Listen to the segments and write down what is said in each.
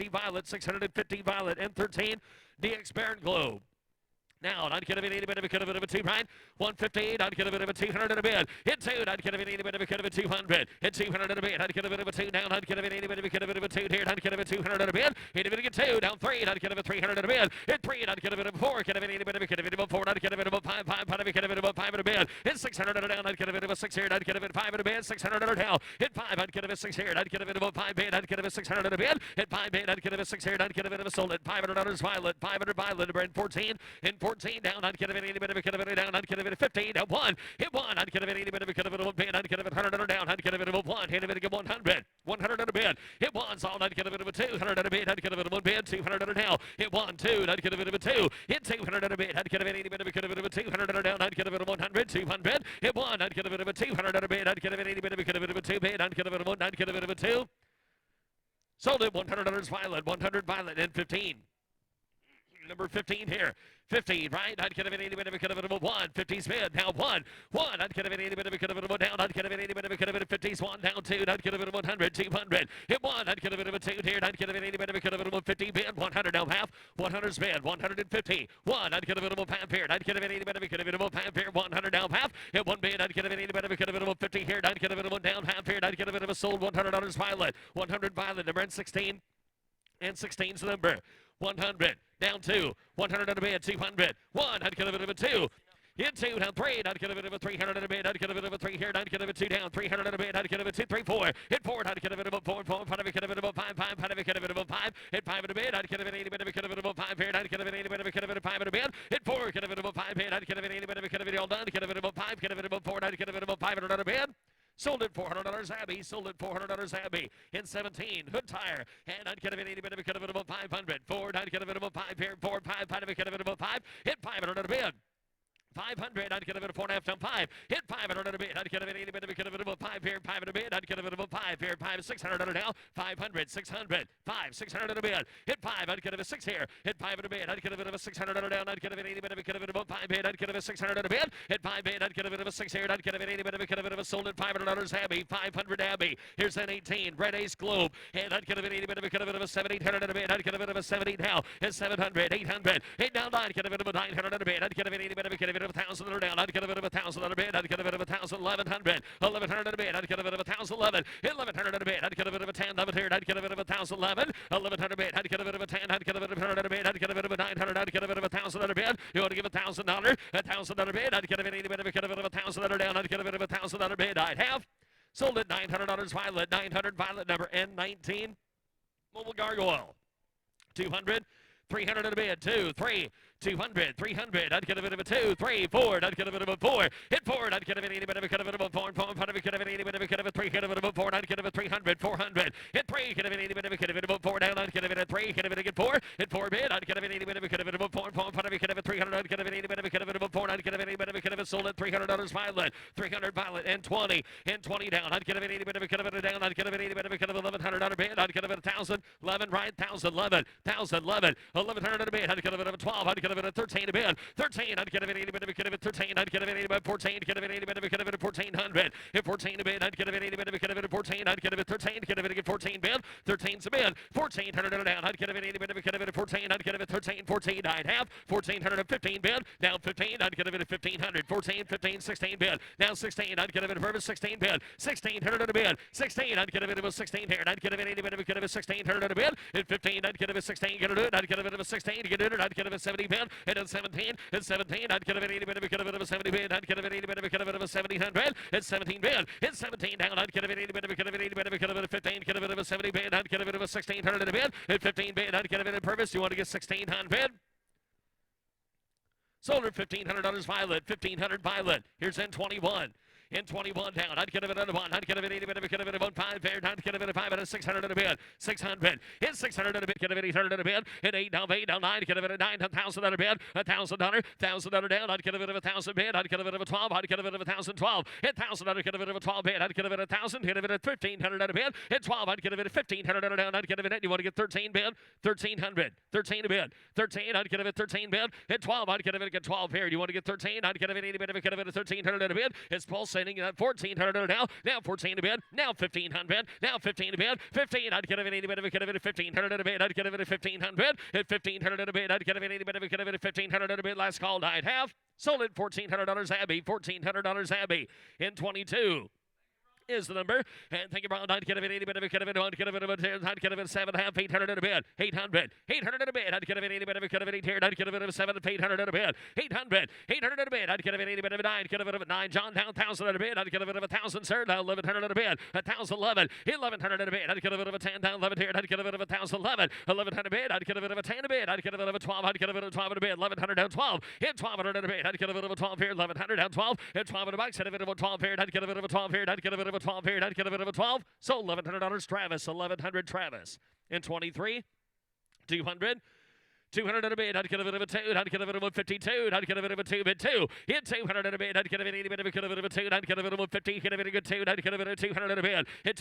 650 violet, 650 violet, and 13 DX Baron Globe. Now, I'd get a bit of a cut of a 2 right. 158, I'd get a bit of a 200 and a bit. Hit 2, I'd get a bit of a cut of a 200. Hit 200 and a bit, I'd get a bit of a 2 down. I'd get a bit of a cut of a 2 here. I'd get a bit 200 and a bit. Hit a bit of 2 down 3, I'd get a bit 300 and a bit. Hit 3, I'd get a bit of 4. Get a bit of a cut of a 4, I'd get a bit of a 5, 5, I'd get a bit of a 5 and a bit. Hit 600 and a down, I'd get a bit of a 6 here. I'd get a bit 5 and a bit. 600 and a down. Hit 5, I'd get a bit 6 here. I'd get a bit of a 5 bit. I'd get a bit 600 and a bit. Hit 5 bit, I'd get a bit 6 here. I'd get a bit of a sold at $500 violet. 500 violet. Brand 14. In 14 down, I'd get a bit of a cut of a down. I'd get a bit of 15 down 1. Hit 1. I'd get a bit of a cut of a 1 bit. I'd get a bit 100 and a down. I'd get a bit of a 1. Hit a bit of 100. 100 and a bit. Hit 1. Sold. I'd get a bit of a 200 and a bit. I'd get a bit of 1 bit. 200 and a down. Hit 1. 2. I'd get a bit of a 2. Hit 200 and a bit. I'd get a bit of a cut of a 200 and a down. I'd get a bit of 100. 200. Hit 1. I'd get a bit of a 200 and a bit. I'd get a bit of a cut of a 2 bit. I'd get a bit of 1. I'd get a bit of a 2. Sold it. $100 violet. 100 violet and 15. Number 15 here. 15, right? I'd get a bit of a cut of a 1. 50 spin. Now 1. 1. I'd get a bit of a cut of a 1 down. I'd get a bit of a cut of a 50s 1 down 2. I'd get a bit of 100. 200. Hit 1. I'd get a bit of a 2 here. I'd get a bit of a cut of a 150 bid. 100 down half. 100 spin. 150. 1. I'd get a bit of a 5 here. I'd get a bit of a cut of a 5 here. 100 down half. Hit 1 bid. I'd get a bit of a cut of a 150 here. I'd get a bit of 1 down half here. I'd get a bit of a sold $100 violet. 100 violet. Number 16. And 16's the number. 100. Down 2. 100 and a bit. 200. 1. I'd get a bit of a 2. Hit 2 down 3. I'd get a bit of a 300 and a bit. I'd get a bit of a 3 here. I'd get a bit 2 down. 300 and a bit. I'd get a bit 2, 3, 4. Hit 4. I'd get a bit of a 4. 4. I'd get a bit of a 5. 5. I'd get a bit of a 5. Hit 5 and a bit. I'd get a bit of a cut of a 5 here. I'd get a bit of a cut of a 5 and a bit. Hit 4. Get a bit of a 5 here. I'd get a bit of a cut of a all done. Get a bit of a 5. Get a bit of a 4. I'd get a bit of a 500 and a bit. Sold at $400 Abbey. Sold at $400 Abbey. In 17, Hood Tire. And I'd get a bit of a cut of a 500. Ford, I'd get a bit of a 5 here. Ford, 5. I'd get a bit of a 5. Hit 500 and a bit. 500, I'd get a bit of 4.5 down 5. Hit 500 and a bit. I'd get a bit of a cut of a 5 here. 5 and a bit. I'd get a bit of a 5 here. 5, 600 and a now. 500, 600, 5, 600 and a bit. Hit 5. I'd get a 6 here. Hit 5 and a bit. I'd get a bit of a 600 and a down. I'd get a bit of a cut of a 5 bit. I'd get a 600 and a bit. Hit 5 bit. I'd get a bit of a 6 here. I'd get a bit of a cut of a sold at $500 Abbey. 500 Abbey. Here's an 18. Red Ace Globe. And I'd get a bit of a cut of a 700 and a bit. I'd get a bit of a 70 now. Hit 700, 800. 8 down 9. Get a bit of a 900 and a bit. I'd get a bit of a cut of a 1,000 and a down. I'd get a bit of a 1,000 and a bit. I'd get a bit of a 1,000, 1,100, 1,100 and a bit. I'd get a bit of a 1,011, 1,100 and a bit. I'd get a bit of a 10 over here. I'd get a bit of a 1,011, 1,100 a bit. I'd get a bit of a 10. I'd get a bit of a 100 and a bit. I'd get a bit of a 900. I'd get a bit of a 1,000 and a bit. You want to give $1,000, $1,000 and a bit. I'd get a bit of a 1,000 and a down. I'd get a bit of a 1,000 and a bit. I'd have sold at $900 violet. 900 violet number N19. Mobile Gargoyle. 200. 300 and a bit. 2, 3. 200, 300, I'd get a bit of a 2, 3, 4, I'd get a bit of a 4, hit 4, I'd get a bit of a cut of a 4, 4, I'd get a bit of a cut of a 3, hit a bit of a 4, I'd get a 300, 400, hit 3, get a bit of a cut of a 4 down, I'd get a bit of 3, hit a bit of 4, hit 4 bit, I'd get a bit of a cut of a 4, 4, I'd get a 300, I'd get a bit of a cut of a 4, I'd get a bit of a cut of a sold at $300 violet, 300 violet, and 20 down, I'd get a bit of a cut of a down, I'd get a bit of a cut of 1,100 on a bit, I'd get a bit of 1,000, 11, right, 1,000, 11, 1,100 on a bit, I'd get a bit of a 12, I'd get a bit of 13 a bit. 13, I'd get a bit of a cut of a 13, I'd get a bit of a 14, get a bit of a cut of a 1,400. Hit 14 a bit, I'd get a bit of a cut of a 14, I'd get a bit 13, get a bit of 14 bid, 13's a bid, 1,400 down, I'd get a bit of a cut of a 14, I'd get a bit 13, 14, I'd have 1,415 bid, down 15, I'd get a bit of 1,500, 14, 15, 16 bid, now 16, I'd get a bit of a 16 bid, 1,600 a bid, 16, I'd get a bit of a 16 here, I'd get a bit of a cut of a 1,600 a bid, at 15, I'd get a bit of 16, get it, I'd get a bit of a 16, get it, I'd get a bit of 70 bid, and at 17, at 17, I'd get a bit of a cut of a 70 bid, I'd get a bit of a cut of a 1,700, at 17 bid, at 17 down, I'd get a bit of a cut of a cut of a 15, get a bit of a 70 bid, I'd get a bit of a 1,600 a bid, at 15 bid, I'd get a bit of purpose, you want to get 1,600? Sold at $1,500 violet, 1,500 violet, here's N21. In 21 down, I'd get a bit of a 1, I'd get a bit of a 1, 5 there, I'd get a bit of 5 and a 600 and a bit, 600, hit 600 and a bit, get a bit 800 and a bit, hit 8 down, 9, get a bit of 9, 1,000 and a bit, $1,000, $1,000 down, I'd get a bit of 1,000 bid, I'd get a bit of a 12, I'd get a bit of 1,012, hit 1,000, I'd get a bit of a 12 bid, I'd get a bit of 1,000, hit a bit of 1,500 and a bit, hit 12, I'd get a bit of 1,500 and a down, I'd get a bit, you want to get 13 bid, 1,300, 13 a bit, 13, I'd get a bit 13 bid, hit 12, I'd get a bit of 12 here, you want to get 13, I'd get a bit of a 1,300 and a bit, it's pulse bidding at 1,400 now 14 to bid, now 1,500, now 15 to bid, 15. I'd get it any bit of a bid at 1,500 a bid. I'd get it at 1,500 at 1,500 a bid. I'd get it any bit of a bid at 1,500 a bid. Last call I'd have sold at $1,400 Abby, $1,400 Abby in 22. Is the number, and think about I'd get it 80 bit of a kid of it, I'd get it a 10, I'd get it 7.5, 800 in a bid, 800 in a bid, I'd get it 80 bit of a kid of it, 8 here, I'd get it a 7, 800 in a bid, 800 in a bid, I'd get it 80 bit of a 9, get it a 9, John down 1,000 in a bid, I'd get it a 1,000, sir, now 1,100 in a bid, 1,011, 1,100 in a bid, I'd get it a 10 down 11 here, I'd get it a 1,011, 1,100 a bid, I'd get it a 10 a bid, I'd get it a 12, I'd get it a 12 in a bid, 1,100 down 12, and 1,200 in a bid, I'd get it a 12 here, 1,100 down 12, and 12 in a box, I'd get it a 12 here, I'd get it a 12 here, I'd get it a 12 here, I'd get it of a 12, so $1,100 Travis, 1,100 Travis. In 23, 200. 200 in a bid, I'd get a bit of a 2, I'd get a bit of a 52, I'd get a bit of a 2 bid 2. Hit 200 in a bid, I'd get a bit of a 2, I'd get a bit of a 50, get a bit of a good 2, I'd get a bit of 200 in a bid. Hit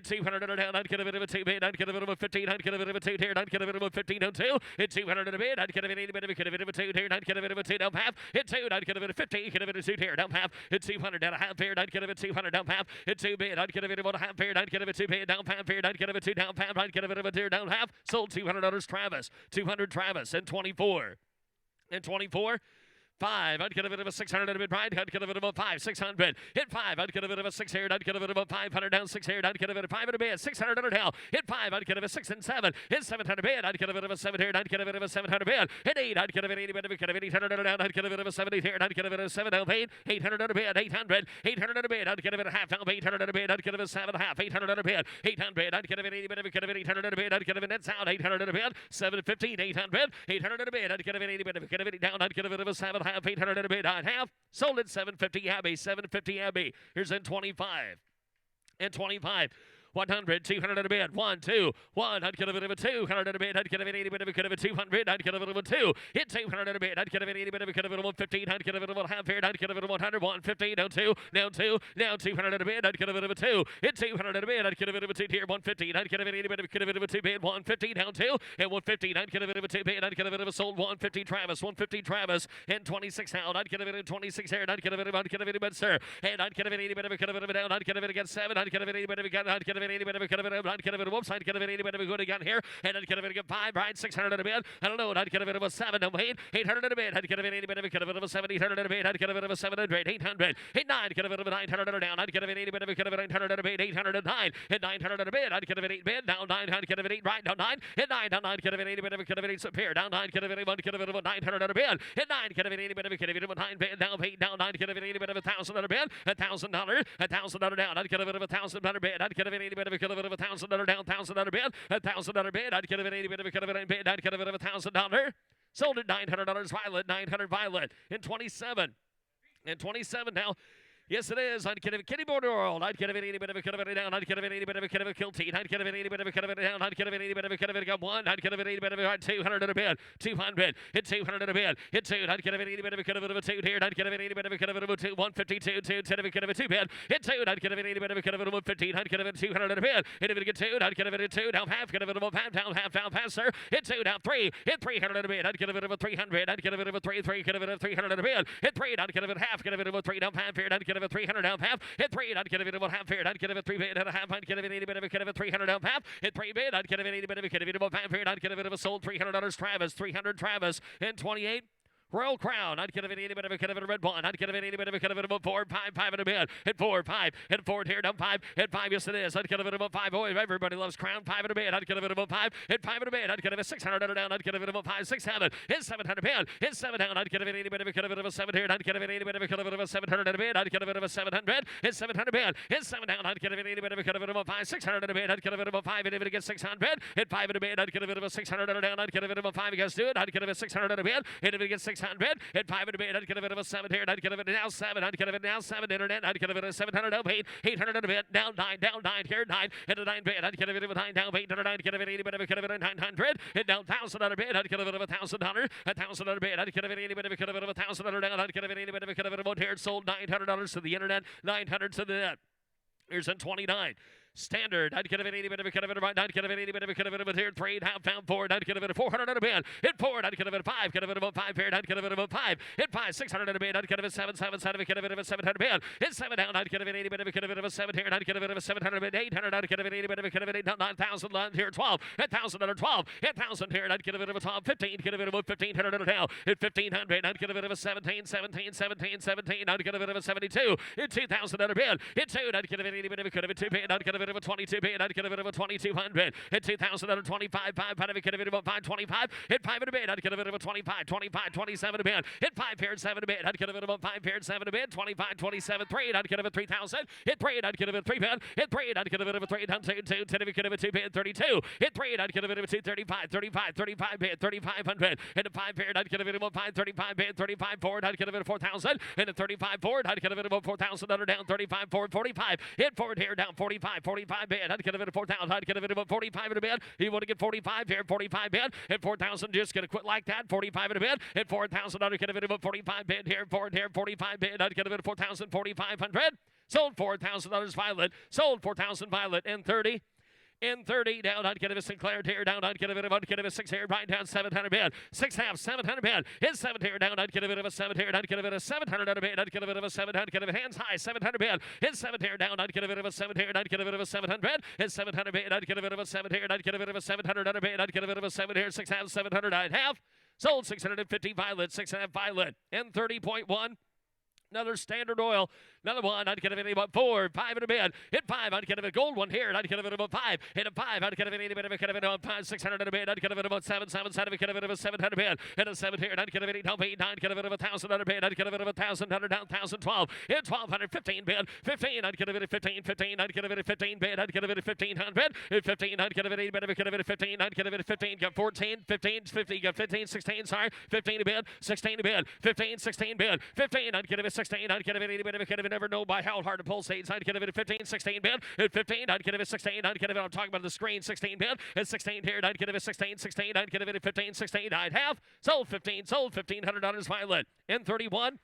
200 in a down, I'd get a bit of a 2 bid, I'd get a bit of a 15, I'd get a bit of a 2 here, I'd get a bit of a 15 on 2. Hit 200 in a bid, I'd get a bit of a 2 here, I'd get a bit of a 2 down half. Hit 2, I'd get a bit of 50, get a bit of 2 here down half. Hit 200 down a half here, I'd get a bit 200 down half. Hit 2 bid, I'd get a bit of a half here, I'd get a bit 2 bid down half here, I'd get a bit 2 down half, I'd get a bit of a 2 down half. Sold $200 Travis, 200 Travis, and 24. And 24, 5, I'd get a bit of a 600 in a bid, right? I'd get a bit of a 5, 600. Hit 5, I'd get a bit of a 6 here, I'd get a bit of a 500 down 6 here, I'd get a bit of 5 in a bid, 600 in a down. Hit 5, I'd get a bit of a 6 and 7. Hit 700 bid, I'd get a bit of a 7 here, I'd get a bit of a 700 bid. Hit 8, I'd get a bit of a 800 in a down, I'd get a bit of a 70 here, I'd get a bit of a 7 down 8, 800 in a bid, 800 in a bid, I'd get a bit of half down 800 in a bid, I'd get a bit of 7 half, 800 in a bid, 800, I'd get a bit of 80 bit of a 800 in a bid, I'd get a bit of out 800 in a bid, 715, 800 in a bid, I'd get a bit of 80 bit of a down, I'd get a bit of a 7 half, 800 in a bid, I'd have sold at 750 Abby, 750 Abby. Here's in 25. And 25. 100, 200 in a bid, 1, 2, 1, I'd get a bit of a 200 in a bid, I'd get a bit 80 bit of a 200, I'd get a bit of a 2, hit 200 in a bid, I'd get a bit 80 bit of a 115, I'd get a bit of a half here, I'd get a bit of 100, 150, now 2, now 2, now 200 in a bid, I'd get a bit of a 2, hit 200 in a bid, I'd get a bit of a 2 here, 115, I'd get a bit 80 bit of a 2 bid, 150, down 2, and 115, I'd get a bit of a 2 bid, I'd get a bit of a sold, 150 Travis, and 26 out, I'd get a bit of 26 here, and I'd get a bit of sir, and I'd get a bit 80 bit of a down, I'd get a bit against 7, I'd get a bit 80 bit of a gun, I'd get a bit 80 bit of a I'd get a bit of whoops, I'd get a bit 80 bit of a good again here, and I'd get a bit of a 5, right, 600 in a bid, I don't know, I'd get a bit of a 7, no, 800 in a bid, I'd get a bit 80 bit of a 7, 800 in a bid, I'd get a bit of a 700, 800, hit 9, get a bit of a 900 in a down, I'd get a bit 80 bit of a 900 in a bid, 809, hit 900 in a bid, I'd get a bit 8 bid, down 9, I'd get a bit 8, right, down 9, hit 9, down 9, get a bit 80 bit of a 8 up here, down 9, get a bit 1, get a bit of a 900 in a bid, hit 9, get a bit 80 bit of a 9 bid, down 8, down 9, get a bit 80 bit of a 1,000 in a bid, $1,000 down, I'd get a bit of a 1,000 bid, I'd get a bit 80 bit of a 1,000 down, $1,000 bid, $1,000 bid, I'd get a bit 80 bit of a bid, I'd get a bit of $1,000. Sold at $900 Violet, 900 Violet in 27. In 27 now. Yes, it is. I'd get a kitty border world. I'd get a 80 bit of a down. I'd get a 80 bit of a kill team. I'd get a 80 bit of a down. I'd get a 80 bit of a one. I'd get a 80 bit of a 200 in a bid. 200. Hit 200 in a bid. Hit 2. I'd get a 80 bit of a 2 here. I'd get a 80 bit of a 2. 152. 2. 10 of a 2 bid. Hit 2. I'd get a 80 bit of a 115. I'd get a 200 in a bid. Hit a 2. I'd get a 2. Down half. Get a bit of a down half. Down passer. Hit 2. Down 3. Hit 300 in a bid. I'd get a bit of a 300. I'd get a bit of a 3. 3. Get a bit of 300 in a bid. Hit 3. I'd get a bit half. Get a bit of a 3 down half here. I'd get a 300 down half. Hit 3, I'd get a bit of a half here. I'd get a 3 bid and a half. I'd get a 80 bit of a 300 down half. Hit 3 bid. I'd get a 80 bit of a half here. I'd get a bit of a sold $300 Travis. 300 Travis and 28. Royal Crown, I'd get a 80 bit of a red one. I'd get a 80 bit of a 4, 5 in a bid. Hit 4, 5, hit 4 here, down 5, hit 5, yes it is. I'd get a bit of a 5, boy, everybody loves Crown, 5 in a bid. I'd get a bit of a 5, hit 5 in a bid. I'd get a 600 down, I'd get a bit of a 5, 6, 7, hit 700 bid, hit 7 down, I'd get a 80 bit of a 7 here, I'd get a 80 bit of a 700 in a bid. I'd get a bit of a 700, hit 700 bid, hit 7 down, I'd get a 80 bit of a 5, 600 in a bid. I'd get a bit of a 5, and if it gets 600, hit 5 in a bid. I'd get a bit of a 600 down, I'd get a bit of a 5 against it. I'd get a bit of 600 in a bid, and if it gets 600, hit 5 in a bid. I'd get a bit of a 7 here, and I'd get a bit now 7, I'd get a bit now 7 internet, I'd get a bit of 700 up 8, 800 in a bit, down 9 here, 9, hit a 9 bid, I'd get a bit of a 9 down 809, get a bit 80 bit of a 900, hit down 1,000 on a bid, I'd get a bit of a $1,000, 1,000 on a bid, I'd get a bit 80 bit of a 1,000 down, I'd get a bit 80 bit of a 1 here, sold $900 to the internet, $900 to the net. Here's in 29. Standard, I'd get a 80 bit of a cut of it, I'd get a 80 bit of a cut of it, here, 3.5 pound forward, I'd get a 400 and a bid. Hit forward, I'd get a 5, get a bit of a 5 pair, I'd get a bit of a 5. Hit 5, 600 and a bid, I'd get a 7, 7, side of a cut of it, 700 bid. Hit 7 down, I'd get a 80 bit of a cut of it, 7 here, I'd get a bit of a 700 bid, 800, I'd get a 80 bit of a cut of it, 9,000, here, 12, 8,000 under 12, 8,000 here, I'd get a bit of a 12, 15, get a bit of a 1,500 under down. Hit 1,500, I'd get a bit of a 17, 17, 17, 17, I'd get a bit of a 72. Hit 2,000 under bid. Hit 2, I'd get a 80 bit of a cut of it, 2 bid, I'd get a bit of a 22 bid, I'd get a bit of a 2,200. Hit 2,000 under 25, 5, I'd get a bit of a 525. Hit 5 in a bid, I'd get a bit of a 25, 25, 27 a bid. Hit 5 paired 7 a bid, I'd get a bit of a 5 paired 7 a bid, 25, 27, 3, I'd get a bit of a 3,000. Hit 3, I'd get a bit of a 3 bid. Hit 3, I'd get a bit of a 3 down 2, 2, 10 if you get a bit of a 2 bid, 32. Hit 3, I'd get a bit of a 2, 35, 35, 35 bid, 3,500. Hit a 5 paired, I'd get a bit of a 5, 35 bid, 35 forward, I'd get a bit of 4,000. Hit a 35 forward, I'd get a bit of a 4,000 under down, 35 forward, 45. Hit forward here down 45, 45 bid, I'd get a bit of 4,000, I'd get a bit of a 45 in a bid. You want to get 45 here, 45 bid. Hit 4,000, just gonna quit like that, 45 in a bid. Hit 4,000, I'd get a bit of a 45 bid here, forward here, 45 bid, I'd get a bit of 4,000, 4,500. Sold $4,000 Violet. Sold 4,000 Violet in 30. In 30, down, I'd get a Sinclair here, down, I'd get a bit of a 6 here, right down, 700 bid, 6 half, 700 bid, hit 7 here, down, I'd get a bit of a 7 here, I'd get a bit of a 700 on a bid, I'd get a bit of a 700, get a bit hands high, 700 bid, hit 7 here, down, I'd get a bit of a 7 here, I'd get a bit of a 700, hit 700 bid, I'd get a bit of a 7 here, I'd get a bit of a 700 on a bid, I'd get a bit of a 7 here, 6 half, 700, I'd have, sold 650 Violet, 6 half Violet, in 30.1. Another Standard Oil. Another one. I'd get a bit of a 4, 5 in a bid. Hit 5. I'd get a gold one here. I'd get a bit of a 5. Hit a 5. I'd get a bit of a 5, 600 in a bid. I'd get a bit of a 7, 7, side of a get a bit of a 700 bid. Hit a 7 here. I'd get a bit of 8, 9. Get a bit of a 1,000 on a bid. I'd get a bit of a 1,000 under down 1,012. Hit 1,200, 15 bid. 15. I'd get a bit of 15, 15. I'd get a bit of 15 bid. I'd get a bit of 1,500. Hit 15. I'd get a bit of 8 bid. Get a bit of 15. I'd get a bit of 15. Got 14, 15, 50. Got 15, 16. Sorry. 15 a bid. 16 a bid. 15, 16 bid. 15. I'd get a bit 16. I'd get a bit 80 bid. I'd never know by how hard to pull states. I'd get a bit of 15, 16 bid. At 15, I'd get a bit 16. I'd get a bit, I'm talking about the screen, 16 bid. At 16 here, I'd get a bit 16, 16. I'd get a bit of 15, 16. I'd have sold 15, sold $1,500 Violet. In 31.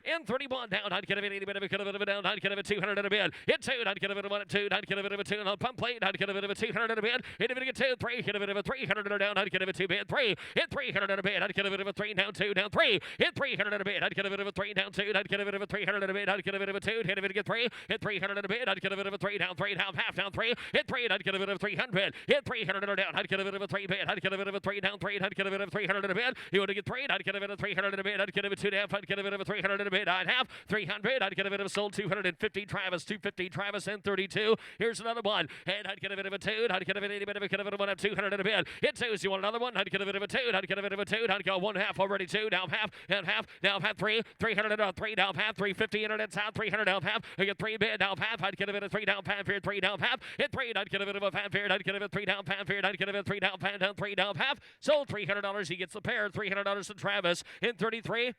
In 31 down, I'd get a bit 80 bit of a down, I'd get a bit 200 in a bid. Hit 2, I'd get a bit of 1 at 2, I'd get a bit of a 2 on a pump plate, I'd get a bit of a 200 in a bid. Hit a bit of a 2, 3, hit a bit of a 300 in a down, I'd get a bit 2 bid, 3. Hit 300 in a bid, I'd get a bit of a 3 down, 2 down, 3. Hit 300 in a bid, I'd get a bit of a 3 down, 2, I'd get a bit of a 300 in a bid, I'd get a bit of a 2, hit a bit of a 3. Hit 300 in a bid, I'd get a bit of a 3 down, 3 down, half down, 3. Hit 3, I'd get a bit of 300. Hit 300 in a down, I'd get a bit of a 3 bid, I'd get a bit of a 3 down, 3, I'd get a bit of 300 in a bid. You want to get 3, I'd get a bit of 300 in a bid, I'd get a bit of 2 down, I'd get a bit of a 300 in a bid, I'd have 300, I'd get a bit of sold 250 Travis, 250 Travis, and 32. Here's another one, and I'd get a bit of a 2, I'd get a bit of a 1 up 200 in a bid. Hit 2s, you want another one? I'd get a bit of a 2, I'd get a bit of a 2, I'd go 1 half already 2, down half, and half, down half 3, 300 down 3, down half 350 internet sound, 300 down half. I get 3 bid down half, I'd get a bit of 3 down half here, 3 down half. Hit 3, I'd get a bit of a half here, I'd get a bit of 3 down half here, I'd get a bit of 3 down half down 3 down half. Sold $300. He gets the pair, $300 to Travis. In 33.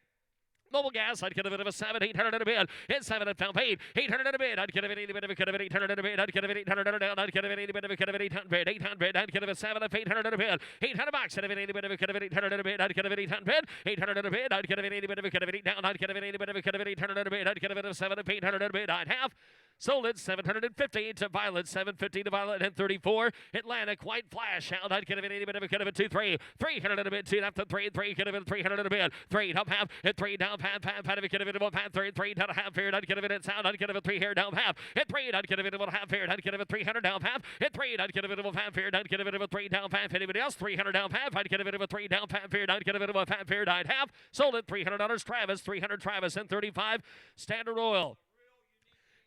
Mobile gas, I'd get a bit of a 7, 800 in a bid. Hit 7 at pound paid. 800 in a bid. I'd get a bit 80 bit of a cut of it, 800 in a bid. I'd get a bit 800 in a down. I'd get a bit 80 bit of a cut of it, 800. 800. I'd get a bit 7 of 800 in a bid. 800 bucks. I'd get a bit 80 bit of a cut of it, 800 in a bid. I'd get a bit 800. 800 in a bid. I'd get a bit 80 bit of a cut of it, 8 down. I'd get a bit 80 bit of a cut of it, 800 in a bid. I'd get a bit of 7 of 800 in a bid. I'd have sold it 750 to Violet, 750 to Violet, and 34. Atlantic White Flash out. I'd get a bit 80 bit of a cut of it, 2, 3. 300 in a bid, 2 after 3, 3 could have been 300 in a bid. 3 up half, hit 3 down half, half of it could have been 1 half, 3, 3 down a half here. I'd get a bit at sound. I'd get a bit 3 here down half. Hit 3, I'd get a bit of 1 half here. I'd get a bit 300 down half. Hit 3, I'd get a bit of 1 half here. I'd get a bit of a 3 down half. Anybody else? 300 down half. I'd get a bit of a 3 down half here. I'd get a bit of a half here. I'd have sold it $300. Travis, 300 Travis, and 35 Standard Oil.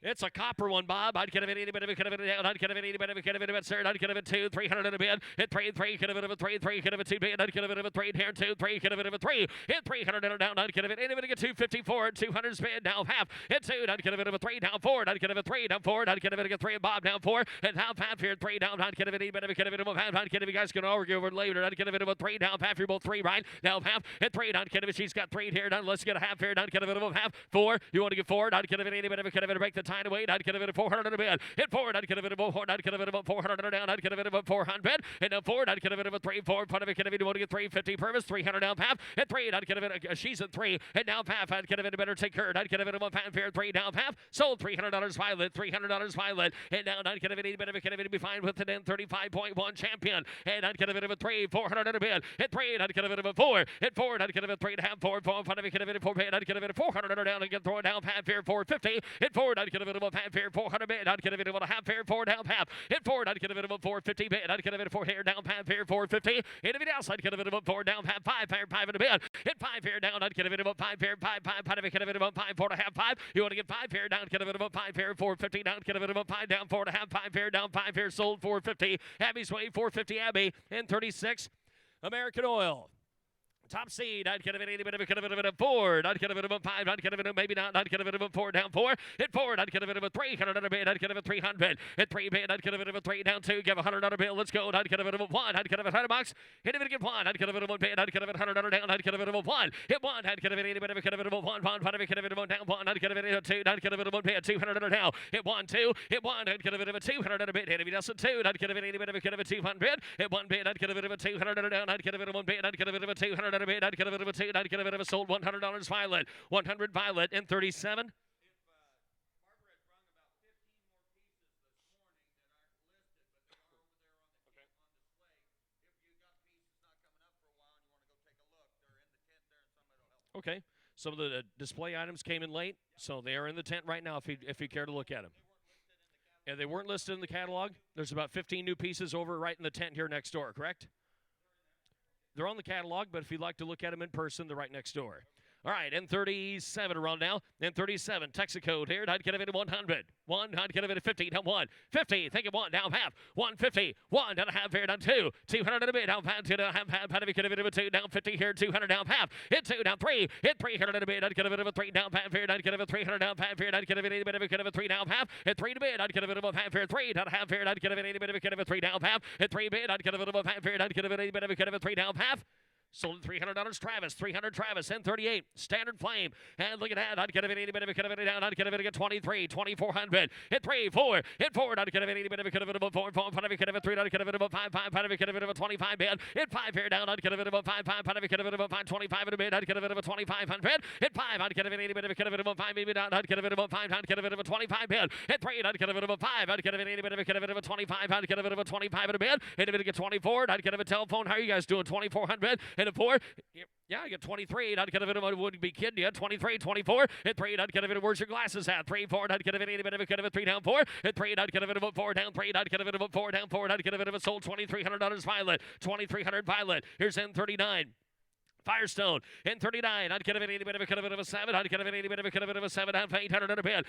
It's a copper one, Bob. I'd get a bit 80 bit of a cut of it down. I'd get a bit 80 bit of a cut of it a third. I'd get a bit 2, 300 in a bid. Hit 3, 3, get a bit of a 3, 3, get a bit 2 bid. I'd get a bit of a 3 here, 2, 3, get a bit of a 3. Hit 300 in a down. I'd get a bit 80 bit of a 254, 200 spin down half. Hit 2, I'd get a bit of a 3 down forward. I'd get a bit 3 down forward. I'd get a bit of a 3 Bob down 4. Hit half half here, 3 down. I'd get a bit 80 bit of a cut of it a half. I'd get a bit, you guys can argue over it later. I'd get a bit of a 3 down half here, both 3 right. Down half. Hit 3, I'd get a bit, she's got 3 here. Down, let's get a half here. I'd get a bit of a half. 4, you want to get forward. I'd get a bit 80 bit of a cut of it, break the tied away. I'd get a bit of 400 a bid. Hit forward. I'd get a bit of 400. I'd get a bit of 400 down. I'd get a bit of 400. And now forward. I'd get a bit of a 3 4. Front of it. Get a bit of 350 purpose. 300 down path. Hit 3. I'd get a bit of she's at 3. And now path. I'd get a bit of better take her. I'd get a bit of 1 pound fair. 3 down path. Sold $300 Violet. $300 Violet. And now I'd get a bit of a be fine with it in 35.1 champion. And I'd get a bit of a 3. 400 a bid. Hit 3. I'd get a bit of a 4. Hit forward. I'd get a bit of 3 and a half. 4. Front of it. Get a bit of 4 bid. I'd get a bit of 400 down and get throw it down path fair 450. Hit forward. I'd get a bit of a path fair 400 bid. I'd get a bit of a half fair 4 down path. Hit forward. I'd get a bit of a 450 bid. I'd get a bit of 4 hair down path fair 450. Hit everything else. I'd get a bit of a 4 down path 5 fair 5 in a bid. Hit 5 fair down. I'd get a bit of a 5 fair 5 5 5 get a bit of a 5 4 and a half 5. You want to get 5 fair down. Get a bit of a 5 fair 450 down. Get a bit of a 5 down 4 and a half 5 fair down 5 fair sold 450. Abby's way 450 Abby and 36 American Oil. Top seed, I'd get a bit of 4. I'd get a bit of a 5. I'd get a bit of maybe not. I'd get a bit of a 4 down 4. Hit forward. I'd get a bit of a 300 a bid. I'd get a bit of 300. Hit 3 bid. I'd get a bit of a 3 down 2. Give $100 bill. Let's go. I'd get a bit of a 1. I'd get a bit of a $100. Hit a bit of 1. I'd get a bit of 1 bid. I'd get a bit of $100 down. I'd get a bit of a 1. Hit 1. I'd get a bit of a 1. 1. I'd get a bit of a down 1. I'd get a bit of a 2. I'd get a bit of 1 bid. $200 down. Hit 1 2. Hit 1. I'd get a bit of a 200 a bid. Hit if he does a 2. I'd get a bit of a 200. Hit 1 bid. I'd get a bit of a 200 down. I'd get a bit of 1 bid. I'd get a bit of a 200 a bid. I'd get a bit of a 2. I'd get a bit of a sold $100 Violet. 100 Violet and 37. Okay. Some of the display items came in late, so they are in the tent right now if you care to look at them. And they weren't listed in the catalog. There's about 15 new pieces over right in the tent here next door, correct? They're on the catalog, but if you'd like to look at them in person, they're right next door. All right, N37 around now. N37, Texaco here. I'd get a bit of 100. 1, I'd get a bit of 50. Down 1. 50, think of 1, down half. 150. 1, down a half here, down 2. 200 and a bit, down half, 2, down half, half. I'd get a bit of a 2, down 50 here, 200 down half. Hit 2, down 3. Hit 300 and a bit. I'd get a bit of a 3 down half here. I'd get a bit of 300 down half here. I'd get a bit of a 3 down half. Hit 3 to bit. I'd get a bit of a half here. 3 down half here. I'd get a bit of a 3 down half. Hit 3 bit. I'd get a bit of a half here. I'd get a bit of a 3 down half. Sold $300 Travis, 300 Travis, N38, Standard Flame. And look at that, I'd get a bit down, I'd get a bit of 23, 2400. Hit 3, 4, hit forward, I'd get a bit of 4, 4, 5, I'd get a bit of 3, I'd get a bit of 5, 5, I'd get a bit of 25 bid. Hit 5 here down, I'd get a bit of 5, 5, I'd get a bit of 5, 25 in a bid, I'd get a bit of 2500. Hit 5, I'd get a bit of 5, maybe down, I'd get a bit of 5, I'd get a bit of 25 bid. Hit 3, I'd get a bit of 5, I'd get a bit of 25, I'd get a bit of 25 in a bid. Hit a bit of 24, I'd get a telephone. How are you guys doing? 2400 and a 4. Yeah, I get 23. I'd get a bit of a, wouldn't be kidding you. 23, 24. Hit 3. I'd get a bit of, where's your glasses at? 3, 4. I'd get a bit of a 3 down 4. Hit 3. I'd get a bit of a 4 down 3. I'd get a bit of a 4 down 4. I'd get a bit of a sold $2,300 Violet. 2,300 Violet. Here's N39. Firestone in 39. I'd get a bit of a 7. I'd get a bit of a 7. I'd 800 and a bit.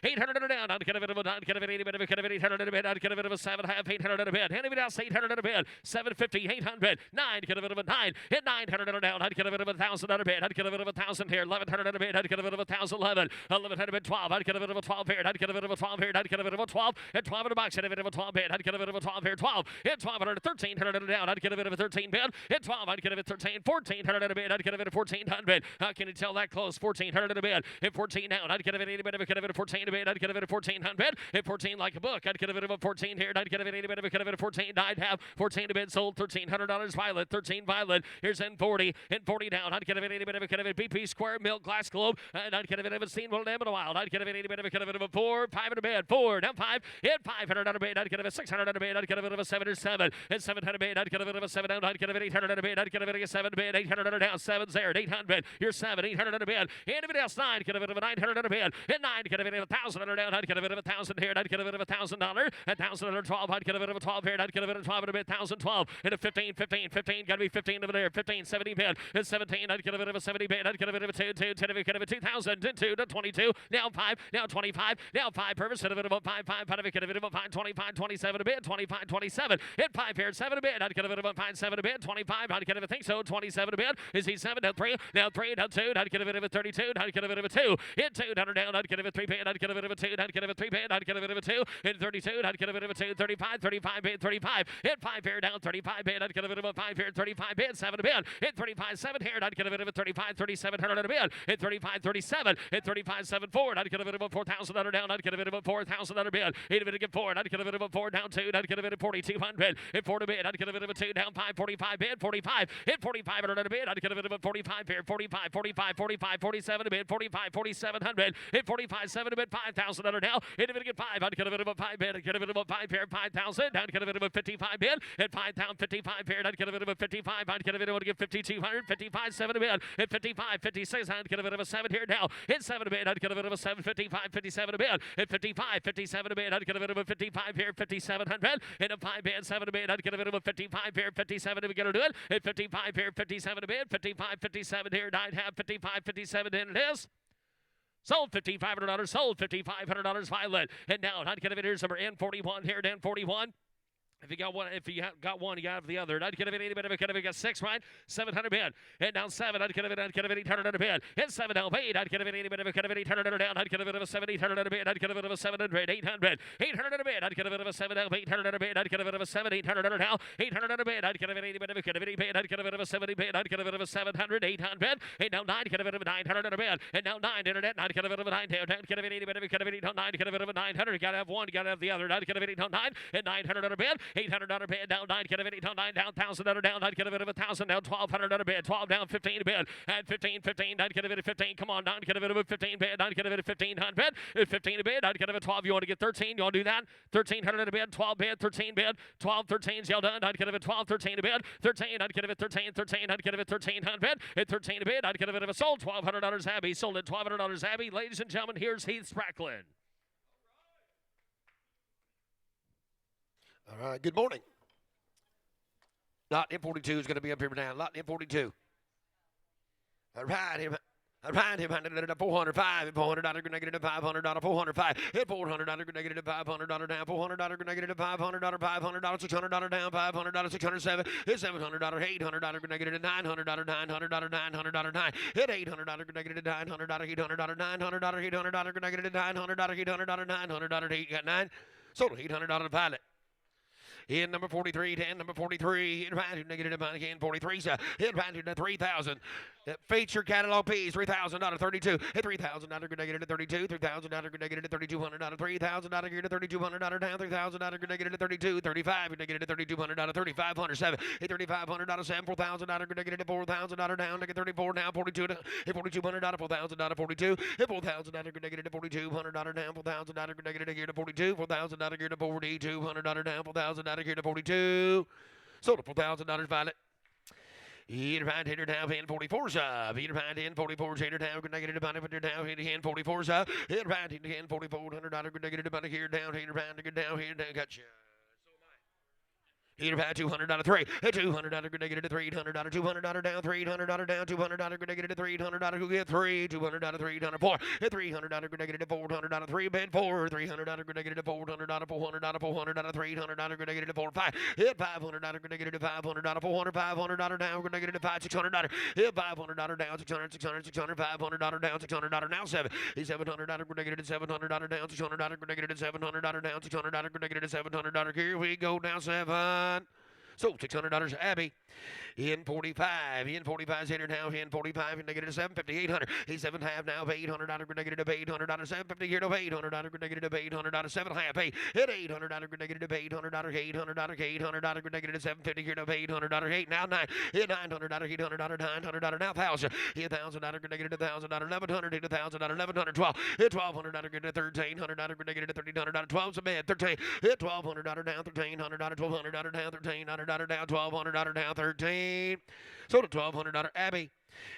800 and a down. I'd get a bit of a 800 and a bit. I'd get a bit of a 7. Half 800 and a bit. Anybody else 800 and a bit. 750, 800, 9. Get a bit of a 9. Hit 900 and a down. I'd get a bit of 1,000 and a bit. I'd get a bit of 1,000 here. 1,100 and a bit. I'd get a bit of 1,011. 1,100 and 12. I'd get a bit of a 12 here. I'd get a bit of a 12 here. I'd get a bit of a 12. At 12 in a box. Hit a bit of a 12 bit. I'd get a bit of a 12 here. 12. Hit 1,200, 1,300 and a down. I'd get a bit of a 13 bit. Hit 12. I'd get a bit 13. 1,400 and a bit. I'd get a bit of 1,400. How can you tell that close? 1,400 in a bit. Hit 14 down. I'd get a bit of 14 a bit. I'd get a bit of 1,400. Hit 14 like a book. I'd get a bit of a 14 here. I'd get a bit of a 14. I'd have 14 a bit sold. $1,300 Violet. 13 Violet. Here's N40. N40 down. I'd get a bit of a BP square milk glass globe. And I'd get a bit of a seen one name in a while. I'd get a bit of a 4, 5 in a bit. 4 down 5. Hit 500 on a bit. I'd get a 600 on a bit. I'd get a bit of a 7 or 7. And 700 a bit. I'd get a bit of a 7 down. I'd get a bit 800 on a bit. I'd get a bit of a 7 a bit. 800 on a down. 7's there. 800. You're 7, 800 and a bid. Anybody else 9, get a bit of a 900 and a bid. Hit 9, get a bit of 1,000 and a down. I'd get a bit of 1,000 here. I'd get a bit of $1,000. 1,000 and a 12. I'd get a bit of a 12 here. I'd get a bit of 12 and a bit. 1,000, 12. And a 15, 15, 15. Got to be 15 over there. 15, 70 bid. And 17, I'd get a bit of a 70 bid. I'd get a bit of a 2, 2, 10 of a, get a 2,000. 2 to 22. Now 5. Now 25. Now 5 purpose. Hit a bit of a 5, 5. Out of a get a bit of a 5, 25, 27 a bid. 25, 27. Hit 5 here. 7 a bid. I'd get a bit of a 5, 7 a bid. 25. I'd get a, think so. 27. 7 to bid. Is he 7 down 3? Down 3, down 2. I'd get a bit of a 32. I'd get a bit of a 2. Hit 2 down or down. I'd get a bit of a 3 bid. I'd get a bit of a 2. I'd get a bit of a 3 bid. I'd get a bit of a 2. Hit 32. I'd get a bit of a 2. 35. 35 bid. 35. Hit 5 here down. 35 bid. I'd get a bit of a 5 here. 35 bid. 7 to bid. Hit 35. 7 here. I'd get a bit of a 35. 37 hundred a bid. Hit 35. 37. Hit 35. 7 forward. I'd get a bit of a 4,000 under down. I'd get a bit of a 4,000 under bid. Hit a bit of a 4. I'd get a bit of a 4 down 2. I'd get a bit of 4,200. Hit 4 to bid. I'd get a bit of a 2 down 5. 45 bid. 45. Hit 4,500 under bid. I'd get a bit of a 45 here. 45. 45. 45. 47 to bid. 45. 4,700. Hit 45. 7 to bid. 5,000 under now. Hit a bit of 5. I'd get a bit of a 5 bid. I'd get a bit of a 5 here. 5,000. Down. Get a bit of a 55 bid. Hit 5,000. 55 here. I'd get a bit of a 55. I'd get a bit of a 5,200. 55. 7 to bid. Hit 55. 56. I'd get a bit of a 7 here now. Hit 7 to bid. I'd get a bit of a 7. 55. 57 to bid. Hit 55. 57 to bid. I'd get a bit of a 55 here. 5,700. Hit a 5 bid. 7 to bid. I'd get a bit of a 55 here. 57 to get to do it. Hit 55 here. 57 to bid. 55. 57 here. I'd have 55. 57 in it is. Sold $5,500. Sold $5,500 Violet. And now I'd get a bit. Here's number N41 here. N41. If you got one, you got the other. I'd get a bit, could have got 6, right? 700 bid. Hit down 7. I'd get a bit, 800 bid. Hit 7 down 8. I'd get a bit, could have 800 down. I'd get a bit of a 7, 800 bid. I'd get a bit of a 700, 800. 800 bid. I'd get a bit of a 7 down, 800 bid. I'd get a bit of a 7, 800 now. 800 bid. I'd get a bit, could have bid. I'd get a bit of a 70 bid. I'd get a bit of a 700, 800. 8 down 9. Get a bit of a 900 bid. And now 9 internet. I'd get a bit of a 9 down. Get a bit, could have 8 down 9. Get a bit of a 900. Got to have one. Got to have the other. I'd get a bit 8 down 9 and 900 bid. 800 bid. Down 9, get a bit, 8 down 9, down 1,000 down, I'd get a bit of 1,000 down, 1,200 bid, 12 down, 15 bid, and 15, 15, I'd get a bit of 15, come on down, get a bit of a 15 bid, I'd get a bit of 1,500, 15 bid, I'd get a bit of 12, you want to get 13, you want to do that, 1,300 a bid, 12 bid, 13 bid, 12, 13's y'all done, I'd get a bit 12, 13 a bid, 13, I'd get a bit 13, 13, I'd get a bit 1,300, at 13 a bid, I'd get a bit of a sold, $1,200 Abby, sold at $1,200 Abby, ladies and gentlemen, here's Heath Spracklin. All right, good morning. Lot M42 is going to be up here now. Lot M42. All right, him. All right, him. $405. $400 negative $500. $405. Hit $400 negative $500 down. $400 negative $500. $500. $600 down. $500. $607. Hit $700. $800 negative $900. $900. $900. $9. Hit $800 negative $900. $800. $900. $800 negative $900. $800. $900. $8 got 9. Sold $800 pilot. In number 43, 10, number 43, hit right to negative again, 43, so hit right to 3,000. Feature catalog piece, $3,000, 32. Hit $3,000 negative 32, $3,000 negative $3,200, $3,000 here to $3,200 down, $3,000 negative 32, 35, negative $3,200, $3,500, 7. Hit $3,500, 7, $4,000 negative $4,000 down, negative 34 down, 42, hit $4,200, $4,000, 42. Hit $4,000 negative $4,200 down, $4,000 negative here to 42, $4,000 here to 4,200 down, $4,000 here to 42. Sold a $4,000 Violet. Hit right hitter down, hand 44 sub. Hit right hand 44 hitter down, negative money, put down, hit hand 44 sub. Hit right hand $4,400, negative money here down, hit right down, here down, gotcha. Hit about $200 3, $200 negative $300, $200 down, $300 down, $200 negative $300, who get 3, $200 $300 4, hit $300 negative $400 3 bid 4, $300 negative $400, $400 $400 $300 negative 4 5, hit $500 negative $500, $400 $500 down, negative $600, hit $500 down, $600 $600 $500 down, $600 now 7, hit $700 negative $700 down, $600 negative $700 down, $600 negative $700. Here we go now 7. So $600 Abby. In 45. In 45's hitter now. In 45 negative 750. 800. He's 7.5 now. $800 negative $800. 750 here to $800 negative $800. 7.5. 8. Hit $800 negative $800. $800 negative 750 here to $800. 8 now 9. Hit $900 $800 $900 now 1,000. Hit $1,000 negative $1,000. 1,100 hit $1,000. 1,100 12. Hit $1,200 negative $1,300 negative $1,300. 12 's a bid. 13. Hit $1,200 down. $1,300 $1,200 down. $1,300 down. $1,200 down. $13. Sold a $1,200 Abby.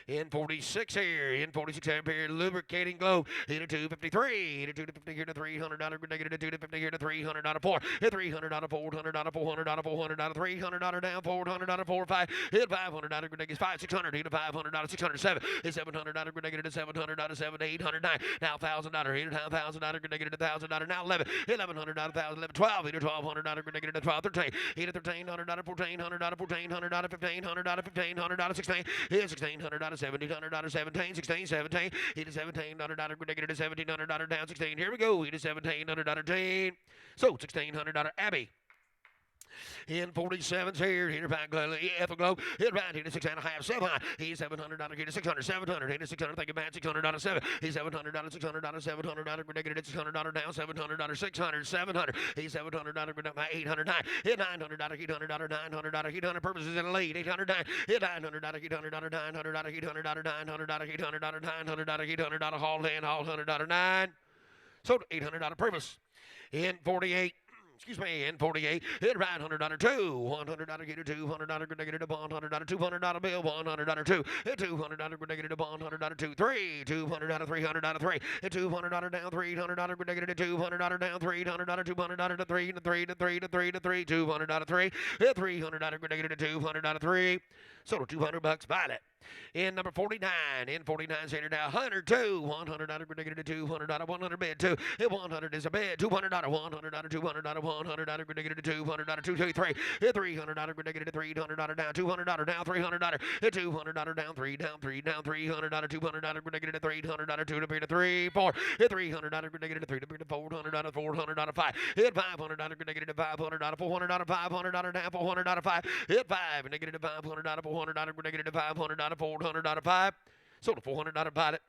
In 46 here, in 46 here, lubricating globe, hit a 253, hit a 250 here to $300, negative to 250 here to $300 4, hit $300, $400, $400, $400, $300 down, $400, 4, 5, hit $500, negative 5, $600, hit a $500, 607, hit $700, negative to $700, 7, 809, now $1,000, hit a $1,000, negative to $1,000, now 11, hit $1,100, 1,000, 11, 12, hit a $1,200, negative to 12, 13, hit a $1,300, $1,400, $1,400, $1,500, $1,500, 16, hit $1,600, $1,700, 17, 16, 17, hit a $1,700, negative to $1,700, down 16, here we go, hit a $1,700, 10, so $1,600, Abby. In 47's here, hit a back Ethel Globe, hit right, hit a 6.5, 7 high, he's $700, hit a 600, 700, hit a 600, think about $600, 7, he's $700, $600, $700, negative $600 down, $700, 600, 700, he's $700, 809, hit $900, $800, $900, $800, purposes in the lead, $809, hit $900, $800, $900, $800, $900, $800, $900, $800, haul in, haul $100, 9, so $800 purpose. In 48, excuse me, in 48, hit right $100 2, $100 get a $200 negative $100 $200 bill, $100 2, hit $200 negative $100 2, 3, $200 $300 3, hit $200 down $300 negative $200 down $300 $200 to 3 to 3 to 3 to 3 to 3, $200 3, hit $300 negative $200 3, so $200 buy it. In number 49, in 49 center now, $102, $100 negative $200, 100 bid 2, hit 100 is a bid, $200, $100, $200, $100 negative $200, 2, 2, 3, hit $300 negative $300 down, $200 down, $300, hit $200 down, 3 down, 3 down, $300, $200 negative $300, 2 to bid 3, 4, hit $300 negative 3 to bid $400, $400 5, hit $500 negative $500, $400, $500 down, $400 5, hit 5 negative $500, $400 negative $500, $400 5, so the $400 bought it.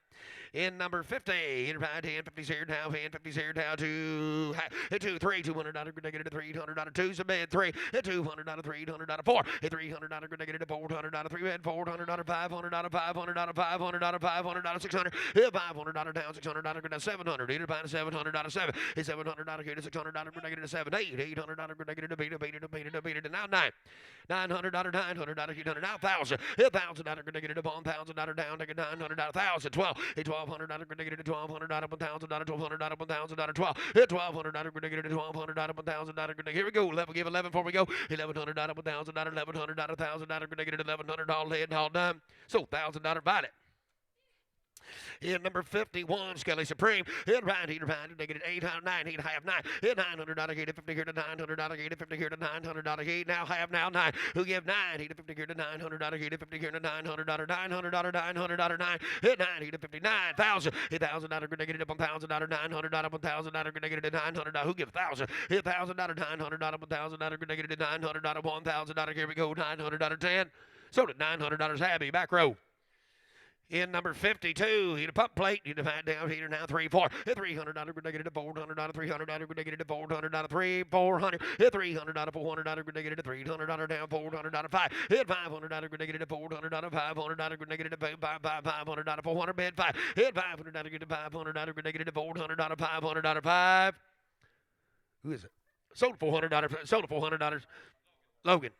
In number 50, in right hand, 50's here now, hand 50's here now, 2, 2, 3, $200 negative $300, 2's a bid, 3, $200, $300, 4, $300 negative $400, 3 bid, $400, $500, $500, $500, $500, 600, $500 down, $600, 700, hit about $700, 7, $700 here to $600 negative 7, 8, $800 negative to beat it, now 9, $900, $900, $800, now 1,000, $1,000 negative $1,000 down, negative $900, 1,000, 12, $1,200 negative $1,200, $1,000, $1,200, $1,000, 12, $1,200 negative $1,200, $1,000, here we go, give 11 before we go, $1,100, $1,000, $1,100, $1,000 negative $1,100, all head and all done, so $1,000 bought it. In number 51, Skelly Supreme. Hit right, negative 809, hit half 9. Hit $900, hit 50 here to $900, hit 50 here to $900, hit now half now 9. Who give 9, hit 50 here to $900, hit 50 here to $900, $900, 9. Hit 9, hit 59,000. Hit $1,000, negative $1,000, $900, $1,000, negative $900. Who give 1,000? Hit $1,000, $900, $1,000, negative $900, $1,000. Here we go, $900, 10. So did $900 happy. Back row. In number 52, hit a pump plate, you divide down here now 3, 4, hit $300 negative $400, $300 negative $400, 3, 400, hit $300, $400 negative $300 down, $400 5, hit $500 negative $400, $500 negative $500, 400 bid 5, hit $500 negative $500 negative $400, $500 5. Who is it? Sold $400, Logan.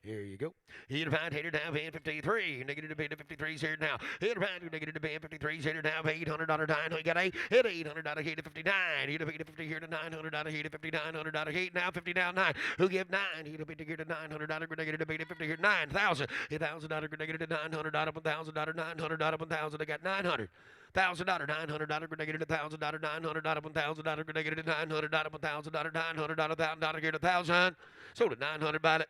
Here you go. Hit right, hit it down, band 53. Negative to band 53's here now. Hit right, negative to band 53's here now. $800 down. He got 8. Hit $800, hit 59. Hit a band 50 here to $900, hit $59, hit now 50 down 9. Who give 9? Hit a band here to $900, negative to band 50 here 9,000. Hit $1,000, negative to $900, $1,000, $900, $1,000. I got $900. $1,000, $900, negative $1,000, $900, $1,000, negative $900, $1,000, $900, $1,000 here to $1,000. So the $900 by it.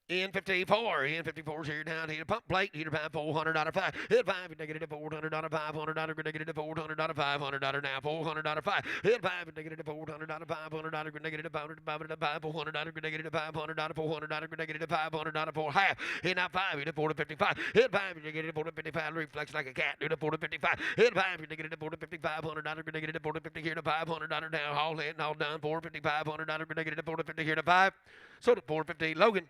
In 54, in 54's here down, hit a pump plate, hit about $400 5, hit 5, negative $400, $500, negative $400, $500 now, $400 5, hit 5, negative $400, $500, negative $400, negative $500, $400, negative $500 for half, hit now 5, hit 4 to 55, hit 5, negative 4 to 55, reflex like a cat, hit 4 to 55, hit 5, negative 4 to 55, $100, negative 4 to 50 here to $500 down, all in, all done, 450, $500, negative 4 to 50 here to 5, so to 450, Logan.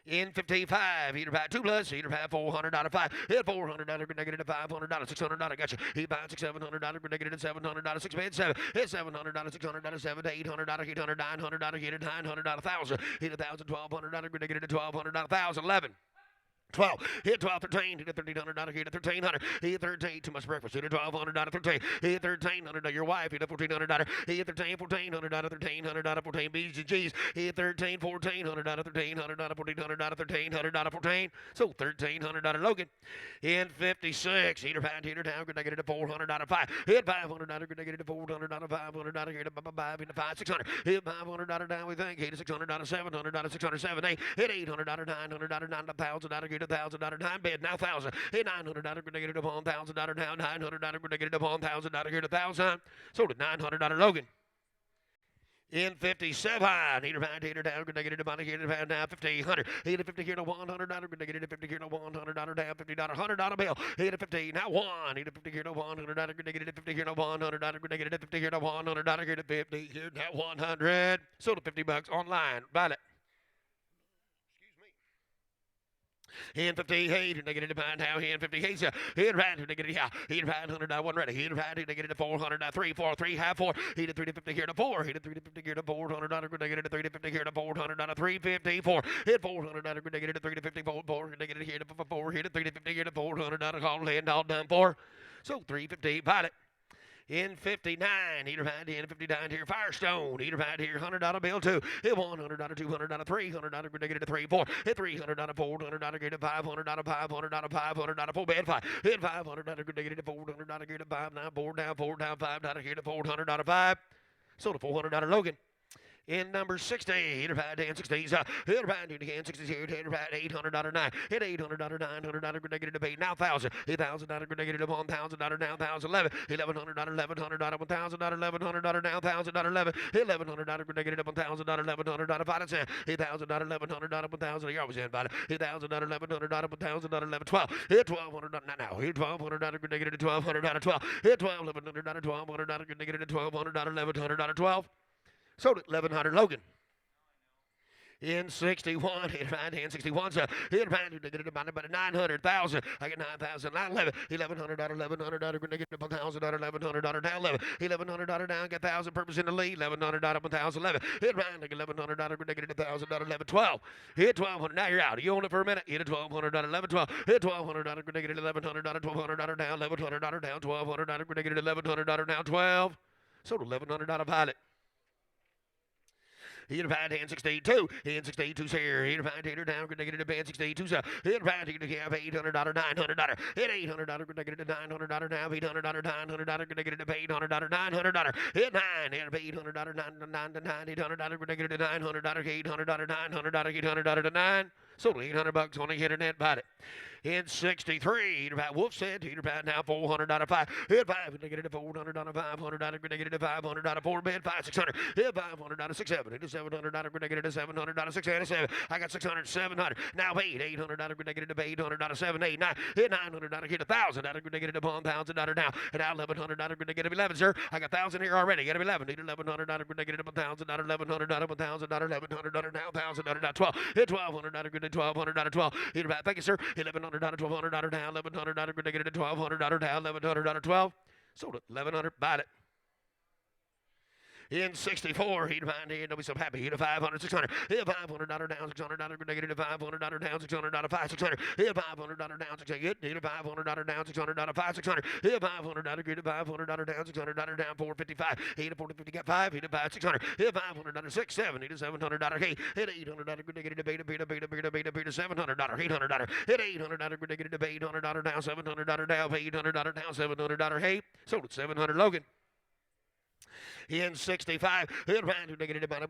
In 55, heater pad 2 plus, heater pad $400 5. Hit $400 negative $500, $600 gotcha. He buys $700 negative $700 6 bed 7. Hit $700 $600 7 to $800 $800 $900 hit $900 $1,000 hit $1,000 $1,200 negative $1,200 $1,000 11. 12, hit 12, 13, hit $1,300, hit $1,300, hit 13, too much breakfast, hit $1,200, 13, hit $1,300, your wife, hit $1,400, hit 13, $1,400, $1,300, 14, B's and G's, hit 13, $1,400, $1,300, $1,400, $1,300, 14, so $1,300 Logan. In 56, heater pound, heater down, good negative $400, 5, hit $500, good negative $400, $500, hit $5, 600, hit $500 down, we think, hit $600, $700, 600, 7, 8, hit $800, $900, $9,000, get $1,000 9 bed now 1,000 hit $900 negative upon $1,000 now $900 negative upon $1,000 here to 1,000 so to $900 Logan. In 57, heater pound, heater down, negative money, heater pound down, 1,500. Hit a 50 here to $100, negative 50 here to $100 down, $50, $100 bill. Hit a 50, now 1. Hit a 50 here to $100, negative 50 here to $100, negative 50 here to $100, here to 50 here to 100. So to $50 online. Buy it. In 58, negative pound now, in 58, hit right, negative, yeah, hit right, $100, 1 ready, hit right, negative $400, 3, 4, 3, half 4, hit a 3 to 50 here to 4, hit a 3 to 50 here to $400, negative 3 to 50 here to $400, 354, hit $400, negative 3 to 54, 4, negative here to 4, hit a 3 to 50 here to $400, call land all done for, so 350, bought it. In 59, heater pad in 59 here, Firestone, heater pad here, $100 bill 2, hit $100, $200, $300, negative 3, 4, hit $300, $400, negative $500, $500, 4 bed 5, hit $500, negative $400, negative 5, 9, 4 down, $5, here to $400, 5, so the $400 Logan. In number 60, heater pad in 60s, heater pad in again 60s here, heater pad $800 9, hit $800 $900 negative debate now 1,000, hit $1,000 negative $1,000 now 1,011, $1,100 $1,100 $1,000 $1,100 now $1,000 11, hit $1,100 negative $1,000 $1,100 5 cents, hit $1,000 $1,100 $1,000 you're always in about it, hit $1,000 $1,100 $1,000 11 12, hit $1,200 now hit $1,200 negative $1,200 12, hit $1,100 $1,200 negative $1,200 $1,100 12. So did 1,100 Logan. In 61, hit right hand 61, so hit right about 900,000. I get 9,000, 911, $1,100, $1,100, negative $1,000, $1,100 down 11, $1,100 down, get 1,000 purpose in the lead, $1,100 up 1,011, hit right, $1,100, negative $1,000, 11, 12, hit 1,200, now you're out. You own it for a minute, hit a $1,200, 11, 12, hit $1,200, negative $1,100, $1,200 down, $1,100 down, $1,200, negative $1,100 down, 12, so $1,100 pilot. Hit a find hand 62, hand 62 here, hit a find hitter down, negative band 62, so hit a find hitter have $800, $900, hit $800, negative $900 now, $800, $900, negative $800, $900, hit 9, hit $800, $9 to 9, $800, negative $900, $800, $900, $800 to 9, so $800 on the internet, bought it. In 63, heater pad Wolf said, heater pad now $400 5, hit 5, negative $400, $500, negative $500, 4 bed 5, 600, hit $500, 6, 7, hit $700, negative $700, 687, I got 600, 700, now 8, $800, negative $800, 7, 8, 9, hit $900, hit $1,000, negative $1,000 now, and now $1,100, negative 11, sir, I got 1,000 here already, got 11, need $1,100, negative $1,000, $1,100, $1,000, $1,100 now, $1,000 now, 12, hit $1,200, good $1,200, 12, hit about, thank you, sir, $1,100, $1,200 down, $1,100, negative $1,200 down, $1,100, 12, sold it, $1,100, bought it. In 64, he'd find it, don't be so happy. He'd a 500, 600, hit $500 down, $600, negative $500 down, $600, 5, 600, hit $500 down, 600, hit $500 down, $600, 5, 600, hit $500, get $500 down, $600 down, 455, hit a 450, got 5, hit a 5, 600, hit $500, 6, 7, hit a $700, hit $800, negative beta, $700, $800, hit $800, negative $800 down, $700 down, $800 down, $700, hey, sold it, 700 Logan. In 65, hit round negative down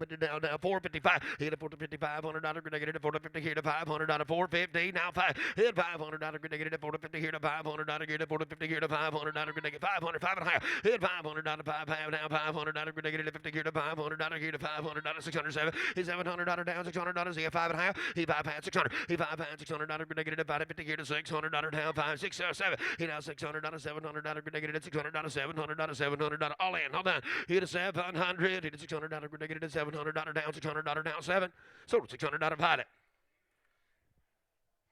455, hit a 455, $100 negative 450 here to $500, 450 now 5, hit $500 negative 450 here to $500, get a 450 here to $500 negative 500, 5 and a half, hit $500 5 half now $500 negative 50 here to $500 here to $500 607, hit $700 down $600, he 5 and a half, he 5 half 600, he 5 half $600 negative 550 here to $600 down 5 6 7, he now $600 $700 negative $600 $700 all in, hold on. Hit a 700, hit a $600, negative $700 down, $600 down 7, so $600 pilot.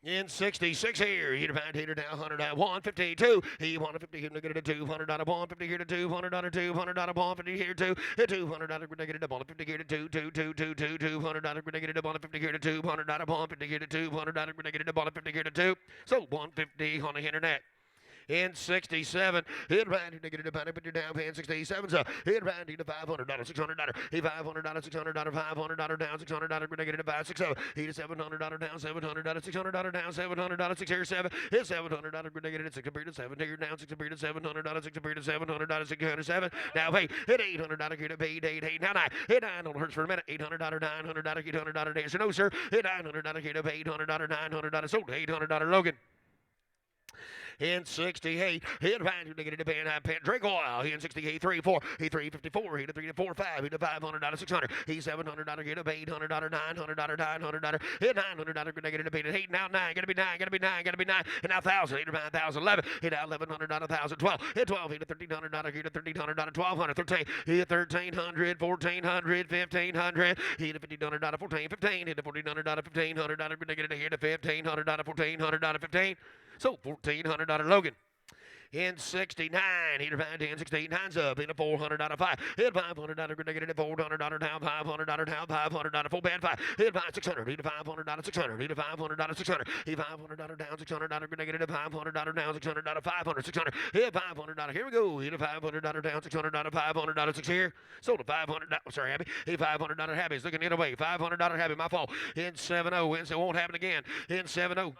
In 66 here, heater pound, heater down, 100 down, 152. He 150 here, negative to 200 down, 150 here to 200 down, 200 down, 150 here to 200 down, negative 150 here to 200 down, negative 150 here to 200 down, 150 here to 200 down, negative 150 here to 2. So 150 on the internet. In 67, hit round, negative pound, put you down, paying 67. So hit round, to $500, $600, he $500, $600, $500 down, $600, negative 567. He to $700 down, $700, $600 down, $700, 6 here, 7. Hit $700, negative 6 compared to 7 here down, 6 compared to $700, 6 compared to $700, 607. Now pay, hit $800 here to pay, 8, now 9. Hit 9 on hurts for a minute, $800, $900, $800 answer. No, sir. Hit $900 here to pay, $800, $900, sold $800 Logan. In 68, hit right to negative pan, drink oil. He in 68, 3, 4, he 354, he to 3 to 4, 5, he to $500, 600, he $700, get a $800, $900, $900, hit $900, negative pan, 8, now 9, gotta be 9, gotta be 9, gotta be 9, and now 1,000, hit 9,000, 11, hit out $1,100, 1,000, 12, hit 12, hit $1,300, hit $1,300, 1,200, 13, hit 1,300, 1,400, 1,500, hit $1,500, 14, 15, hit $1,400, 1,500, negative hit $1,500, 1,400, 15. So $1,400 Logan. In 69, heater pound 10, 16, hands up, in a $400 5. Hit $500, negative $400 down, $500 down, $500 full band 5. Hit 600, hit $500, 600, hit $500, 600, hit $500 down, $600, negative $500 down, $600, 500, 600, hit $500, here we go, hit $500 down, $600, $500, 6 here. Sold a $500, sorry, Happy. Hit $500 Happy, it's looking the other way, $500 Happy, my fault. In 70, and so it won't happen again. In 70.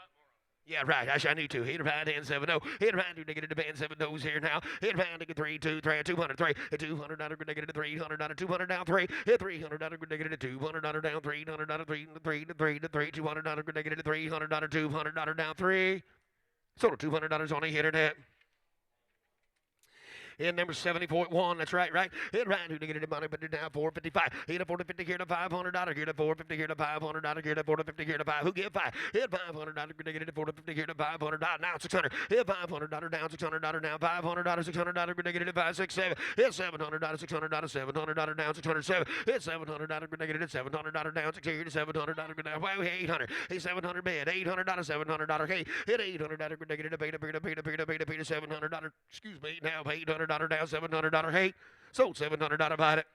Yeah, right. I need to. Hit around 10, 7, 0. Hit around to negative the band 7 0s here now. Hit around to get 3, 2, 3, 200, 3. Hit $200 negative 300, 200 down 3. Hit $300 negative $200 down 300 3 3 3 $200 negative $300 $200 down 3. So $200 on the internet. In number 70.1, that's right. Hit right, who to get it money, but it down 455. Hit a 450 here to $500. Hit a 450 here to $500. Hit a 450 here to 5. Who get 5? Hit $500. Get it 450 here to $500. Now 600. Hit $500 down, $600 down, $500, $600. Get it 5, 6, 7. Hit $700, $600, $700 down, $607. Hit $700. Get it $700 down, $600, $700 down. Wow, 800. Hit $700 bid, $800, $700. Hey, hit $800. Get it pay to $700. Excuse me, now $800 down, $700 hey. Sold $700 about it.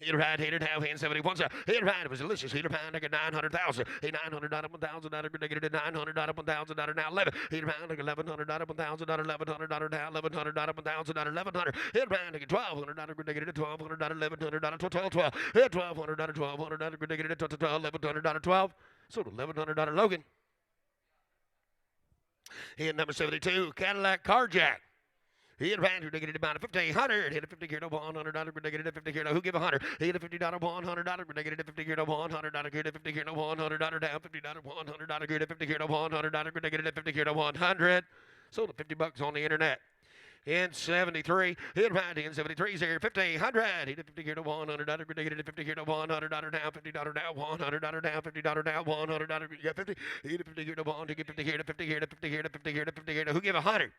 Hit right, hit it now, hand 71. Hit right, it was delicious. Hit pound, like a 900,000. Hit $900, $1,000, negative $900, $1,000, now 11. Hit pound, like $1,100, $1,000, $1,100, now $1,100, $1,000, $1,100. Hit pound, like $1,200, negative $1,200, $1,100, 12, 12. Hit $1,200, $1,200, negative $1,100, 12. So $1,100 Logan. Hit number 72, Cadillac Carjack. Hit a pound, negative about 1,500. Hit a 50 here to $100, negative 50 here to who give 100. Hit a $50, $100, negative 50 here to $100, get a 50 here to $100 down, $50, $100, get a 50 here to $100, negative 50 here to 100. Sold at $50 on the internet. In 73, hit right in 73 here, 1,500. Hit a 50 here to $100, negative 50 here to $100 down, $50 down, $100 down, $50 down, $100. You got 50. Hit a 50 here to 1, to get 50 here to 50 here to 50 here to 50 here to 50 here to who give 100.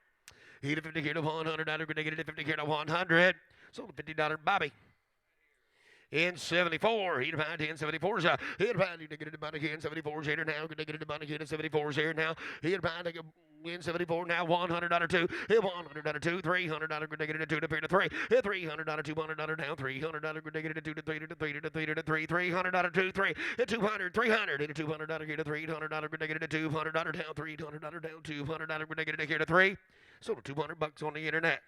Hit a 50 here to $100, negative 50 here to 100. Sold a $50 Bobby. In 74, he'd find 10 74s. He'd find you to get it about again. 74s here now. Get it about again. 74s here now. He'd find in 74 now. $100 2. Hit $100 2. $300 get it 2 to 3 to 3. Hit $300 $200 down. $300 get it 2 to 3 to 3 to 3 to 3. $300 2 3. Hit $200 $300. Hit $200 get it $300 get it $200 down. $300 down. $200 get it here to 3. So $200 on the internet.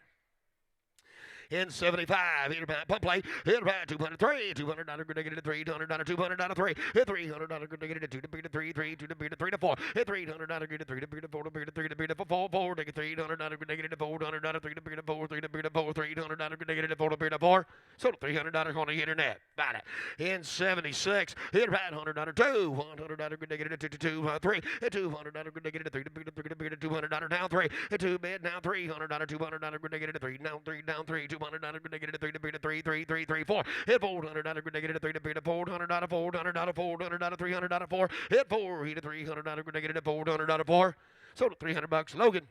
In 75, hit about pump play, hit about 203, $200 negative $300, $200 3, hit $300 negative 2 to beat 3, 3 to beat 3 to 4, hit $300 negative 3 to beat 4 to beat 3 to beat 4, 4, take $300 negative $400, 3 to beat 4, 3 to beat 4, $300 negative 4 to beat 4, so $300 on the internet. Got it. In 76, hit about $100 2, $100 negative 2 to 2, 3, hit $200 negative 3 to beat 3 to beat $200 down 3, hit 2 bid now $300, $200 negative 3 down 3 down 3, $200 negative 3 to beat 3 3 3 3 4 hit $400 negative 3 to beat $400 $400 $400 $300 4 hit 4 hit $300 negative $400 4 so $300 Logan.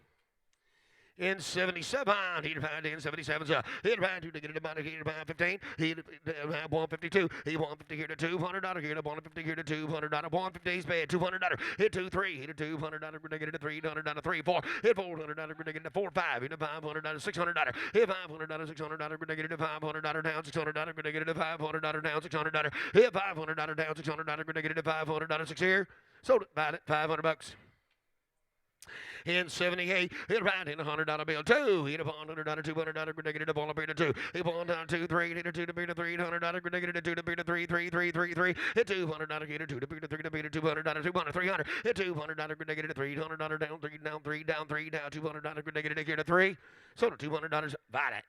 In 77, he defined in 77, he defined to get it about he defined 15, he defined 152, he 150 here to $200 here to 150 here to $200, 150 he's paid $200, hit 2 3, hit a $200 gonna get it to $300 3 4, hit $400 gonna get it to 4 5, hit a $500 $600, hit $500 $600 gonna get it to $500 down $600 gonna get it to $500 down $600, hit $500 down $600 gonna get it to $500 6 here, sold it, bought it, $500. In 78, hit right in a $100 bill. 2, hit a $100, $200, negative ball up here to 2. Hit $1, 2, 3, hit a 2 to beat a $300, negative 2 to beat a 3, 3, 3, 3, 3. Hit $200, hit a 2 to beat a 3 to beat a $200, 200, 300. Hit $200, negative $300, down 3, down 3, down 3, down $200, negative here to 3. So the $200, buy that.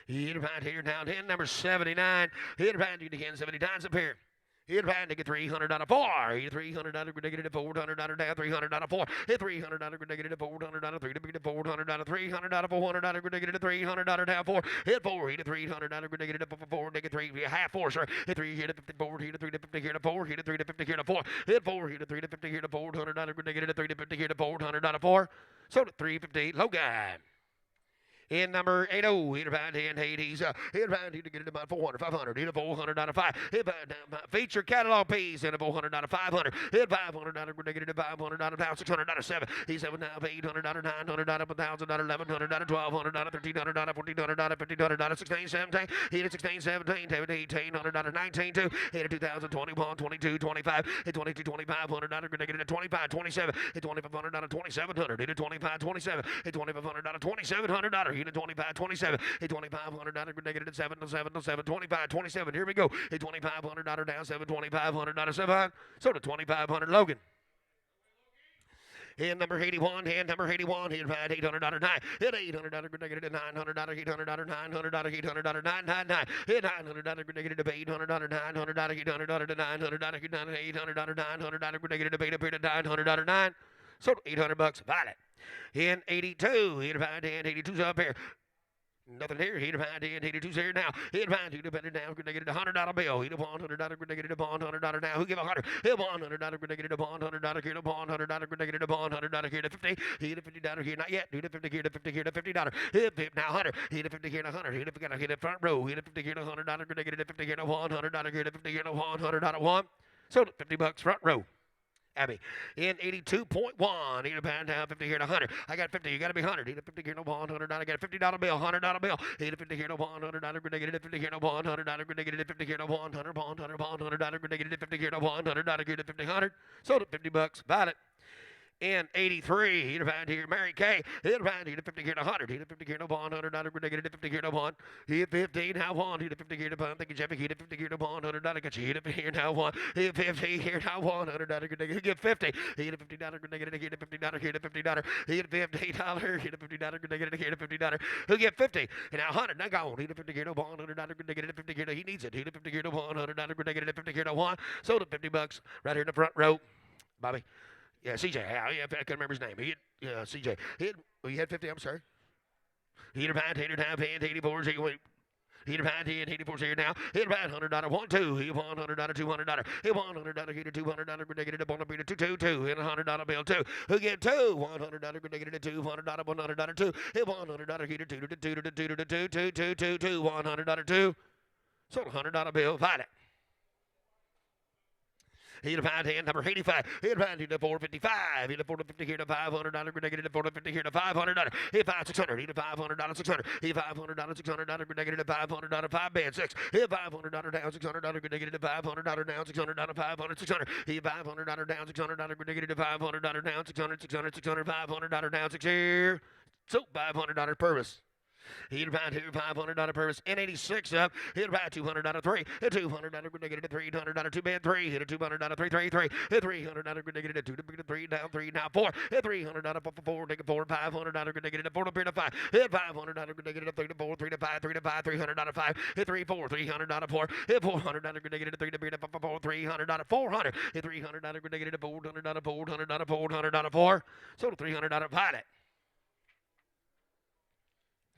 Hit right here now, 10, number 79. Hit right again, 79 up here. He'd find to get $300 4. He $300 negative $400 down $300 4. Hit $300 negative $400 3 to be the $400 $300 $400 negative $300 down 4. Hit 4. He $300 negative 4 negative 3 half 4 sir. Hit 3 hit 54 hit 3 to 50 here to 4 hit 3 to 50 here to 4. Hit 4 hit 3 to 50 here to $400 negative 3 to 50 here to $400 4. So to 350 low guy. In number 80, he'd find in Hades. He'd find to get it about 400, 500. He'd a $400 5. He'd find feature catalog piece in a $400 500. He'd $500 negative $500 down $600 7. He's $7 now $800 $900 $1,000 $1,100 $1,200 $1,300 $1,400 $1,500 16 17. He'd a 16 17 $1,800 19 2. He'd a 2021 22 25. Hit 22 $2,500 negative 25 27. Hit $2,500 $2,700. Hit a 25 27. Hit $2,500 $2,700. Hit a 25 27. Hit $2,500 negative 7 to 7 to 7 25 27. Here we go. Hit $2,500 down 7 $2,500 7. So to 2,500 Logan. In number 81, hit number 81, hit $800 9. Hit $800 negative $900 $800 $900 $800 $999. Hit $900 negative $800 $900 $800 $900 $800 $900 negative $800 $900 So $800 valid. In 82, he'd find in 82's up here. Nothing here. He'd find in 82's here now. He'd find you depending down. Negative $100 bill. He'd $100 negative $100 now. Who give $100? He'll $100 negative $100 here to $100 negative $100 here to 50. He'd $50 here not yet. He'd $50 here to 50 here to $50. He'd now 100. He'd $50 here to 100. He'd $50 here to front row. He'd $50 here to $100 negative 50 here to $100 here to 50 here to $100 1. So $50 front row. Abby. In 82.1, he'd pound down 50 here to 100. I got 50, you got to be 100. He'd a 50 here to $100. I got a $50 bill, $100 bill. He'd a 50 here to $100. Negative 50 here to $100. Negative 50 here to $100. $100. Negative 50 here to $100. Here to 50 100. So $50. Buy it. In 83, he'd find here Mary Kay. He'd find here to 50 here to 100. He'd 50 here to $100. Negative 50 here to 1. He'd 15 now 1. He'd 50 here to 1. Thank you, Jeffy. He'd 50 here to $100. Got you. He'd here now 1. He'd 50 here now $100. He'd get 50. He'd $50. Negative here to $50. Here to $50. He'd $50. He'd $50. Negative here to $50. He'll get 50. And now 100. Now gone. He'd 50 here to $100. Negative 50 here to he needs it. He'd 50 here to $100. Negative 50 here to 1. So the $50 right here in the front row. Bobby. Yeah, CJ. Yeah, I can't remember his name. CJ. He had 50. I'm sorry. He had a pound, 84. He had a pound, 84 here now. He had a $100, 1 2. He $100, $200. He $100, he had $200, negative $1 2 2 2. He had $100 bill 2. Who get 2? $100, negative $200, $100 2. He $100, he had 2 2 2 2 2 $100 2. So $100 bill, find it. He'd find hand number 85. He'd find you to 455. He'd 450 here to $500. Negative 450 here to $500. He'd find 600. He'd $500 600. He'd $500 $600. Negative $500 5 bed 6. He'd $500 down $600. Negative $500 down $600 500 600. He'd $500 down $600. Negative $500 down 600 600 600 $500 down 6 here. So $500 purpose. He'd find here $500 purpose. In 86 up, he'd buy $200 3. Hit $200 negative $300 2 bed 3. Hit a $200 3 3 3. Hit $300 negative 2 to 3 down 3 now 4. Hit $300 4 negative 4 $500 negative 4 to 5. Hit $500 negative 3 to 4 3 to 5 3 to 5 $300 5. Hit 3 4 $300 4. Hit $400 negative 3 to 4 $300 400. Hit $300 negative $400 $400 400 4. So $300 pilot.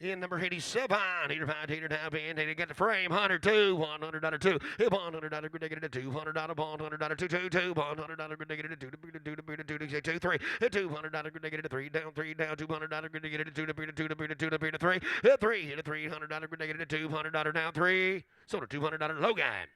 In number 87, heater 5, heater down, band, heater get the frame, 102, $100, hit $100, good negative, $200, bond, $100, 222, bond, $100, good negative, 2 2 3, hit $200, good negative, 3 down, $200, good negative, 2 to 3, hit 3, hit a $300, good negative, $200 down, 3, so the $200 low guy.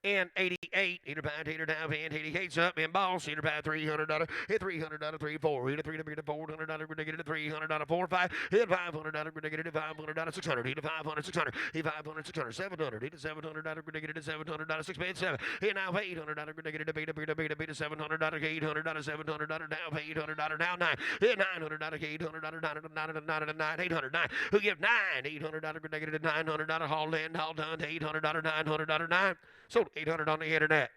And 88, heater pound, heater down, hand, heater gates up, and boss, heater pound, $300, hit $300, 3, 4, hit a $3, $400, negative $300, 4, 5, hit $500, negative $500, 600, hit a 500, 600, hit 500, 600, 700, hit a $700, negative $700, 6 bed 7, hit now $800, negative beta, $700, $800, $700, down, $800, down 9, hit $900, $800, 9, 800, 9, who give 9, $800, negative $900, haul in, haul done, $800, $900, 9, so 800 on the internet.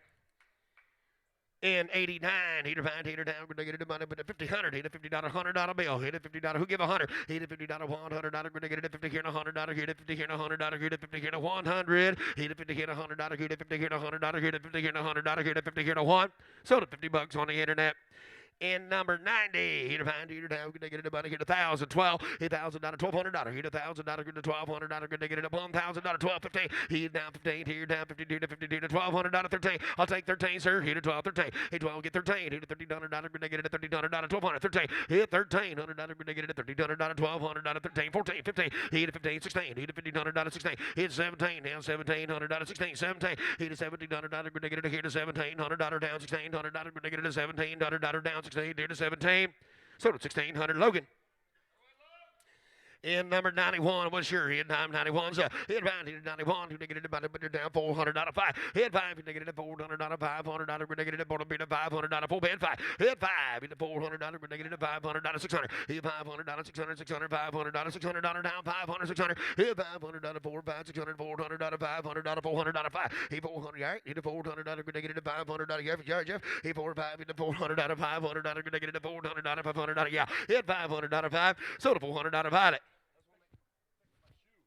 In 89, heater find, heater down, gonna get it money, but $50, hit a $50, $100 bill, hit a $50, who give 100, hit a $50, $100, gonna get it $50 here and $100, hit a $50 here and $100, hit a $50 here and 100, hit a $50 here and $100, hit a $50 here and $100, hit a $50 here and $100, hit a $50 here and 1, so the $50 on the internet. In number 90, heater find, heater down, gonna get it money, hit $1,000, $12, hit $1,000, $1,200, hit $1,000, get $1,200, gonna get it $1,000, 12, 15, hit down 15, here down 50, to 50, to $1,200, 13, I'll take 13, sir, hit a 12, 13, hit 12, get 13, hit a $30, gonna get it $30, $1,200, 13, hit $1,300, gonna get it $30, $1,200, 13, 14, 15, hit a 15, 16, hit a $50, 16, hit 17, down $1,700, 16, 17, hit a $17, gonna get it here to $1,700, down $1,600, gonna get it $17, down 16, to 17, so to 1,600 Logan. In number 91, what's your hit time? 91's hit five, hit 91, who negative about it, but down $400 5. Hit 5, hit negative $400, $500, negative $500, 4 bed 5. Hit 5, hit $400, negative $500, 600. Hit $500, 600, 600, $500, $600 down 500, 600. Hit $500, 4, 5, 600, $400, $500, $400, 5. Hit 400, right? Hit $400, negative $500, Jeff. Hit 4, 5, hit $400, $500, negative $400, $500, yeah. Hit $500, 5. So the $400 pilot.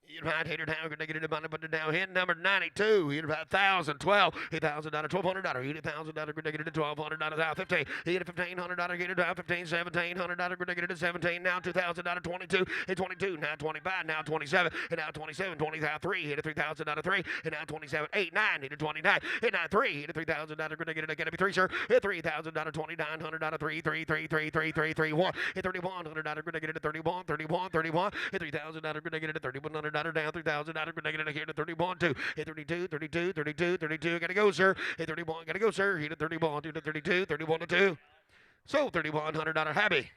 Hit right, hater down, gonna get it about it, put it down. Hit number 92, hit about 1,000, 12, hit $1,000, $1,200, hit $1,000, gonna get it $1,200 out, 15, hit a $1,500, get it down, 15, $1,700, gonna get it 17, now $2,000, 22, hit 22, now 25, now 27, and now 27, 20,003, hit a $3,000, 3, and now 27, 8, 9, hit a 29, hit 9, 3, hit a $3,000, gonna get it, gotta be 3, sir, hit $3,000, $2,900, 3, 3, 3, 3, 3, 3, 3, 1, hit $3,100, gonna get it 31, 31, 31, hit $3,000, gonna get it $3,100, down $3,000, gonna get it here to 31, 2, hit 32, 32, 32, 32, gotta go, sir, hit 31, gotta go, sir, hit a 31, 2 to 32, 31 to 2, so $3,100 happy.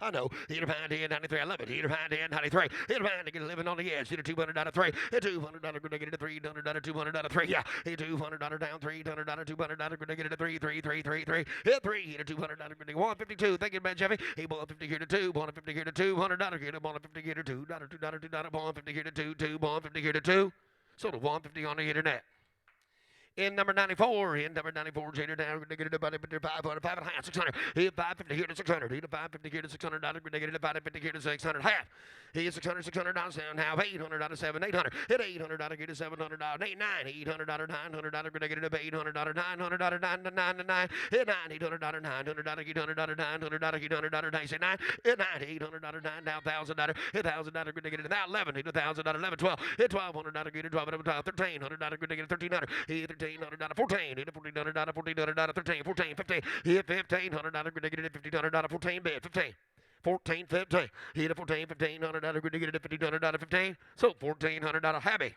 I know. Hit a pound in 93. I love it. Hit a pound in 93. Hit a pound to get a living on the edge. Hit a $200 3. Hit $200 gonna get it a $300 $200 3. Yeah. Hit $200 down $300 $200 gonna get it a 3 3 3 3 3. Hit 3. Hit a $200 gonna get 152. Thank you, man, Jeffy. He bought 50 here to 2. Bought 50 here to $200. Hit a bought 50 here to $2. $2. Bought 50 here to 2. 2. Bought 50 here to 2. So the 150 on the internet. In number 94, in number 94, Jader down, gonna get it about 500, 5 and a half, 600. Hit 550 here to 600. Hit 550 here to $600. Gonna get it about 50 here to 600. Half. Hit 600, $600 down, half. $800, 7, 800. Hit $800, get it $700, 8, 9, $800, $900. Gonna get it about $800, $900, 9, 9, 9. Hit 9, $800, $900, $800, $900, $800, say 9. Hit 9, $800, 9, down $1,000. Hit $1,000, gonna get it now 11. Hit $1,000, 11, 12. Hit $1,200, get it 12, $1,300, gonna get it 1,300. Hit $1,300, 14, hit $1,400, $1,400, 13, 14, 15, hit $1,500, gonna get it $1,500, 14 bed, 15, 14, 15, hit a $14, $1,500, gonna get it $1,500, 15, so $1,400 happy.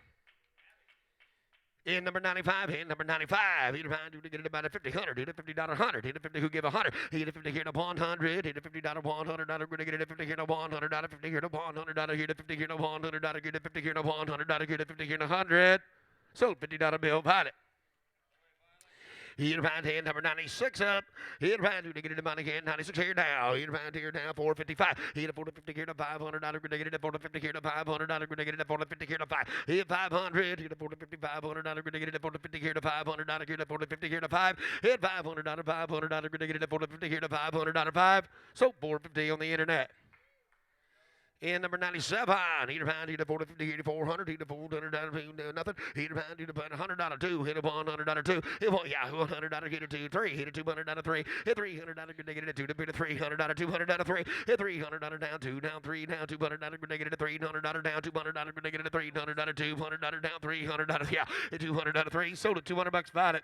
In number 95, in number 95, hit a find to get it about a $50, $100, hit a $50, 100, hit a 50 who give 100, hit a 50 here to 100, hit a $50, $100, gonna get it a 50 here to 100, 50 here to 100, hit a 50 here to 100, get a 50 here to 100, get a 50 here to 100, so $50 bill pilot. Hit find hand number 96 up. Hit find to get it money again. 96 here now. Hit find here now 455. Hit a 450 here to $500. Gonna get it 450 here to $500. Gonna get it 450 here to 5. Hit 500. Hit a 450 $500. Gonna get it 450 here to $500. Get a 450 here to 5. Hit $500 $500. Gonna get it 450 here to $500 5. So 450 on the internet. And number 97, heater pound, heater 40, 50, heater 400, heater 400, nothing. Heater pound, heater pound, $100, hit a $100, hit one, yeah, $100, hit a 2, 3, hit a $200, 3, hit $300, negative 2, to be the $300, $200, 3, hit $300 down, 2, down, 3, down, $200, negative $300 down, $200, negative $300, $200 down, $300, yeah, $200, 3, sold it, $200, bought it.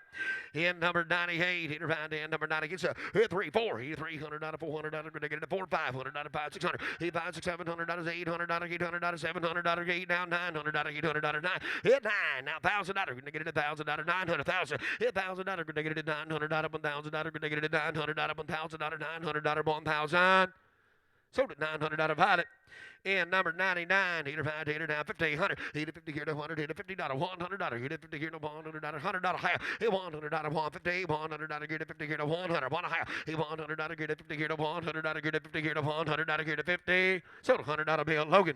In number 98, heater pound, in number 90, gets a hit 3, 4, hit $300, $400, negative 4, $500, 5, 600, hit 5, 6, $700, $800, $800, $700, 8 down, $900, $800, 9, hit 9, now $1,000, negative $1,000, 900,000, hit $1,000, negative $900, $1,000, negative $900, $1,000, $900, 1,000, sold it $900, pilot. And number 99, heater pound, heater down, 50, 100, heater 50 here to 100, heater $50, $100, heater 50 here to $100, $100 half, hit $100, 150, $100, heater 50 here to 100, 1 half, hit $100, heater 50 here to $100, heater 50 here to $100, heater 50, sold a $100 bill, Logan.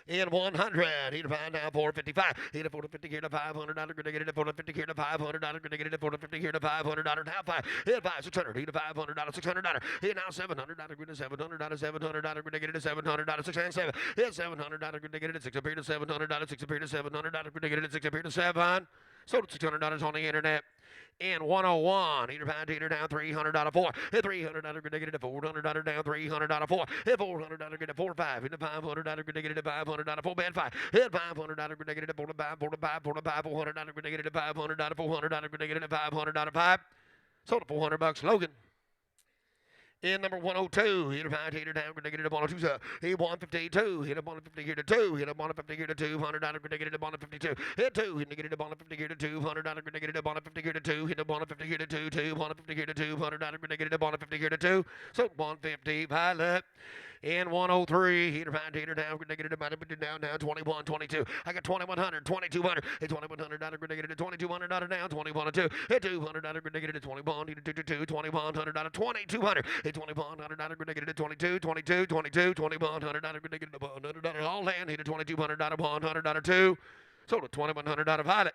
In 100, he'd find down 455. He'd afford a 50 here to $500. Gonna get it for 50 here to $500. Gonna get it for 50 here to $500. Now 5. He'd buy 600. He'd $500. $600. He'd now $700. Gonna $700. $700. Gonna get it to $700. 607. He'd $700. Gonna get it at 6 up here to $700. 6 up here to $700. Gonna get it at 6 up here to 7. Sold at $600 on the internet. In 101, heater pound, heater down, $300 4. Hit $300, gonna get it to $400 down, $300 4. Hit $400, get it 4 5. Hit $500, gonna get it to $500 4 bad 5. Hit $500, gonna get it to 45, 45, 45, $400, gonna get it to $500, $400, gonna get it to $500 5. Sold at $400, Logan. In number 102, heater pound, heater down, gonna get it up on a 2 sub. Hit 152, hit up on a 50 here to 2, hit up on a 50 here to $200, gonna get it up on a 52. Hit 2, hit get it up on a 50 here to $200, gonna get it up on a 50 here to 2, hit up on a 50 here to 2, 2, on a 50 here to $200, gonna get it up on a 50 here to 2. So 150 pilot. In 103, heater pound, heater down, gonna get it about it down, 21, 22. I got 2100, 2200, hit $2,100, gonna get it at $2,200 down, 2102, hit $200, gonna get it at 21, hit $222, $2,100, 2200, hit $2,100, gonna get it at 22, 22, 22, $2,100, gonna get it at $100, all land, hit $2,200, $100, 2, sold a $2,100 pilot.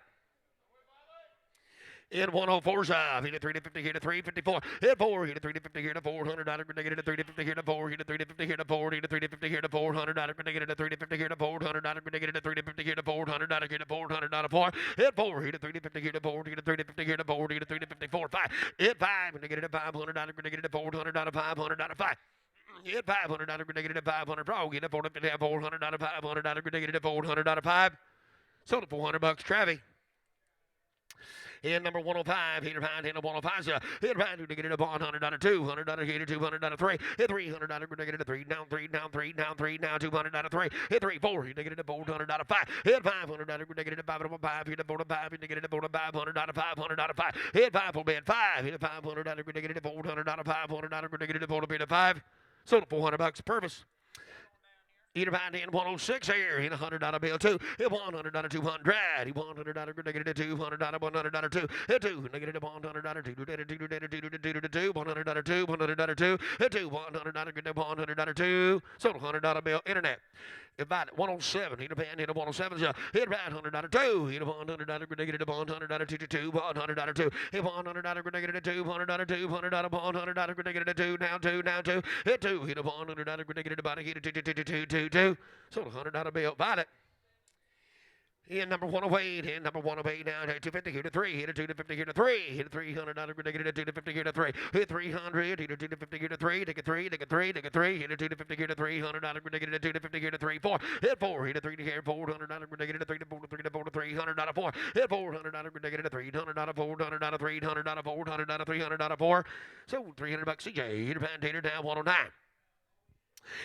In 104 side, hit a 350 here to 354. Hit 4, hit a 350 here to $400. Gonna get it a 350 here to 4. Hit a 350 here to 4. Hit a 350 here to $400. Gonna get it a 350 here to $400. Gonna get it a 350 here to $400. Get a $400 4. Hit 4, hit a 350 here to 4. Hit a 350 here to 4. Hit a 354 5. Hit 5, gonna get it a $500. Gonna get it a $400. $500 5. Hit $500. Gonna get it a $500 pro. Get a $450 $400. $500. Gonna get it a $400 5. Sold it $400, Travis. In number 105, heater pound, hit a 105, hit pound, to get it a $100, $200, hit a $200, 3, hit $300, to get it a 3, down, 3, down, 3, down, 3, down, $200, 3, hit 3, 4, to get it a $400, 5, hit $500, to get it a $500, hit a $400, to get it a $500, $500, 5, hit 5 for bed 5, hit a $500, to get it a $400, $500, to get it a $400, 5, sold at $400, purpose. Heater pound in 106 here. Hit $100 bill 2. Hit $100 200. Hit $100 negative $200 $100 2. Hit 2 negative $100 2 $100 2 $100 2 hit 2 $100 2. Sold $100 bill internet. About 107, hit a pound, hit a 107, hit about $100 2, hit a $100 negative $100 2 $100 2, hit $100 negative $200 $100 negative 2 now 2, hit 2, hit a $100 negative about hit a 2 sold $100 bill, bought it. In number 108, in number 108 down, hit 250 here to 3, hit a 250 here to 3, hit a $300, negative a 250 here to 3, hit 300, hit a 250 here to 3, take a 3, take a 3, take a 3, hit a 250 here to $300, negative a 250 here to 3, 4, hit 4, hit a 3 here, $400, negative a 3 to 4 to 3 to 4 to $300, 4, hit $400, negative a $300, $400, $300, $400, $300, 4, so $300 CJ, hit a pound, tater down, 109.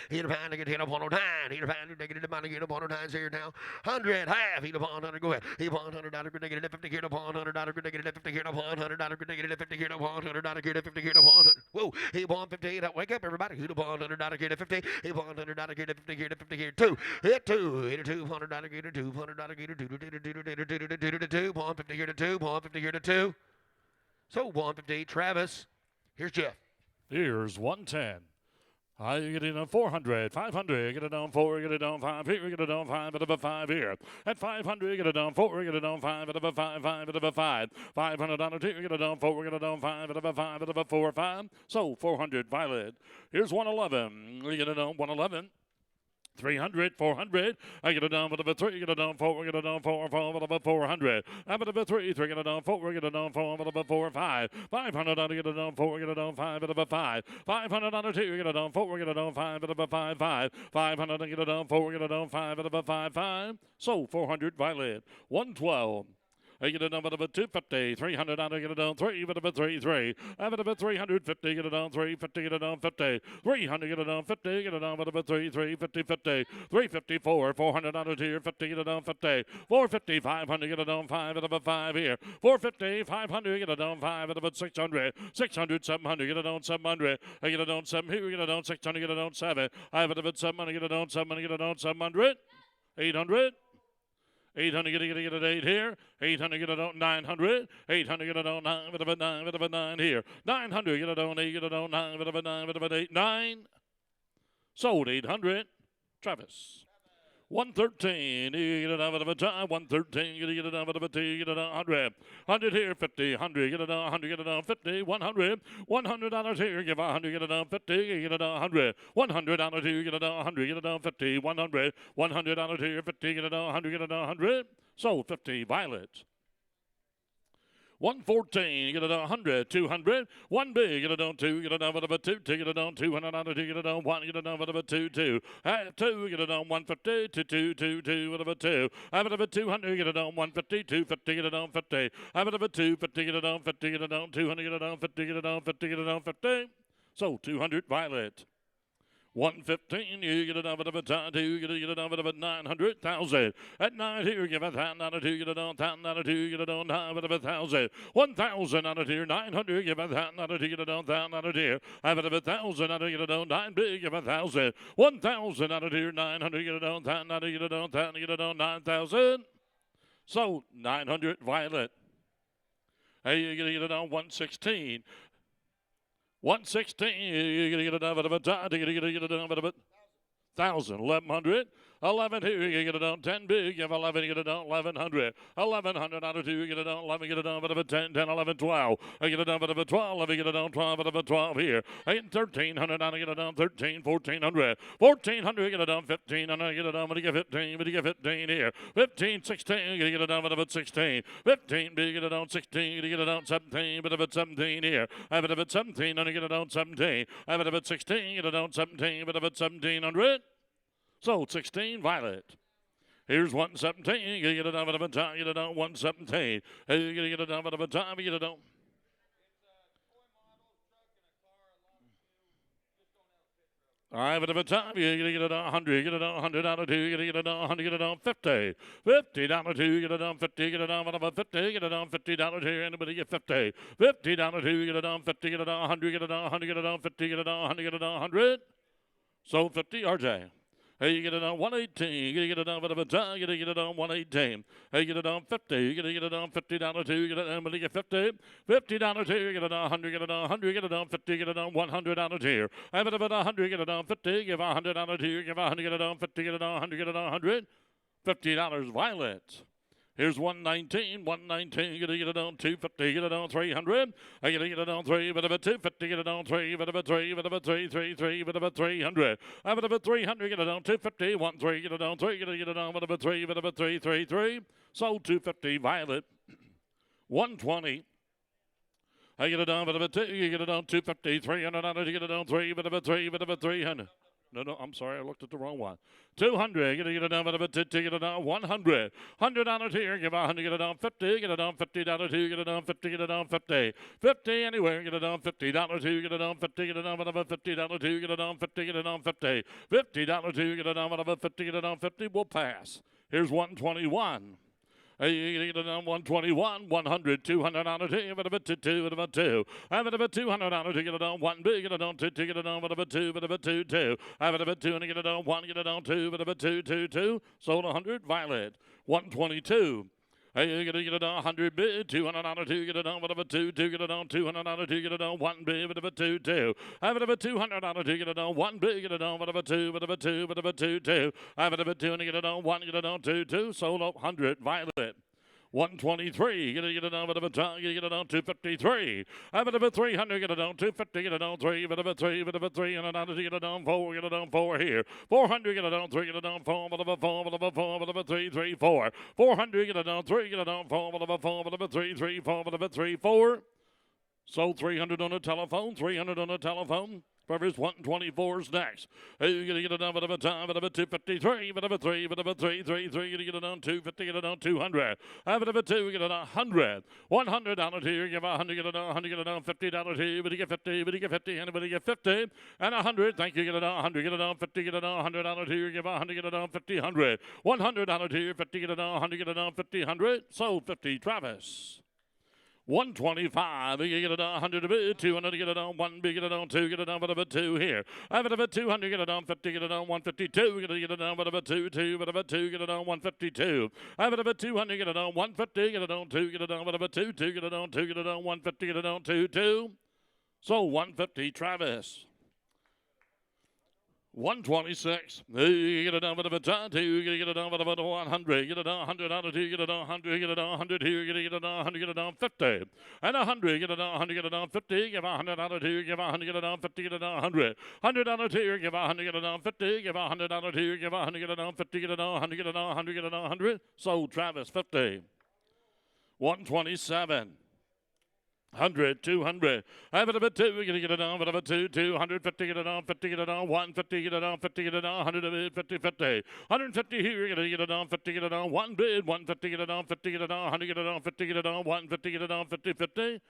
Hit a pound to get hit up 109. Hit a pound to get it about to get up 109 here now. 100 half. Hit up 100. Go ahead. Hit $100. Get it 50. Hit up $100. Get it 50. Hit up $100. Get it 50. Hit up $100. Get it 50. Hit up 100. Whoa. Hit 150. Wake up everybody. Hit up $100. Get it 50. Hit $100. Get it 50. Get it 50. Hit 2. Hit 2. Hit a $200. Get it $200. Get it 2. 150. Get it 2. 150. Get it 2. So 150. Travis. Here's Jeff. Here's 110. You get it on 400, 500, get it on 4, get it on 5 here, get it on 5, bit of a 5 here. At 500, get it on 4, get it on 5, bit of a 5, 5, bit of a 5. $500 here, get it on 4, get it on 5, bit of a 5, bit of a 4, 5. So 400, Violet. Here's 111, we get it on 111. 300, 400. I get it down with a 3, get it down 4, get it down 4, 4, with a 400. I bit of a 3, 3, get it down 4, get it down 4, with a 4, 5. $500, get it down 4, get it down 5, bit of a 5. $500, 2, get it down 4, get it down 5, bit of a 5, 5. 500, get it down 4, get it down 5, bit of a 5, 5. So 400, Violet. 112. I get it on a 250, $300, get it on 3, bit of a 3, 3. I bit of a 350, get it on 350, get it on 50. 300, get it on 50, get it on bit of a 3, 3, 50, 50. 354, $400 here, 50, get it on 50. 450, 500, get it on 5, bit of a 5 here. 450, 500, get it on 5, bit of a 600. 600, 700, get it on 700. I get it on 7 here, get it on 600, get it on 7. I bit of a 700, get it on 700, get it on 700. 800. 800, get it 8 here. 800, get it on 900. 800, get it on 9, bit of a 9, bit of a 9 here. 900, get it on 8, get it on 9, bit of a 9, bit of an 8, 9. Sold 800. Travis. 113, you get it out of a time. 113, you get it out of a T, get it on 100. 100 here, 50, 100, get it on 100, get it on 50, 100. $100 here, give 100, get it on 50, you get it on 100. $100 here, get it on 100, get it on 50, 100. $100 here, 50, get it on 100, get it on 100. Sold 50, Violet. 114, get it on 100, 200, 1 big, get it on 2, get it on whatever 2, get it on 200, get it on 1, get it on whatever 2, 2, 2, get it on 150, 2, whatever 2, I have it 200, get it on 150, 250, get it on 50, I have it 250, get it on 50, get it on 200, get it on 50, get it on 50, get it on 50. So 200, Violet. 115, you get it on a time, 2, get it on a 900,000. At 9 here, give a 1,000, 2, get it on 1,000, 2, get it on 9 of 1,000. 1,000 on it here, 900, give a 1,000, 2, get it on 1,000 here. I have it 1,000, I get it on 9 big, give a 1,000. 1,000 on it here, 900, get it on 1,000, get it on 1,000, get it on 9,000. So 900, Violet. Hey, you get it on 116. 116, you're going to get it out of a time, you're going to get it out of a 1,000, 1,100. 11 here, you get it on 10 big, you have 11, you get it on 1,100. 1,100 out of 2, you get it on 11, get it on out of 10, 10, 11, 12. I get it on out of 12, you get it on 12, out of 12 here. I get 1,300, I get it on 13, 1,400. 1,400, get it on 15, and I get it on, but you get 15, but you get 15 here. 15, 16, you get it on out of 16. 15 big, get it on 16, you get it on 17, but of 17 here. I have it at 17, and I get it on 17. I have it at 16, get it on 17, but of 1,700. So 16, Violet. Here's 117. You get it out of a time. You get it on 117. You get it out of a time. You get it on. All right, but of a time, you get it on 100. Get it on 100 out of 2. You get it on 100. Get it on 50. 50 down to 2. Get it on 50. Get it on whatever 50. Get it on 50 down to 2. Anybody get 50? 50 down to 2. Get it on 50. Get it on 100. Get it on 100. Get it on 50. Get it on 100. Get it on 100. So 50, RJ. Hey, you get it on 118. You get it on whatever time. You get it on 118. Hey, you get it on 50. You get it on 50 down to 2. You get it on 50. 50 down to 2. You get it on 100. Get it on 100. Get it on 50. Get it on 100 down to 2. I have it about 100. Get it on 50. Give 100 down to 2. Give 100. Get it on 50. Get it on 100. Get it on 100. $50, Violet. Here's 119, 119, get it on 250, get it on 300. I get it on 3, but about 250, get it on 3, but about 3, but about 3, 3, 3, but about 300. I but about 300, get it on 250, 1, 3, get it on 3, get it on, but about 3, but about 3, 3, 3. Sold 250, Violet. 120. I get it on, but about 2, you get it on 250, 300, you get it on 3, but about 3, but about 300. No, I'm sorry, I looked at the wrong one. 200, get it down, get it on 100. 100 on it here, give 100, get it on 50, get it on 50 down to 2, get it on 50, get it on 50. 50 anywhere, get it on 50 down to 2, get it on 50, get it on whatever 50 down to 2, get it on 50, get it on 50. 50 down to 2, get it on whatever 50, get it on 50, we'll pass. Here's 121. You get it on 121, 100, 200 on it, but about 2, but about 2. I have it about 200 on it, get it on 1 big, get it on 2, get it on, but about 2, but about 2, 2. I have it about 2, and get it on 1, get it on 2, but about 2, 2, 2. Sold 100, Violet. 122. Hey, you get it on 100 bid, 200 on a 2, get it on, whatever 2, 2, get it on, 200 on a 2, get it on, 1 bid, whatever 2, 2. Have it over 200 on a 2, get it on, 1 bid, get it on, whatever 2, whatever 2, whatever 2, 2. Have it over 2 and get it on, 1, get it on, 2, 2. Sold up 100, Violet. 123, get it on, whatever time, get it on 253. Have it over 300, get it on 250, get it on 3, whatever 3, whatever 3, and another, get it on 4, get it on 4 here. 400, get it on 3, get it on 4, whatever 4, whatever 4, whatever 3, 3, 4. 400, get it on 3, get it on 4, whatever 4, whatever 3, 3, 4, whatever 3, 4. Sold 300 on the telephone, 300 on the telephone. Whoever's 124's next. Hey, you're going to get it on whatever time, whatever 253, whatever 3, whatever 3, 3, 3, you're going to get it on 250, get it on 200. Have it over 2, get it on 100. $100 here, give 100, get it on 100, get it on $50 here, but you get 50, but you get 50, anybody get 50, and 100, thank you, get it on 100, get it on 50, get it on $100 here, give 100, get it on 50, 100. $100 here, 50, get it on 100, get it on 50, 100. Sold 50, Travis. 125, you get it on 100 a bit, 200, get it on 1 big, get it on 2, get it on whatever 2 here. Have it over 200, get it on 50, get it on 152, get it on whatever 2, 2, whatever 2, get it on 152. Have it over 200, get it on 150, get it on 2, get it on whatever 2, 2, get it on 2, get it on 150, get it on 2, 2. So 150, Travis. 126. You get it on whatever time, 2, you get it on whatever 100, get it on 100 on 2, get it on 100, get it on 100 here, get it on 100, get it on 50. And 100, get it on 100, get it on 50, give 100 on 2, give 100, get it on 50, get it on 100. 100 on 2, give 100, get it on 50, give 100 on 2, give 100, get it on 50, get it on 100, get it on 100, get it on 100. Sold Travis 50. 127. 100, 200. Have it over 2, we're going to get it on, whatever 2, 250, get it on, 50, get it on, 150, get it on, 50, get it on, 100 of it, 50, 50. 150 here, you're going to get it on, 50, get it on, 1 bid, 150, get it on, 50, get it on, 100, get it on, 50, get it on, 150, get it on, 50, 50.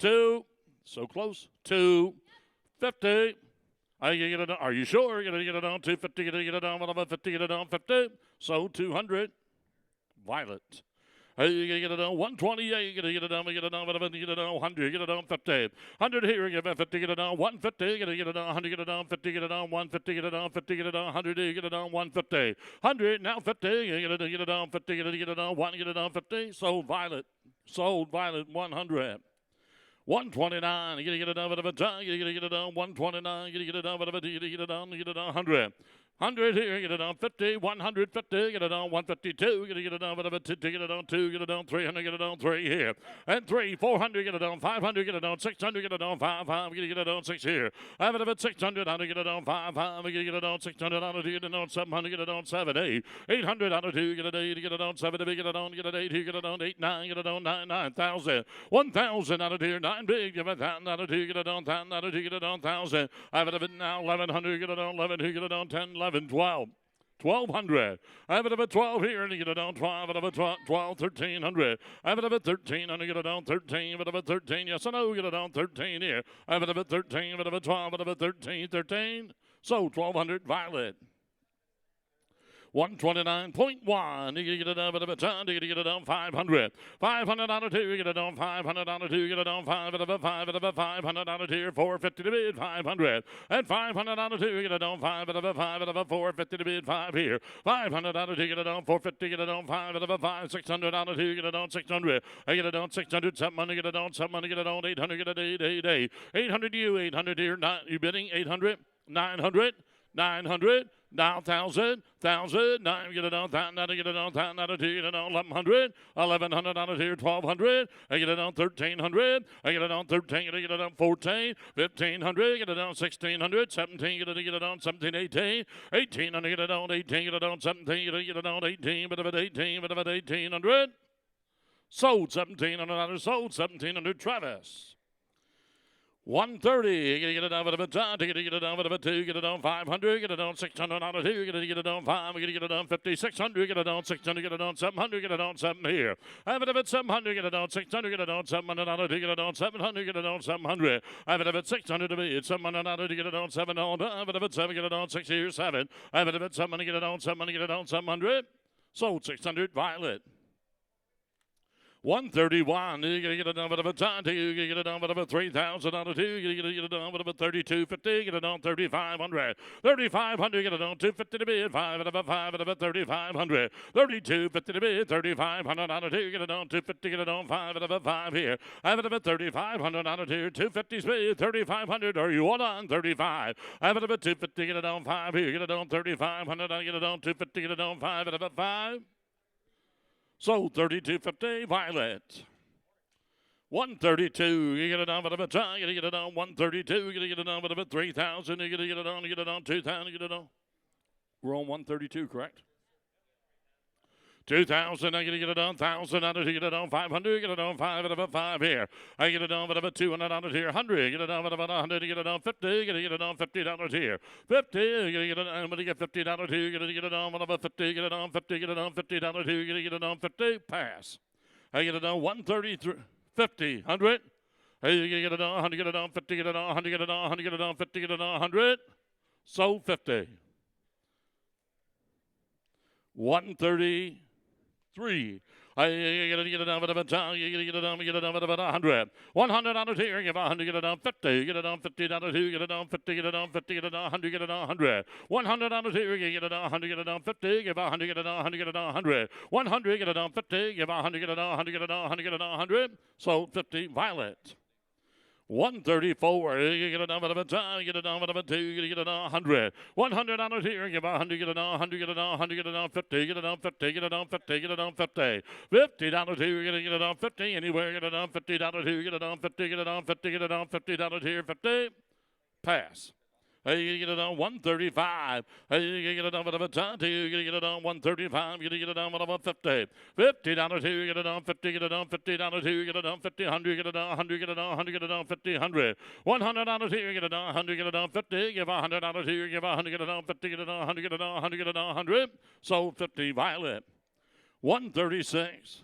2, so close, 250. Are you get it on? Are you sure you're going to get it on, 250, get it on, whatever, 50, get it on, 50. So 200, Violet. Hey, you're going to get it on 128, you're going to get it on, get it on, whatever, get it on 100, get it on 50. 100 here, get it 50, get it on 150, get it on 100, get it on 50, get it on 150, get it on 50, get it on 100, get it on 150. 100, now 50, you get it on 50, get it on 1, get it on 50. Sold Violet 100. 129, you gotta get it on whatever time, you gotta get it on 129, you gotta get it on whatever, you gotta get it on 100. 100 here, get it on 50, 150, get it on 152, get it on whatever, get it on 2, get it on 300, get it on 3 here. And 3, 400, get it on 500, get it on 600, get it on 5, 5, get it on 6 here. Have it at 600, how to get it on 5, 5, get it on 600, how to get it on 700, get it on 7, 8. 800, how to do, get it 8, get it on 7, get it on, get it 8, get it on 8, 9, get it on 9, 9,000. 1,000, how to do, 9 big, give it 1,000, how to do, get it on 1,000, how to do, get it on 1,000. Have it at now, 1,100, get it on 11, get it on 10, 11, 12. 1,200. I have it about 12 here, and you get it on 12, and about 12, 1,300. I have it about 13, and you get it on 13, but about 13. Yes, I know, get it on 13 here. I have it about 13, but about 12, but about 13, 13. So 1,200, Violet. 129.1. You get it on, but about 10, you get it on 500. 500 on a 2, you get it on 500 on a 2, you get it on 5, but about 5, but about 500 on a 2, 450 to bid, 500. And 500 on a 2, you get it on 5, but about 5, but about 450 to bid, 5 here. 500 on a 2, get it on 450, get it on 5, but about 5, 600 on a 2, get it on 600. I get it on 600, 700, get it on 700, get it on 800, get it 8. 800 you, 800 here, not you bidding, 800, 900, 900. Now 1,000, 1,000, 9, get it on 1,000, get it on 1,000, 2, get it on 1,100, 1,100 on it here, 1,200, I get it on 1,300, I get it on 13, I get it on 14, 1,500, get it on 1,600, 17, get it on 17, 18, 1,800, get it on 18, get it on 17, get it on 18, but about 18, but about 1,800, sold 1,700, sold 1,700, Travis. 130, you get it on with a time, get it on with a 2, get it on 500, get it on 600 on a 2, get it on 5, get it on 50, 600, get it on 600, get it on 700, get it on 7 here. Have it at 700, get it on 600, get it on 700 on a 2, get it on 700, get it on 700. Have it at 600 to be, it's 700 on a 2, get it on 7 on, have it at 7, get it on 6 here, 7. Have it at 700, get it on 700, get it on 700. Sold 600, Violet. 131. You're gonna get it done with a time. You're gonna get it done with a 3,000 on a two. You're gonna get it done with a 32.50. Get it on 3,500. 3,500. Get it on 250 to bid. 5 out of a 5 out of a 3,500. 32.50 to bid. 3,500 on a two. Get it on 250. Get it on 5 out of a 5 here. 5 out of a 3,500 on a two. 250 speed. 3,500. Are you on 35? 5 out of a 250. Get it on 5 here. Get it on 3,500. Get it on 250. Get it on 5 out of a 5. So 32.50, Violet. 132, you get it on with a tie, you get it on 132, you get it on with a 3,000, you get it on, you get it on 2,000, you get it on. We're on 132, correct? 2,000, I get it on 1,000, I get it on 500, get it on 5 out of a 5 here. I get it on with a 200 on it here, 100, get it on with a 100, get it on 50, get it on $50 here. 50, get it on, I'm going to get $50 here, get it on with a 50, get it on 50, get it on $50 here, get it on 50, pass. I get it on 133, 50, 100. Hey, get it on 100, get it on 50, get it on 100, get it on 100, get it on 50, get it on 100. So 50. 133. I get it on with a time. You get it on with a 100. 100 on it here. Give 100. Get it on 50. Get it on $50 here. Get it on 50. Get it on 50. Get it on 100. Get it on 100. 100 on it here. You get it on 100. Get it on 50. Give 100. Get it on 100. Get it on 100. 100. Get it on 50. Give 100. Get it on 100. Get it on 100. Get it on 100. So 50. Violet. 134. You get it on with a time. Get it on with a 2. You get it on 100. 100 on it here. Give 100. Get it on 100. Get it on 100. Get it on 50. Get it on 50. Get it on 50. Get it on 50. $50 here. Get it on 50. Anywhere. Get it on $50 here. Get it on 50. Get it on 50. Get it on $50 here. 50. Pass. Hey, you get it on 135. Hey, you get it on with a time. You get it on 135. You get it on with a 50. $50 here. Get it on 50. Get it on $50 here. Get it on 50. 100. Get it on 100. Get it on 100. Get it on 50. 100. $100 here. Get it on 100. Get it on 50. Give $100 here. Give 100. Get it on 50. Get it on 100. Get it on 100. Get it on 100. So 50. Violet. 136.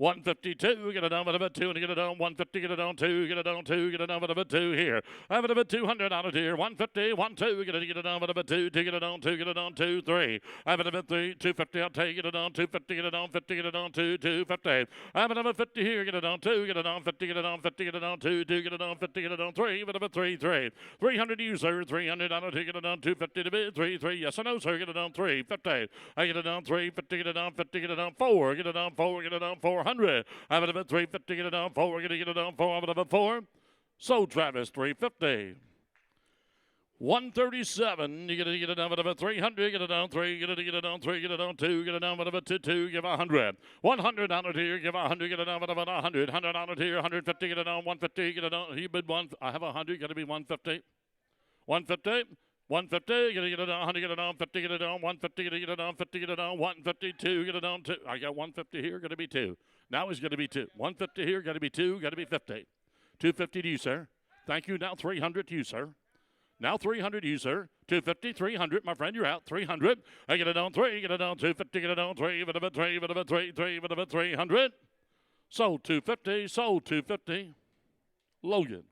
152, get it on with a 2, and get it on 150, get it on 2, get it on 2, get it on with a 2 here. I have it a 200 on it here. 150, 1, 2, get it on with a 2, 2, get it on 2, get it on 2, 3. I have it a 3, 250, I'll take, get it on 250, get it on 50, get it on 2, 250. I have it a 50 here, get it on 2, get it on 50, get it on 50, get it on 2, 2, get it on 50, get it on 3, bit of a 3, 3. 300 you, sir, 300 on it, get it on 250 to bid, 3, 3, yes or no, sir, get it on 3, 50. I get it on 3, 50, get it on 50, get it on 4, get it on 4, get it on 400. I have it a 350, get it on 4, we're going to get it on 4, I have it a 4. So, Travis, 350. 137, you get it on with a 300, get it on 3, get it on 3, get it on 2, get it on with a 2, 2, give 100. 100 on it here, give 100, get it on with a 100. 100 on it here, 150, get it on 150, get it on, he bid 1, I have 100, got to be 150. 150. 150, get it on 100, get it on 50, get it on 150, get it on 50, get it on 152, get it on 2. I got 150 here, got to be 2. Now he's going to be 2. 150 here, got to be 2, got to be 50. 250 to you, sir. Thank you. Now 300 to you, sir. Now 300 to you, sir. 250, 300, my friend, you're out. 300. I get it on 3, get it on 250, get it on 3, bit of a 3, bit of a 3, 3, bit of a 300. Sold 250, sold 250. Logan.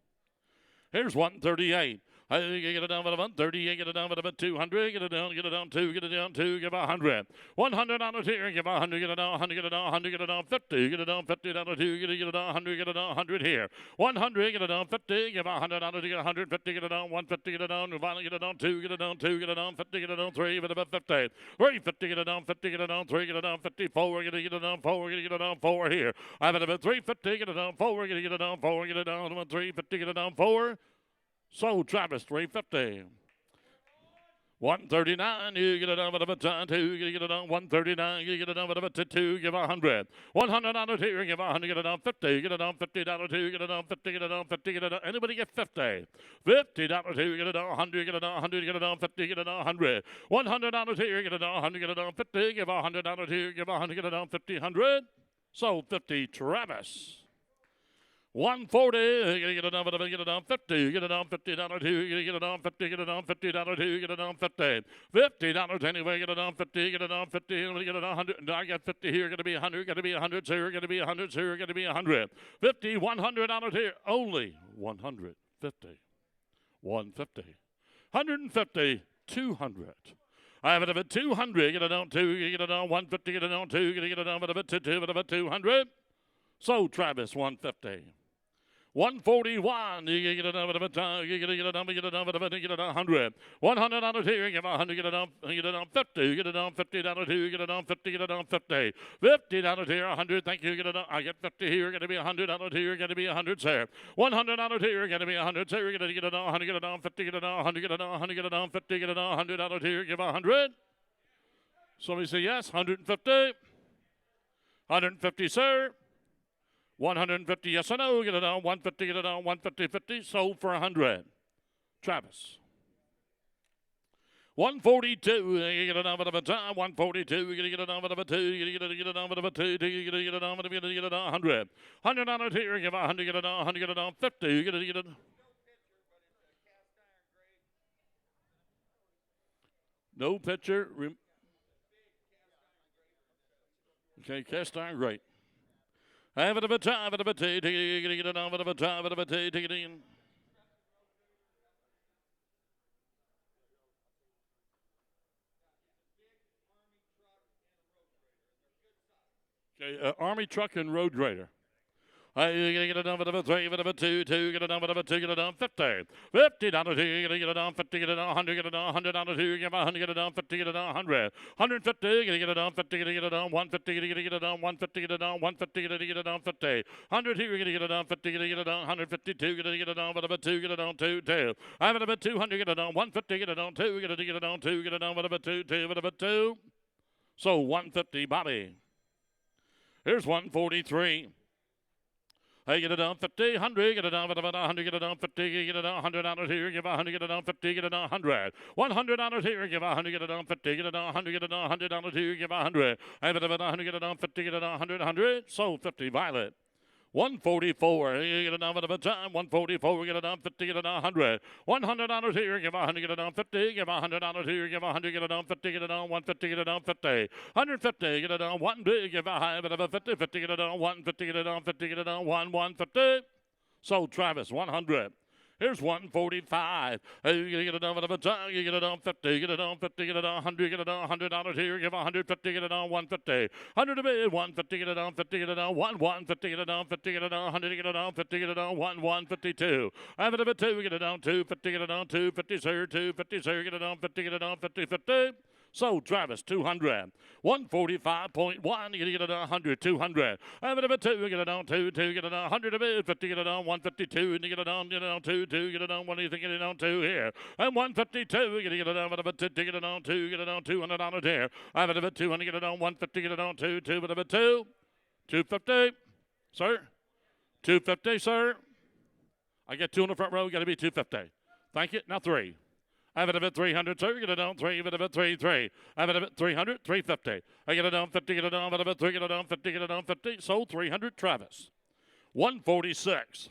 Here's 138. You get it down with a 130, you get it down with a 200, get it down 2, get it down 2, give 100. 100 on it here, give 100, get it on 100, get it on 100, get it on 50, get it on 50 down to 2, get it on 100, get it on 100 here. 100, get it on 50, give 100 on it, get 150, get it on 150, get it on, finally get it on 2, get it on 2, get it on 50, get it on 3, get it on 50. 350, get it on 50, get it on 3, get it on 54, get it on 4, get it on 4 here. I have it about 350, get it on 4, get it on 4, get it on 350, get it on 4. So, Travis, 350. 139, you get it on with a 2, you get it on 139, you get it on with a 2, give 100. 100 on it here, give 100, get it on 50, get it on $50 2, get it on 50, get it on 50, get it on, anybody get 50? $50 2, get it on 100, get it on 100, get it on 50, get it on 100. 100 on it here, get it on 100, get it on 50, give 100 on it here, give 100, get it on 50, 100. So, 50, Travis. 140, get it on 50, get it on $50 2, get it on 50, get it on $50 2, get it on 50. $50 anyway, get it on 50, get it on 50, get it on 100. I got 50 here, gonna be 100, gonna be 100, sir, gonna be 100, sir, gonna be 100. 50, 100 on it here, only 150. 150. 150, 200. I have it at 200, get it on 2, get it on 150, get it on 2, get it on 2, 200. So Travis, 150. 141. You get it done with a time. You get it done. You get it done with a get it done. 100. $100 here. Give 100. Get it done. Get it done. 50. You get it done. $50 here. Get it done. 50. Get it done. 50. $50 here. 100. Thank you. Get it done. I get 50 here. Going to be $100 here. Going to be 100 sir. $100 here. Going to be 100 sir. Going to get it done. 100. Get it done. 50. Get it done. 100. Get it done. 100. Get it done. 50. Get it done. $100 here. Give 100. Somebody say yes. 150. 150 sir. 150, yes or no, get it on. 150, get it on. 150, 50, sold for 100. Travis. 142, you get it on with a time. 142, you get it on with a 2, you get it on with a 2, you get it on with a get it on 100. $100 here, give 100, get it on, 100, get it on 50, you get it. No picture. Okay, cast iron grate. Have it of a time, of a tea, get it on, of a time, of a tea, take it in. Okay, Army truck and road grader. You get it done with a 3, with a 2, get it done with a 2, get it done 50. $50 here, get it done 50, get it done 100, get it done $100 here, give 100, get it done 50, get it done 100. 150, get it done 50, get it done 150, get it done 150, get it done 150, get it done 50. 100 here, get it done 50, get it done 152, get it done with a 2, get it done 2, 2. I have it 200, get it done 150, get it done 2, get it done 2, get it done with a 2, 2, with a 2. So 150, Bobby. Here's 143. Hey, get it down 50, 100, get it down 100, get it down 50, get it down $100 here, give 100, get it down 50, get it down 100. $100 here, give 100, get it down 50, get it down 100, get it down $100 here, give 100. Have it 100, get it down 50, get it down 100, 100. So 50, Violet. 144, you get it down with a time. 144, we get it down 50, get it down 100. $100 here, give 100, get it down 50, give $100 here, give 100, get it down 50, get it down 150, get it down 50. 150, get it down 1 big, give a high, bit of a 50, 50, get it down 150, get it down 50, get it down 150. So Travis, 100. Here's 145. You get it done with a time. You get it on 50. Get it on 50. Get it on 100. Get it on $100 here. Give 150. Get it on 150. 100 a bid. 150. Get it on 50. Get it on 150. Get it on 50. Get it on 100. Get it on 50. Get it on 152. Have it a bit 2. Get it on 250. Get it on 250. Sir. 250. Sir. Get it on 50. Get it on 50. 50. So Travis, 200. 145.1. You get it on 100. 200. Have it a bit 2. Get it on 2. 2. Get it on 100 a bit. 50. Get it on 152. And you get it on 2. 2. Get it on 1. You think get it on 2 here. And 152. You get it on 2. Get it on 2. Get it on $200 here. Have it a bit 200. Get it on 150. Get it on 2. 2. But a bit 2. 250. Sir. 250, sir. I get 2 in the front row. Got to be 250. Thank you. Now 3. I have it at 300, sir. Get it on 3, get it at 3, 3. I have it at 300, 350. I get it on 50, get it on, get it at 3, get it on 50, get it on 50. Sold 300, Travis. 146.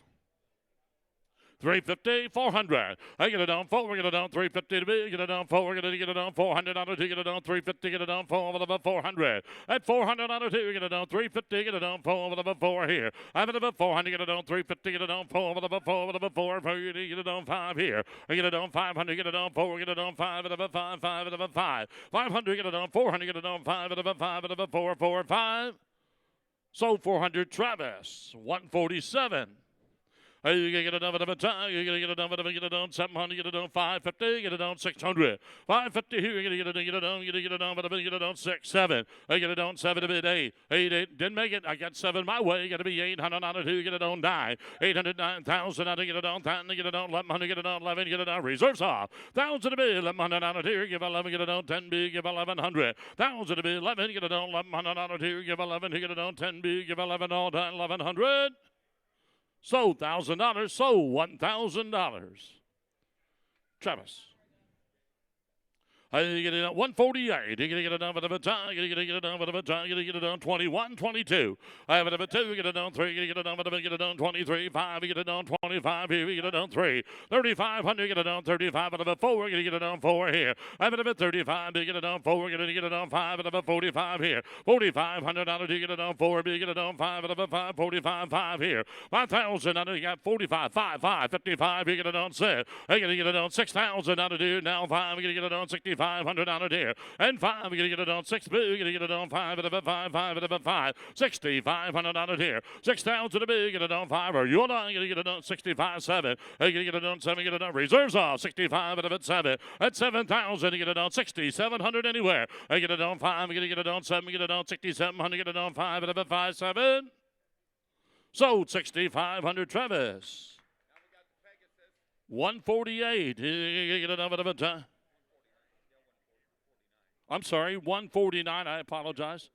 350, 400. I get it on 4, get it on 350 to be, get it on 4, get it on $400 to get it on 350, get it on 400. At $400 to get it on 350, get it on 4 here. I have it about 400, get it on 350, get it on 4, get it on 5 here. I get it on 500, get it on 4, get it on 5, get it on 5, 500, get it on 400, get it on 5, get it on 5, get it on 4, 5. So 400, Travis. 147. You get it done with a time. You get it done with get it on 700. Get it on 550. Get it on 600. 550 here. You get it done. You get it done with a get it on 6, 7. I get it on 7 a bit 8. 8 didn't make it. I got 7 my way. You got to be 800 on 2. Get it on 9. 809,000. I get it on 10. Get it on 1100. Get it on 11. Get it on reserves off. 1,000 a bit. 1100 on 2. Give 11. Get it on 10 B. Give 1100. 1,000 a bit. 11. Get it on 1100 on 2. Give 11. Get it on 10 B. Give 11 all done. 1100. So $1,000, so $1,000. Travis. You get it on 148. You get it on with a time. You get it on with a time. You get it on 21, 22. I have it at 2. Get it on 3. You get it on with a get it on 23, 5. You get it on 25 here. You get it on 3. 3,500. Get it on 35 out of a 4. You get it on 4 here. I have it at 35. You get it on 4. You get it on 5 out of a 45 here. $4,500. You get it on 4. You get it on 5 out of a 5. 45, 5 here. 5,000. You got 45, 5, 55. You get it on 6. I get it on 6,000. Now 5. You get it on 65. $6,500 out of here. And 5, we're going to get it on 6, we're going to get it on 5, and a 5, 5, and a 5. $6,500 out of here. 6,000 to be, get it on 5, or you're not going to get it on 65, 7. You're going to get it on 7, get it on reserves off 65 and a 7. At 7,000, you get it on 6,700 anywhere. I get it on 5, we're going to get it on 7, get it on 6,700, get it on 5, and a 5, 7. Sold 6,500, Travis. 148. You get it on a time. I'm sorry, 149. I apologize.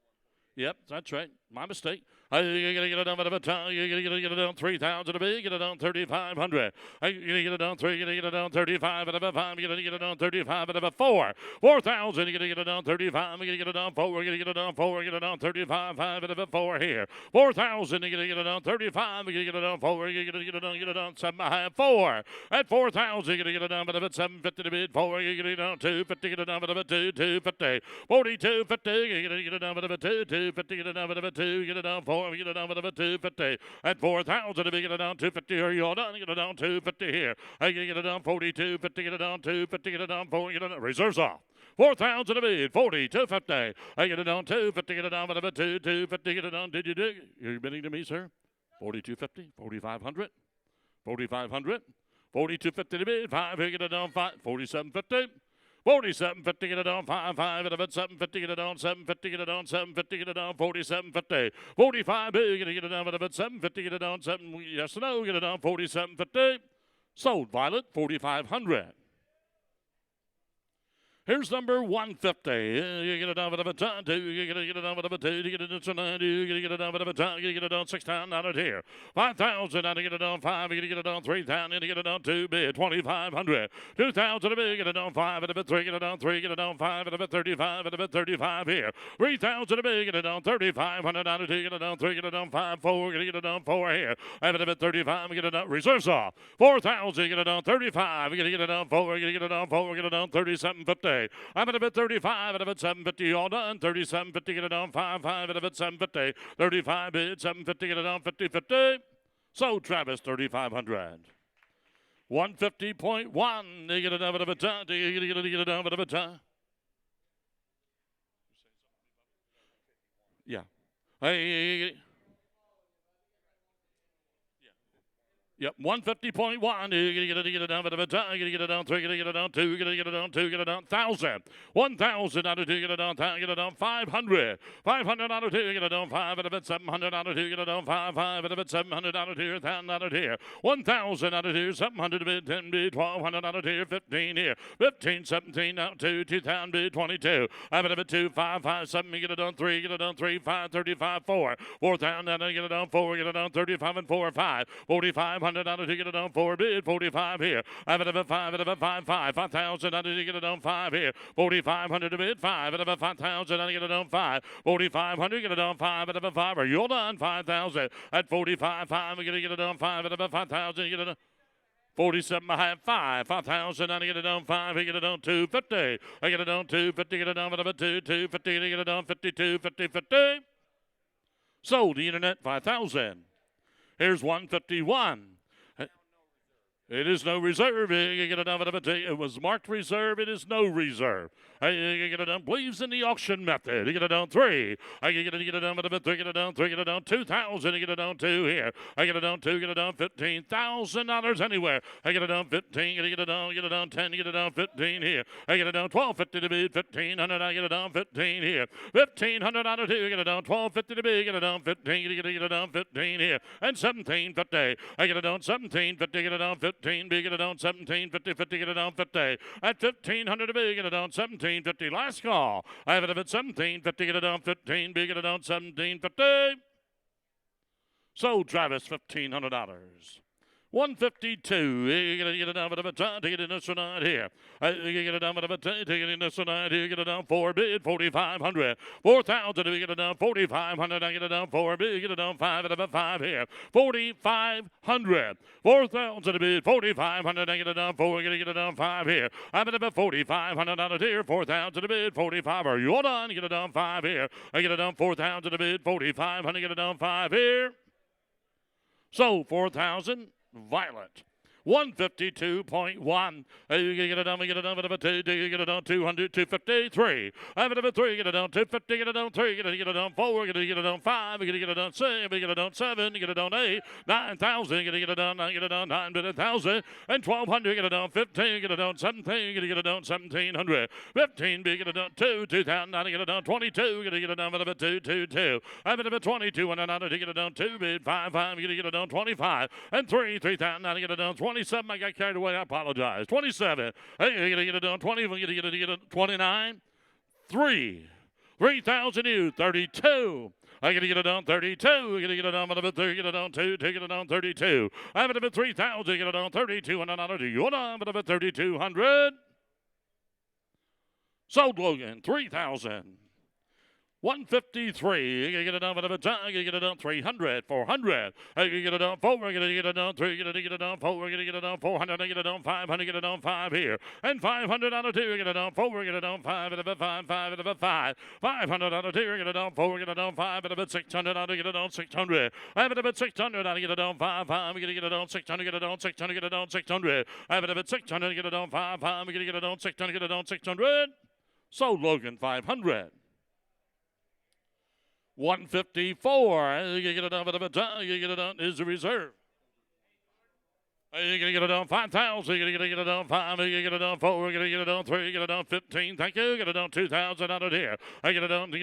Yep, that's right. My mistake. You're going to get it on a time. You're going to get it on 3,000 a bit. Get it on 3,500. You're going to get it on 3. You're going to get it on 35 and a 5. You're going to get it on 35 and a 4. 4,000. You're going to get it on 35. You're going to get it on 4. We're going to get it on 4. We're going to get it on 35, 5 and a 4 here. 4,000. You're going to get it on 35. You're going to get it on 4. You're going to get it on 7, 4. At 4,000, you're going to get it on a 750 to bid 4. You're going to get it on 250. Get it on a 2, 250. 4250. You're going to get it on a 2, 250. Get it on a 2. Get it on 4. We get it on with a 250 at 4,000. If you get it on 250, or you're done, get it on 250 here. I can get it on 4250, get it on 250, get it on 4, get it on reserves off. 4,000 a bid, 4250. I get it on 250, get it on with a 250, get it on. Did you dig? You're bidding to me, sir? 4250, 4,500, 4,500, 4250 to bid, 5. You get it on 5, 4750. 4750, get it on 5, 5, and about 750, get it on 750, get it on 750, get it on 4750. 45 big, get it on about 750, get it on 7, yes or no, get it on 4750. Sold, Violet, 4,500. Here's number 150. You get it on with a 2. You get it on with a 2. You get it on 9. You get it on with a 2. You get it on 6,000 out of here. 5,000. And you get it on 5. You get it on 3,000. And you get it on 2 bid. 2,500. 2,000 a bid. Get it on 5 and a bit 3. Get it on 3. Get it on 5 and a bit 35 and a bit 35 here. 3,000 a bid. Get it on 3,500 out of 2. Get it on 3. Get it on 5, 4. Get it on 4 here. Have it a bit 35. Get it on reserves off. 4,000. Get it on 35. Get it on 4. Get it on 4. Get it on 3750. I'm at a bit 35 and a bit 750. All done. 3750. Get it on 5, 5 and a bit 750. 35 bid 750. Get it on 50, 50. So Travis 3,500. 150.1. You get it on a bit time. You get it on a bit time. Yeah. Hey. Yep, 150.1. You're going to get it down, but you're going to get it on 3, you're going to get it on 2, you're going to get it on 2, get it on 1,000. 1,000 out of 2, get it on 10, get it on 500. 500 out of 2, get it on 5, and a bit 700 out of 2, get it on 5, 5, and a bit 700 out of here, 1,000 out of here. 1,000 out of here, 700 bid, 10 bid, 1,200 out of here, 15 here. 15, 17 out 2, 2,000 bid, 22. I'm at a bit 2, 5, 5, 7, get it on 3, get it on 3, 5, 35, 4. 4,000 out of get it on 4, get it on 35 and 4, 5. 4,500 out of 2, get it on 4 bid, 45 here. I'm at a 5, at a 5, 5. 5,000 out of 2, get it on 5 here. 4,500 a bid, 5, at a 5,000 out of get it on 5. 4,500, get it on 5, at a 5. Are you done? 5,000 at 45, 5. We're going to get it on 5, at a 5,000, get it on 47, I have 5. 5,000, I get it on 5. I get it on 250. I get it on 250, get it on whatever 2, 250, I get it on 52, 50, 50. Sold the internet 5,000. Here's 151. It is no reserve. You get it on whatever it was marked reserve. It is no reserve. You get it on. Believes in the auction method. You get it on 3. I get it on whatever 3. Get it on 3. Get it on 2,000. You get it on 2 here. I get it on 2. Get it on $15,000 anywhere. I get it on 15. Get it on. Get it on 10. Get it on 15 here. I get it on 1250 to bid. 1,500. I get it on 15 here. 1,500 out of 2. Get it on 1250 to bid. Get it on 15. Get it on 15 here. And 1750. I get it on 1750. Get it on 15. B, get it on 1750, 50, get it on 50. At 1,500 to B, get it on 1750. Last call. I have it at 1750, get it on 15. B, get it on 1750. So Travis, $1,500. 152. You get it down with a time to get in this tonight here. You get it down with a time to get in this tonight here. Get it down 4 bid, 4,500. 4,000. You get it down 4,500. I get it down 4 bid. Get it down 5 and about 5 here. 4,500. 4,000 bid, 4,500. I get it down 4. Get it down 5 here. I'm at about 4,500 out of here. 4,000 bid, 45. Are you all done? Get it down 5 here. I get it down 4,000 bid, 4,500. Get it down 5 here. So 4,000. Violet. 152.1. You get it done, we get it done, but of a 2, do you get it done? 200, 253. I have it of a 3, get it done, 250, get it done, 3, get it done, 4, get it done, 5, get it done, 6, get it done, 7, get it done, 8, 9,000, get it done, 9, get it done, 9,000, and 1,200, get it done, 15, get it done, 17, get it done, 1,700, 15, get it done, 2, 2,000, get it done, 22, get it done, but of a 2, 2, 2. I have it of a 22, and another to get it done, 2, bid, 5, 5, get it done, 25, and 3, 3,000, get it done, 27, I got carried away, I apologize, 27, hey, you get it done, 20, you get it done, 29, 3,000 you, 32. I gotta get it on 32. I gotta get it on 3, get it on 2, take it on 32. I have it at 3,000, get it on 32, and another to you on 3,200. Sold Logan, 3,000. 153. You get it done, you get it done 300, 400. You get it done 4, you get it done 3, you get it done 4, you get it done 400, you get it done 500, get it done 5 here. And 500 on a 2, you get it done 4, get it done 5, and a 5, 5, and a 5. 500 on a 2, you get it done 4, get it done 5, and a 600 on a get it done 600. I have it at 600 on a get it done 5, 5, get it done 600, get it done 600, get it done 600. I have it at 600, get it done 5, 5, get it done 600, get it done 600. Sold Logan 500. 154. You get it done, you get it done is the reserve. You're going to get it done 5,000. You're going to get it done 5. You're going to get it done 4. You're going to get it done 3. You get it done 15. Thank you. Get it done 2,000 out of here. I get it done 2.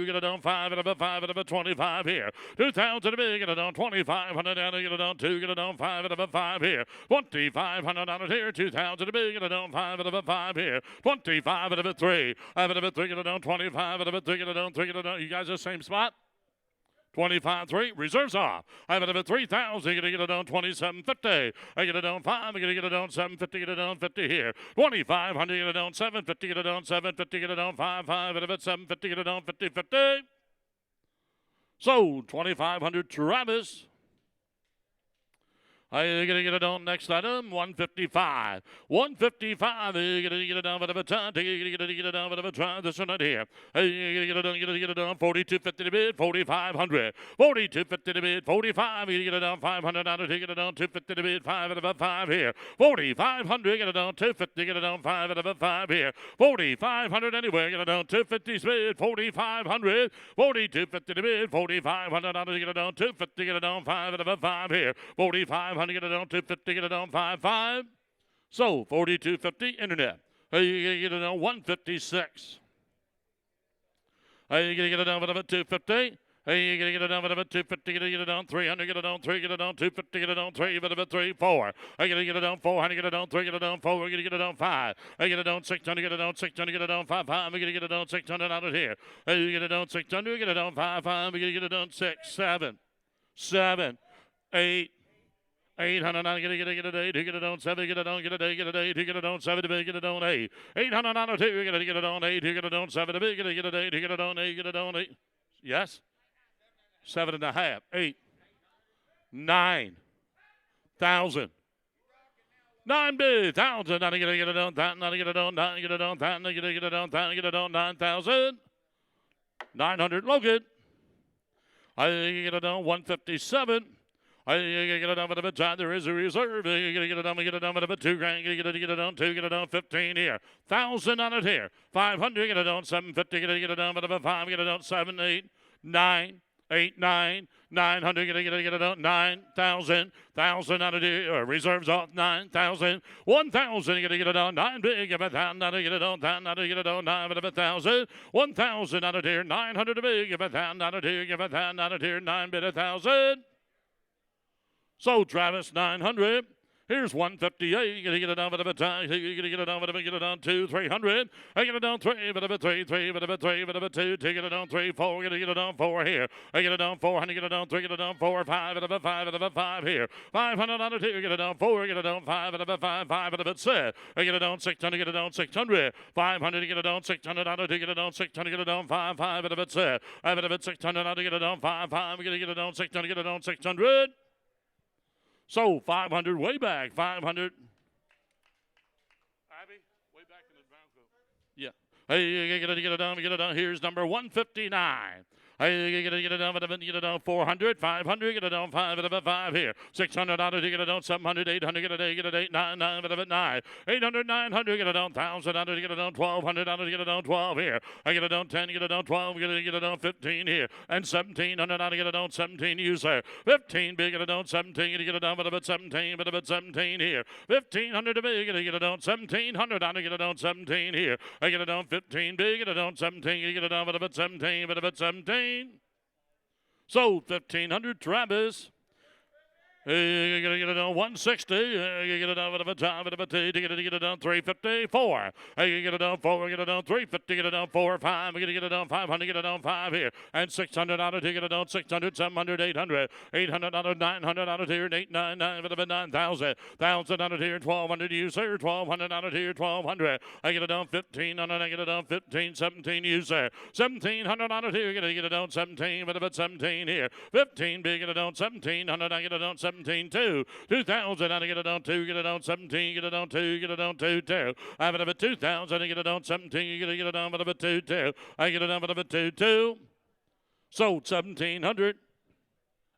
Get it done 5. And about 5 and about 25 here. 2,000 a bit. Get it done 2,500 down. Get it done 2. Get it done 5 and about 5 here. 2,500 out of here. 2,000 a bit. Get it done 5 and about 5 here. 25 and about 3. I have it about 3. Get it done 25 and about 3. Get it done 3. Get it done. You guys are the same spot? 25-3, reserves off. I have it at 3,000. You're going to get it on 27.50. I get it on 5. I'm going to get it on 7.50. Get it on 50 here. 2,500. Get it on 7.50. Get it on 7.50. Get it on 5. 5. And at 7.50. Get it on 50.50. So 2,500. Travis. You're going to get it on next item, 155. 155, you're going to get it on whatever time. You're going to get it on whatever time. This one right here. You're going to get it on, you're going to get it on 42.50 to bid, 4,500. 42.50 to bid, 45. You're going to get it on 500. Now to get it on 250 to bid, 5 and about 5 here. 4,500, get it on 250, get it on 5 and about 5 here. 4,500 anywhere, get it on 250 bid, 4,500. 42.50 to bid, 4,500. Now to get it on 250, get it on 5 and about 5 here. 4,500. Get it on 250, get it on 5.5. So 42.50 internet. You get it on 156. You get it on 250. You're going to get it on, 250, get it on 300, get it on 3, get it on 250, get it on 3, but 3, 4. I get it on 400, get it on 3, get it on 4, we're going to get it on 5. I get it on 600, get it on 600, get it on 5, 5. We're going to get it on 600 out of here. You get it on 600, get it on 5, 5. We're going to get it on 6, 7, 8. 800, get it 8, get it on 7, get it on, get it 8, get it 8, get it on 7, get it on 8. 800 on 2, get it on 8, get it on 7, get it 8, get it on 8, get it on 8. Yes? 7.5, 8, 9,000. 9 bid, 1,000. Now to get it on that, now to get it on that, get it on that, now get it on that, get it on 9,000. 900, Logan. I get it on 157. I get it on with a time. There is a reserve. You get it on with a $2,000. You get it on 2. Get it on 15 here. 1,000 on it here. 500. Get it on 750. Get it on with a 5. Get it on 7, 8, 9, 8, 9. 900. Get it on 9,000. 1,000 on it here. Reserves off 9,000. 1,000. Get it on 9 big. Give it down. Now to get it on 10. Now to get it on 9 with a 1,000. 1,000 on it here. 900 big. Give it down. Now to here. Give it down. Now to here. 9 bid 1,000. So Travis 900. Here's 158. You gotta get it on with a time. You gotta get it on with a get it on 2, 300. I get it on 3, but a 3, 3, but a 3, but a 2. Take it on 3, 4. Gotta get it on 4 here. I get it on 400. Get it on 3. Get it on 4, 5, but a 5, but a 5 here. 500 on a 2. Get it on 4. Get it on 5, but a 5, 5, but a 6. I get it on 600. Get it on 600. 500. Get it on 600. On a 2. Get it on 600. Get it on 5, 5, but a 6. I have it at 600. On to get it on 5, 5. We're gonna get it on 600. Get it on 600. So 500 way back, 500. Abby, way back in the ground. Yeah. Hey, get it on. Here's number 159. You get it on, get it on 400, 500, get it on 5 here. $600, get it on 700, 800, get it 8, 9, 9, 800, 900, get it on $1,000, get it on $1,200, get it on 12 here. I get it on 10, get it on 12, get it on 15 here. And $1,700, get it on 17, you sir. 15, big, get it on 17, get it on 17 here. 1,500 to big, get it on 1,700, get it on 17 here. I get it on 15, big, get it on 17, get it on 17. Sold 1,500, Travis. You get it on 160. You get it on a time, get it on 354. You get it on 4, get it on 350, get it on 4 or 5. You get it on 500, get it on 5 here. And $600, you get it on 600, 700, 800, $800, $900 here, 899, 9,000, $1,000 here, 1,200 you sir, $1,200 here, 1,200. I get it on 1,500, I get it on 15, 17 you sir, $1,700 here, get it on 17, 17 here, 15 big, get it on 1,700, I get it on 17, 2, 2,000, I get it on 2, get it on 17, get it on 2, get it on 2, 2. I have it over 2,000, I get it on 17, you get it on over 2, 2. I get it on over 2, 2. Sold 1,700.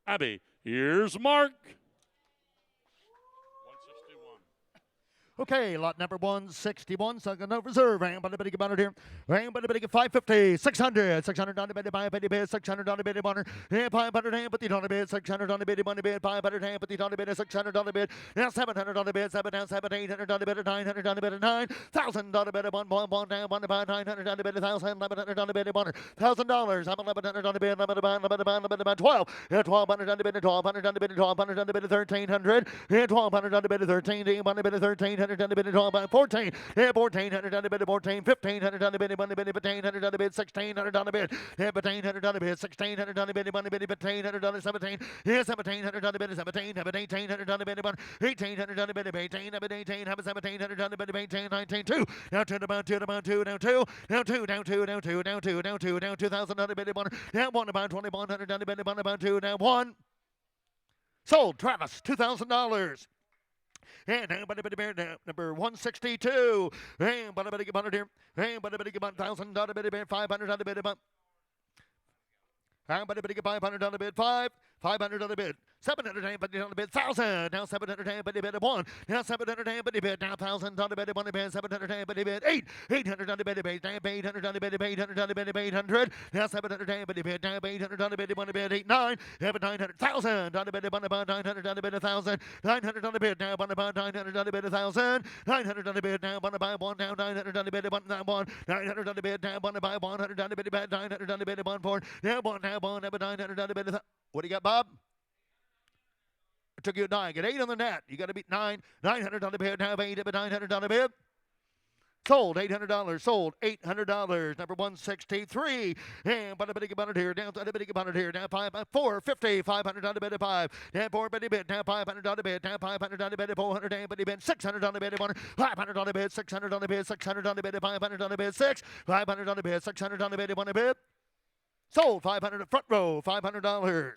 Abby, here's Mark. 161. Okay, lot number 161, second no reserve. Ram by the big about it here. Ram by the big 550, 600, 600 on the bid, buy a bid, 600 on the bid, bonner, 500 hand, but the on the bid, 600 on the bid, money bid, 500 hand, but the on the bid, 600 on the bid, now 700 on the bid, 7 down, 7, 800 on the bid, 900 on the bid, 9,000 on the bid, 1 down, 1 by 900 on the bid, 1,000, 1,100 on the bid, bonner, $1,000, I'm 1,100 on the bid, 11, 12, 1,200 on the bid, 1,200 on the bid, 1,200 on the bid, 1,300, 1,200 on the bid, 13, on the bid, 1,300 on the bid, 14, 1,400 on the bid, 14, 1,500 on the bid, 1,500 on the bid, 1,600 on the bid, 1,500 on the bid, 1,600 on the bid, 1,500 on the 17, 1,700 on the bid, 17, 1,800 on the bid, 1,800 on the bid, 18, 18, 1,700 on the bid, 18, 19, 2, now 2, down 2, down 2, down 2, down 2, down 2, down 2, down 2, down 2, down 2,000 on the bid, now 1 about 2,100 on the bid, 1 about 2, now 1. Sold, Travis, $2,000. And number 162. And but I get here. And but I get $1,000 500 on the bid. And but I get 500 on the bid. 500 on the bid. 700 but on the bid. 1,000. Now 700 but the bid 1. Now 700 but the bid. Now 1,000 on the bid. 1 bid. 700 but the bid. 800 on the bid. 800 on the bid. 800 on the bid. 800. Now 700 but the bid. Now 800 on the bid. 1 bid. 8 9. Have 900,000 on the bid. 1 about 900 on the bid. 1,000. 900 on the bid. Now 1 about 900 on the bid. 1,000. 900 on the bid. Now 1 about 1 down 900 on the bid. 1 now 1. 900 on the bid. Now 1 about 100 on the bid. 900 on the bid. 1 4. Now 1 now 1 about 900 on the bid. What do you got, Bob? It took you 9. Get 8 on the net. You got to beat 9. 900 on the bid. Now 8 but 900 on the bid. Sold $800. Sold $800. Number 163. And but a bit about it here. Down to the bit about it here. Now 450. 500 on the bid. 5. Now 4 bitty bid. Now 500 on the bid. Now 500 on the bid. 400 and bitty bid. 600 on the bid. 500 on the bid. 600 on the bid. 600 on the bid. 500 on the bid. 6. 500 on the bid. 600 on the bid. 1 bid. Sold 500 front row. $500.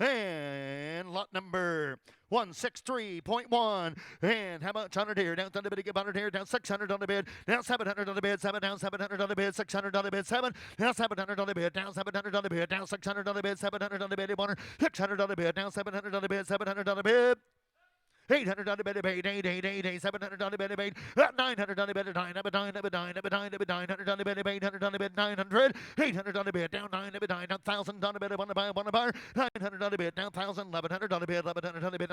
And lot number 163.1. And how much on it here? Down to the bid, about it here. Down 600 on the bid. Down 700 on the bid. 7 down 700 on the bid. 600 on the bid. 7. Now 700 on the bid. Down 700 on the bid. Down 600 on the bid. 700 on the bid. 600 on the bid. Down 700 on the bid. 700 on the bid. 800 on the bed, 8, 700 on the bed, 8, 900 on the bed, 9, 900 on the bed, 800 on the bed, 900, 800 on the bed, down 9, 9, 1,000 on the bed, 1 bar, 900 on the bed, down 1,000, 1,100 on the bed, 1,100 on the bed,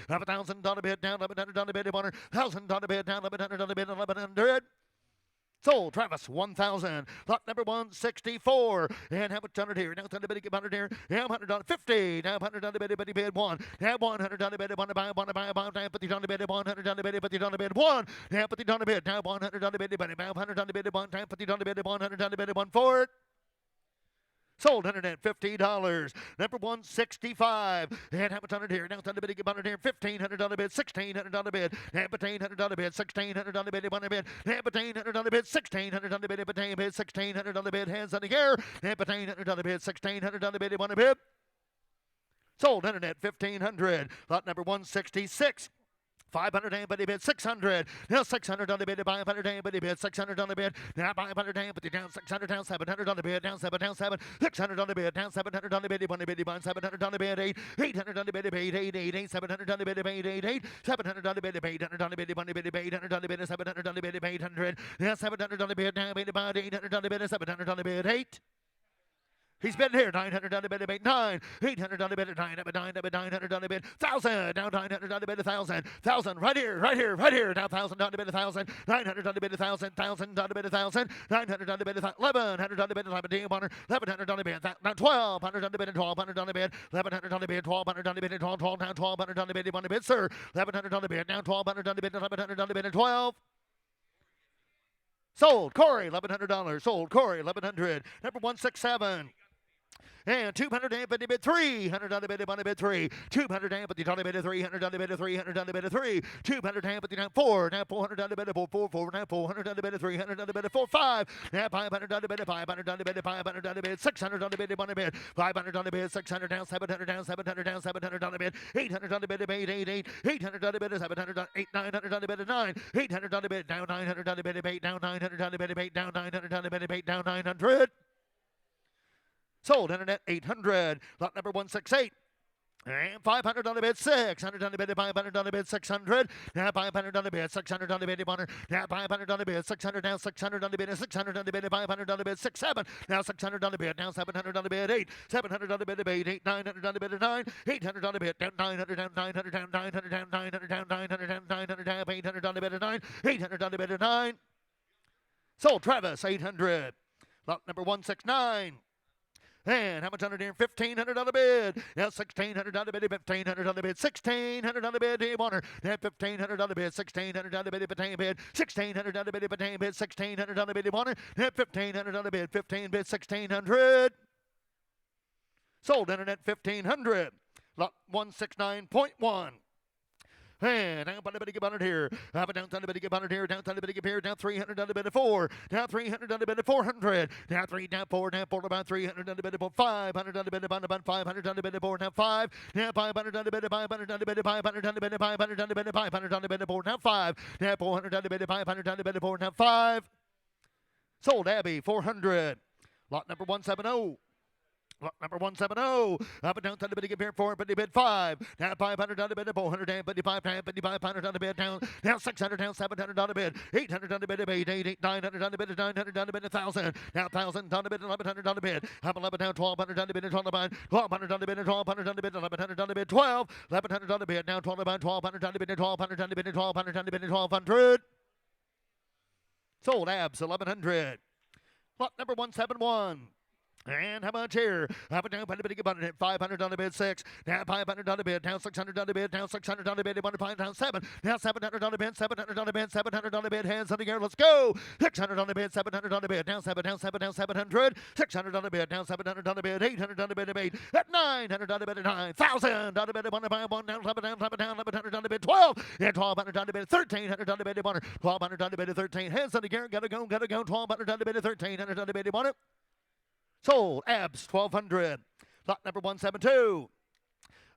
11,000 on the bed, down 1,100 on the bed, 1,000 on the bed, down 1,100 on the bed, 1,100. Sold, Travis, 1,000. Lot number 164. And how much on it here? Now, on the bid, 100 here. Now, 100 on 50. Now, 100 on the bid, bid 1. Now, 100 on the bid, 1 to buy, 1 to buy, 1 to 50 on the bid, 100 on the bid, 50 on the bid, 1. Now, 50 on the bid. Now, 100 on the bid, 100 on the bid, 1 time, 50 on the bid, 100 on the bid, 1 for it. Sold $150. Number 165. And how much on it here? Now it's on the bid, get on it here. 1,500 on the bid, 1,600 on the bid. And 1,500 on the bid, 1,600 on the bid, on the bid. And 1,500 on the bid, 1,600 on the bid, 1,600 on the bid. Hands on the air. And 1,500 on the bid, 1,600 on the bid, on the bid. Sold $1,500. Lot number 166. 500 and but bid 600. Now 600 on the bid, 500 and but bid 600 on the bid. Now 500 and but down 600 down 700 on the bid, down 7 down 7. 600 on the bid, down 700 on the bid, 1 bid, 700 on the bid, 8. 800 on the bid, 8, 8, 8, 8, 700 on the bid, 8, 8, 8. 700 on the bid, 800 on the bid, 1 bid, 800 on the bid, 700 on the bid, 800. Now 700 on the bid, now 800 on the bid, 700 on the bid, 8. He's been here. 900 on the bid, 9. 800 on the bid, 9, 900 on the bid, 1,000. Now 900 on the bid, 1,000. 1,000 right here. Now 1,000 on the bid, 1,000. 900 on the bid, 1,000. 1,000 on the bid, 1,000. 900 on the bid, 1,100 on the bid, 1,100 on the bid. Now 1,200 on the bid, 1,200 on the bid. 1,100 on the bid, 1,200 on the bid, 12, 12. Now 1,200 on the bid, 1 bid, sir. 1,100 on the bid. Now 1,200 on the bid, 1,100 on the bid, and 12. Sold. Corey, $1,100. Sold. Corey, 1,100. Number 167. And 250 bid 300 on the bid, on the bid 3. 250 on the bid, 300 on the bid, 300 on the bid 3. 250 down 4. Now 400 on the bid, 4, 4, 4. Now 400 on the bid, 300 on the bid, 4, 5. Now 500 on the bid, 500 on the bid, 500 on the bid, 600 on the bid, on the bid. 500 on the bid, 600 down, 700 down, 700 down, 700 on the bid. 800 on the bid, 8, 8, 8. 800 on the bid, 700 on 8, 900 on the bid, 9. 800 on the bid, down 900 on the bid, 8, down 900 on the bid, 8, down 900 on the bid, 8, down 900. Sold. Internet 800. Lot number 168. And 500 on the bid, 600 on the bid, 500 on the bid, 600. Now 500 on the bid, 600 on the bid, 100. Now 500 on the bid, 600 down, 600 on the bid, 600 on the bid, 500 on the bid, 6, 7. Now 600 on the bid, now 700 on the bid, 8. 700 on the bid, 8, 8, 900 on the bid, 9. 800 on the bid, down 900, down 900, down 900, down 900, down 900, down 900, down 800 on the bid, 9. 800 on the bid, 9. Sold. Travis, 800. Lot number 169. And how much under there? 1,500 on the bid. Now 1,600 on the bid. 1,500 on the bid. 1,600 on the bid. Dave Warner. Now 1,500 on the bid. 1,600 on the bid. 1,600 on the bid. 1,600 on the bid. Warner. Now 1,500 on the bid. 15 bid. 1,600. Sold. Internet 1,500. Lot 169.1. And down by the bit of here. Up and down to the bit of here. Down to the bit of here. Down 300 on the bit of 4. Down 300 on the bit of 400. Down 3, down 4, down 4 about 300 on the bit of 500 on the bit of about 500 on the bit of 4. Now 5. Now 500 on the bit of 500 on the bit of 500 on the bit of 500 on the bit of 500 on the bit of 4. Now 5. Now 400 on the bit of 500 on the bit of 4. Now 5. Sold. Abby 400. Lot number 170. Lot number 170. Up and down to the bid of here 4, but the bid 5. Down 500 on the bid, 400 and 55, 500 on the bid, down 600, down 700 on the bid, 800 on the bid, 8, 8, 8, 900 on the bid, 900 on the bid, 1,000. Now 1,000 on the bid, 1,100 on the bid. Up 11 down 1,200 on the bid, 1,200 on the bid, 1,200 on the bid, 1,100 on the bid, 12, 1,100 on the bid. Now 12 about 1,200 on the bid, 1,200 on the bid, 1,200 on the bid, 1,200. Sold. Abs 1,100. Lot number 171. And how much here? Up and down, by the bid, 500 on the bid, 6. Now 500 on the bid, down 600 on the bid, down 600 on the bid, 1 down 7. Now 700 on the bid, 700 on the bid, 700 on the bid, hands on the air, let's go. 600 on the bid, 700 on the bid, down 7, down 7, down 700. 600 on the bid, down 700 on the bid, 800 on the bid, 8. At 900 on the bid, 9,000 on the bid, 1 down, 7 down, 7 down, 1,100 on the bid, 12. And 1,200 on the bid, 1,300 on the bid, 1,200 on the bid, 13. Hands on the air, gotta go, 1,200 on the bid, 1,300 on the bid, 1. Sold. Abs 1,200. Lot number 172.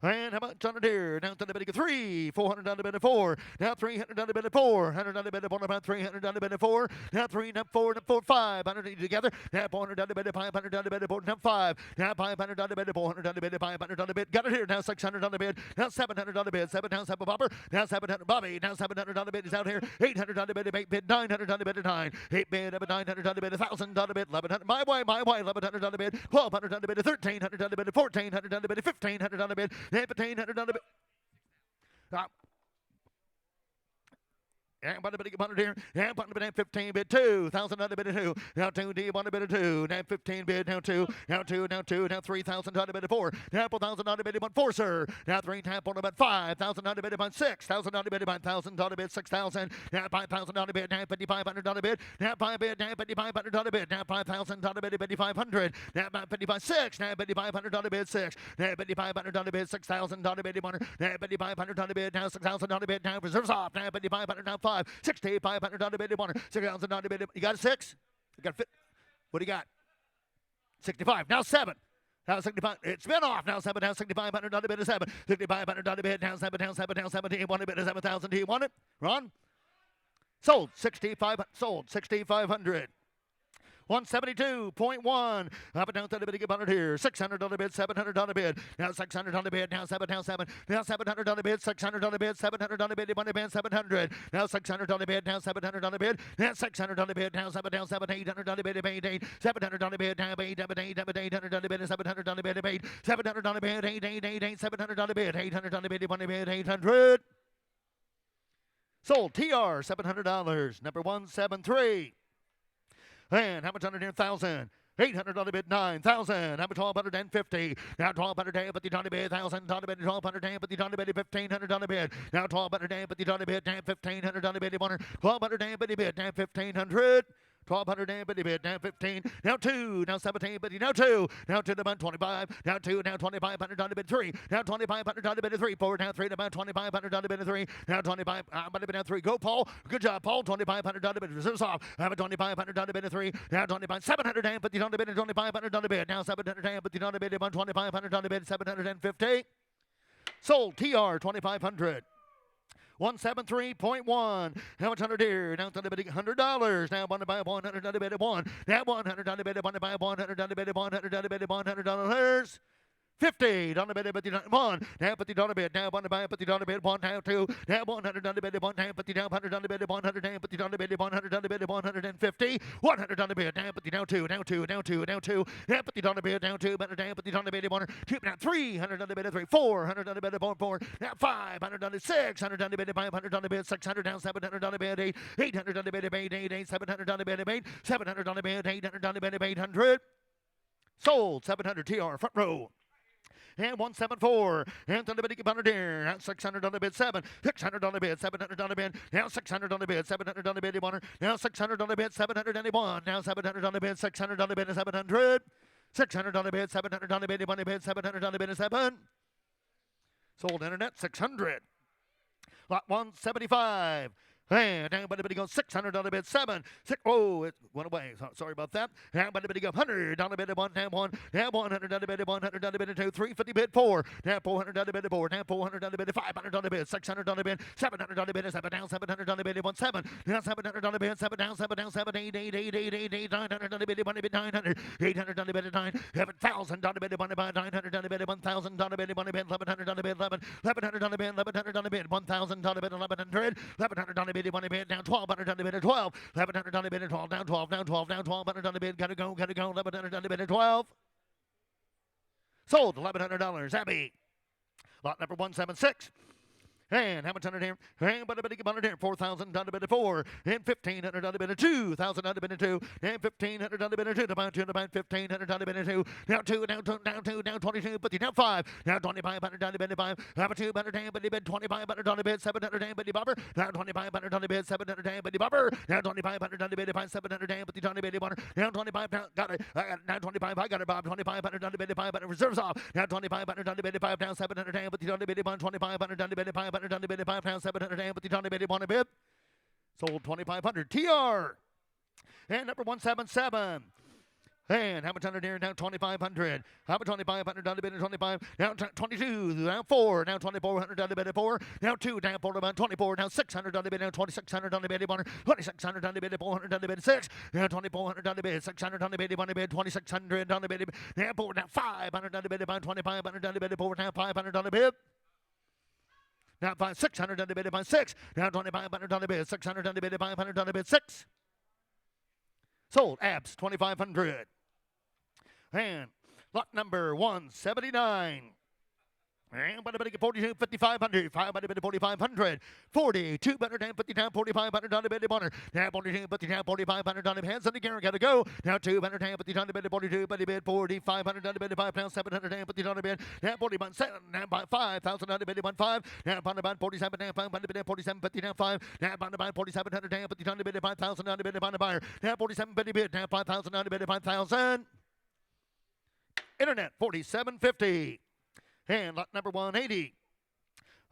And how much on it here? Down to the bid of 3, 400 on the bid of 4. Now 300 on the bid of 4, 100 on the bid of 1, about 300 on the bid of 4. Now 3, now 4, now 4, 500 together. Now 400 on the bid of 500 on the bid of 4, now 5. Now 500 on the bid of 400 on the bid of 500 on the bid. Got it here. Now 600 on the bid. Now 700 on the bid. 7 down, 7 bopper. Now 700 Bobby. Now 700 on the bid is out here. 800 on the bid of 8 bid. 900 on the bid of 9. 8 bid of 900 on the bid. 1,000 on the bid. 1,100 my way. 1,100 on the bid. 1,200 on the bid. 1,300 on the bid. 1,400 on the bid. 1,500 on the bid. 1,500 on the bid. And by the bit of here, and by the bit of 15 bid 2,000 on the bid of 2. Now 2 D on the bid of 2. Now 15 bid, now 2. Now 2, now 2. Now 3,000 on the bid of 4. Now 4,000 on the bid of 4, sir. Now 3 tap on the bid 5,000 on the bid of 6,000 on the bid of 1,000 on the bid 6,000. Now 5,000 on the bid. Now 5,500 on the bid. Now 5 bid. Now 5,500 on the bid. Now 5,000 on the bid. 5,500. Now 55 6. Now 5,500 on the bid 6. Now 5,500 on the bid 6,000 on the bid 1. Now 5,500 on the bid. Now 6,000 on the bid. Now reserves off. Now 5,500 now 5. 6,500 on the bid 1. 6,000 on the bid. You got a 6? You got a fit. What do you got? 65. Now 7. Now 65. It's been off. Now 7 down 6,500 on the bid of 7. 6,500 on the bid. Down 7 down 7 down 17. One bid of 7,000. Do you want it? Ron? Sold 65. Sold 6,500. 172.1. Up and down to the bid to get 100 here. 600 on the bid, 700 on the bid. Now 600 on the bid, now 7, down 7. Now 700 on the bid, 600 on the bid, 700 on the bid, on the bid, 700. Now 600 on the bid, now 700 on the bid. Now 600 on the bid, now 7, down 7, 800 on the bid, 8, 700 on the bid, now 8, 800 on the bid, 700 on the bid, 8, 700 on the bid, 8, 700 on the bid, 800 on the bid, 800. Sold TR $700. Number 173. And how much under here? 1,000. 800 on the bid, 9,000. How much 1,250? Now 1,200 but the on the bid, 1,000 on the bid, 1,200 but the on the bid, 1,500 on the bid. Now 1,200 but the on the bid, 1,500 on the bid, 1,200 but the bid, 1,500. 1,200 and but the bid, now 15, now 2, now 17, but now 2, now to the about 25, now 2, now 2,500 on the bid 3, now 2,500 on the bid 3, 4, now 3, about 2,500 on the bid 3, now 25, on the bid now 3, go Paul, good job Paul, 2,500 on the bid, reserves off, I'm at 2,500 on the bid 3, now 25, 700 and but the on the bid, 2,500 on the bid, now 700 and but the on the bid, 2,500 on the bid, 750, sold TR 2,500. 173.1. How much 100 here? Now to the bid $100. Now want to buy 100 on the bid of 1. Now 100 on the bid of 1 to buy 100 on the bid of 100 on the bid of $100. 50 on the bid, but the one. Now put the dollar bid. Now one to buy, put the dollar bid. 1, now 2. Now 100 on the bid. 1 time, put the down 100 on the bid. 100 now, put the dollar bid. 100 on the bid. 150. 100 on the bid. Now put the down 2. Now 2. Now 2. Now 2. Now put the dollar bid. Down 2. But down, put the dollar bid. 1. 2. Now 300 on the bid. 3. 400 on the bid. 4. Now 500 on the 600 on the bid. 500 on the bid. 600 down 700 on the bid. 8. 800 on the bid. 8. 700 on the bid. 8. 700 on the bid. 800 on the bid. 800. Sold 700 TR front row. And 174. And to the bid, 100 here. And 600 on the bid, 7. 600 on the bid, 700 on the bid. Now 600 on the bid, 700 on the bid, 1. Now 600 on the bid, 701. Now 700 on the bid, 600 on the bid, 700. 600 on the bid, 700 on the bid, 1 bid, 700 on the bid, 7. Sold internet, 600. Lot 175. And down by the bid, 600 on the bid, 7. 6. Oh, it went away. Sorry about that. Down by the bid, 100 on the bid, 1. Down 1. Down 100 on the bid, 100 on the bid, 2. 350 bid, 4. Down 400 on the bid, 4. Down 400 on the bid, 500 on the bid, 600 on the bid, 700 on the bid, 7 down, 700 on the bid, 1 7. Down 700 on the bid, 7 down, 7 down, 7 8 8 8 8 8 8 900 on the bid, 1 bid 900. 800 on the bid, 9. 7,000 on the bid, 1 bid 900 on the bid, 1,000 on the bid, 1 bid 1,100 on the bid, 11. 1,100 on the bid, 1,100 on the bid, 1,000 on the bid, 1,100. 1,100 on the bid, 1 bid down 1,200 on the bid, 12. 1,100 on the bid, 12 down, 12 down, 12 down, 1,200 on the bid, gotta go. 1,100 on the bid, 12. Sold $1,100. Abby. Lot number 176. And how much under here? And but a bit under here. 4,000 on the bid of 4. And 1,500 on the bid of 2,000 on the bid of 2. And 1,500 on the bid of 2. About 2 about 1,500 on the bid of 2. Now 2, down 2, down 22. But now 5. Now 2,500 on the bid of 5. Now 200 down, but the bid 2,500 on the bid. 700 down, but the bumper. Now 2,500 on the bid. 700 down, but the bumper. Now 2,500 on the bid of 5. 700 down, but the on the bid of 1. Now 25 down. Got it. Now 25. I got it, Bob. 2,500 on the bid of 5. But reserves off. Now 2,500 on the bid of 5. Down 700 down, but the on the bid of 1. 2,500 on the bid of 500 on the bid of 5. Down 700 and but the Johnny bid, 1 bid. Sold 2,500 TR. And number 177. And how much under here? Now 2,500. How much 2,500 on the bid of 25? Now 22. Now 4. Now 2,400 on the bid of 4. Now 2. Down 4 about 24. Now 600 on the bid. Now 2,600 on the bid of 1. 2,600 on the bid of 400 on the bid of 6. Now 2,400 on the bid. 600 on the bid of 1 bid. 2,600 on the bid. Now 4. Now 500 on the bid of 2,500 on the bid of 4. Now 500 on the bid. Now 600 on the bid, 6. Now 2,500 on the bid, 600 on the bid, 500 on the bid, 6. Sold, abs, 2,500. And lot number 179. And by the bid, 42, 5,500. 5 by the bid, 4,500. 42, better down, 50 down, 4,500 on the bid, 1. Now 42, 50 down, 4,500 on the hands on the gear, gotta go. Now 200 down, 50 down the bid, 42, by the bid, 4,500 on the bid, 5 pounds, 700 down, 50 on the bid. Now 41, 7, now by 5,000 on the bid, 1, 5. Now upon the bid, 47 down, 5 by the bid, 47, 50 down, 5. Now upon the bid, 4,700 down, 50 on the bid, 5,000 on the bid, upon the buyer. Now 47, 50 bid, now 5,000 on the bid, 5,000. Internet, 47.50. And lot number 180.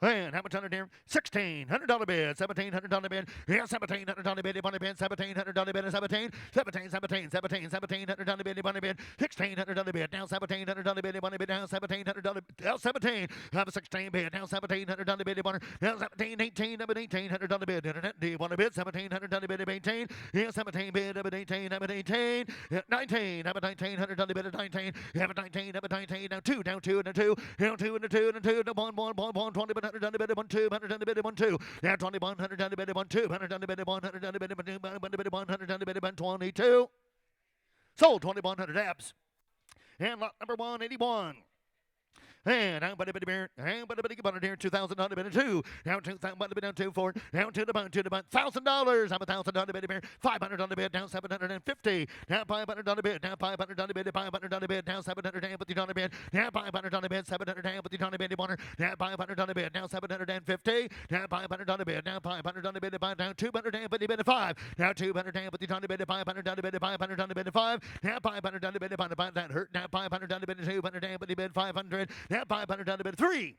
And how much under there? $1,600 bid. $1,700 bid. Yeah, $1,700 bid. Bunny bid. $1,700 bid. 1,700 bid. Bunny bid. $1,600 bid. Down $1,700 bid. Bunny bid. Down $1,700. Down 17. Have a 16 bid. Down $1,700 bid. Bunny. Down 17. 18. $1,800 bid. Internet D. Bunny bid. $1,700 bid. 18. Yeah, 17 bid. 18. 18. 19. Have a $1,900 bid. 19. Have a 19. Have a 19. Down 2. Down 2. And a 2. Down 2 and a 2 and a 2. Down 1. 20. $100 bid, 1, 2, $100 bid, 1, 2. Now $2,100 bid, 1, 2, $100 bid, 100 bid, 1, 2, $100 bid, 122. Sold 2,100 apps. And lot number 181. And I'm buddy bear, and buddy bear, $2,000 bid, 2. Down 2,000 bid, down 2, 4. Down to the bun, $1,000. I'm $1,000 bid, bear, $500 bid, down 750. Down $500 bid, down $500 bid, $500 bid, down $750 bid, down $500 bid, $750 bid, down $500 bid, down 750. Down $500 bid, down $500 bid, down $250 bid, 5. Down $250 bid, $500 bid, $500 bid, 5. Now $500 bid, that hurt. Now $500 bid, $250 bid, 500. Now $500 bid, 3.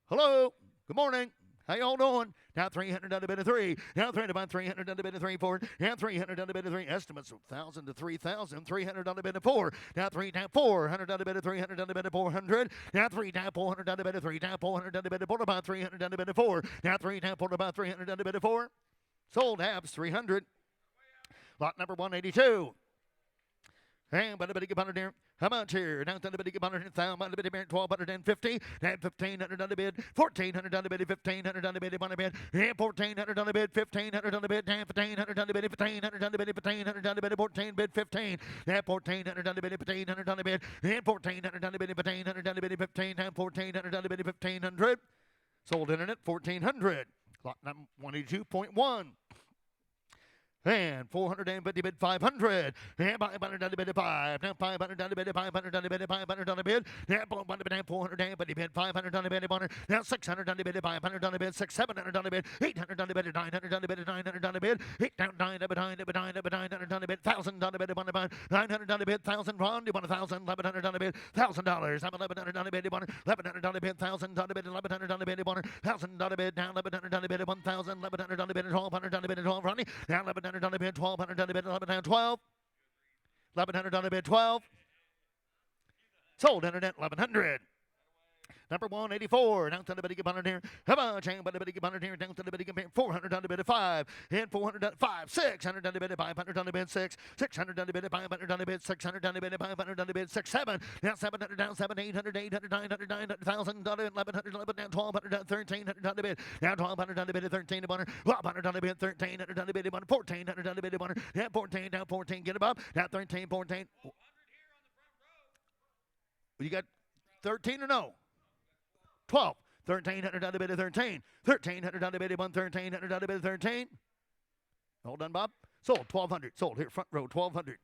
Hello. Good morning. How y'all doing? Now $300 bid, 3. Now $300 bid, 3, 4. Now $300 bid, 3. Estimates of 1,000 to 3,000. $300 bid, 4. Now $400 bid, $300 bid, 400. Now $400 bid, 3. Now $400 bid, about $300 bid, 4. Now about $300 bid, 4. Sold apps 300. Lot number 182. And but a bit of there. How much here? Down to the bit of 1,250. And $1,500 bid. $1,400 bid. $1,500 bid. $1,400 bid. And $1,400 bid. $1,500 bid. And $1,500 bid. $1,500 bid. $1,500 bid. $14 bid. $15. And $1,400 bid. $1,500 bid. And $1,400 bid. $1,500 bid. $15. And $1,400 bid. $1,500. Sold internet 1,400. Lot number 182.1. And $450 bid, 500. And $500 bid, 5. Now $500 bid, $500 bid, $500 bid. Now $400 bid, $500 bid, $100. Now $600 bid, $500 bid, $600, $700 bid, $800 bid, $900 bid, $900 bid. $800 bid, $1,000 bid, $900 bid, $1,000. Ron, you want $1,000, $1,100 bid, $1,000. I'm $1,100 bid, $1,100 bid, $1,000 bid, $1,100 bid, $1,000 bid, down $1,100 bid, $1,000, $1,100 bid, $1,200 bid, $12. Ronnie, down $1,100 bid, $1,200 bid, $1,112. $1,100 bid, 12. Sold internet 1,100. Number 184. Down to the biddy bunner here. How about chain by the biddy bunner here? Down to the biddy $400 bid, 5. And $400, 5. $600 bid, $500 bid, 6. $600 bid, $500 bid, $600 bid, $500 bid, 6, 7. Now 700, down 7, 800, 800, 900, $900,000, $1,100, down 1,200, $1,300 bid. Now $1,200 bid, 13 bunner. $1,200 bid, $1,300 bid, $1,400 bid, bunner. Now 14, down 14, get above. Now 13, 14. You got 13 or no? 12. $1,300 bid, 13. $1,300 bid, $1,300 bid, 13. All done, Bob? Sold 1,200. Sold here, front row, 1,200.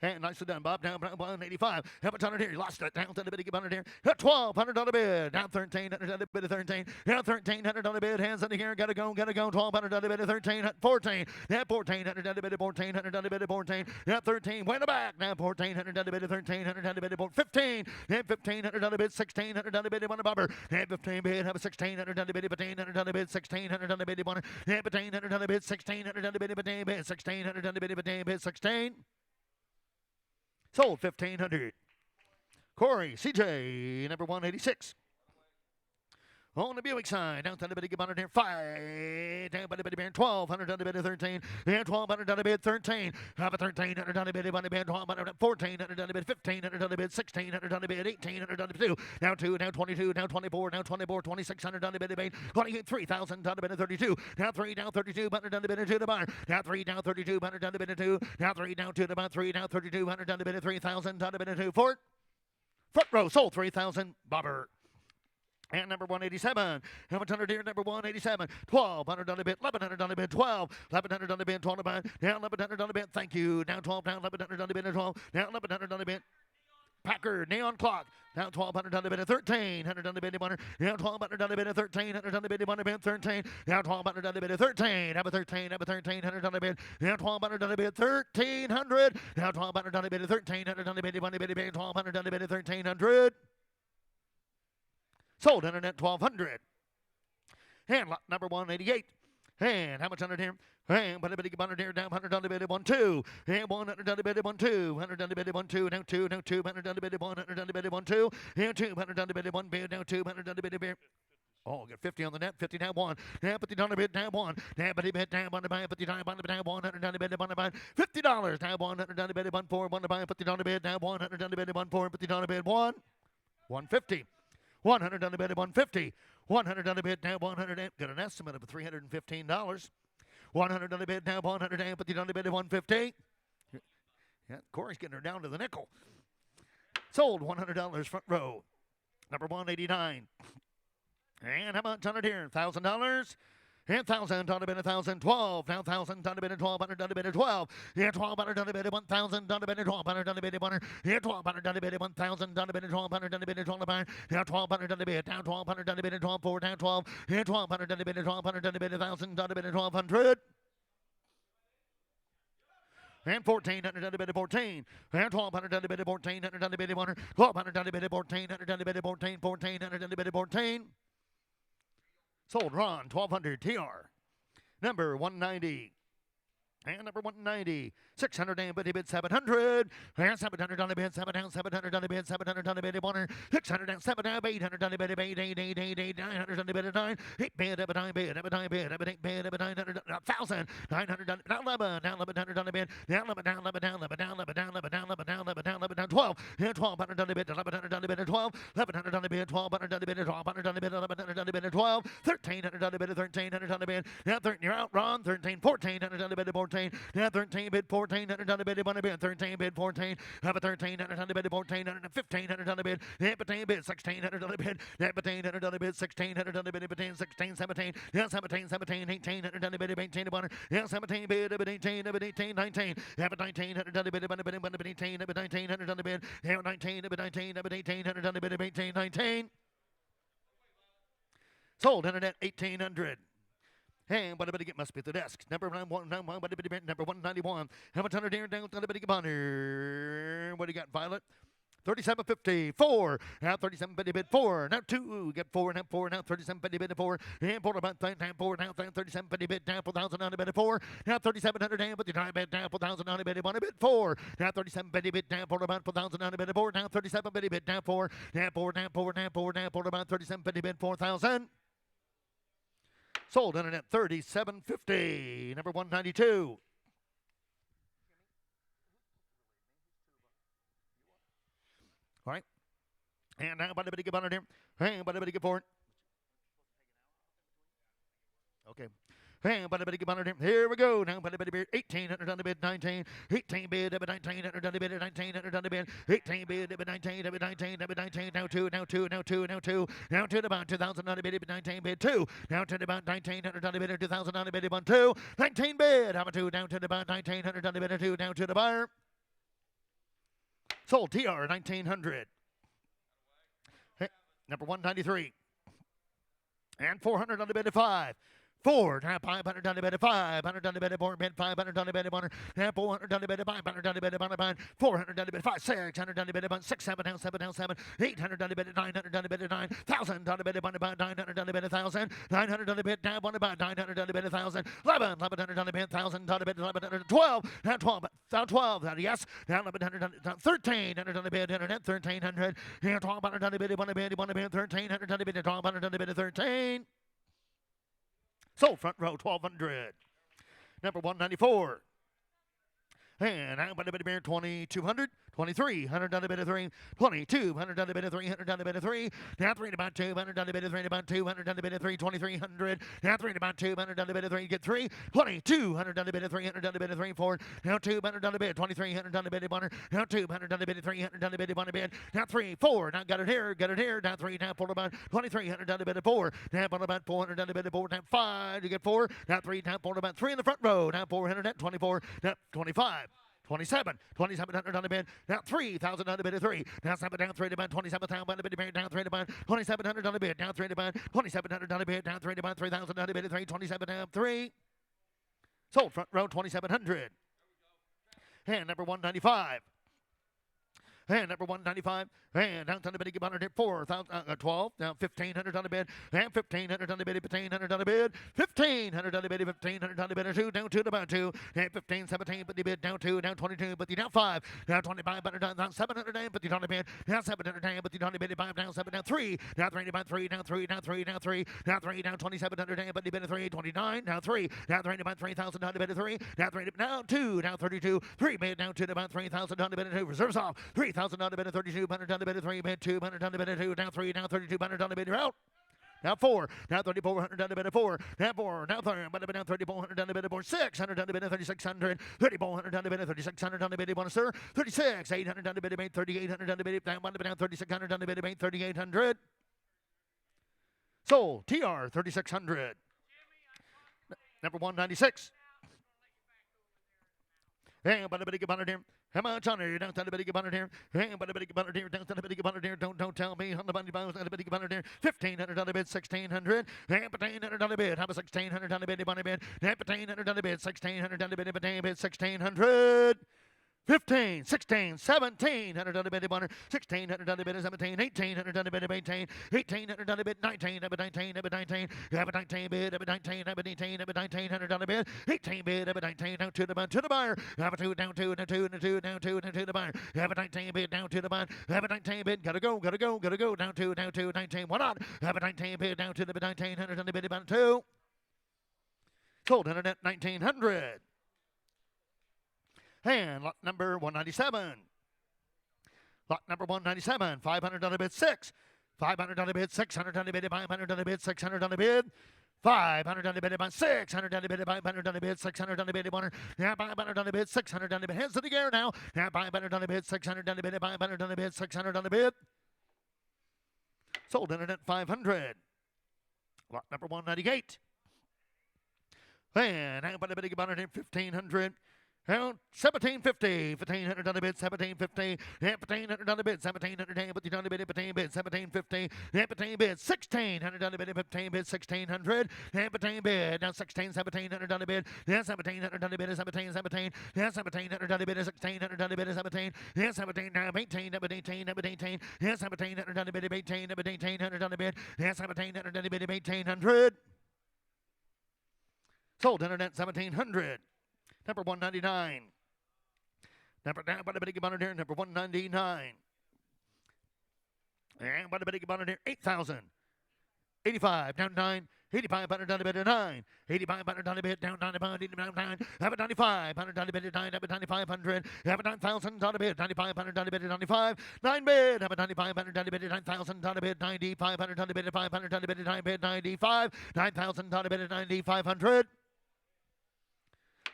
And nicely done, Bob. Down 185. Have a ton here. Lost it. Down to the bid. Get under here. $1,200 bid. Down $1,300 bid. 13. Down $1,300 bid. Hands under here. Gotta go. $1,200 bid. 13. 14. Now $1,400 bid. $1,400 bid. 14. Now 13. Way in the back. Now $1,400 bid. $1,300 bid. 15. Now $1,500 bid. $1,600 bid. One bobber. Now 15 bid. Have a $1,600 bid. $1,500 bid. $1,600 bid. One. Now $1,500 bid. $1,600 bid. $1,600 bid. 16. Sold 1,500. Corey, CJ, number 186. On the Buick side, down to the bid, under there, 5. Down by the bid, $1,200 bid, 13. And $1,200 bid, 13. Have a $1,300 bid, $1,200, $1,400 bid, $1,500 bid, $1,600 bid, $1,800 bid, 2. Now 2, now 22, now 24, now 24, $2,600 bid, 28, $3,000 bid, 32. Now 3, now 32, $100 bid, 2 to buyer. Now 3, now 32, $100 bid, 2. Now 3, now 2 to buy, 3, now 32, $100 bid, $3,000 bid, 2. Front row sold 3,000. Bobber. And number 187. How much under deer? Number 187. $1,200 bid. $1,100 bid. 12. $1,100 bid. 12 bid. Down $1,100 bid. Thank you. Down 12. Down $1,100 bid. 12. Down $1,100 bid. Packer, neon clock. Down $1,200 bid. $1,300 bid. Down $1,200 bid. $1,300 bid. 13. Down $1,200 bid. 13. Have a 13. Have a $1,300 bid. Down $1,200 bid. 1,300. Down $1,200 bid. 1,300 bid. $1,200 bid. 1,300. Sold internet 1200. And lot number 188. And how much under here? And but a bit under here down 100 on the bid 1 2. And 100 on the bid 1 2. 100 on the bid 1 2. Down 2. Down 200 on the bid 100 on the bid 1 2. And 200 on the bid 1 bid down 200 on the bid beer. Oh, get 50 on the net, 50 down 1. Now 50 down the bid down 1. Now 50 bid down 1 to buy, 50 down 1 to down 100 down the bid 1 to buy. $50 down 100 down the bid 1 4 1 to buy, 50 down the bid down 100 down the bid 1 4 50 down the bid 1 150. 100 on the bid 150. 100 on the bid down 100. Got an estimate of $315. 100 on the bid down 100 down, 50 on the bid 150. Yeah, Corey's getting her down to the nickel. Sold $100 front row. Number 189. And how much on it here? $1,000. And 1,000 on the bid 1,012. Now 1,000 on the bid 1,200 on the bid 12. Yeah, 1,200 on the bid 1,000 on the bid 1,200 on the bid 100. Yeah, 1,200 on the bid 1,000 on the bid 1,200 on the bid 12. Now 1,200 on the bid. Down 1,200 on the bid 12. 4 down 12. Yeah, 1,200 on the bid 1,200 on the bid 1,000 on the bid 1,200. And 1,400 on the bid of 14. And 1,200 on the bid of 1,400 on the bid of 100. 1,200 on the bid of 1,400 on the bid of 14. 1,400 on the bid of 14. Sold Ron 1,200 TR. Number 190. And number 190. 600 and bid 700. And 700 on the bid, 700 on the bid, 700 on the bid, 100. 600 and 700, 800 on the bid, 8, 900 on the bid, 9. 8 bid, 9 bid, 9 bid, 8 bid, 900, 1,000, 900 on down 11, down 1100 on the bid, down 11, down 11, down 11, down 11, down 11, down 11, down 11, down 11, down 12, and 1,200 on the bid, 1,100 on the bid, 12, 1,100 on the bid, 1,200 on the bid, 1,200 on the bid, 1,100 on the bid, 12, 1,300 on the bid, 1,300 on the bid. Now 13, you're out, Ron. 13, 1,400 on the bid, 14. Now 13 bid, 1,400 on the bid, 13 bid, 14. Have a 1,300 on the bid, 1,400, 1,500 on the bid. 15 bid, 1,600 on the bid. 1,500 on the bid, 1,600 on the bid, 16, 17. Yeah, 17, 17, 1,800 on the bid, 18 to 100. Yeah, 17 bid, 18, 18, 19. Have a 1,900 on the bid, 18, 1,900 on the bid. Yeah, 19, 19, 1,800 on the bid, 18, 19. Sold internet 1,800. Hey, but it must be at the desk. Number 191. How much 100 here down to the big bonner? What do you got, Violet? 37.50, 4. Now 37.50 bid 4. Now 2. Get 4. Now 4. Now 37.50 bid 4. And 4 about 4. Now 37.50 bid down 4,000 on the bid 4. Now 3,700 down, but the time bid down 4,000 on the bid 1 bid 4. Now 37.50 bid down for about 4,000 on the bid 4. Now 37.50 bid down 4. Now 4. Now 4. Now 4. Now 4 about 37.50 bid 4,000. Sold internet 37.50. Number 192. All right. And now by the big bonnet here. And by the big for it. Okay. And by the big bonnet here. Here we go. Now by the big beard. 1,800 on the bid. 19. 18 bid. 1,900 on the bid. 1,900 on the bid. 18 bid. 19. 19. 19. Now 2. Now 2. Now 2. Now 2. Now to about 2,000 on the bid. 19 bid 2. Now to about 1,900 on the bid. 2,000 on the bid. 1 2. 19 bid. How about 2? Down to about 1,900 on the bid. 2. Down to the buyer. Sold TR 1,900. Hey, number 193. And 400 on the bid of 5. 4. Now 500 on the bid of 500 on the bid of 4. Bid 500 on the bid of 100. Now 400 on the bid of 500 on the bid of 100. 400 on the bid of 5. 600 on the bid of 1. 6, 7 down, 7 down, 7. 800 on the bid of 900 on the bid of 9. 1,000 on the bid of 1 about 900 on the bid of 1,000. 900 on the bid down 1 about 900 on the bid of 1,000. 1,100 on the bid 1,000 on the bid 1,100. 12. Now 12. Now 12. Yes. Now 1,100 on the 1,300 on the bid. Internet 1,300. Now 1,200 on the bid. 1 bid. 1,300 on the bid. 1,200 on the bid of 13. Sold front row 1,200. Number 194. And I'm going to bid 2,200, 2,300 on the bid of 3, 2,200 on the bid of 300 on the bid of 3. Now 3 to about 200 on the bid of 3 to about 200 on the bid of 3, 2,300. Now 3 to about 200 on the bid of 3, get 3, 2,200 on the bid of 300 on the bid of 3, 4. Now 200 on the bid, 2,300 on the bid of 1. Now 200 on the bid of 300 on the bid of 1 bid. Now 3, 4. Now got it here, got it here. Now 3, now 4 about 2,300 on the bid of 4. Now about 400 on the bid of 4. Now 5, you get 4. Now 3, now 4 about 3 in the front row. Now 400 at 24. Now 25. 27, 2,700 on the bid. Now 3,000 on the bid of 3. Now 7 down 3 to bid. 27,000 on the bid. Down 3 to bid. 2,700 on the bid. Down 3 to bid. 2,700 on the bid. Down 3 to bid. 3,000 on the bid of 3. 27 down 3. Sold front row 2,700. And number 195. And number 195. And down to the bid, 12. Down 1,500 on the bid. And 1,500 on the bid, 1,500 on the bid. 1,500 on the bid, 1,500 on the bid. 2 down 2 to about 2. And 15, 17, but the bid down 2, down 22, but the down 5. Down 25, but down 700, but the on the bid. Down 700, but the on the bid. 5 down 7, down 3. Down 3, down 3, down 3, down 3, down 3. Down 3, down 2,700, but the bid 3, 29. Down 3. Down 3, about 3,000 on the bid 3. Down 3, down 2, down 32. 3 bid down 2 to about 3,000 on the bid 2. Reserves off. 3,000 on the bid 32. 100 on the bid 3. Bid 2. 100 on the bid 2. Down 3. Down 32. 100 on the bid. You're out. Now 4. Now 3,400 on the bid 4. Now 4. Now 3. But down 3,400 on the bid 4. 600 on the bid 3,600. 3,400 on the bid 3,600 on the bid. You want to sir? 36. 800 on the bid 3,800 on the bid. Down 3,600 on the bid 3,800. Sold. TR 3,600. Number 196. Hey, but a bit of here. How much on here? Down to the bit of here. Hey, but a bit of here. Down to the bit of here. Don't tell me. On the bunny bounce. On the bit of here. 1,500 on the bid. 1,600. Hey, 1,500 on the bid. How about 1,600 on the bid? Bunny bid. Hey, 1,500 on the bid. 1,600 on the bid. 1,600. 15, 16, 1700 on the bid, 1600 on the bid, 17, 1800 on the bid, 18, 1800 on the bid, 19, 19, 19, 19 bid, 19, 19, 1900 on the bid, 18 bid, 19 down to the buyer, have a 2 down 2 and 2 and 2 down 2 and 2 to the buyer, have a 19 bid down to the buyer, have a 19 bid, gotta go down 2, 19, one on, have a 19 bid down to the bid, 1900 on the bid, about 2. Sold internet 1900. And lot number 197. Lot number 197. 500 on the bid, 6. 500 on the bid, 600 on the bid, 500 on the bid, 600 on the bid. 500 on the bid, about 600 on the bid, 500 on the bid, 600 on the bid, 100. Now 500 on the bid, 600 on the bid. Hands to the gear now. Now 500 on the bid, 600 on the bid, 500 on the bid, 600 on the bid. Sold internet 500. Lot number 198. And now by the bid, 1,500. 1750, 1,500 on the bid, 1750, 1,500 on the bid, 1,700, but you on the bid, 15 bid, 1750, 15 bid, 1,600 on the bid, 15 bid, 1,600, 15 bid, now 16, 1,700 on the bid, 1,700 on the bid, 17, 17, 1,700 on the bid, 1,600 on the bid, 17, 17, now 18, 18, 18, 1,700 on the bid, 18, 1,800 on the bid, 1,700 on the bid, 1,800. Sold internet 1,700. Number 199. Number down by the big bonnet here. Number 199. And by the big bonnet here. 8,000. 85 down 9. 8,500 down the bid 9. 8,500 down the bid down 95. Down 9. Have a 9,500 down the bid 9. Have a 9,500. Have a 9,000 down the bid 9,500 down the bid 95. 9 bid. Have a 9,500 down the bid 9,000 down the bid 9,500 down the bid 500 down the bid 9 bid 95. 9,000 down the bid 9,500.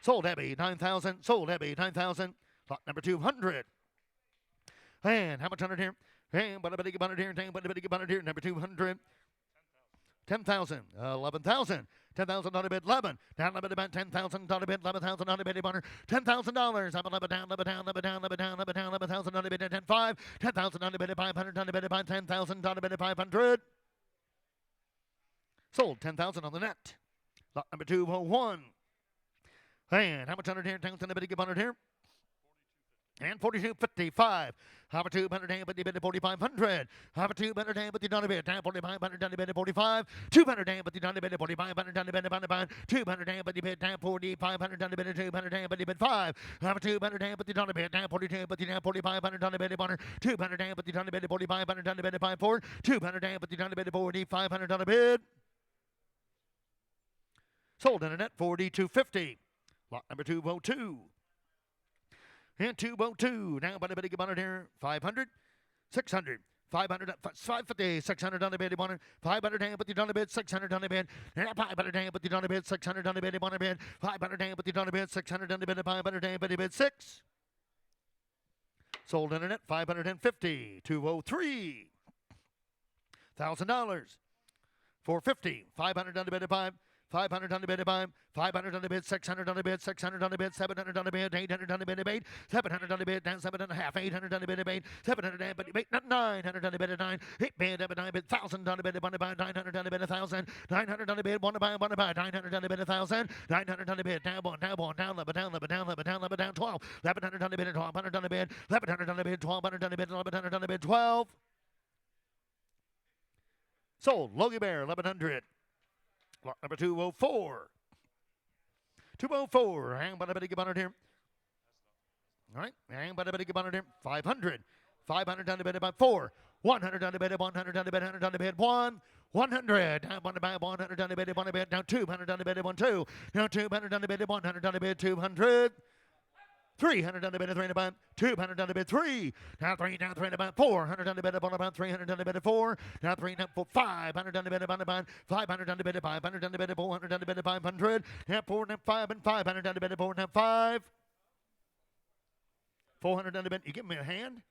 Sold Abby, 9,000. Sold Abby, 9,000. Lot number 200. And how much on it here? And but a big bonnet here. And but a big bonnet here. Number 200. 10,000. 11,000. 10,000 on the bid, 11. Down the bid about 10,000 on the bid, 11,000 on the bid, $10,000. Up 11 down, 11 down, 11 down, 11 down, 11 down, 11,000 on the bid, 10,500. 10,000 on the bid, 500 on the bid, about 10,000 on the bid, 500. Sold 10,000 on the net. Lot number 201. And how much on it here? Down to the bid, give on it here. And 42.55. Have a 200 hand, but you bid 4,500. Have a 200 hand, but you don't bid. Down 4,500 down the bid 45. 200 hand, but you don't bid 4,500 down the bid 5. 200 hand, but you bid down 4,500 down the bid 200 hand, but you bid 5. Have a 200 hand, but you don't bid down 42, but you down 4,500 down the bid 1. 200 hand, but you don't bid 4,500 down the bid 5 4. 200 hand, but you don't bid 4,500 down the bid. Sold in a net 42.50. Lot number 202. And 202. Now by the bid, bonnet here. 500, 600, 500, 550, 600 on the bid, 500 hand, but you done the bid, 600 on the bid, 500 hand, but you done the bid, 600 on the bid, 500 hand, but you done the bid, 600 on the bid, 500 hand, but you bid 6. Sold internet 550, 203. $1,000. 450, 500 on the bid, 5. 500 on the bid, 500 on the bid, 600 on the bid, 600 on the bid, 700 on the bid, 800 on the bid, 700 on the bid, down 7.5, 800 on the bid, 700 on the bid, 900 on the bid, 9, 8 bid, 9 bid, 1,000 on the bid, 1 to buy, 900 on the bid, 1,000, 900 on the bid, 1 to buy, 900 on the bid, 1,000, 900 on the bid, down 1, down 1, down 11, down 11, down 11, down 11, down 12, 1,100 on the bid, 1,200 on the bid, 1,100 on the bid, 1,200 on the bid, 1,100 on the bid, 12. Sold. Logie Bear, 1,100. Lot number 204. 204. Hang by the bit of here. All right. Hang by the bit of here. 500. 500 on the bid about 4. 100 on the bid, 100 on the bid, 100 on the bid, 1. 100. Down 1 to buy, 100 on the bid, 1 bid. Down 200 on the bid, 1, 2. Down 200 on the bid, 100 on the bid, 200. 300 on the bid, 3 on the bid, 200 on the bid, 3. Now 3, down 3 on the bid, 400 on the bid, about 300 on the bid, 4. Now 3, down 4, 500 on the bid, about 500 on the bid, 500 on the bid, 400 on the bid, 500. Now 4, now 5, and 500 on the bid, 4, now 5. 400 on the bid. You give me a hand?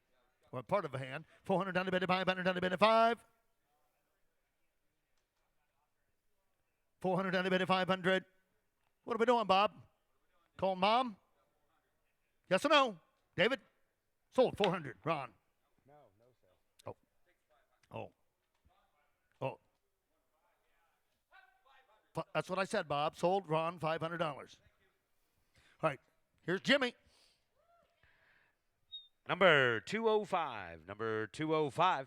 Well, part of a hand. 400 on the bid, 500 on the bid, 5. 400 on the bid, 500. What are we doing, Bob? Calling Mom? Yes or no? David? Sold 400. Ron? No sale. Oh. That's what I said, Bob. Sold Ron $500. All right. Here's Jimmy. Number 205. Number 205.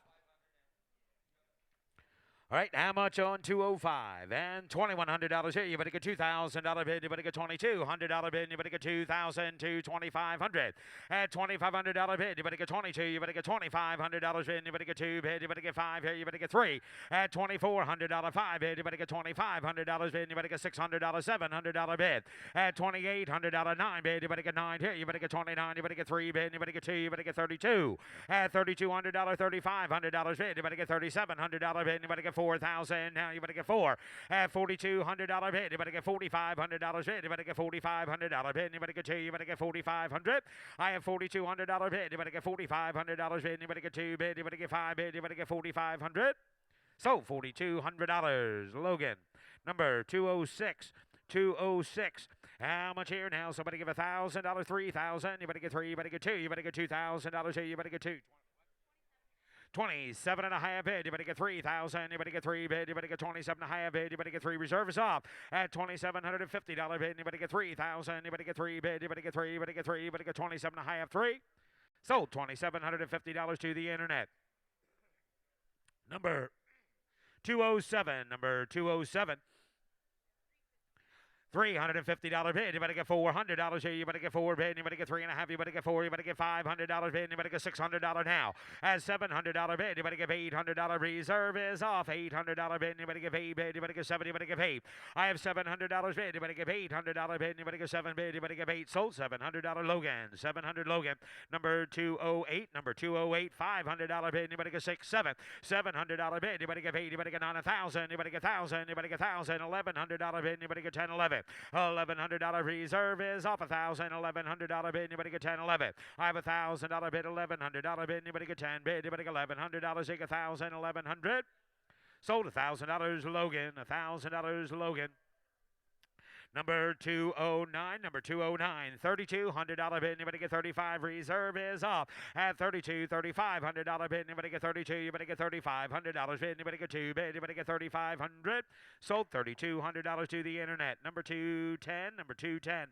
All right, how much on 205? And $2,100 here. You better get $2,000 bid. You better get $2,200 bid. You better get $2,000 to $2,500. At $2,500 bid, you better get 22. You better get $2,500 bid. You better get 2 bid. You better get 5 here. You better get 3. At $2,400 5 bid, you better get $2,500 bid. You better get $600 $700 bid. At $2,800 9 bid, you better get 9 here. You better get 29. You better get 3 bid. You better get 2. You better get 32. At $3,200 $3,500 bid, you better get $3,700 bid. You better get 4,000. Now you better get 4. At $4,200 bid, you better get $4,500 bid. You better get $4,500 bid. You better get 2. You better get 4,500. I have $4,200 bid. You better get $4,500 bid. You better get 2 bid. You better get 5 bid. You better get 4,500. So $4,200. Logan, number 206. 206. How much here now? Somebody give $1,000, 3,000. You better get 3. You better get 2. You better get $2,000 here. You better get 2. 27 and a half bid. You better get 3,000. You better get 3 bid. You better get 27 and a half bid. You better get 3. Reserve is off at $2,750 bid. You better get 3,000. You better get 3 bid. You better get 3. You better get 3. You better get 27 and a half. 3. Sold $2,750 to the internet. Number 207. Number 207. $350 bid. You better get $400 here. You better get 4 bid. You better get 3.5. You better get 4. You better get $500 bid. You better get $600 now. At $700 bid. You better get $800. Reserve is off. $800 bid. You better get 8 bid. You better get 7. You better get 8. I have $700 bid. You better get $800 bid. You better get 7 bid. You better get 8. Sold $700 Logan. 700 Logan. Number 208. Number 208. $500 bid. You better get 6. 7. $700 bid. You better get 8. You better get 9. 1,000. You better get 1,000. You better get 1,000. $1,100 bid. You better get 10. 11. $1,100 reserve is off. 1,000. $1,100 bid. You better get 10. 11. I have $1,000 bid. $1,100 bid. You better get 10 bid. You better get $1,100. Take 1,000. 1,100. Sold $1,000 Logan. $1,000 Logan. Number 209, number 209, $3,200 bid. You better get 35. Reserve is off at 32. $3,500 bid. You better get 32. You better get $3,500 bid. You better get 2 bid. You better get 3,500. Sold $3,200 to the internet. Number 210, number 210.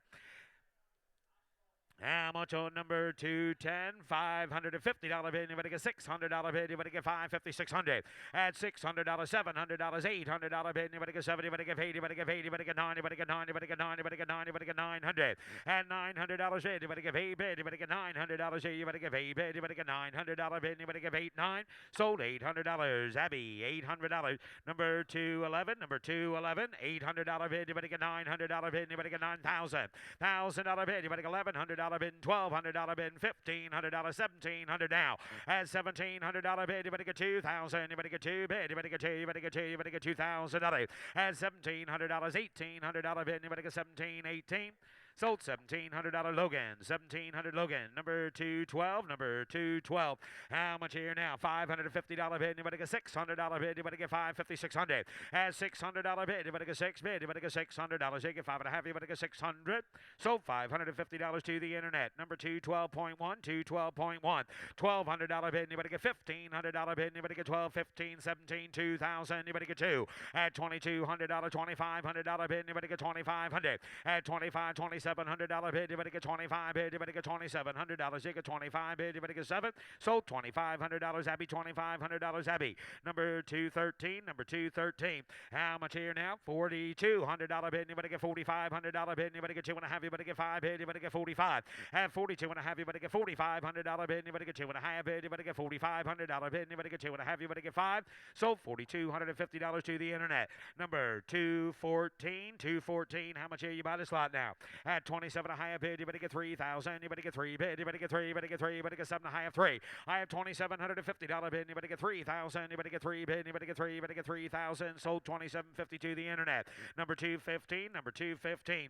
How much on number 210? $550 bid. You better get $600 bid. You better get $550, $600. At $600, $700, $800 bid. You better get 7. You better get 8. You better get 8. You better get 9. You better get 9. You better get 9. You better get 9. You better get 900. At $900 bid. You better get 8 bid. You better get $900 here. You better get 8 bid. You better get $900 bid. You better get 8, 9. Sold $800. Abby, $800. Number 211. Number 211. $800 bid. You better get $900 bid. You better get 9,000. $1,000 bid. You better get $1,100 bid. $1,200 bid. $1,500. $1,700 now. At $1,700 bid. You better get 2,000. You better get 2 bid. You better get 2. You better get 2. You better get $2,000. At $1,700. $1,800 bid. You better get 17, 18. Sold $1,700 Logan. 1,700 Logan. Number 212. Number 212. How much here now? $550 bid. Anybody get $600 bid? Anybody get $550? 600. At $600 bid. Anybody get $6 bid? Anybody get $600? You get $5.5. Anybody get $600. Sold $550 to the internet. Number 212.1. 212.1. $1,200 bid. Anybody get $1,500 bid? Anybody get 12, 15, 17, 2,000. Anybody get 2. At $2,200, $2,500 bid. Anybody get $2,500. At $25, $2,700 bid. Anybody get $25 bid. Anybody get $2,700. You get $25 bid. Anybody get 7. Sold $2,500 Abby. $2,500 Abby. Number 213. Number 213. How much here now? $4,200 bid. Anybody get $4,500 bid. Anybody get 2.5. Anybody get 5 bid. Anybody get 45. At 42.5. Anybody get $4,500 bid. Anybody get 2.5 bid. Anybody get $4,500 bid. Anybody get 2.5. Anybody get 5. Sold $4,250 to the internet. Number 214. 214. How much here you buy this lot now? At 27.5 bid. Anybody get 3,000. Anybody get 3 bid. Anybody get 3. Anybody get 3. Anybody get 7.5. 3. I have $2,750 bid. Anybody get 3,000. Anybody get 3 bid. Anybody get 3. Anybody get 3,000. Sold $2,750 to the internet. Number 215. Number 215.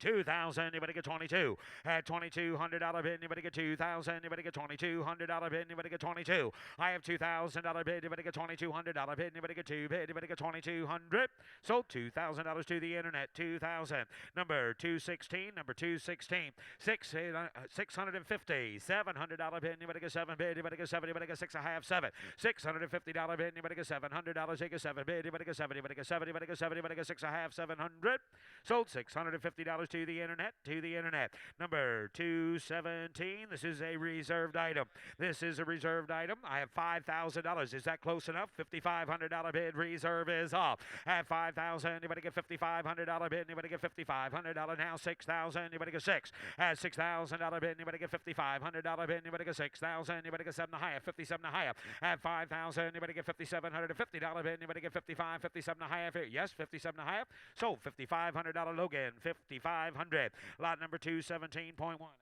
2,000, anybody get 22. At $2,200 bid, anybody get 2,000. Anybody get $2,200 bid, anybody get 22. I have $2,000 bid, anybody get $2,200 bid, anybody get 2 bid, anybody get 2,200. Sold $2,000 to the internet, 2,000. Number 216, number 216. 650. $700 bid, anybody get 7 bid, anybody get 7, anybody get 6.5, 7. $650 bid, anybody get $700, they get 7 bid, anybody get 7, anybody get 7, anybody get 7, anybody get 6.5, 700. Sold $650 to the internet, to the internet. Number 217, this is a reserved item. This is a reserved item. I have $5,000. Is that close enough? $5,500 bid, reserve is off. At $5,000, anybody get $5,500 bid, anybody get $5,500 now, $6,000, anybody get 6. At $6,000 bid, anybody get $5,500 bid, anybody get 6,000, anybody get 7 and a half, 57 and a half. At $5,000, anybody get $5,750 bid, anybody get 55, 57 and a half. Yes, 57 and a half. Sold $5,500 Logan, 5,500. Lot number 217.1. All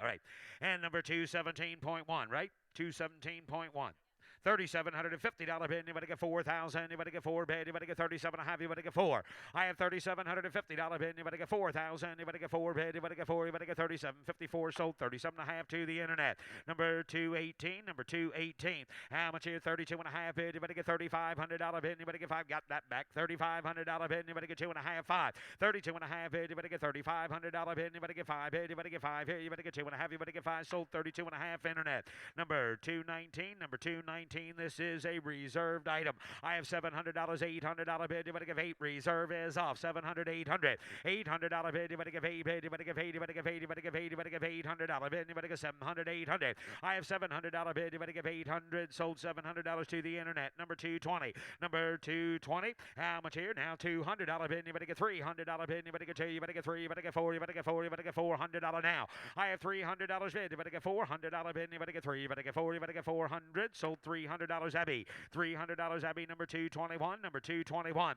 right. And number 217.1, right? 217.1. $3,750 bid. Anybody get 4,000? Anybody get 4 bid? Anybody get 37 and a half? Anybody get 4? I have $3,750 bid. Anybody get 4,000? Anybody get 4 bid? Anybody get 4? Anybody get 37.54? Sold 37 and a half to the internet. Number 218. Number 218. How much here? 32 and a half bid. Anybody get $3,500 bid? Anybody get 5? Got that back. $3,500 bid. Anybody get 2 and a half? 5. 32 and a half bid. Anybody get $3,500 bid? Anybody get 5 bid? Anybody get 5 here? Anybody get 2 and a half? Anybody get 5? Sold 32 and a half internet. Number 219. Number 219. This is a reserved item. I have $700, $800 bid. Anybody give 8? Reserve is off. $700, $800. $800 bid. Anybody give 8 bid. Anybody give 8. Anybody give 8. Anybody give 8. Anybody give $800 bid. Anybody give $700, $800. I have $700 bid. Anybody give 800. Sold $700 to the internet. Number 220. Number 220. How much here? Now $200 bid. Anybody get $300 bid. Anybody get 2. Anybody get 3. Anybody get 4. Anybody get 4. Anybody get $400 now. I have $300 bid. Anybody get $400 bid. Anybody get 3. Anybody get 4. Anybody get 400. Sold $300 Abby. $300 Abby. Number 221. Number 221.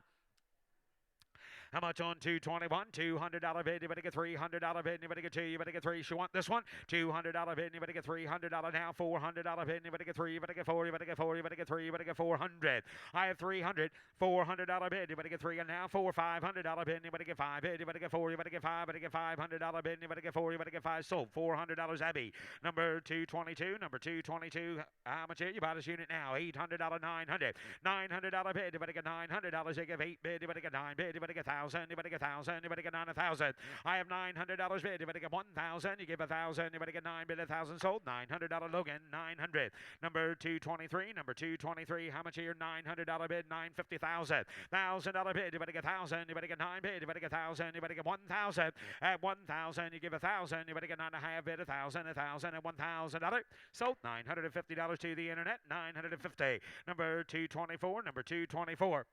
How much on 221? $200 bid. Anybody get $300 bid. Anybody get 2. Anybody get 3. She want this one? $200 bid. Anybody get $300 now? $400 bid. Anybody get 3. Anybody get 4. Anybody get 4. Anybody get 3. Anybody get 400. I have $300. $400 bid. Anybody get 3 and now? $500 bid. Anybody get 5 bid. Anybody get 4. Anybody get 5. Anybody get $500 bid. Anybody get 4. Anybody get 5. Sold $400 Abby. Number 222. Number 222. How much here? You buy this unit now? $800. $900. $900 bid. Anybody get $900? They give 8 bid. Anybody get 9 bid. Anybody get 1,000. Anybody get 1,000? Anybody get 9,000? I have $900 bid. Anybody get 1,000? You give 1,000. Anybody get 9 bid? 1,000 sold. $900 Logan. 900. Number 223. Number 223. How much here? $900 bid. $950,000. $1,000 bid. Anybody get 1,000? Anybody get 9 bid? Anybody get 1,000? Anybody get 1,000? At 1,000, you give 1,000. Anybody get 9.5 bid? 1,000. 1,000 and $1,000. Sold $950 to the internet. $950. Number 224. Number 224.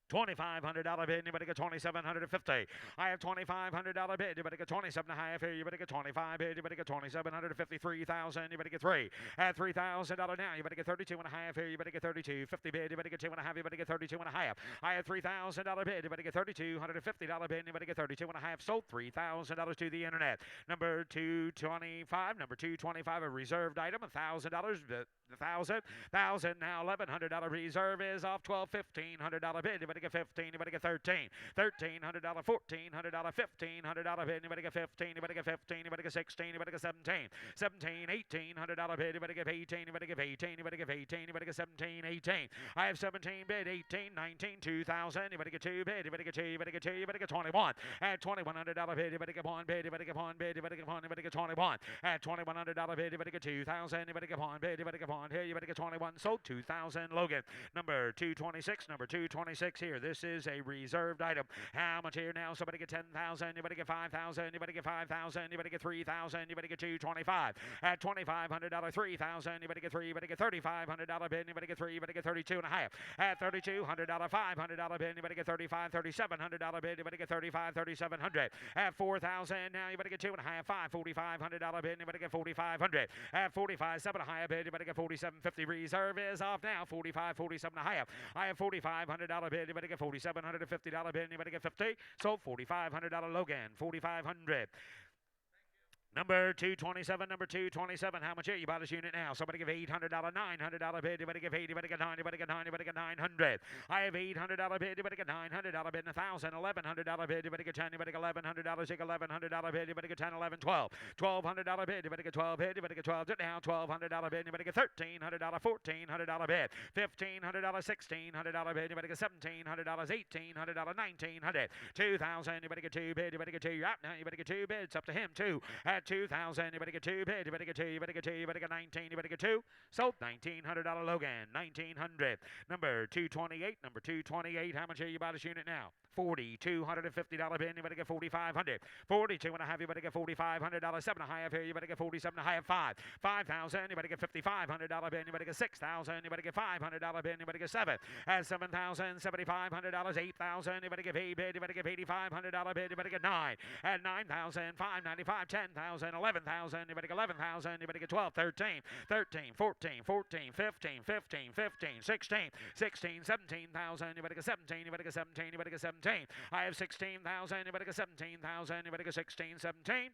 $2,500 bid. Anybody get $2,750? I have $2,500 bid. Anybody get 27 and a half here? Anybody get 25 bid? Anybody get $2,750? 3,000. Anybody get 3? At $3,000 now. Anybody get 32 and a half here? Anybody get 32. 50 bid. Anybody get 2 and a half? Anybody get 32 and a half? I have $3,000 bid. Anybody get $3,250 bid. Anybody get 32 and a half? Sold $3,000 to the internet. Number 225. Number 225. A reserved item. $1,000. $1,000 now. $1,100 reserve is off. $1,200, $1,500 bid. anybody get 15, anybody get 13, $1,300, $1,400, $1,500 bid, anybody get 15, anybody get 15, anybody get 16, anybody get 17, 17, $1,800 bid, anybody get 18, anybody get 18, anybody get 18, anybody get 17, 18. I have 17 bid, 18, 19, 2,000, anybody get 2 bid, anybody get 2, anybody get 2, anybody get 21. At $2,100 bid, anybody get 1 bid, anybody get 1 bid, anybody get 1, anybody get 21. At $2,100 bid, anybody get 2,000, anybody get 1 bid, anybody get 1 here, anybody get 21. Sold 2,000. Logan, number 226, number 226 here. This is a reserved item. How much here now? Somebody get 10,000, anybody get 5,000, anybody get 5,000, anybody get 3,000, anybody get 225. At $2,500, 3,000, anybody get 3, anybody get $3,500 bid, anybody get 3, anybody get 32 and a half. At $3,200, $500 bid, anybody get 35, $3,700 bid, anybody get 35, $3,700. At 4,000 now, anybody get 2 and a half, $4,500 bid, anybody get 4,500. At 45, 7 and a half bid, anybody get 47.50. Reserve is off now, 45, 47 and a half. I have $4,500 bid, anybody get $4,750 bid, anybody get 50. So $4,500 Logan, 4,500. Number 227, number 227. How much here? You buy this unit now. Somebody give $800, $900 bid. Anybody give 80, anybody get 9, anybody get 9, anybody get 900. I have $800 bid. Anybody get $900 bid. 1,000, $1,100 bid. Anybody get 10, anybody get $1,100. Take $1,100 bid. Anybody get 10, 11, 12. $1,200 bid. Anybody get 12 bid. Anybody get 12 now. $1,200 bid. Anybody get $1,300, $1,400 bid. $1,500, $1,600 bid. Anybody get $1,700, $1,800, $1,900. 2,000. Anybody get 2 bid. Anybody get 2. You're out now. Anybody get 2 bids. Up to him 2. At 2,000, anybody get 2 bid, anybody get 2, anybody get 2, anybody get 19, anybody get 2. Sold $1,900 Logan, 1,900. Number 228, number 228. How much are you buy this unit now? $4,250 bid, anybody get 4,500. 42 and a half, anybody get $4,500. 7 and a half here, anybody get 47 and a half. 5. 5,000, anybody get $5,500 bid, anybody get 6,000, anybody get $500 bid, anybody get 7. At 7,000, $7,500. 8,000, anybody get 8 bid, anybody get $8,500 bid, anybody get 9. At 9,000, $595, 10,000, 11,000, anybody get 11,000, anybody get 12, 13, 13, 14, 14, 15, 15, 15, 16, 16, 17,000, anybody get 17, anybody get 17, anybody get 17. I have 16,000, anybody get 17,000, anybody get 16, 17.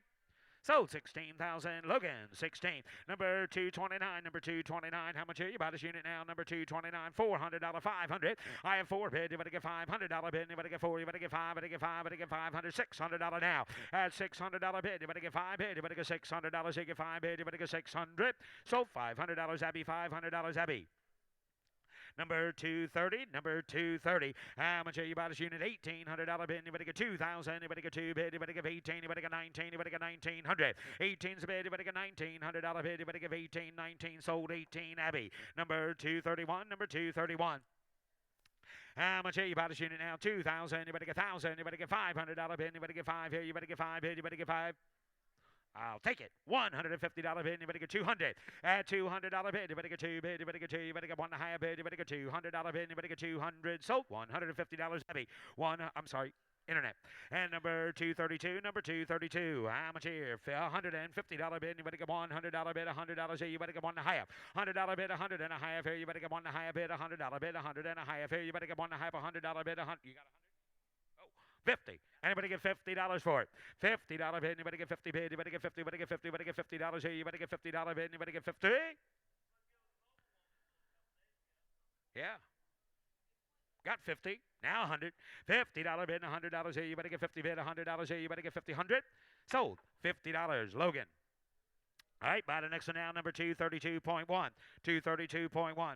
Sold 16,000. Logan, 16. Number 229, number 229. How much here? You buy this unit now. Number 229, $400, 500. I have 4 bid. Anybody get $500 bid. Anybody get 4. Anybody get 5. Anybody get 5. Anybody get 500. $600 now. At $600 bid. Anybody get 5 bid. Anybody get $600. You get 5 bid. Anybody get 600. So $500 Abby. $500 Abby. Number 230, number 230. How much are you buy this unit? $1,800 bid. Anybody get 2,000? Anybody get 2 bid? Anybody get 18? Anybody get 19? Anybody get 1,900? 18's a bid. Anybody get $1,900 bid? Anybody get 18? 19 sold 18. Abby. Number 231, number 231. How much here? You buy this unit now? 2,000. Anybody get 1,000? Anybody get $500 bid? Anybody get 5 here? You better get 5 bid. Anybody get 5? I'll take it. $150 bid. Anybody get 200? At $200 bid. Anybody get 2 bid. Anybody get 2. Anybody get 1 higher bid. Anybody get $200 bid. Anybody get 200. Sold $150 heavy. I'm sorry. Internet. And number 232, number 232. How much here? $150 bid. Anybody get $100 bid? $100 here. You better get 1 and a half. $100 bid. 100 and a half here. You better get 1 and a half bid. $100 bid. 100 and a half here. You better get 1 and a half. $100 bid. 100. You got 100. 50. Anybody get $50 for it? $50 bid. Anybody get 50 bid? Anybody get 50? Anybody get 50? Anybody get $50 here? You better get $50 bid. Anybody get 50? Yeah. Got 50. Now 100. $50 bid and $100 here. You better get 50 bid. $100 here. You better get 50. 100. Sold. $50. Logan. All right. Buy the next one now. Number 232.1. 232.1.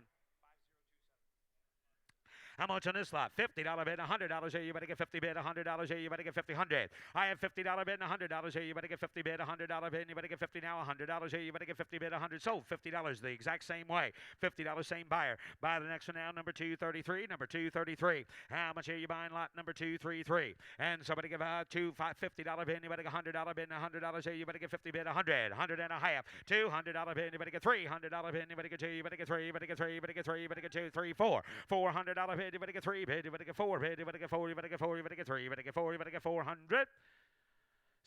How much on this lot? $50 bid, $100 here. You better get 50 bid, $100 here. You better get 50, 100. I have $50 bid and $100 here. You better get 50 bid, $100 bid. And you better get 50 now, $100 here. You better get 50 bid, 100. Sold $50 the exact same way. $50 same buyer. Buy the next one now. Number 233. Number 233. How much here? You buying lot number 233? And somebody give $50 bid. You better get $100 bid and $100 here. You better get 50 bid, 100. 100 and a half. $200 bid. You better get $300 bid. You better get 2. You better get 3. You better get 3. You better get 3. You better get 2, 3, 4. $400 bid. You better get 3 bid. You better get 4 bid. You better get 4. You better get 4. You better get 3. You better get 4. You better get 400.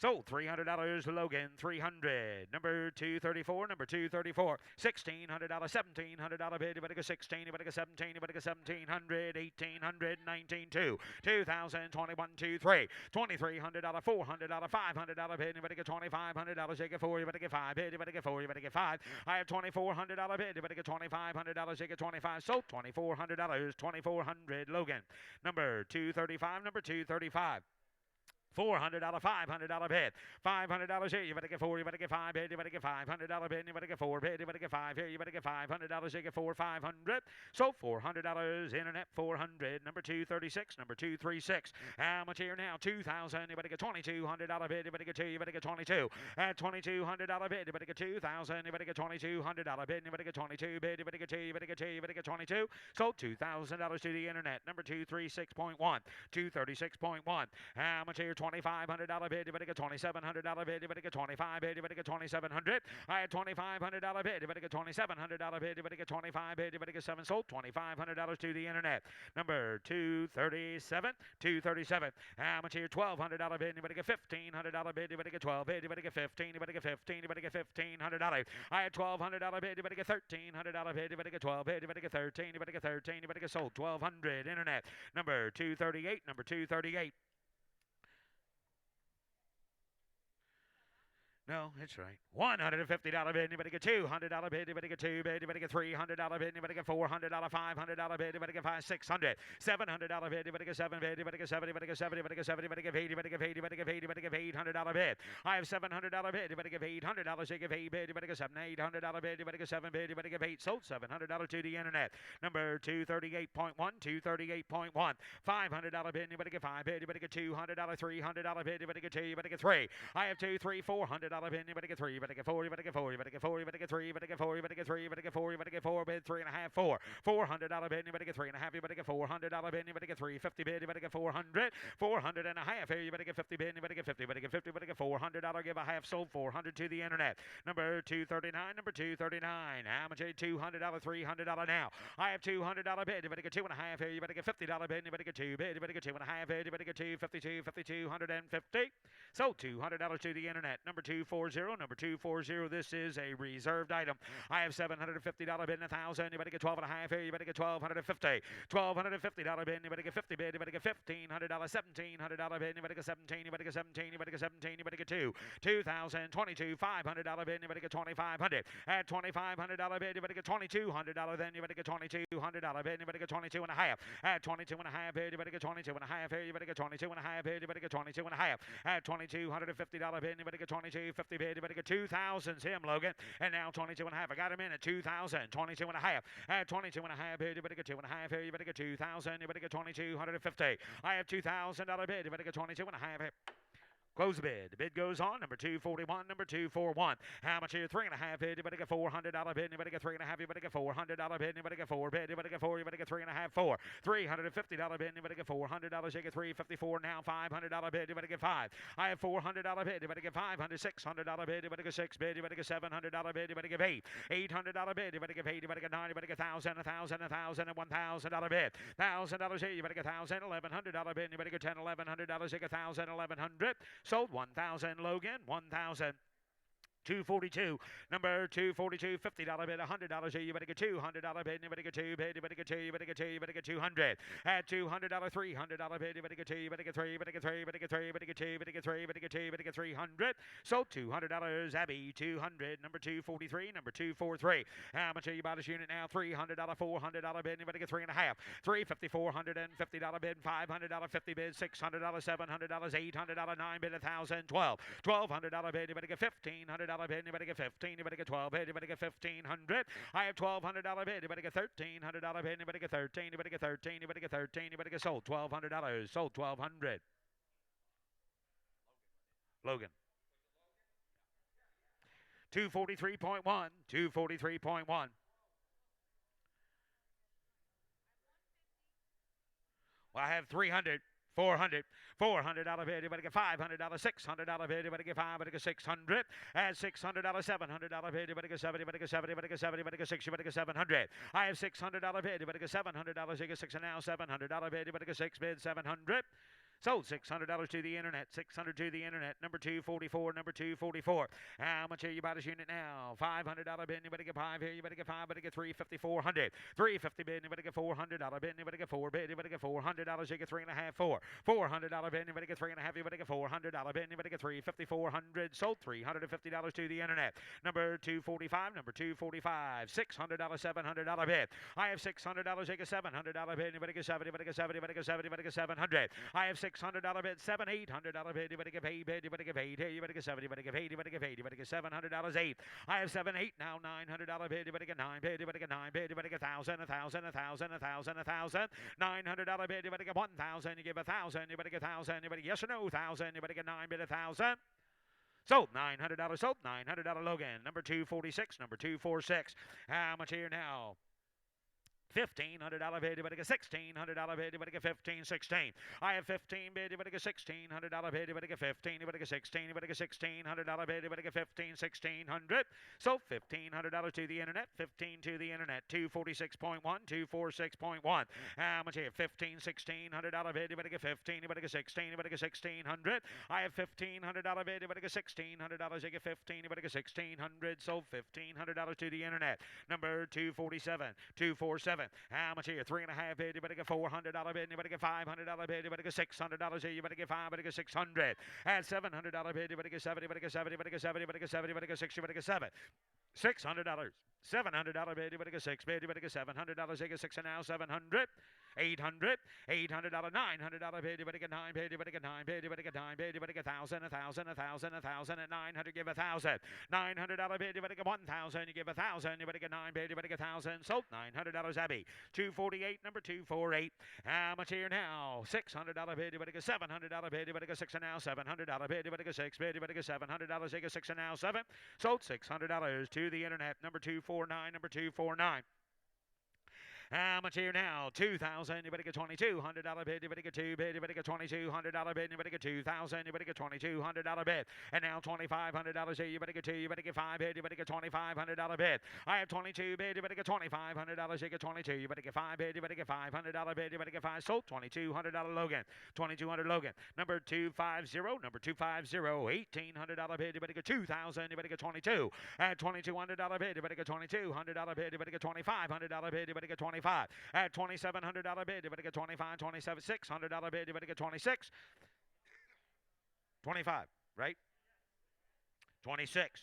Sold $300, Logan 300. Number 234, number 234. $1,600, $1,700 bid. You better go 16, you better go 17, you better go 1,700, 1,800, 19,200. 2,021, 2,3. $2,300, $400, $500 bid. You better get $2,500. You get 4, you better get 5 bid. You better get 4, you better get 5. I have $2,400 bid. You better get $2,500. You get 25. Sold $2,400, 2,400, Logan. Number 235, number 235. $400, $500 bid. $500 here. You better get 4. You better get 5 bid. You better get $500 bid. You better get 4 bid. You better get 5 here. You better get $500. You get 4, 500. So $400. Internet 400. Number 236. Number 236. How much here now? 2,000. You better get $2,200 bid. You better get 2. You better get 22. At $2,200 bid. You better get 2,000. You better get $2,200 bid. You better get 22 bid. You better get 2. You better get 2. You better get 22. So $2,000 to the internet. Number 236.1. 236.1. How much here? $2,500 bid. You better get $2,700 bid. You better get 25 bid. You better get 2,700. I had $2,500 bid. You better get $2,700 bid. You better get 25 bid. You better get 7. Sold $2,500 to the internet. Number 237. 237. How much here? $1,200 bid. You better get $1,500 bid. You better get 12 bid. You better get 15. You better get 15. You better get $1,500. I had $1,200 bid. You better get $1,300 bid. You better get 12 bid. You better get 13. You better get 13. You better get sold $1,200. Internet. Number 238. Number 238. No, it's right. $150 bid. You better get $200 bid. You better get 2 bid. You better get $300 bid. You better get $400, $500 bid. You better get 5, $600, $700 bid. You better get 7 bid. You better get 7. You better get 7. You better get 7. You better get 8. You better get 8. You better get 8. You better get $800 bid. I have $700 bid. You better get $800. You give 8 bid. You better get 7, $800 bid. You better get 7 bid. You better get 8. Sold $700 to the internet. Number 238.1. 238.1. $500 bid. You better get 5 bid. You better get $200, $300 bid. You better get 2. You better get 3. I have 2, 3, $400 bid. You better get 3. You better get 4. You better get 4. You better get 4. You better get 3. You better get 4. You better get 3. You better get 4. You better get 4 bid. 3.5, 4. $400 bid. You better get 3.5. You better get $400 bid. You better get 350 bid. You better get 400. 400 and a half here. You better get 50 bid. You better get 50. You better get 50. You better get $400. Give a half. Sold 400 to the internet. Number 239. Number 239. How much? $200, $300 now. I have $200 bid. You better get 2.5 here. You better get $50 bid. You better get 2 bid. You better get 2.5 bid. You better get 252, 250. So $200 to the internet. Number 240. Number 240. This is a reserved item. I have $750 bid and 1,000. You better get 12.5 here. You better get $1,250. $1,250 bid. You better get 50 bid. You better get $1,500. $1,700 bid. You better get 17. You better get 17. You better get 17. You better get 2. 2,000. 22. $500 bid. You better get 2,500. At $2,500 bid. You better get $2,200. Then you better get $2,200 bid. You better get 22.5. At 22.5 bid. You better get 22.5 here. You better get 22.5 bid. You better get 22.5. At $2,250 bid. You better get 22.50 bid. You better get 2,000's him, Logan. And now 22.5. I got him in at 2,000. 22.5. At 22.5 bid. You better get 2.5 here. You better get 2,000. You better get 2,250. I have $2,000 bid. You better get 22.5 here. Close the bid. The bid goes on. Number 241. Number 241. How much here? 3.5 bid. You better get $400 bid. You better get 3.5. You better get $400 bid. You better get 4 bid. You better get 4. You better get 3.5. 4. $350 bid. You better get $400. You get 354 now. $500 bid. You better get 5. I have $400 bid. You better get 500. $600 bid. You better get 6 bid. You better get $700 bid. You better get 8. $800 bid. You better get 8. You better get 9. You better get 1,000. 1,000. 1,000 and $1,000 bid. $1,000 here. You better get 1,000. $1,100 bid. You better get 10. $1,100. You get 1,000. $1,100. Sold 1,000. Logan. 1,000. 242. Number 242. $50 bid. $100 here. You better get $200 bid. You better get 2 bid. You better get 2. You better get 2. You better get 200. At $200. $300 bid. You better get 2. You better get 3. You better get 3. You better get 3. You better get 2. You better get 3. You better get 2. You better get 300. So $200. Abby. 200. Number 243. Number 243. How much are you about this unit now? $300. $400 bid. You better get 3.5. $350. $450 bid. $500. 50 bid. $600. $700. $800. 9 bid. 1,000. 12. $1,200 bid. You better get $1,500 bid. You better get 15. You better get 12 bid. You better get 1,500. I have $1,200 bid. You better get $1,300 bid. You better get 13. You better get 13. You better get 13. You better get sold $1,200. Sold 1,200. Logan. 243.1. 243.1. Well, I have 300. $400 bid. You better get $500. $600 bid. You better get 5. You better get 600. Add $600. $700 bid. You better get 7. You better get 7. You better get 7. You better get 6. You better get 700. I have $600 bid. You better get $700. You get 6 and now $700 bid. You better get 6 bid. 700. Sold $600 to the internet. 600 to the internet. Number 244. Number 244. How much are you about this unit now? $500 bid. Anybody get 5 here? You better get 5. Better get 350. 400. 350 bid. Anybody get $400 bid. Anybody get 4 bid. Anybody get $400. You get 3.5. 4. $400 bid. Anybody get 3.5. You better get $400 bid. Anybody get 350. 400. Sold $350 to the internet. Number 245. Number 245. $600. $700 bid. I have $600. You get $700 bid. Anybody get 7. Anybody get 7. Anybody get 7. Anybody get 700. I have $600 bid, $800 bid, you better get paid, bid, you better get paid, here, you better get 7, you better get paid, you better get paid, you better get $700, 8. I have 7, 8, now $900 bid, you better get 9 bid, you better get 9 bid, you better get 1,000, 1,000, 1,000, 1,000, 1,000, $900 bid, you better get 1,000, you give 1,000, you better get 1,000, you better yes or no, 1,000, you better get 9 bid, 1,000. Sold $900, sold $900 Logan, number 246, number 246. How much here now? $1,500 bid, you better get $1,600 bid, you better get 15, 16. I have 15 bid, you better get $1,600 bid, you better get 15, you better get 16, you better get $1,600 bid, you better get 15, 1,600. So $1,500 to the internet, 15 to the internet, 246.1, 246.1. How much here? 15, $1,600 bid, you better get 15, you better get 16, you better get 1,600. I have $1,500 bid, you better get $1,600, you get 15, you better get 1,600. So $1,500 to the internet. Number 247, 247. How much here? 3.5 bid, you better get $400 bid, you better get $500 bid, you better get $600 here, you better get 5, you better get 600. At $700 bid, you better get 7, you better get 7, you better get 7, you better get 7, you better get 6, you better get 7. $600. $700 bid, you better get 6 bid, you better get $700, you get 6 and now 700. $800, $800, $900 bid, you better get 9 bid, you better get 9 bid, you better get 9 bid, you better get 1,000, 1,000, 1,000, 1,000, and 900, give 1,000. $900 bid, you better get 1,000, you give 1,000, you better get 9 bid, you better get 1,000. Sold $900, Abby. 248, number 248. How much here now? $600 bid, you better get $700 bid, you better get 6 and now $700 bid, you better get 6 bid, you better get $700, you get 6 and now 7. Sold $600 to the internet. Number 249, number 249. How much here now? 2,000. You better get $2,200 bid. You better get 2 bid. You better get $2,200 bid. You better get 2,000. You better get $2,200 bid. And now $2,500 here. You better get 2. You better get 5 bid. You better get $2,500 bid. I have 22 bid. You better get $2,500. You get 22. You better get 5 bid. You better get $500 bid. You better get 5. Sold $2,200 Logan. 2,200 Logan. Number 250. Number 250. $1,800 bid. You better get 2,000. You better get 22. At $2,200 bid. You better get $2,200 bid. You better get $2,500 bid. You better get 25. At $2,700 bid, you better get 25, 27, $600 bid, you better get 26. 25, right? 26.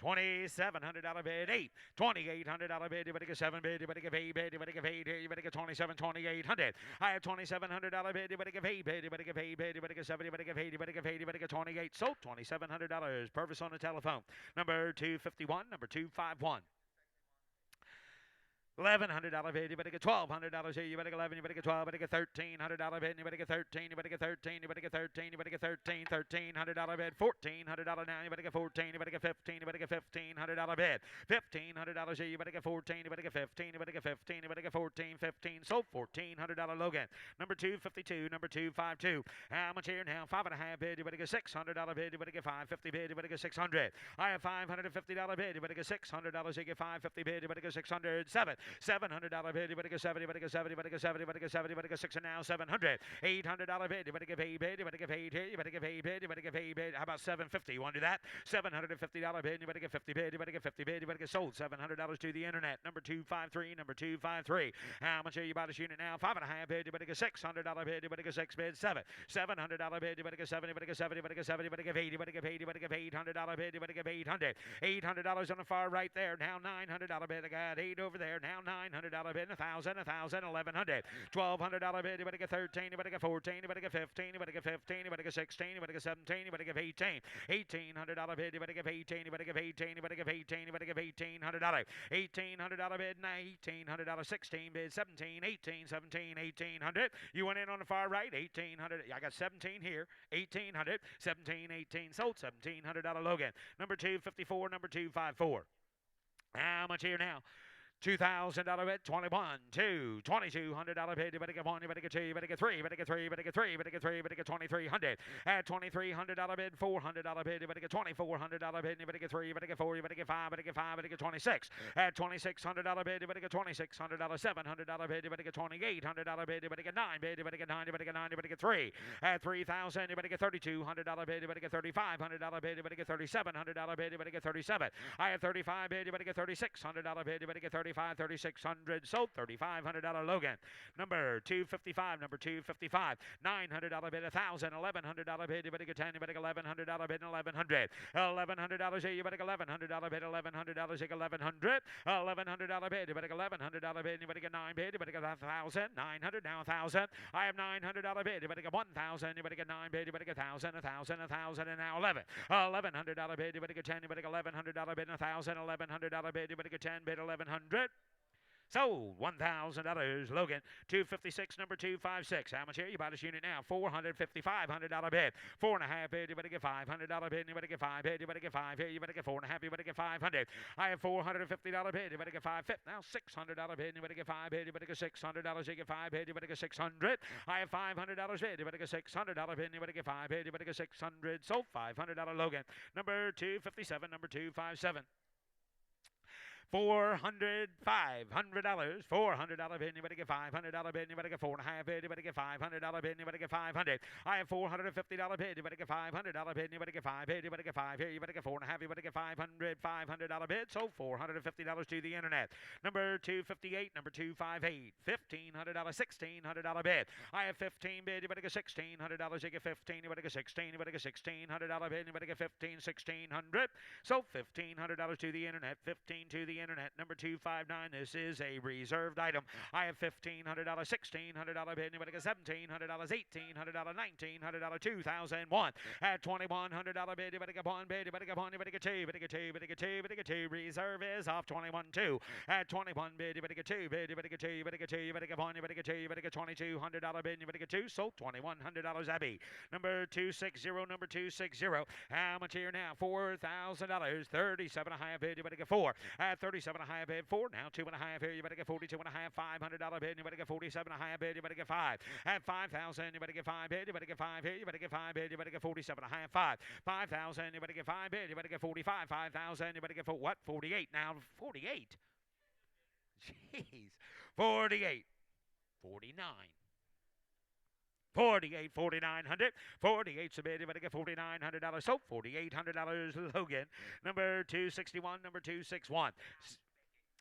$2,700 bid, 8. $2,800 bid, you better get 7 bid, you better get 8 bid, you better get 8 here, you better get 27, 2,800. I have $2,700 bid, you better get 8 bid, you better get 8 bid, you better get 7, you better get 8, you better get 8, you better get 28. Sold $2,700. Purvis on the telephone. Number 251, number 251. $1,100 bid, you better get $1,200 here, you better get 11, you better get 12, you better get $1,300 bid, you better get 13, you better get 13, you better get 13, you better get 13, $1,300 bid, $1,400 now, you better get 14, you better get 15, you better get $1,500 bid, $1,500 here, you better get 14, you better get 15, you better get 15, you better get 14, 15, sold $1,400 Logan. Number 252, number 252. How much here now? 5.5 bid, you better get $600 bid, you better get 550 bid, you better get 600. I have $550 bid, you better get $600, you get 550 bid, you better get 600. $700 bid, you better get 7, you better get 7, you better get 7, you better get 7, you better get 6 and now 700. $800 bid, you better get paid bid, you better get paid here, you better get paid bid, you better get paid bid. How about 750? You want to do that? $750 bid, you better get 50 bid, you better get 50 bid, you better get sold $700 to the internet. Number 253, number 253. How much are you about this unit now? 5.5 bid, you better get $600 bid, you better get 6 bid, 7. $700 bid, you better get 7, you better get 7, you better get 7, you better get 8, you better get paid, you better get $800 bid, you better get 800. $800 on the far right there. Now $900 bid, I got 8 over there. Now $900 bid, 1,000, 1,000, 1,100. $1,200 bid, you better get 13, you better get 14, you better get 15, you better get 15, you better get 16, you better get 17, you better get 18. $1,800 bid, you better get 18, you better get 18, you better get 18, you better get $1,800. $1,800 bid, $1,800, 16 bid, 17, 18, 17, 1,800. You went in on the far right, 1,800. I got 17 here, 1,800, 17, 18, sold $1,700 Logan. Number 254, number 254. How much here now? $2,000 bet, 21, 2, $2,200 bid, you better get 1, you better get 2, you better get 3, you better get 3, you better get 3, you better get 3, you better get 2,300. At $2,300 bid, $400 bid, you better get $2,400 bid, you better get 3, you better get 4, you better get 5, you better get 5, you better get 26. At $2,600 bid, you better get $2,600, $700 bid, you better get $2,800 bid, you better get 9 bid, you better get 9, you better get 9, you better get 3. At $3,000, you better get $3,200 bid, you better get $3,500 bid, you better get $3,700 bid, you better get 37. I have 35 bid, you better get $3,600 bid, you better get 35, 3,600. Sold $3,500 Logan. Number 255, number 255. $900 bid, 1,000, $1,100 bid, you better get 10, you better get $1,100 bid, 1,100. $1,100, you better get $1,100 bid, $1,100, you get $1,100. $1,100 bid, you better get $1,100 bid, you better get 9 bid, you better get 1,000, 900, now 1,000. I have $900 bid, you better get 1,000, you better get 9 bid, you better get 1,000, 1,000, 1,000, and now 11. $1,100 bid, you better get 10, you better get $1,100 bid, 1,000, $1,100 bid, you better get 10 bid, 1,100. Sold $1,000 Logan. 256, number 256. How much here? You buy this unit now. $455 bid. 4.5 bid. You better get $500 bid. You better get 5 bid. You better get 5 here. You better get 4.5. You better get 500. I have $450 bid. You better get 5 fifth. Now $600 bid. You better get 5 bid. You better get $600. You get 5 bid. You better get 600. I have $500 bid. You better get $600 bid. You better get 5 bid. You better get 600. Sold $500 Logan. Number 257. Number 257. $400 bid, you better get $500 bid, you better get 4.5 bid, you better get $500 bid, you better get 500. I have $450 bid, you better get $500 bid, you better get 5 bid, you better get 5 here, you better get 4.5, you better get $500 bid, so $450 to the internet. Number 258, number 258, $1,500, $1,600 bid. I have 15 bid, you better get $1,600, you get 15, you better get 16, you better get $1,600 bid, you better get 15, 1,600. So $1,500 to the internet, 15 to the internet. Number 259, this is a reserved item. I have $1,500, $1,600 bid, you better get $1,700, $1,800, $1,900, 2001. At $2,100 bid, you better get 1 bid, you better get 1, you better get 2, you better get 2, you better get 2, you better get 2. Reserve is off 21-2. At 21 bid, you better get 2 bid, you better get 2, you better get 2, you better get 1, you better get 2, you better get $2,200 bid, you better get 2. Sold $2,100 Abby. Number 260, number 260. How much here now? $4,000. 37 a high bid, you better get 4. At 37 a high bid, 4. Now 2.5 here, you better get 42 and a half. $500 bid, you better get 47 a high bid, you better get 5. At 5,000, you better get 5 bid, you better get 5 here, you better get 5 bid, you better get 47 a half. 5. 5,000, you better get 5 bid, you better get 45. 5,000, you better get what? 48. Now 48. Jeez. 48. 49. 48, 4,900. 48's a bid, you better get $4,900. So $4,800 Logan. Number 261, number 261.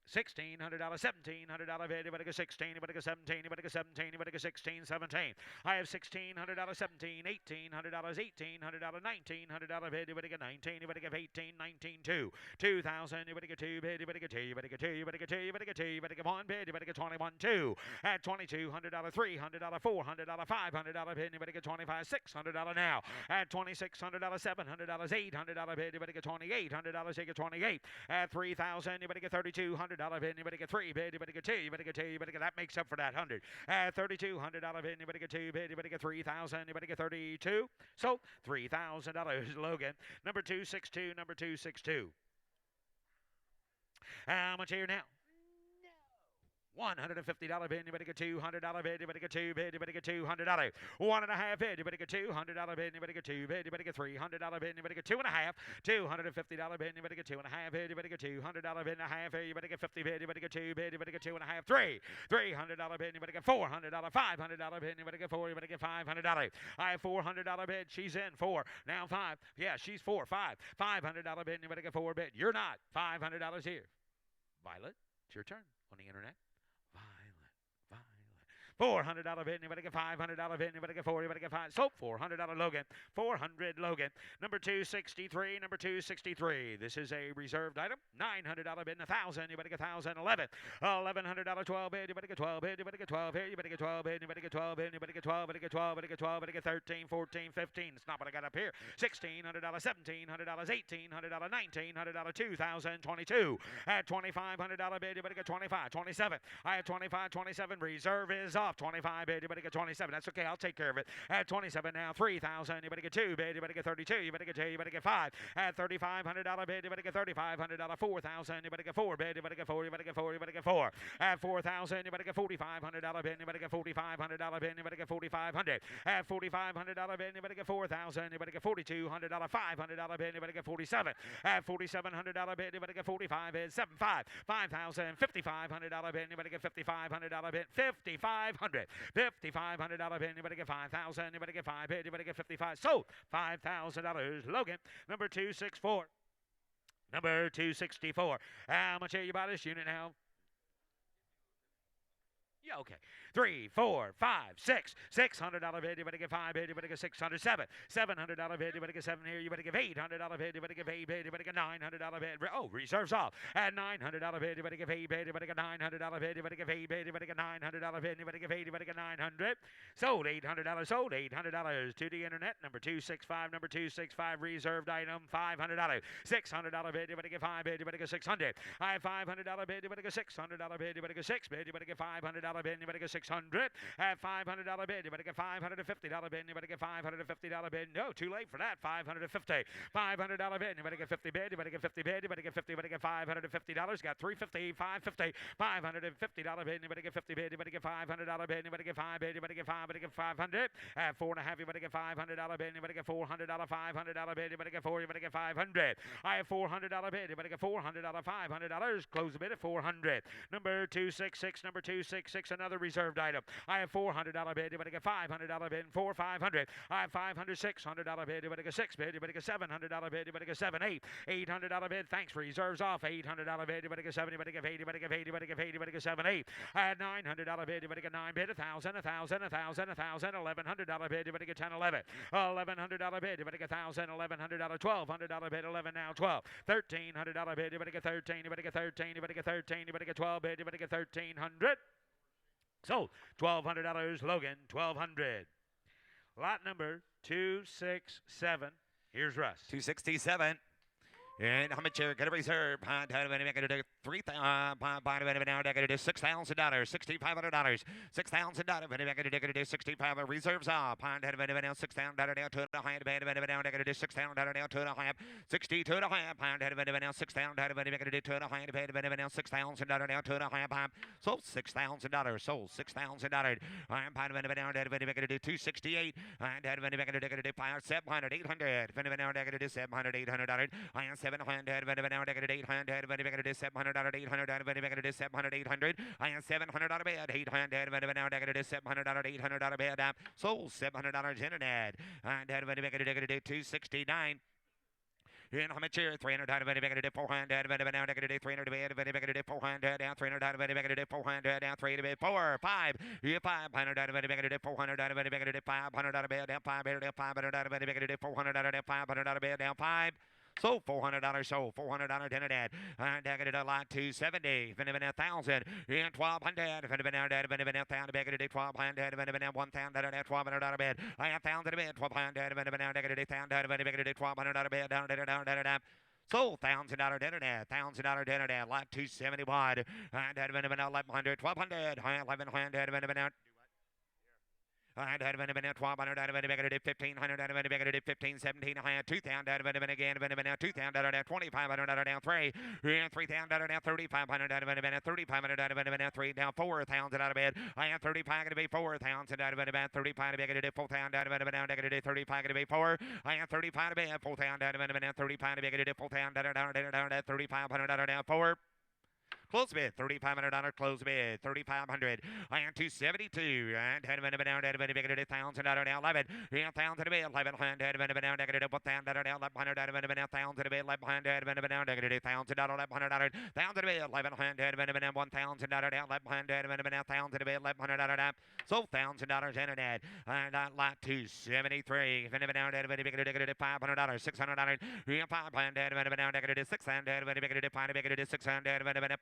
$1,600, $1,700 bid, you better get 16, you better get 17, you better get 17, you better get 16, 17. I have $1,600, 17, $1,800, $1,800, $1,900 bid, you better get 19, you better get 18, 19, 2. 2,000, you better get 2 bid, you better get 2, you better get 2, you better get 2, you better get 2, you better get 1 bid, you better get 21, 2. At $2,200, $300, $400, $500 bid, you better get 25, $600 now. At $2,600, $700, $800 bid, you better get $2,800, you get 28. At $3,000, you better get $3,200 bid, you better get 3 bid, you better get 2, you better get 2, you better get, that makes up for that 100. At $3,200 bid, you better get 2 bid, you better get 3,000, you better get 32. So $3,000 Logan. Number 262, number 262. How much here now? $150 bid, you better get $200 bid, you better get 2 bid, you better get $200. 1.5 bid, you better get $200 bid, you better get 2 bid, you better get $300 bid, you better get 2.5. $250 bid, you better get 2.5 bid, you better get $200 bid and a half here, you better get 50 bid, you better get 2 bid, you better get 2.5. $300 bid, you better get $400. $500 bid, you better get 4, you better get $500. I have $400 bid, she's in 4. Now 5. Yeah, she's 4. 5. $500 bid, you better get 4 bid. You're not. $500 here. Violet, it's your turn on the internet. $400 bid, you better get $500 bid, you better get 4, you better get 5. So $400 Logan. 400 Logan. Number 263, number 263. This is a reserved item. $900 bid, 1,000, you better get 1,000. 11. $1,100 12 bid, you better get 12 bid, you better get 12 here, you better get 12 bid, you better get 12 bid, you better get 12, better get 12, better get 12, better get 13, 14, 15. It's not what I got up here. $1,600, $1,700, $1,800, $1,900, 2022. At $2,500 bid, you better get 25, 27. I have 25, 27. Reserve is off. 25, bid, you better get 27. That's okay, I'll take care of it. At 27 now, 3,000, you better get 2, bid, you better get 32, you better get 2, you better get 5. At $3,500 bid, you better get $3,500, 4,000, you better get 4, bid, you better get 4, you better get 4, you better get 4. At 4,000, you better get $4,500 bid, you better get $4,500 bid, you better get 4,500. At $4,500 bid, you better get 4,000, you better get $4,200, $500 bid, you better get 47. At $4,700 bid, you better get 45 bid, 75, 5,000, $5,500 bid, you better get $5,500 bid, 5,500, $5,500 bid, you better get 5,000, you better get 5 bid, you better get 55. So $5,000, Logan, number 264. Number 264. How much are you buy this unit now? Yeah, okay. 3, 4, 5, 6. $600 bid, you better get 5 bid, you better get 607. $700 bid, you better get 7 here, you better get $800 bid, you better get 8 bid, you better get $900 bid. Oh, reserves off. At $900 bid, you better get 8 bid, you better get $900 bid, you better get 8 bid, you better get $900 bid, you better get 8, you better get 900. Sold $800, sold $800 to the internet. Number 265, number 265, reserved item $500. $600 bid, you better get 5 bid, you better get 600. I have $500 bid, you better get $600 bid, you better get 6 bid, you better get $500 bid, you better get 600. At $500 bid, you better get $550 bid, you better get $550 bid. No, too late for that. $550. $500 bid, you better get 50 bid, you better get 50 bid, you better get 50, you better get $550. Got $350, $550, $550 bid, you better get 50 bid, you better get $500 bid, you better get 5 bid, you better get 5, better get 500. At 4.5, you better get $500 bid, you better get $400, $500 bid, you better get 4, you better get 500. I have $400 bid, you better get $400, $500. Close the bid at 400. Number 266, number 266, another reserved item. I have $400 bid, you better get $500 bid, 4, 500. I have $500, $600 bid, you better get 6 bid, you better get $700 bid, you better get 7, 8. $800 bid, thanks, reserves off. $800 bid, you better get 7, you better get 8, you better get 8, you better get 8, you better get 7, 8. I had $900 bid, you better get 9 bid, 1,000, 1,000, 1,000, 1,000, $1,100 bid, you better get 10, 11. $1,100 bid, you better get 1,000, $1,100, $1,200 bid, 11 now 12. $1,300 bid, you better get 13, you better get 13, you better get 13, you better get 12 bid, you better get 1,300. So, $1,200, Logan, 1,200. Lot number 267. Here's Russ. 267. And how much you're going to reserve? $3,000. $6,000. $6,500. $6,000. $6,500. Reserves off. $6,000 down to the high. $6,000 down to the high. 62 to the high. $6,000 to the high. $6,000 down to the high. Sold $6,000. Sold $6,000. I'm down to 268. $700. $800. $700. $800. I am 700, $800, $700, $800. I am $700 bed, $800, $700, $800 bed. Sold $700 internet. And 269. In how much here? $300, $400, $300, $300, $400, down $300, $400, down $300, 4, 5, $500, $400, $500 bed, down $500, $400, $500 bed, down 5. So $400, so $400 internet. And I get it a lot 270. If 1,000 in 1,200. If 1,000, 1,200, 1,000 bed. I have 1,000 bed. 1,200, 1,000 bed. Down. So $1,000 internet, $1,000 internet. Lot 271. And 1,100, 1,200, 1,100. I had 1,200, 1,500, 15, 17, I had 2,000, again, 2,000, 2,500 down 3, and 3,000 down 3,500, 3,500 3 down 4,000 out of bed. I had 35 to be 4,000 out of bed, 35 to be 4,000 out of bed, 35 to be 4. I had 35 to be 4,000 out of bed, 35 to be 4,000 down 3,500 down 4. Close bid, $3,500. Close bid, $3,500. I am 272. And $1,000 now 11. Yeah, $1,000 to bid, $1,100 negative, $1,000 now 1,100 $1,000 to bid, $1,100 negative, $1,000 $1,100 $1,000 to bid, $1,100 $1,000 now 1,100 $1,000 to bid, $1,100. So $1,000 internet. And lot 273. $500, $600. Yeah, $500 negative, $600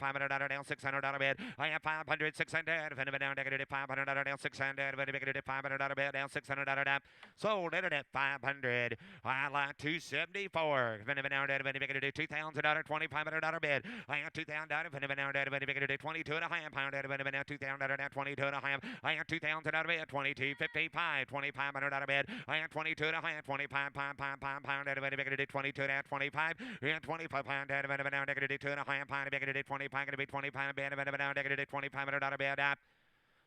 $500 $500 down, $600 bid. I have 500, 600, Vinny down, negative $500 down, 600, Vinny $500 bid down, $600 down. Sold internet 500. I like 274. Vinny down, Vinny $2,000, $2,500 bid. I have $2,000, Vinny down, Vinny 22 and a half pound, Vinny down, $2,000 down, 22 and a half. I have 2,000 out of bid, 22.55, $2,500 out of bid. I have 22 and a half, 25 pound, Vinny 22 and 25, and 25 pound, Vinny down, negative 2 and a half pound, Vinny 25, going to be 20 pound, Vinny down, negative $2,500 bid.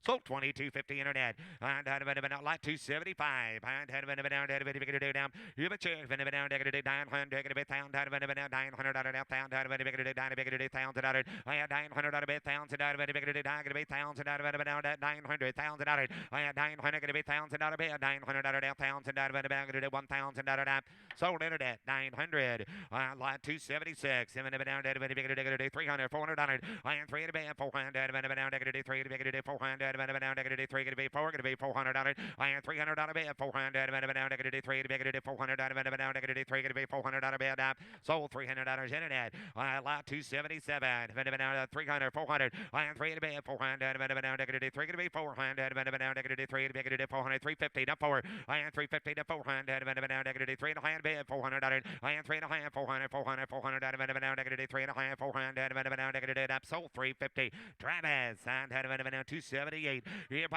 So 22.50 internet. And had been out like 275. And had been down, had been down. You bet you, been down, negative 900, negative 1,000, had been down 900 out of 1,000, had been down, negative 1,000 out of. I had 900 out of 1,000, out of negative 1,000 out of down at 900,000 out of. I had 900 negative 1,000 out of 900 out of 1,000 out of negative 1,000 out of that. Sold internet 900. Like 276. And down, negative 300, $400. I had 3 at 400, and down, negative 3, negative 400. Negative 3 going to be 4, going to be $400. I am $300 bid, 400. Negative 3, negative $400. Negative 3 going to be $400 bid. Sold $300 internet. I like 277. 300, 400. I am 3 to bid, 400. Negative 3 going to be 400. Negative 3, negative 400, 350 to 4. I am 350 to 400. Negative 3 and a half bid, $400. I am 3 and a half, 400, 400, 400. Negative 3 and a half, 400. Negative sold 350. Travis and 278. Here,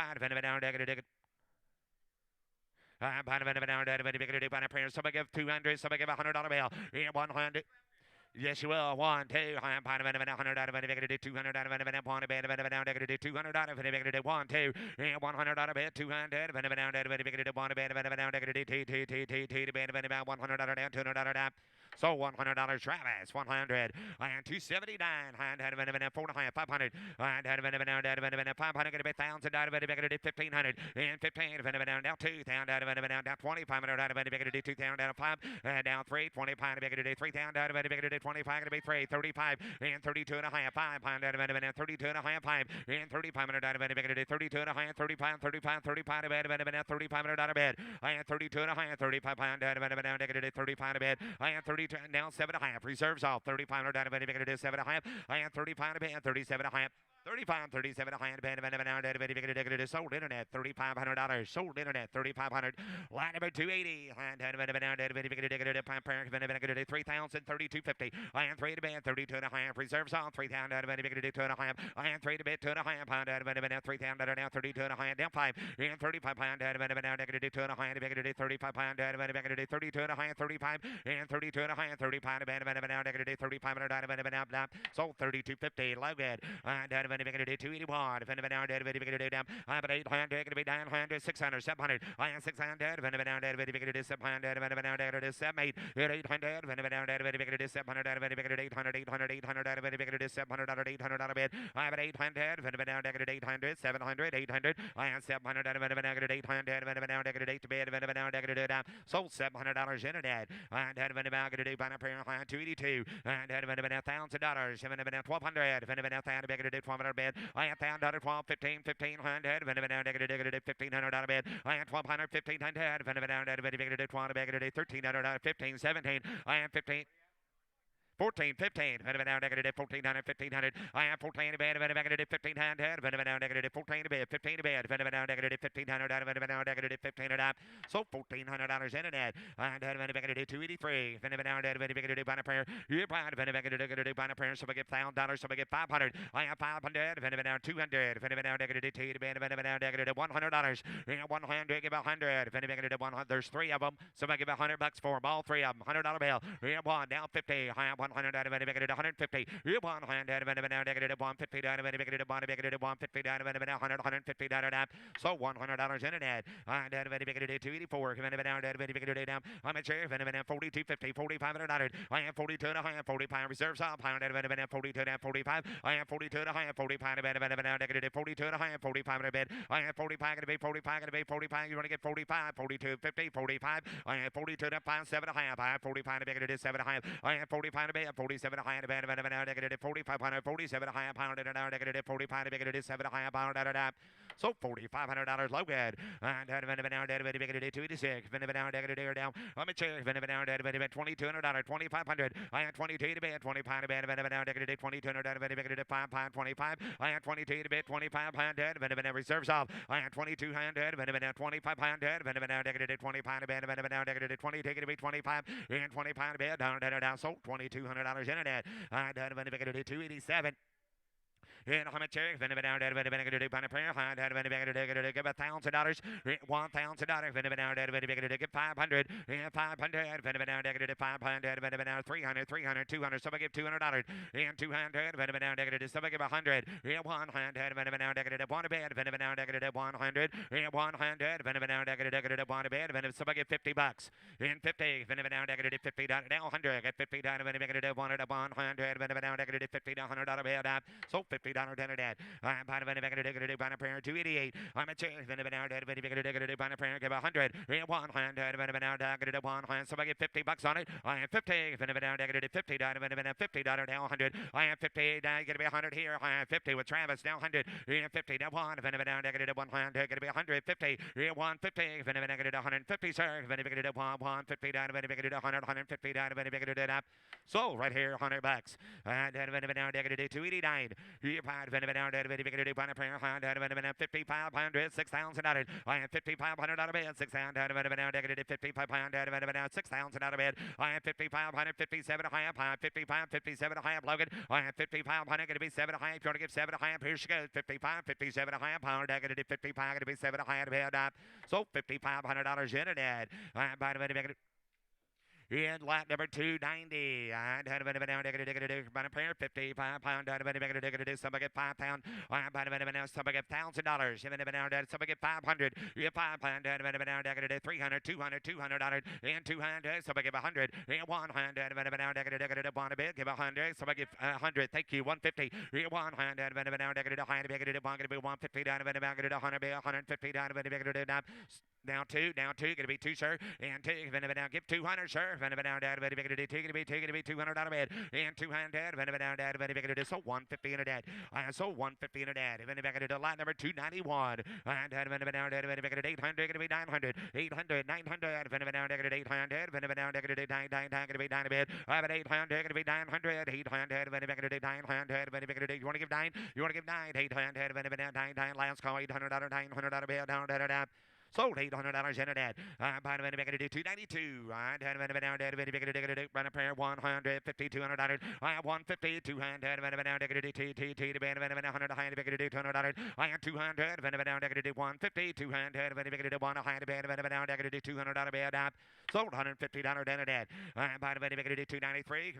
somebody give 200, somebody give $100 bill. Here, 100. Yes, you will. 1, 2, I'm part of it, 100 out of it, 200 out of it, 100, 200 out of it, 1, 2, 100 out of it, 200, 100 out of it, 100 out of it, 200 out of it. So $100 Travis, 100, and 279, and had been 4 and a half, 500, and had been 500, going to be 1,000 out of it, 1,500, and 15, down 2,000 out of it, down 2,500 out of it, 2,000 out of 5, down 3, 25, 3,000 out of it, 25, going to be 3, 35, and 32 and a half, 500 out of it, 32 and a half, 5, and 3,500 out of it, 32 and a half, 35, 35, 35 out of it, 3,500 out of it, I had 32 and a half, 3,500 out of it, 35 out of it, I had 32. Now 7.5. Reserves off. 3,500 out of it. 7.5. I am 35 to bed. 37.5. 35, 37 a hand band sold internet $3,500. Sold internet $3,500. Line number 280. 3,000 32.50. I am 3 to bed 32 and a half. Reserves on 3,000 2 and a half. I am 3 to bed 2 and a half. 3,000 now 32 and a half. Down 5 and 35 pound 2 and a half. 35 pound 32 and a half. 35 and 32 and a half. 35 sold 32.50. Logan. 281. If anyone down, I'm at 800, going to be 900, 600, 700. I am 600. If anyone down, 700. 700, 800, 700. If anyone down, 700, 800, 800, 800, 700, 800 out of bed. I'm at 800. If anyone down, 800, 700, 800. I am 700. If anyone down, 800. If anyone down, 8 to bed. If anyone down, sold $700 internet. And if anyone down, 282. And if anyone down, $1,000. If anyone down, 1,200. If anyone down, 1,200 bed. I am $1,000, 12, 15, 1,500. If anyone down, 1,500 out of bed. I am 1,200, 1,500. If anyone down, 1,300, 15, 17. I am 15. 14, 15. If anyone down, 1,400, 1,500. I am 14 to bed. If anyone down, 1,500. If anyone down, 14 to bed. 15 to bed. If anyone down, 1,500. If anyone down, 1,500. So $1,400 internet. And if anyone down, 283. If anyone down, by prayer. You're proud. If anyone down, by prayer. Somebody get $1,000. Somebody get 500. I am 500. If anyone down, 200. If anyone down, 2 to bed. If anyone down, $100. And 100. Give 100. If anyone down, 100. There's 3 of them. Somebody give $100 for them. All 3 of them. $100 bill. And 1 down 50. I am 100 out of it, 150. You 100 out of it, negative 150 out of it, negative 150 out of it, 100, 150 out of that. So $100 internet. And out of it, 284. If anyone down, I'm a chair. If anyone 4250, 4,500. I am 42 and a half, 45 reserves up. Pound out of it, 42 and 45. I am 42 and a half, 45 of it, negative 42 and a half, 45 of it. I am 45 going to be 45 going to be 45. You want to get 45, 42, 50, 45. I am 42 to 5, 7 and a half. I am 45 to negative 7 and a half. I am 45 to bed, 47 high and bed, negative 4,500, 47 high pound and negative 45 negative 7 high pound at a so $4,500 low bid. And negative 286, negative down. I'm a chair, negative $2,200, 2,500. I had 22 to bed, 25 to bed, negative 2,200, negative 5 pound 25. I had 22 to bed, 2,500, reserves off. I had 2,200, 2,500, negative 25 to bed, negative 20 to be 25 and 25 to bed, down, so $2,200 internet. I had negative 287. And how much cherry? Give $1,000. Give $500. Give $500. And 500. Negative 500. 300. 200. Somebody give $200. And 200. Somebody give 100. And 100. Negative 1 bed. Negative 100. And 100. Negative 1 bed. Somebody give $50. And 50. Negative $50. Now 100. Get $50. Negative 100. 100. $50. $100 bed. So $50. Internet. I'm part of a negative 288. I'm a chair. Give 100. 100. Somebody get $50 on it. I am 50. Negative $50. $50 now 100. I am 50. Now going to be 100 here. I am 50 with Travis. Now 100. 50 now 1. Negative 100. Going to be 150. 150. Negative 150, sir. Negative 150. Negative 100. 150. Negative up. So right here, $100. And negative 289. 5,500, $6,000. I am $5,500 out of bed. 6,000 negative 5,500 6,000 out of bed. I am 5,500, 57 high up, 55, 57 high up, Logan. I am 5,500, going to be 7 high up. If you want to give 7 high up, here she goes. 55, 57 high up, pound negative 55, going to be 7 high up bed. So $5,500 internet. I am by the way, in lap number 290, and had a bit of a down, about a pair, 55 pound, somebody get 5 pound, somebody get $1,000, somebody get 500, you get 5 pound, 300, 200, $200, and 200, somebody give 100, and 100, one a bit, give 100, somebody give 100, thank you, 150, 100, going to be 150, 150, down two, going to be 2, sir, and 2, give 200, sir. Going to be $200 out of bed, and 200, so 150 in a dead. So 150 in a dead. Line number 291, and 800, going to be 900, 800, 900, 800, going to be 9 a bed. I have an 800, going to be 900, 800, 900, you want to give 9? You want to give 9, 800, 9, last call, $800, $900 out of bed, down. Sold $800 internet. I'm buying a big 292. I had run a pair 150, $200. I have 150, 200, to band 100 high to $200. I have 200, 150, 200, 1 high to band $200 bed. Sold $150 internet. I'm buying a big 293.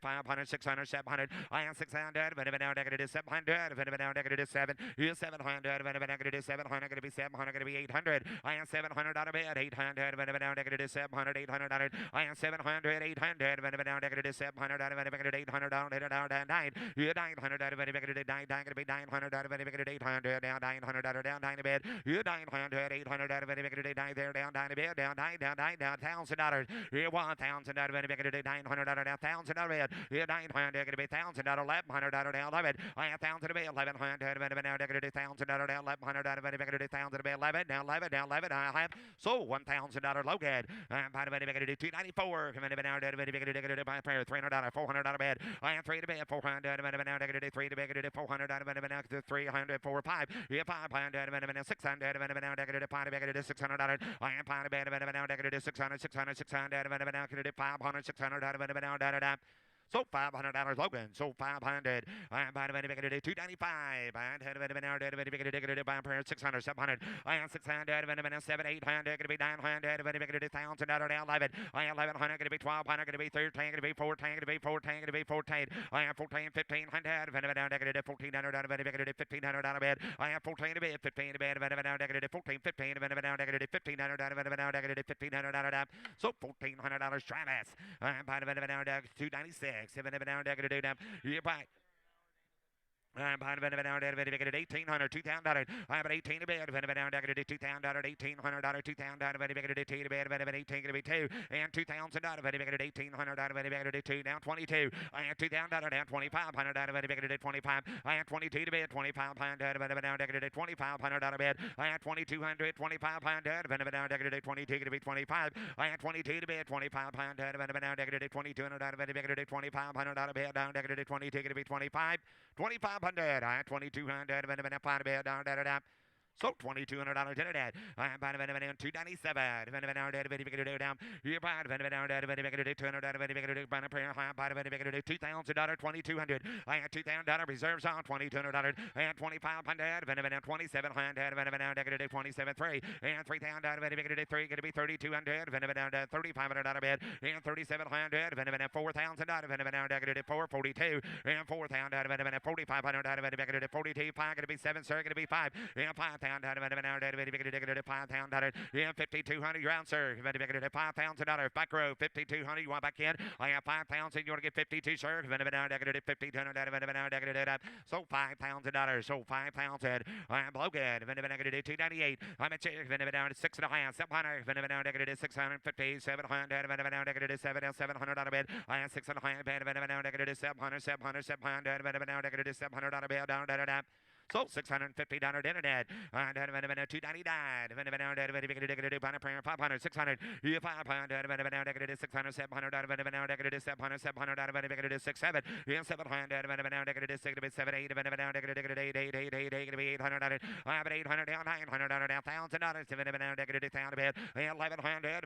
500, 600, 700. I have 600, 700, 700, 700, 700, going to be 700. Going to be 800. I am 700 out of bed. 800. Negative 700. 800. I am 700. 800. Negative 700. 800 down. 9. 900. Negative 9. Going to be 900. Negative 800. Down 900. Down 9 to bed. 900. 800. Negative 9 there. Down 9 to bed. Down $1,000. $1,000. Negative 900. Down $1,000 bed. 900. Going to be $1,000. $1,100 down 11. I am 1,000 to bed. 1,100. Negative $1,000 down 1,100. Negative 1,000 to bed. 11, down 11, I have so $1,000 Logan. By the way, to do 294. By a pair, $300, $400 bed. I am 3 to bed, 400, 3 to bed, 400, 300, 4, 5. Yeah, 500, 600, 500, $600. I am 5 to bed, 600, 600, 600, 500, 600, so $500 Logan. So 500. I'm buying a 295. I'm 600, 700. I am 600, 7, 800. Going to be 900. $1,000 down 11. I am 1,100. Going to be 1,200. Going to be 13. Going to be 14. Going to be 14. Going to be 14. I am 14, 1,500. 1,400. 1,500 out of bed. I am 14 to bed. 15 to bed. 14, 15. 1,500. 1,500 out of bed. So $1,400 Travis. I'm buying a 296. 7 down, you buy. I'm behind a down at $1,800, $2,000. I'm at 18 to bed, down at $2,000, $1,800, $2,000, very big at 2 to bed, very 18 to be 2, and $2,000, very big at $1,800, very big at 2, down 22. I am $2,000, down 2,500, very big at 25. I am 22 to bed, 2,500, very down at $2,500 bed. I am 2,200, 2,500, very down at 22 to be 25. I am 22 to bed, 2,500, very down at 2,200, very big at $2,500 bed, down at 22 to be 25. 2,500, I 2,200, down. So $2,200 dinner dad. I'm buying $297. Down. You're buying $200. Buying a prayer. I'm buying $2,000. $2,200. I had $2,000 reserves on $2,200 and $2,500. $2,700. $27,300 and $3,000. $3 going to be $3,200. $3,500 bed and $3,700. $4,000. $442 and $4,000. $4,500. $42. $5 going to be $7. Sir going to be $5 and $5,000. $5,000, yeah, $5,200, you're out, sir. $5,000, back row, $5,200, you want back in? I have $5,000, you want to get $52, sir? $5,200, so $5,000, so $5,000. I'm Logan, $298. I'm at $6.5, $700, $650, $700, $700 bed. I have $6.5 bed, $700 bed, down. So $650 internet. $299. $500, $600. Yeah, $500. $600, $700. $700. $600. Yeah, $700. $700. $800. I have $800 down. $900 down. $1,000. $1,000 bed. $1,100.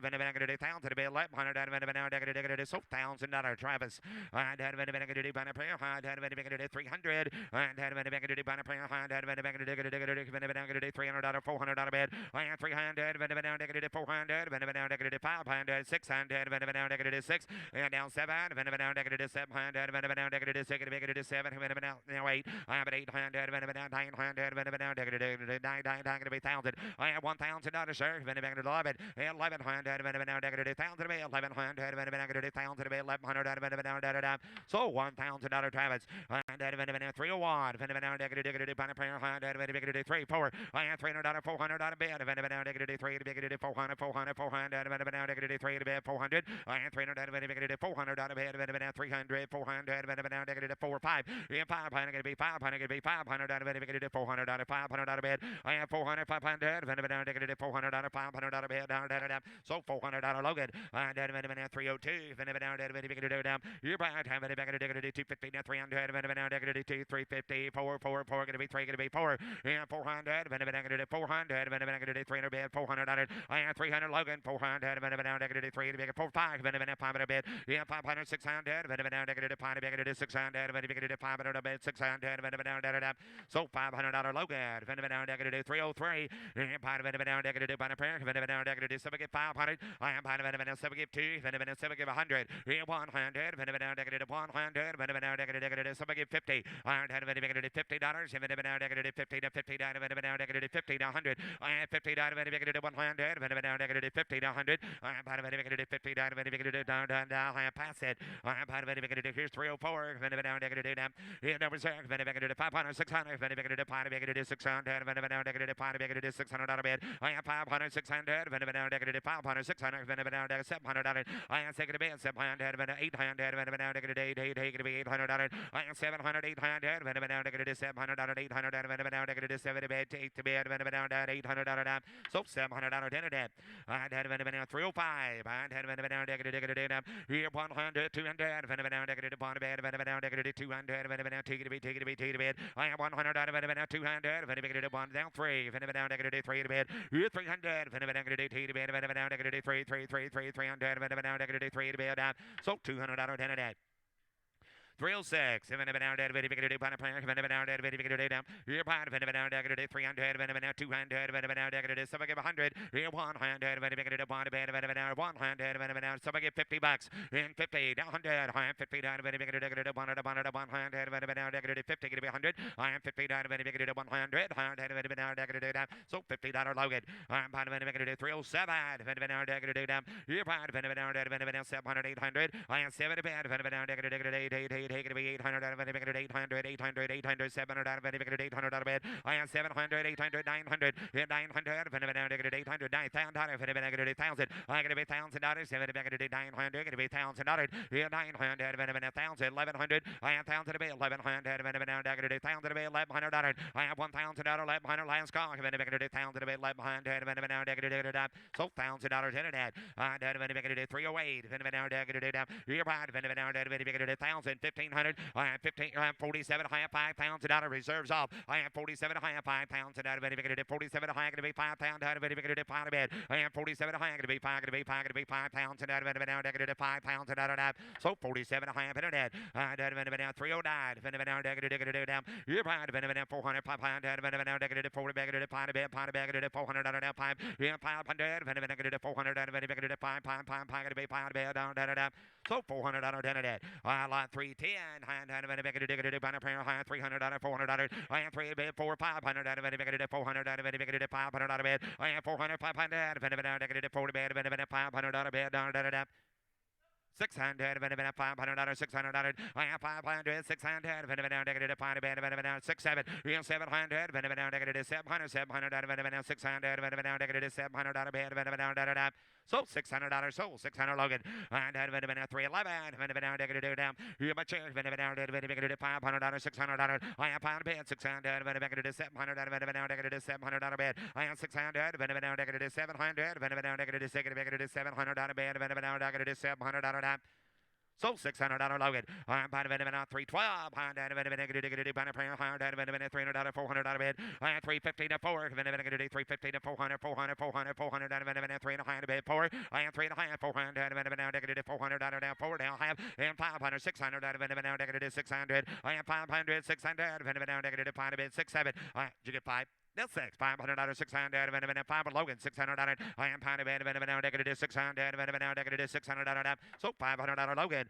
$1,100. So $1,000 Travis. $300. $300. $400 bed. I am $300, $400, $500, $600, $6, and down $700, $700, $700, now $8. I have $800, $900, $1,000. I have $1,000, sir. $1,100, $1,100, $1,100, so $1,000 Travis. $301, $3, 4. I have $300, $400 bed. $3, $400, $400, $3 bed, $400. I have $300, $400 bed. $300, $400, $4, 5. Yeah, $500 going to be $500, $400, $500 bed. I have $400, $500, $400, $500 bed. So $400 Logan. I have $302, down. You're buying $250, $300, $350, 4, going to be 3, going to be 4, and $400, $400, $300 bed, $400. I have $300 Logan, $400, $3 to be 4, 5, $500 bed, yeah, $500, $600, $600, $500 bed, $600, so $500 Logan, $303, and $500, 7 get 500. I am 7 get 2, 7 get 100, 100, 7 get 50. I am $50, $50 to 50 down, $50 to 100. I have $50 to 100, $50 to 100. I am $50 down, I have pass it. I am here's 304, here numbers 500, 600, 600, 600 bed. I have 500, 600, 500, 600, $700. I am second bed, 700, 800, $800. I am 700, 800, $700, $800, 70 bed, 8 to bed, $800. So $700 dinner debt. I had 305. I had here 100, 200, bond bed, 200, take it to bed. I have 100, 200, bond down 3, 3 to bed. Here 300, take to bed, 3 to bed. So $200 dinner debt. 306, $7 down, $200, some give 100, 100, bond bed, 100, some give $50, and 50, down 100, I am 50 down, 100, 50 to be 100, I am 50 down, 100, so $50 Logan, I'm 307, you're 700, 800, I am 70 bad, Take it to be 800 out of it, 800, 800, 800, 700 out of it, 800 out of it. I am 700, 800, 900, 900 out of it, 800, 9,000 out of it, 1,000. I'm going to be $1,000, 700, 900, going to be $1,000, 900 out of it, 1,000, 1,100. I am 1,000 to be 1,100 out of it, 1,000 to be 1,100. I have $1,000, 1,100 last call. I'm going to be 1,000 to be 1,100 out of it, so $1,000 internet. I'm going to be 308. You're right. 1,000, 1,500. I have 15. I have 47. I have $5,000 reserves off. I have 47. I have $5,000 out of it. 47. I am going to be 5,000 out of it. I am 47. I am going to be 5,000 out of it. 5,000 out of that. So 47. I have internet. 309. You're right. 400. 500. 40. 500. 400 out of that. 5. 500. 400 out of it. 5. So $400 internet. I like 310. High 300, 400. I am 3 bid 4 500 out of it. 400 out of it. 500 out of it. I am 400 500 40 bid 500 out of it. 600, 500, 600. I have 500, 600, 6 7. 700, 700, 700, 600, 700. So $600, so $600 Logan. And 311, you my chair, $500, $600. I have 5 bid, 600, 700, 700 bid. I have 600, 700, 700 so $600 Logan. I'm part of it about 312. $300, $400 bid. I have 350 to 4. 350 to 400, 400, 400, 400 3 and a half bid 4. I have 3 and a half, 400, 400 down 4 now. I have and 500, 600 600. I have 500, 600 5 bid 6 7. Did you get 5? That's 6. $500, 600, 5 Logan, $600. I am pound of it, $600, $600. So $500 Logan.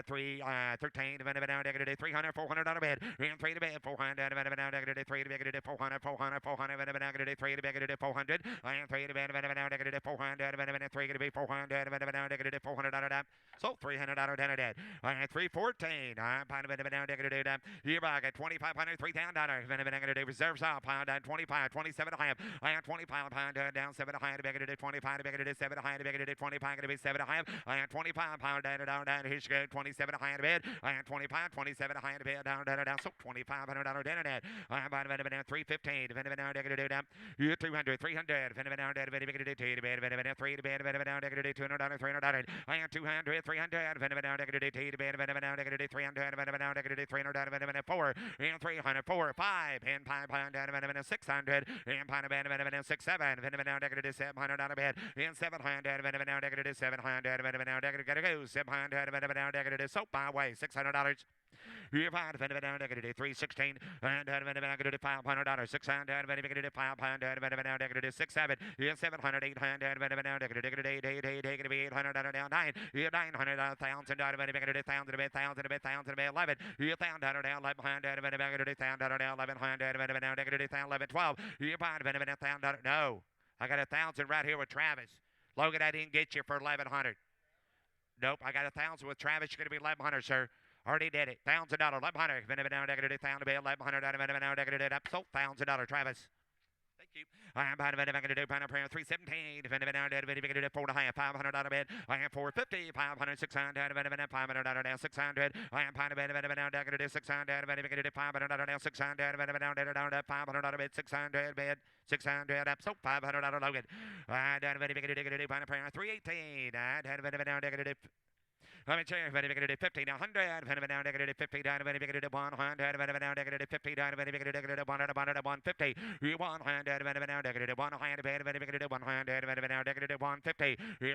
3, 13, $300, $400 bid. And 3 to bid, $400, 3 to bid, $400, $400, 3 to bid, $400. I am 3 to bid, $400, 3 to be $400, so $300 internet. I had 314. I'm pound of it, here I got $2,500, $3,000. Reserves up. 25, 27 high. I am 25 pound down 7 high to bigger to 25 to bigger to 7 high to bigger to 25 to be 7 high. I am 25 pound down here's good 27 high to bed. I am 25 27 high to bed down so $2,500 internet. I am 315 down you 200 300 3 to bed 200 300. I am 200 300 to bed 300 4 and 300 4 5 and 5 600 and pound of bed 6 7 700 out of bed and 700 700 gotta go 700 soap my way $600. You're fine. 316 and $500. 600 500 6 7 700 800 800 down 9 900 1,000 1,000 11 you $1,000 down 11 12 you find $1,000 no I got 1,000 right here with Travis Logan I didn't get you for 1,100 nope I got 1,000 with Travis you're gonna be 1,100 sir. Already did it. $1,000. 1,100. 1,000 up. So $1,000. Travis. Thank you. I am going to do 317. 4 to high. $500 bid. I am 450. 500. 600. $500 down 600. I am going to do 600. 500 600. $500 bid. 600 bid. 600 up. So $500 Logan. I am 318. Let me check. 50 to 100. 50 down. 100. 50 down. 150. 100. 150.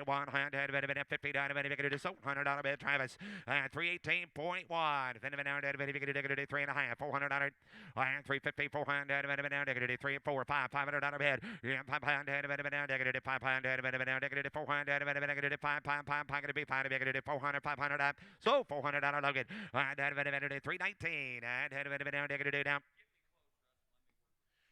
150 down. So $100 bid. Travis. 318.1. 3 and a half. $400. 350. 400. 3 4 5. $500 bid. 500. 400. 5 400. 500 up. So $400 Logan. 319.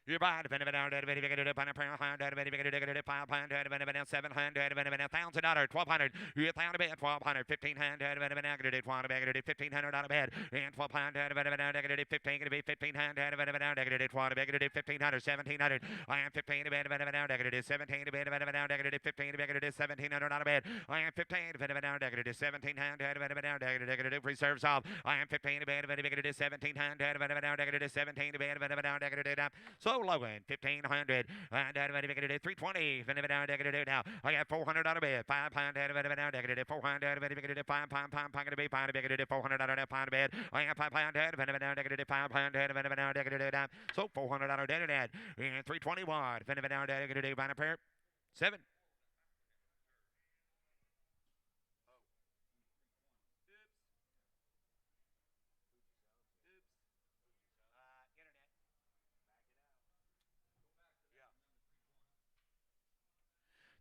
You're buying $500, $700, $1,000, $1,200, $1,000 bed, $1,200, $1,500, $1,500 bed, and $1,200, $15 gonna be $1,500, $1,500, $1,700, I am $15 bed, $17 bed, $15 bed, $1,700 bed, I am $15 bed, $1,700, reserves off, I am $15 bed, $1,700, $17 bed, so Logan, 1,500, and 320, now. I got $400 bed, £5, $400, $400 bed. I have $500, so $400 dead and 321, $7.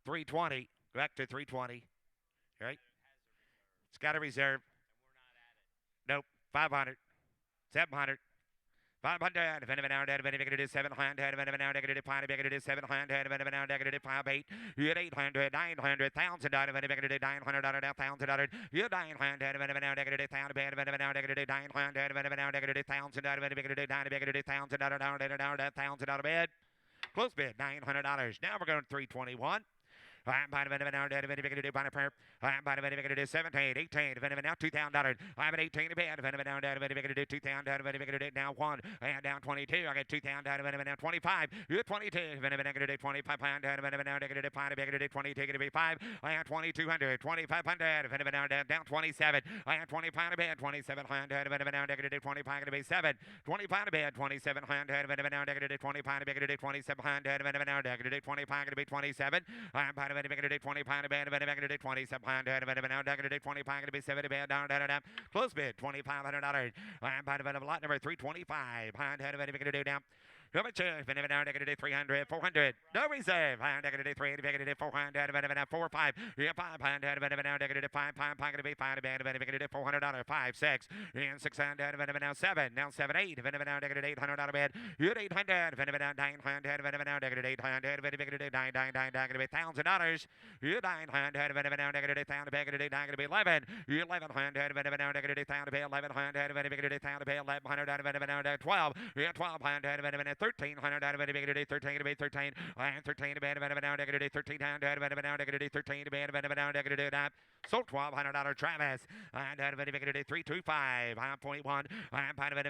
320. Back to 320. All right. It's got a reserve. Nope. 500. 700. 500, $700, $700, $500, $700, $5,800, you get $800, $900, $1,000, $900, $1,000, you $900, $1,000 bed, close bid, $900. Now we're going to 321. I'm buying a now, I'm buying a 17, 18, now $2,000. I'm at 18 to bed, now, $2,000, now 1, and down 22. I get $2,000, now 25. You're 22, 25, now, negative 22, going to be 5. I am 2,200, 2,500, down 27. I am 25 to bed, 2,700, now, negative 25, going to be 7. 25 to bed, 2,700, now, negative 25 to bed, 2,700, now, negative 25, going to be 27. I'm buying $25 to be 70 bed down, close bid $2,500. I'm buying a lot number 325. Down. Number 2, 300, 400, no reserve. 300, 400, 4, 5, 500, 5, 5, to be 5, $400, 5, 6, and 600, now 7, now 7, 8, $800 bed, you're 800, 900, 800, $1,000, you're 900, $1,000 to be 11, you're 1,100, $1,100, 12, you're 1,200, 1,300 out of it, 13 to be 13. I am 13 to be 1300, 13 to be so $1,200 Travis. And 325. I am 0.1. I am part of it.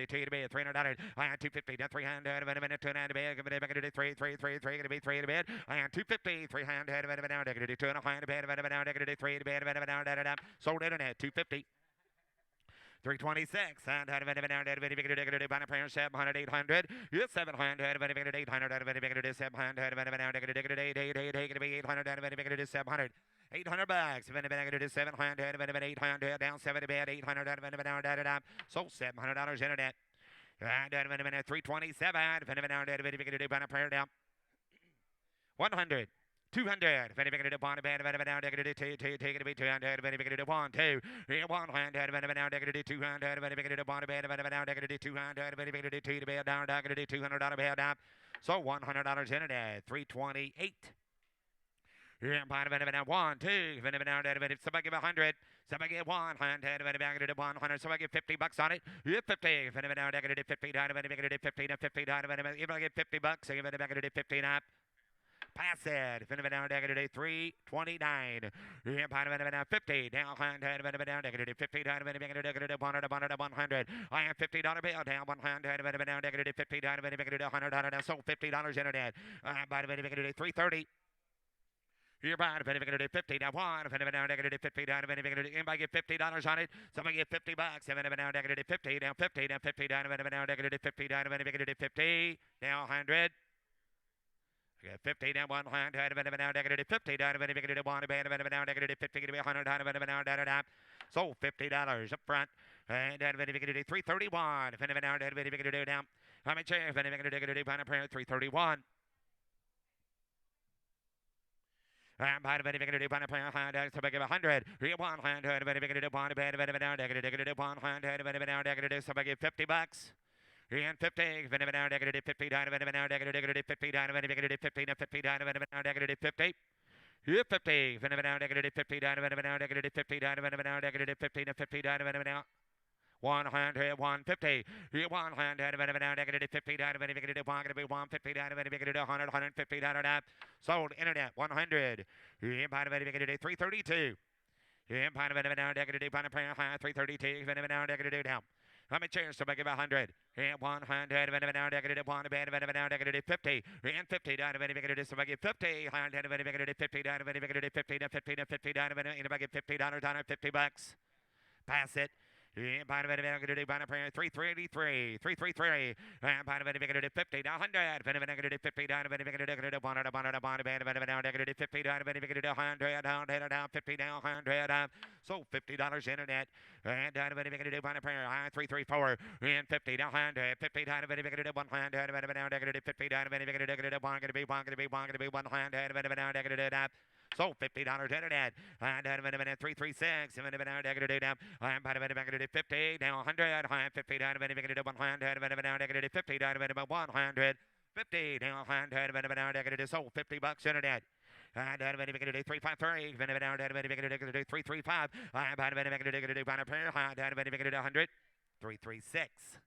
Two to be 300. I am 250 to 300. 200 to be 3 to be 3 to bed. I am 250 300. 2 and a half to bed. 3 to bed. Sold internet 250. 326 and 700, 800. Yes, 700, 800, 700, 800 bags, 700, 800, down 70 bed, 800, so $700 internet. And 327, down 100. 200, very big to bond, bad, down, take it to be 200, very big to 1, 2, 100, down, take it to 200, very big to bond, bad, down, take it to 200, very big to 2 to bed down, take it to $200 bed down. So $100 in it, 328. Yeah, bottom of it, 1, 2, somebody give 100. Somebody get 100, somebody get $50 on it. You 50, $50, $50, if I get $50, I give it 15 up. Pass it. 329. 50. Down 100. 50 down 100. I am $50 bill down 100. 50 down 100. So $50 internet. By 330. You're buying 50 down 1, 50 down anybody get $50 on it? Somebody get $50. 50 down 50 down 50 down 50 down 50 down 100. 50 down 100, 50 down 100, 50 to be 100, so $50 up front. And 331, down. How much? 331. I'm buying a big to buy a plan, so I give 100. 100, 100, so I give $50. And 50, Venom now negative 50, down, Venom now negative 50, down, Venom negative 50, now 50, down, Venom now negative 50. Here 50, Venom now negative 50, down, Venom now negative 50, down, Venom now negative 50, now 50, down, Venom now 100, 150. Here 100, Venom now negative 50, down, Venom negative 150, down, Venom negative 100, 150, down, sold internet 100. Here by Venom negative 332. Here by Venom now negative 332, Venom now negative down. How many chairs to make it 100? And 100, Venom now negative 1, Venom now negative 50. And 50, down to Venom negative, so make it 50. 100, Venom negative 50, down to Venom negative 50, to 50, to 50, down to Venom, and make it $50, down to $50. Pass it. And by the Venom negative, by the prayer, 333, 333. And by the Venom negative 50, down 100. Venom negative 50, down to Venom negative 100, Venom now negative 50, down to Venom negative 100, down 50, down 100. So $50 internet. And down to Venom negative, by the prayer, 334. And 50, down 100. 50, down to Venom negative 100, Venom now negative 50, down to Venom negative 1, gonna be 100, Venom now negative. So $50 internet. And down to Venom 336. And Venom now negative down. And by the Venom negative 50, down 100. 50, down to Venom negative 100. Venom now negative 50, down to Venom 100. 50, down 100. Venom now negative. So $50 internet. And down to Venom negative 353. Venom now negative 335. And by the Venom negative down to Venom negative 100. 336.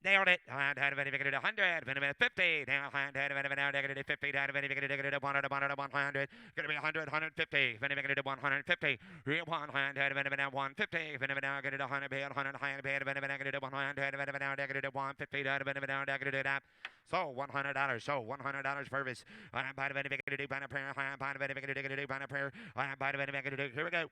Nailed it. And had a negative 100. Venom 50. Now had a negative 50. Down to negative 100. 100. Going to be 100. 150. Venom negative 150. 100. Venom 150. Venom now get it 100. 100. Venom negative 100. Venom now negative 150. Venom now negative. So $100. So $100 purpose. I'm by the negative banner prayer. I'm by the negative banner prayer. I'm by the negative. Here we go.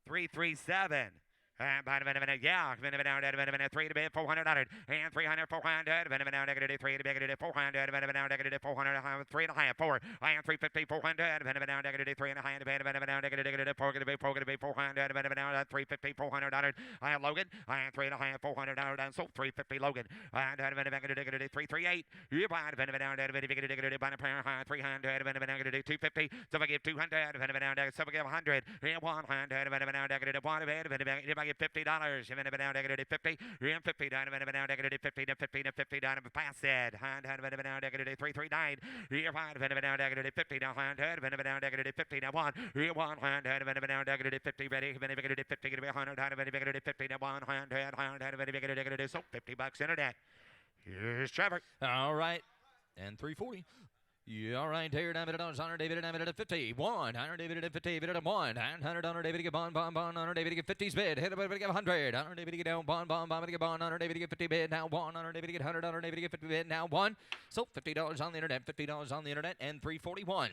337. And by the minute, yeah, minute down, minute 3 to bid $400 and 300, 400, minute down, negative 3 to bid 400, minute down, negative 400, 3 and a half, 4, and 350, 400, minute down, negative 3 and a half, minute down, negative 4 to be 400, minute down, 350, $400, I have Logan, and 3 and a half, $400, and so 350 Logan, and minute negative 338, you buy the minute down, negative by the prayer, 300, minute negative 250, so I give 200, minute down, so I give 100, and 100, minute down, negative 1, minute get $50. You down negative 50. And 50 down down negative 50 to 50 to 50 down pass it. Hand down negative 339. Here 5 down negative 50 down hand down negative 50 now 1. Here 1 hand down negative 50 ready. Negative 50 to be 100 down negative 50 now 1 hand negative so $50 internet. Here's Trevor. All right. And 340. Yeah, all right, here, down $100, Honor David, down at 50, 1, Honor David at 50, bid at 1, $100, Honor David, get bond, Honor David, get 50's bid, hit about to get 100, Honor David, get down, bond, get bond, Honor David, get 50 bid, now 1, Honor David, get 100, Honor David, get 50 bid, now 1, so $50 on the internet, $50 on the internet, and 341.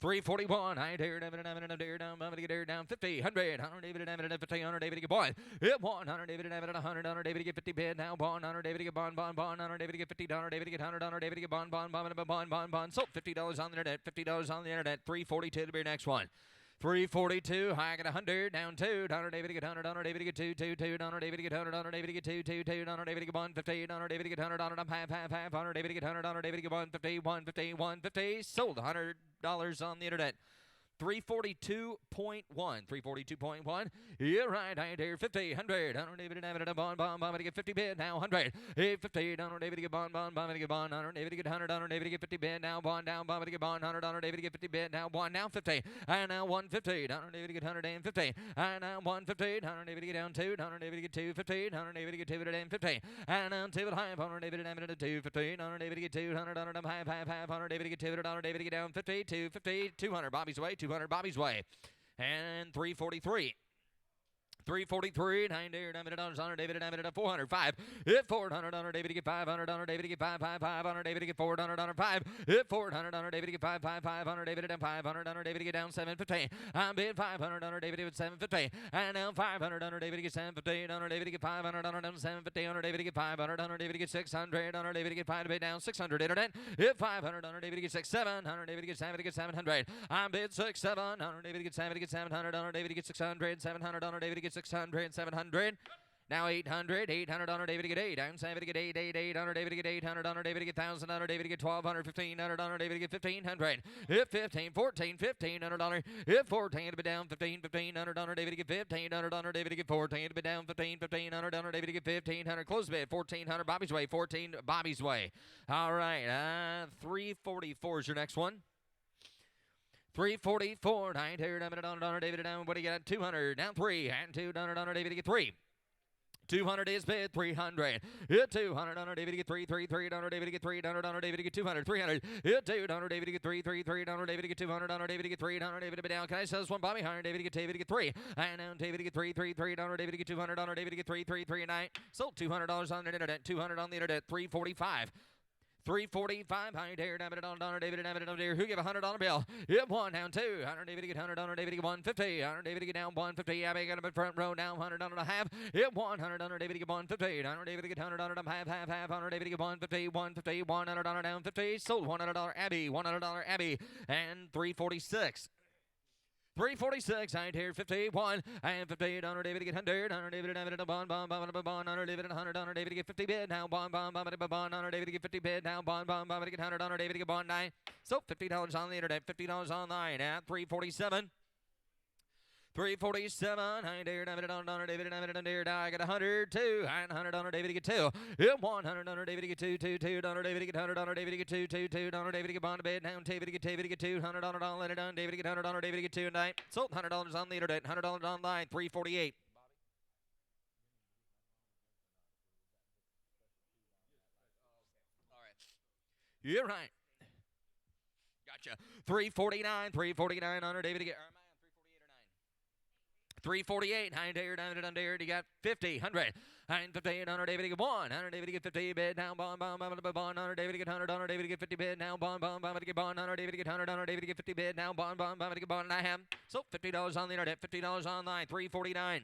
341, I dare down, down 50, 100, Honor David, down at 50, Honor David, get 1, hit 1, Honor David, down at 100, Honor David, get 50 bid, now bond, Honor David, get bond, Honor David, get 50, Honor David, get 100, Honor David, get bond, so $50 on the internet, $50 on the internet, 342 to be your next one. 342, I get 100, down 2, Honor David get 100, Honor David get 2, Honor David get 100, Honor David get 2, Honor David get 150, Honor David get 100, half, Honor David get 100, Honor David get 150, sold $100 on the internet. 342.1, 342.1. Yeah, right. I dare 50, 100. Honor David and David, bond, to get 50 bid, now 100. 50, Honor David to get bond, to get bond. Honor David to get 100, Honor David to get 50 bid, now bond, to get bond. 100, Honor David to get 50 bid, now 1, now 50. And now 150, Honor David to get 150. And now 150, Honor David to get down 2, Honor David to get 250, Honor David to get 250. And now 2 at half, Honor David and David at 250, Honor David to get 200, half, Honor David to get 200, Honor David to get down 50, 250, 200, Bobby's way, 200, Bobby's way. And 343. 343, 9 $9 Honor David and David at 405. Hit 400 Honor David to get 500 Honor David to get 555 Honor David to get 400 Honor 5. Hit 400 Honor David to get 555 Honor David at 500 Honor David to get down 750. I'm bid 500 Honor David to get 750. And now 500 Honor David to get 750 Honor David to get 500 Honor down 750 Honor David to get 500 Honor David to get 600 Honor David to get 5 to bid down 600 internet. Hit 500 Honor David to get 67 Honor David to get 7 to get 700. I'm bid 67 Honor David to get 7 to get 700 Honor David to get 600 700 Honor David to get 600 700. Now 800, 800 on our David to get 8. Down 7 to get 8, 8, 8 on our David to get 800 on our David to get 1,000 on our David to get 1,200, 1,500 on our David to get 1,500. Hit 15, 14, $1,500. Hit 14 to be down 15, 1,500 on our David to get 1,500 on our David to get 14 to be down 15, 1,500 on our David to get 1,500. Close bid 1,400 Bobby's way, 14 Bobby's way. All right, 344 is your next one. 344, 900 on our David down. What do you got? 200 down 3 and 200 on our David to get 3. 200 is bid, 300. Hit 200 on our David to get 3, 3, 3 on our David to get 300 on our David to get 200, 300. Hit 2 on our David to get 3, 3, 3 on our David to get 200 on our David to get 3 on our David to be down. Can I sell this one? Bobby Hunter, David to get 3. And now David to get 3, 3, 3 on our David to get 200 on our David to get 3, 3, 3 and 9. Sold $200 on the internet, 200 on the internet, 345. 345, high dare, David on David and David on there. Who give a $100 bill? Hit 1 down 2. 100 David to get 100 on David to get 150. 100 David to get down 150. Abby got him in front row down 100 on a half. Hit 100 on David to get 150. 100 David to get 100 on a half. 100 David to get 150. 150. 100 on down 50. Sold $100 Abby. $100 Abby and 346. 346, I here 51, and 58 on David to get 100, on David and bond, on David and 100, on David to get 50 bid, now bond, on David to get 50 bid, now bond, to get 100, on David to get bond 9. So $50 on the internet, $50 online at 347. 347, I dare David on David and dare I got 100, 2, and 100 on David to get 2. Hit 100 on David to get 2, 2, 2 on David to get 100 on David to get 2, 2, 2 on David to get bond to bed down David to get 200 on it on let it down David to get 100 on David to get 2 and 9. Sold $100 on the internet, $100 online, 348. All right. You're right. Gotcha. 349 on David to get 348, I dare, you got 50, 100, and 50, on David to get 1, 100 David to get 50, bid, down, bond, on David to get 100, on David to get 50, bid, now, bond, to get bond, on David to get 100, on David to get 50, bid, now, bond, to get bond, and I have, so $50 on the internet, $50 online, 349.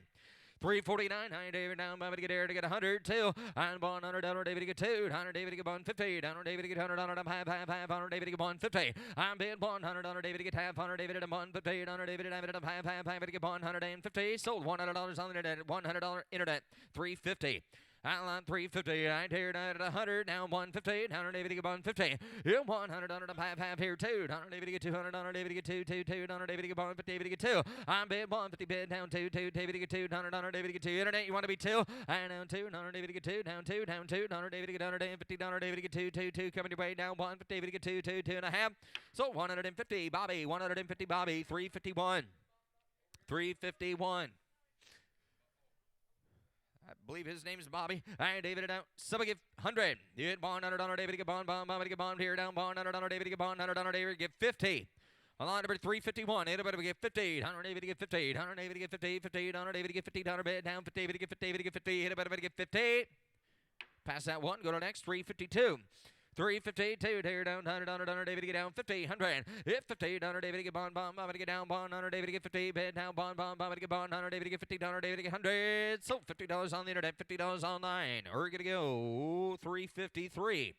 349, I David down, Bobby to get there to get 100, 2, and bond 100, on David to get 2, 100 David to get 150, down on David to get 100, on half, on David to get 150, I'm bid 100, on David to get half, on David to get 150, on David to get half, to get 150, sold $100 on the internet, $100 internet, 350. Outline 350, I dare at 100, now 150, down David to get 150. Here 100 on half here 2, down David to get 200, on David to get 2, 2, 2, down David to get 150, David to get 2. I'm bid 150, bid down 2, 2, David to get 2, down David to get 2. Internet, you want to be 2, and down 2, down David to get 2, down 2, down 2, down David to get 150, down David to get 2, 2, 2, coming your way down 150, David to get 2, 2, 2 and a half. So 150, Bobby, 150, Bobby, 351. 351. I believe his name is Bobby. And David it out. Somebody give 100. You hit bond 100 on David to get bond to get bond here down bond 100 on David to get bond 100 on David to get 50. On line number 351. Anybody to get 50. 100 David to get 50. 100 David to get 50. 50 on David to get 50. 100 bid down 50 David to get 50. David to get 50. Hit about to get 50. Pass that one. Go to next 352. 352, tear down 100 on David to get down 50, 100. Hit 50 on David to get bond to get down bond on David to get 50, bid down bond to get bond on David to get 50, on David to get 100. So $50 on the internet, $50 online. We're gonna go 353.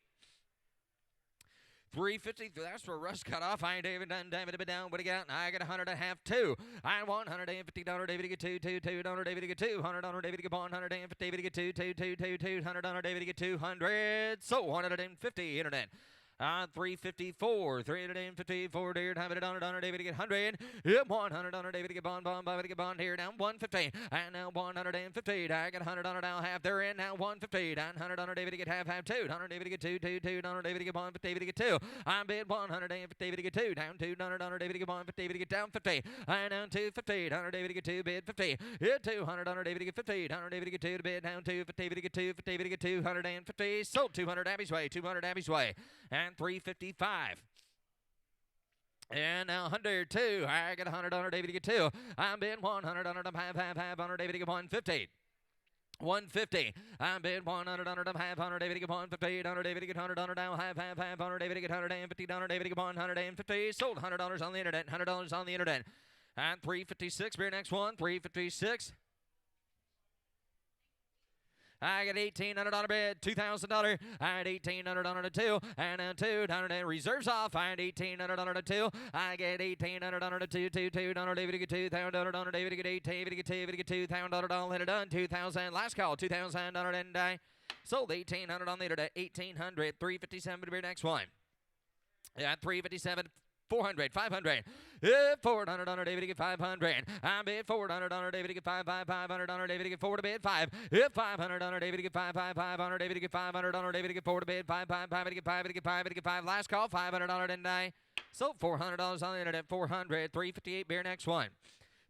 350, that's where Russ cut off. I ain't David done, David to be down. What do you got? I got 100 and a half, 2. I want $150 David to get 2, 2, 2 David to get 2, $100 David to get 150 David to get 2, 2, 2, 2, 2, $100 David to get 200. So 150 internet. 354, 354, dear, have it on David to get 100. Hit 100 on David to get bond to get bond here down 150. And now 150. I got 100 on it now half. They're in now 150. Down 100 on David to get half 2. 100 David to get 2, 2, 2. Down David to get bond, David to get 2. I'm bid 100 David to get 2. Down 200 on David to get bond, David to get down 50. And down 250. Down David to get 2, bid 50. Hit 200 on David to get 50. Down David to get 2 to bid down 2. David to get 2, David to get 250. Sold 200 Abby's way. 200 Abby's way. And 355. And now 102. I got 100 on David to get 2. I'm bid 100 on half on David to get 150. 150. I'm bid 100 on half on David to get 150. On David to get 100 on down half on David to get 150. On David to get 150. Sold $100 on the internet. $100 on the internet. And 356. Beer next one. 356. I got $1,800 bid, $2,000. I got $1,800 on a 2, and a 200 and reserves off. I got $1,800 on a 2. I get $1,800 on a 2, $200 David get $2,000 on a David get 8, David get $2,000 all hit it done. 2,000 last call, $2,000 and die. Sold $1,800 on the internet, $1,800, $357 to be next one. Yeah, $357. 400, 500. $400 on David to get 500. I bid $400 on David to get 500 on David to get 4 to bid 5. $500 on David to get 5 on David to get 500 on David to get 4 to bid 5 to get 5 to get 5 to get 5. Last call $500 and die. So $400 on the internet. 400, 358 beer next one.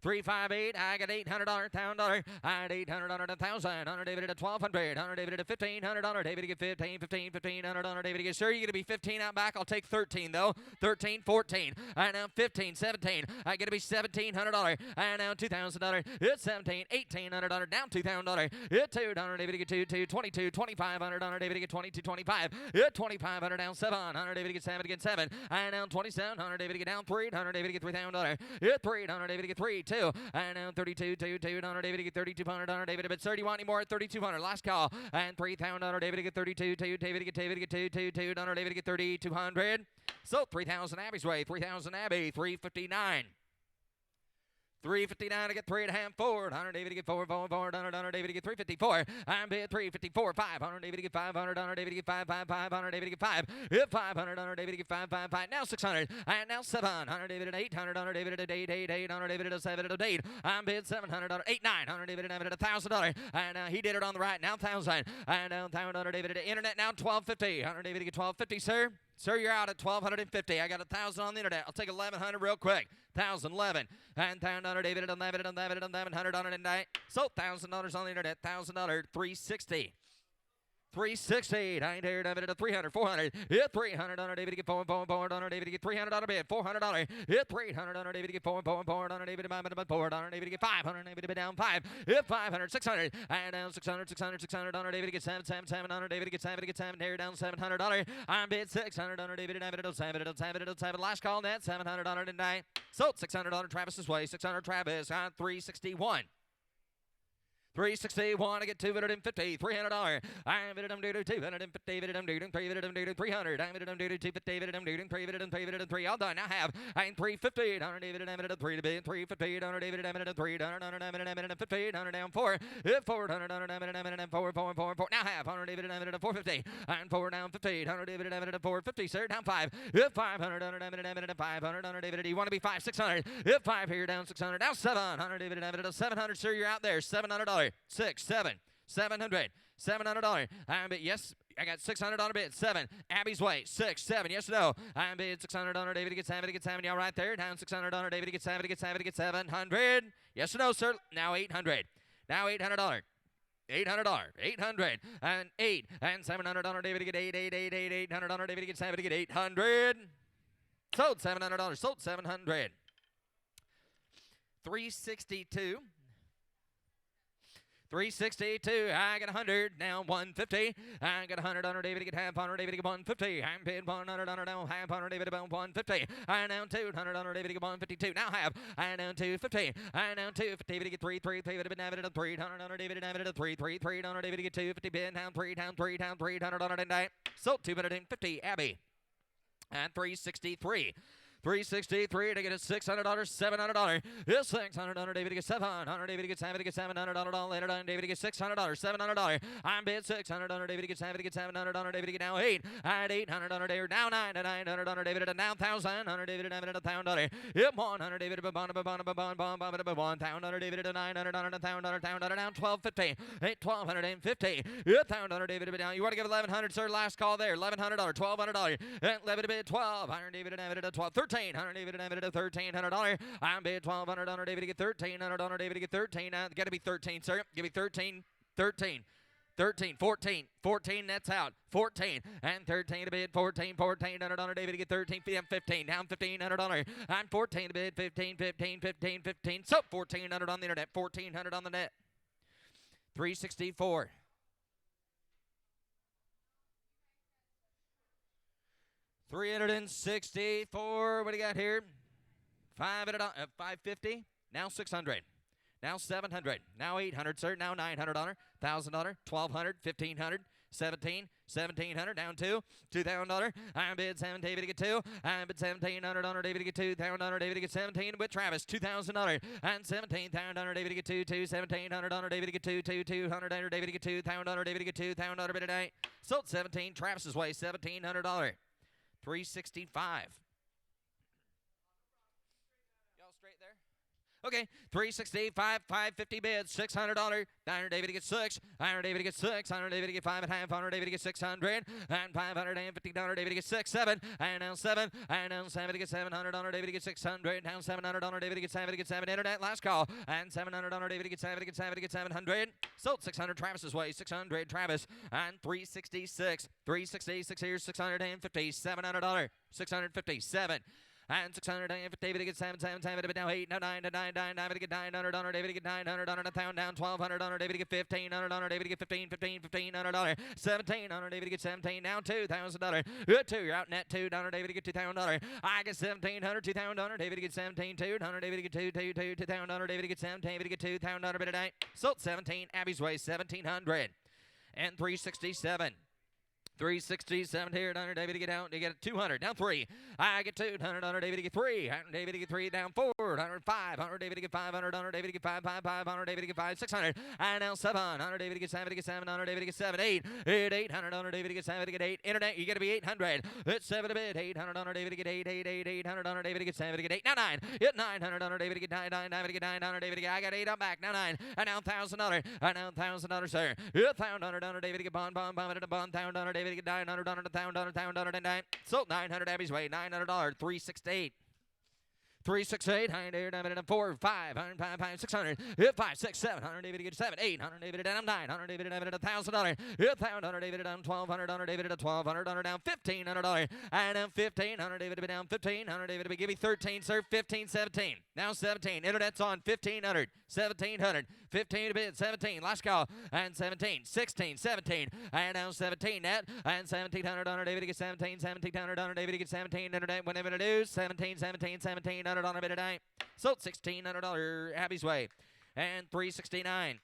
358, I got $800, $1,000. I got $800 on a 1,000. On David at 1,200. On David at 1,500. On David to get 15, 1,500. On David to get sure you're gonna be 15 out back. I'll take 13 though. 13, 14. I now 15, 17. I gotta be $1,700. I now $2,000. It's 17, $1,800. Down $2,000. It's $200. David to get 2, 22, 2,500. On David to get 22, 25. It's 2,500 down 7. On David to get 7 again 7. I now 27. David to get down 3. David to get $3,000. It's 3. David to get 3. 2, and now 32, 2, $200, David to get 3,200, David to bid 30, want any more at 3,200, last call, and $3,000, David to get 32, 2, David to get 2, $200, David to get 3,200, so 3,000 Abby's way, 3,000 Abby, 359. 359 to get 3.5, 400 David to get 400 David to get 354. I'm bid 354, 500 David to get 500 David to get 500 David to get 5. If 500 David to get 5. Now 600 and now 700 David at 800 David at 800 David at 7 at 8. I'm bid 700 8 900 David at $1,000 and he did it on the right now 1,000 and now 1,000 David at the internet now 1,250. 100 David to get 1,250, sir. Sir, you're out at 1,250. I got 1,000 on the internet. I'll take 1,100 real quick. 1,000, 11. And 1,000 David at 1,100 on it night. So $1,000 on the internet. $1,000, 360. 360. I ain't here, David at 300, 400. Hit 300 on David to get 400 on David to get 300 on a bid. $400. Hit 300 on David to get 400 on David to buy 400 on David to get 500. David to be down 5. Hit 500, 600. And down 600 on David to get 7 on David to get 7 here down $700. I'm bid 600 on David at 7. Last call net $700 tonight. So $600 Travis's way. 600 Travis on 361. 361, I get 250, $300. I'm bid them do 250, bid them do 300. I'm bid them do 250, bid them do 3 all done. Now have I'm 350 on David and at 3 to bid 350 on David and at 3 on 50 on down 4. If 400 on and 4. Now have on David and at 450 and 4 down 50 on David and at 450, sir. Down 5. If 500 on and 500 on David, you want to be 5 600. If 5 here down 600. Now 700 David and at 700, sir. You're out there. $700. 6, 7, $700, $700. I'm bid, yes, I got $600 bid. 7, Abby's way. 6, 7, yes or no? I'm bid $600. David to get 7 to get 7. Y'all right there. Down $600. David to get 7 to get 7 to get 700. Yes or no, sir? Now 800. Now $800. $800, 800, and 8, and $700 David to get 800 David to get 7 to get 800. Sold $700. Sold 700. 362. 362, I got 100, now 150. I got 100 on David to get half on David to get 150. I'm paid 100 on now half on David about 150. I now 200 on David to get 152. Now half. I now 250. I now 250 David to get 3 David to David at 300 on David to David at 3 on David to get 250 bid down 300 on it and so 250 Abby and 363. 363 to get a $600, $700. It's $600 David to get 700. David to get 7 to get $700 later on. David to get $600, $700. I'm bid $600 David to get 7 to get $700. David to get now 8. At $800 David now 9 to $900 David to now 1,000. David to $1,000. Hit 100 David to 1,000 David to $900 $1,000 down 1,250. 1,250. Hit 1,000 David to down. You want to give 1,100, sir? Last call there. $1,100, $1,200. 11 to bid 1,200 David to 12. 1,300 David to $1,300. I'm bid 1,200 on David to get 1,300 on David to get 13. Got to be 13, sir. Give me 13, 13. 13, 14, 14, that's out. 14, and 13 to bid, 14, $1,400 David to get 13, 15, down $1,500. I'm 14 to bid, 15, 15. So 1,400 on the internet, 1,400 on the net. 364. $364. What do you got here? 550. Now 600. Now 700. Now 800, sir. Now $900. $1,000. $1,200. $1,500. 1700 down two $2,000. I bid 7 David to get 2. I bid 1,700 on David to get 2,000 David to get 17 with Travis $2,000 and 17,000 David to get 2 1,700 on David to get 200 David to get 2,000 David to get 2,000 bid tonight. Sold 17 Travis's way $1,700. 365. Y'all straight there? Okay, 365, 550 bids, $600. 900 David to get 6. 100 David to get 6. 100 David to get 5 and a half. 100 David to get 600. And $550 David to get 6, 7. And now 7. And now 7 to get 700 David to get 600. Now 700 David to get 7 to get 7. Internet last call. And 700 David to get 7 to get 7 to get 700. Sold 600 Travis's way. 600 Travis. And 366. 366 here. 650. $700. 657. And 600 David to get 7, 7, 7, David now 8, now 9, now 9, 9, David to get 900 David to get 900 a pound down 1,200 David to get 1,500 David to get 15, $1,500, $1,700 David to get 17, now $2,000. 2, you're out net $2 David to get $2,000. I get 1,700, $2,000 David to get 17, 200 David to get 2,000 David to get 17, David to get 2,000 bid a night. Sold 17, Abby's way 1,700 and 367. 367 here, David to get out, to get 200, down 3. I get 200, David to get 3. David to get 3, down 4. 105, David to get 500, David to get 5, 500, David to get 5, 600. And now 700, David to get 7, to get 700, David to get 7, 8. 800, David to get 7, to get 8. Internet, you got to be 800. It's 7 a bit, 800, David to get 8, 800, David to get 7, to get 8. Now 9. Hit 900, David to get 9, David to get 900, David to get, I got 8 up back, now 9. And now $1,000, and now $1,000, sir. Hit 1,000, David to get bond, $1,000, David to get 900, $1,000, and 9. Sold 900 Abby's way, $900, 368. 368, 100, 4, 5, 5, 5, 600, 5, 6, 700, David to get 7, 800, David down 900, David down $1,000, 1,000, David down 1,200, David down 1,200, down $1,500, and down 1,500, David down 1,500, David give me 13, sir, 15, 17, now 17, internet's on 1,500, 1,700, 15 bid, 17, last call, and 17, 16, 17, and now 17 net, and 1,700, David to get 17, 1,700, David to get 17, internet, whenever it is, 17, 17, 17, $100 a bid a night. Sold $1,600 Abby's way. And 369.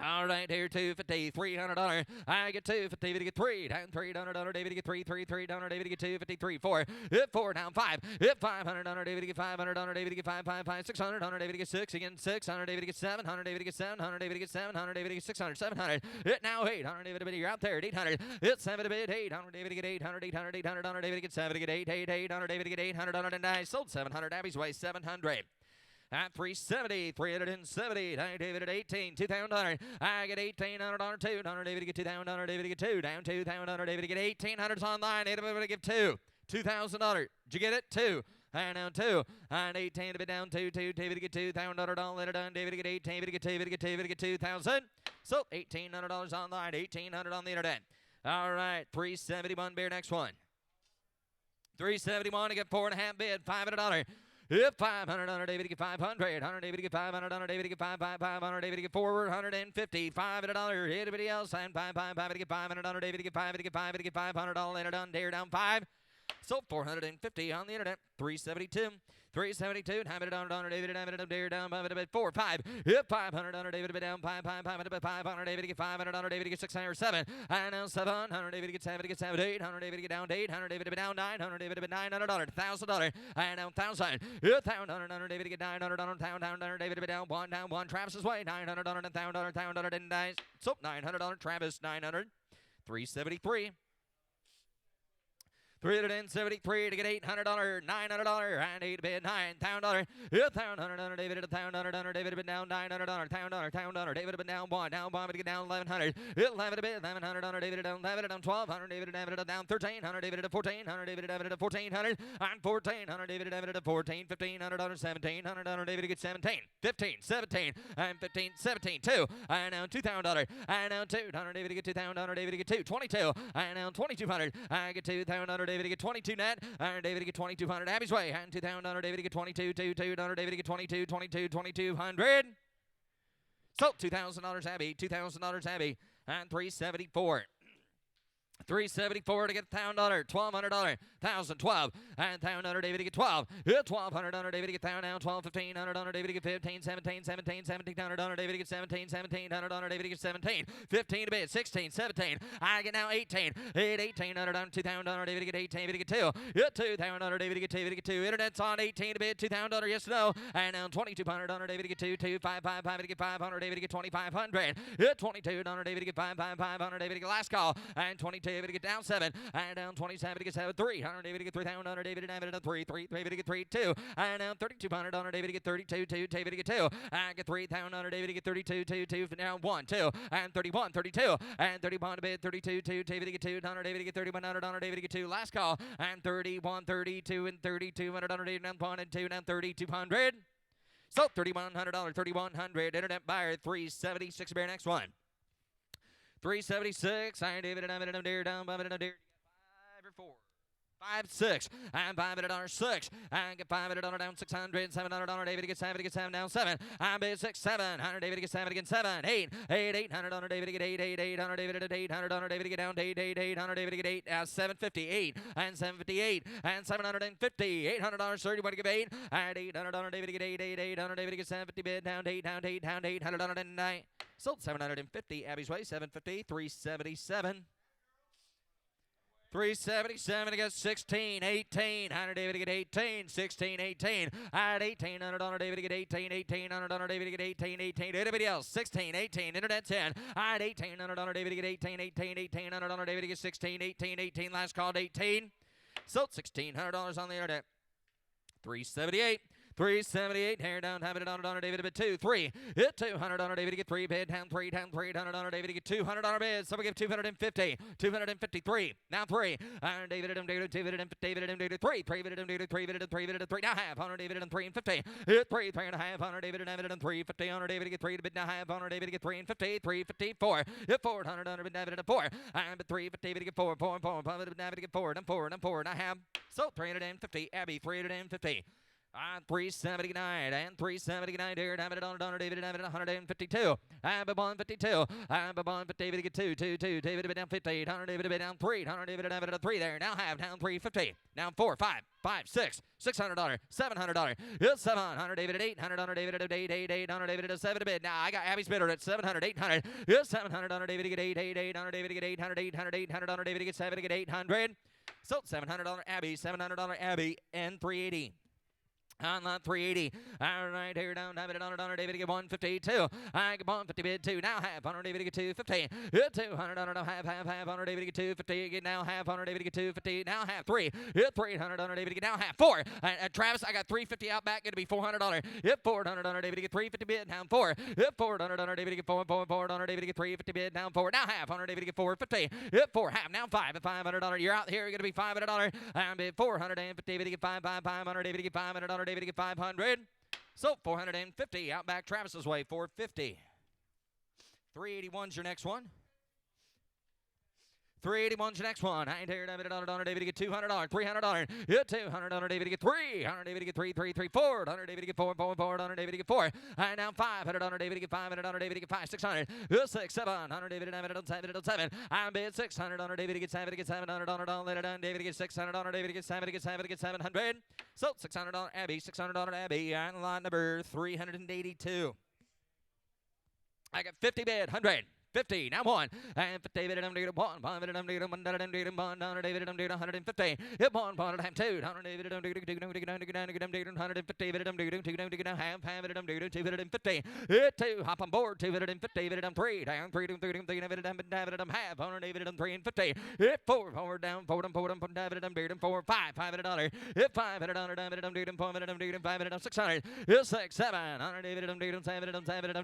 All right, here 250, $300. I get 250 to get 3. Down $300, David to get 3, $300, David to get 253, 4. Hit 4 down 5. Hit $500, David to get 500, David to get 5, 5, 5, $600, David to get 6 again, 600, David to get 700, David to get 700, David to get 700, David to get 600, 700. Hit now 800, David to bid, you're out there at 800. Hit 7 to bid, 800, David to get 800, 800, 800, David to get 7 to get 8, 800, David to get 800, and I sold 700 Abby's way, 700. At 370, 370, David at 18, $2,000. I get $1,800, 200, David to get 2,000, David to get 2, down 2,000, David to get 1,800 online, David to give 2, $2,000. Did you get it? 2. And down 2, and 18 to be down 2, David to get $2,000, let it done, David to get 8, David to get 2, David to get 2, David to get 2,000. So $1,800 online, 1,800 on the internet. All right, 371 beer, next one. 371 to get 4.5 bid, $500. If $500, David to get 500, 100, David to get 500, David to get 500, David to get 450, $500. Anybody else? And 5, to get 500, David to get 5, to get 5, to get 500, all in done, dare down 5. So 450 on the internet, 372. 372, have it on David, have it dare down, 4, 5. Hit 500, David to be down 5, 500, David to get 500, David to get 600, 7. And now 700, David to get 7, to get 7, 800, David to get down 800, David to be down 900, David to be $900, $1,000. And now 1,000. Hit 1,000, David to get 900, down, David to be down 1, Travis's way, $900, $1,000, and dice. So $900, Travis, 900, 373. 373 to get $800, $900, and 8 bid, $9,000. $1,000, David at $1,000, David bid down $900, $1,000, David bid down 1, to get down 1,100. 11 to bid, $1,100, David at 11, down 1,200, David at down 1,300, David at 1,400, David at 1,400, and 1,400, David at 14, $1,500, $1,700, David to get 17, 15, 17, and 15, 17, 2, and now $2,000, and now 200, David to get 2,000, David to get 2, 22, and now 2,200, I get 2,000, David to get 22 net, and David to get 2,200 Abby's way, and 2,000, David to get 22, 200, David to get 22, 2,200. So $2,000 Abby, $2,000 Abby, and 374. $374 to get $1,000, $1,200, $1,012, and $1,000 David to get 12. Hit $1,200 David to get $1,000 now, 12, $1,500 David to get 15, 17, 17, $1,700 David to get 17, $1,700 David to get 17, 15 to bid, 16, 17. I get now 18, hit $1,800 on $2,000 David to get 18, David to get 2. Hit $2,000 David to get 2, David to get 2. Internet's on 18 to bid, $2,000 yes or no, and now $2,200 David to get 2, 2, 5, 5, 5 to get 500 David to get 2,500. Hit $22 David to get 5, 5, 500 David to get last call, and 22 David to get down 7, and down 27 to get 7, 300 David to get 3,000 David to David to 3, 3 David to get 3, 2, and down 3,200 David to get 32, 2 David to get 2, and get 3,000 David to get 32, 2, 2 for now 1, 2, and 31, 32, and 31 to bid 32, 2 David to get 2, David to get 3,100 David to get 2 last call, and 31, 32, and 3,200 David down 1 and 2, down 3,200. So $3,100, 3,100. Internet buyer 376. Bear next one. 376. I David and I'm dear down, Bob and dear. 5 or 4. 5, 6, and $500, 6, and get $500 down, 600, $700 David to get 7 to get 7 down 7. I bid 6, 700 David to get 7 again 7, 8, 8, $800 David to get 8, 8, $800 David to get $800 David to get down 8, 8, $800 David to get 8, 758, and 758, and $750, $800 30 to get 8, and $800 David to get 8, 8, $800 David to get 750 bid down 8, down 8, down $800 and 9. Sold 750 Abby's way 750, 377. 377 against 16, 18, $100 David to get 18, 16, 18, at $1,800 David to get 18, $1,800 David to get 18, 18, anybody else, 16, 18, internet 10, at $1,800 David to get 18, 18, $1,800 David to get 16, 18, 18, last called 18, sold $1,600 on the internet, 378. 378, hair down, have it on David to bid 2, 3, hit $200 David to get 3, bid down 3, down $300 David to get $200 bid, so we give 250, 253, now 3, David and David, David and David 3, 3 bid and David 3 bid and 3 bid and 3, now half, 100 David and 3 and 50, hit 3, 3 and a half, 100 David and David and 3, 50, 100 David to get 3 to bid, now half, 100 David to get 3 and 50, 354, hit 400 David and 4, and bid 3, but David to get 4, 4 and 4, David to get 4, and 4, and 4, and a half, so 350, Abby 350. 379 and 379 here. David on David and David 152. I'm a 152. I'm a 1 for David to get 2, 2, 2. David to be down 50. 100 David to be down 3. 100 David and David 3 there. Now have down 350. Down 4, 5, 5, 6, $600, $700. It's 700 David at 800 David at 8, 8, 800 David at 7 a bid. Now I got Abby's bidder at 700, 800. It's 700 David to get 8, 8, 800 David to get 800, 800, 800 David to get 7 to get 800. So $700 Abby, $700 Abby, and 380. On lot 380. All right, here down, David on David to get 152. I get 150 bid 2. Now half 100 David to get 250. Hit 200 half 100 David to get 250. Get now half 100 David to get 250. Now half 3. Hit 300 David to get now half 4. And Travis, I got 350 out back. Going to be $400. Hit 400 David to get 350 bid down 4. Hit 400 David to get 400 David to get 350 bid down 4. Now half 100 David to get 450. Hit 4 half. Now 5 at $500. You're out here. You're going to be $500. And bid 450 David to get 500 David to get $500. David to get 500. So 450 out back Travis's way. 450. 381's your next one. 381's your next one. I ain't here David to get $200, $300. Hit $200 David to get 3. 100 David to get 3, 3, 3, 4. 100 David to get 4, 4, 4. 100 David to get 4. And now 500 David to get 500 David to get 5, 600. Hit 6, 700 David to David 7. I bid 600 David to get 7 to get 700 later down. David to get 600 David to get 7 to get 7 to get 700. So $600 Abby, $600 Abby on line number 382. I got 50 bid, 100. 50, now 1, and for David and David 1, David and David 1, David and David 1, David and David 150, hit 1, 2, 100 David and David 150, David and David 2, half, David and David 250, hit 2, hop on board, 250, David and 3, down 3, David and half, 100 David and 3 and 50, hit 4, forward down, forward, David and David 4, 5, $500, hit $500, David and David 4, David 500, 600, hit 6, 700 David and David 7,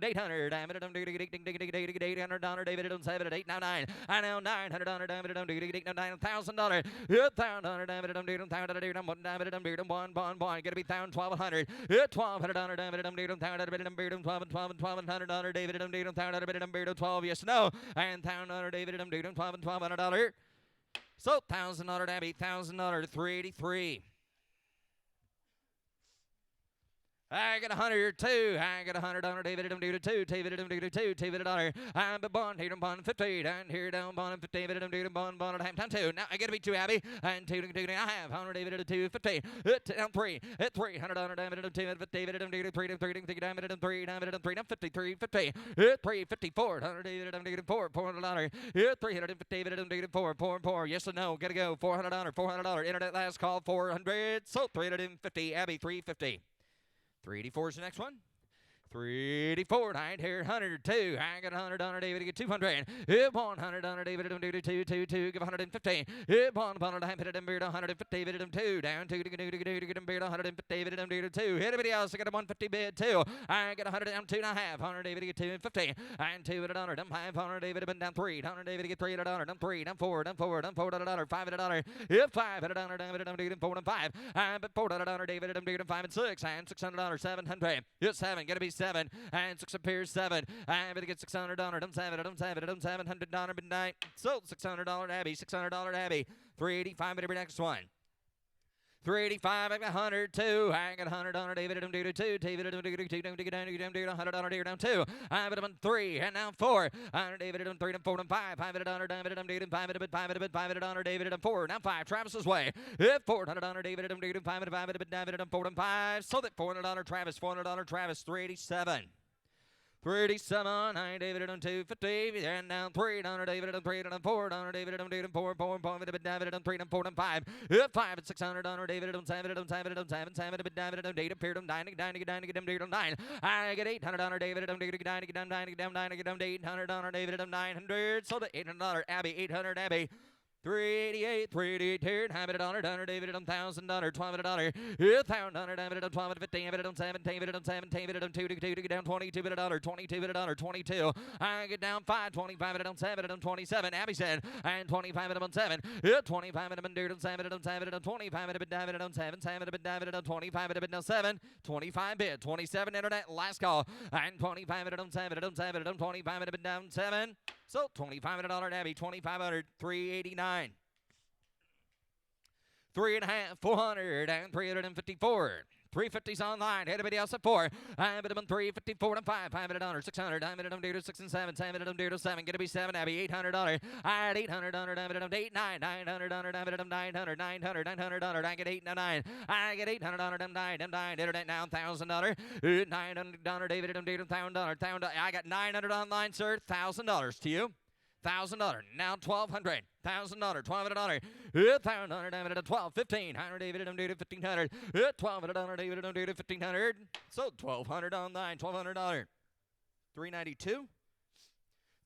800, David and David 800. David on 7 at 8 now 9. I now $900 David on David now $9,000. Hit $1,000 David on David on 1 David on David 1 Gonna be $1,200. Hit $1,200 David on David on David on 12 David on David on David on 12 yes no and $1,000 David on David on $1,200. So $1,000 Abby, $1,000 383. I got 102. I got 100 on David and do 2. David and do 2. David $1. I'm a bond here bond 50. Down here down bond 50. David and do bond at half time 2. Now I got to be 2 Abby and 2 I have 100 David and 2 50. Down 3 at 300 on David and 2 David and do 3 David and 3 David and 3 down 53 50. 3 54 100 David and do 4 $400. 350 David and do 4 yes or no got to go $400 internet last call 400 so 350 Abby 350. 384 is the next one. 384, 9 here, 102. I got 100 on David to get 200. 100 on David to do 2, give 150. 100 I hit it and beard 150 David and 2. Down 2 to get him beard 150 David and do 2. Hit everybody else, I got a 150 bid 2. I got 100 down 2 and a half. 100 David to get 250. And 2 at $100. Down 500 David been down 3. 100 David to get 3 at $100. Down 3, down 4 at $100. 5 at $100. 5 at $100. David and do 4 and 5. But 4 at $100 David and do 5 and 6. And $600 700. 7 gotta be 7 and 6 appears 7 and gonna get $600 done 700 midnight so $600 Abby $600 Abby 385 but every next one 385 I got 102 I got 100 on David and do 2 David and do 2 don't get down $100 here down 2 I bet on 3 and now 4 on David and 3 and 4 and 5 5 at $100 David and 5 at $100 David and 4 now 5 Travis's way 400 on David and 5 at David and 4 and 5 so that $400 Travis Travis 387 387, I David and 250, and down 3 on David and 3 and 4 on David and 4 David and 3 and 4 and 5. 5 at 600 on David and 7 David and 8 appeared on 9 get 9. I get 800 on David and 9 get 800 on David and 900. So the $800 Abby 800 Abby. 388, 388, have it $100, David on $1,000, $1,200, $1,000, David on 12 50, David on 7, David on 7, David on 2 to get down 22 at $1, 22 at $1, 22. I get down 5, 25 at on 7 on 27. Abby said, and 25 at on 7, 25 at on David on 7 on 7 on 25 at David on 7, 7 at David on 25 at on 7, 25 bid, 27 internet last call, and 25 at on 7 on 7 on 25 at down 7. So $25 at $1, Abby, 2,500, 389. 3.5, 400, and 354. 350's online. Everybody else at 4. I'm at 354 and 5. 5 at $100, 600. I'm at $100, 6 and 7. 7 at $100, 7. Gonna be 7. Abby, $800. I had $800. I'm at 8, 9. 900. I'm at 900. 900. $900. I get 8 and 9. I get $800. I'm 9. I'm 9. Internet now $1,000. $900. David, I'm $1,000. I got $900 online, sir. $1,000 to you. $1,000. Now $1,200. $1,000. $1,200. $1,000. David at 12. 1,500. David at 1,500. $1,200. David at 1,500. So $1,200 online. $1,200. 392.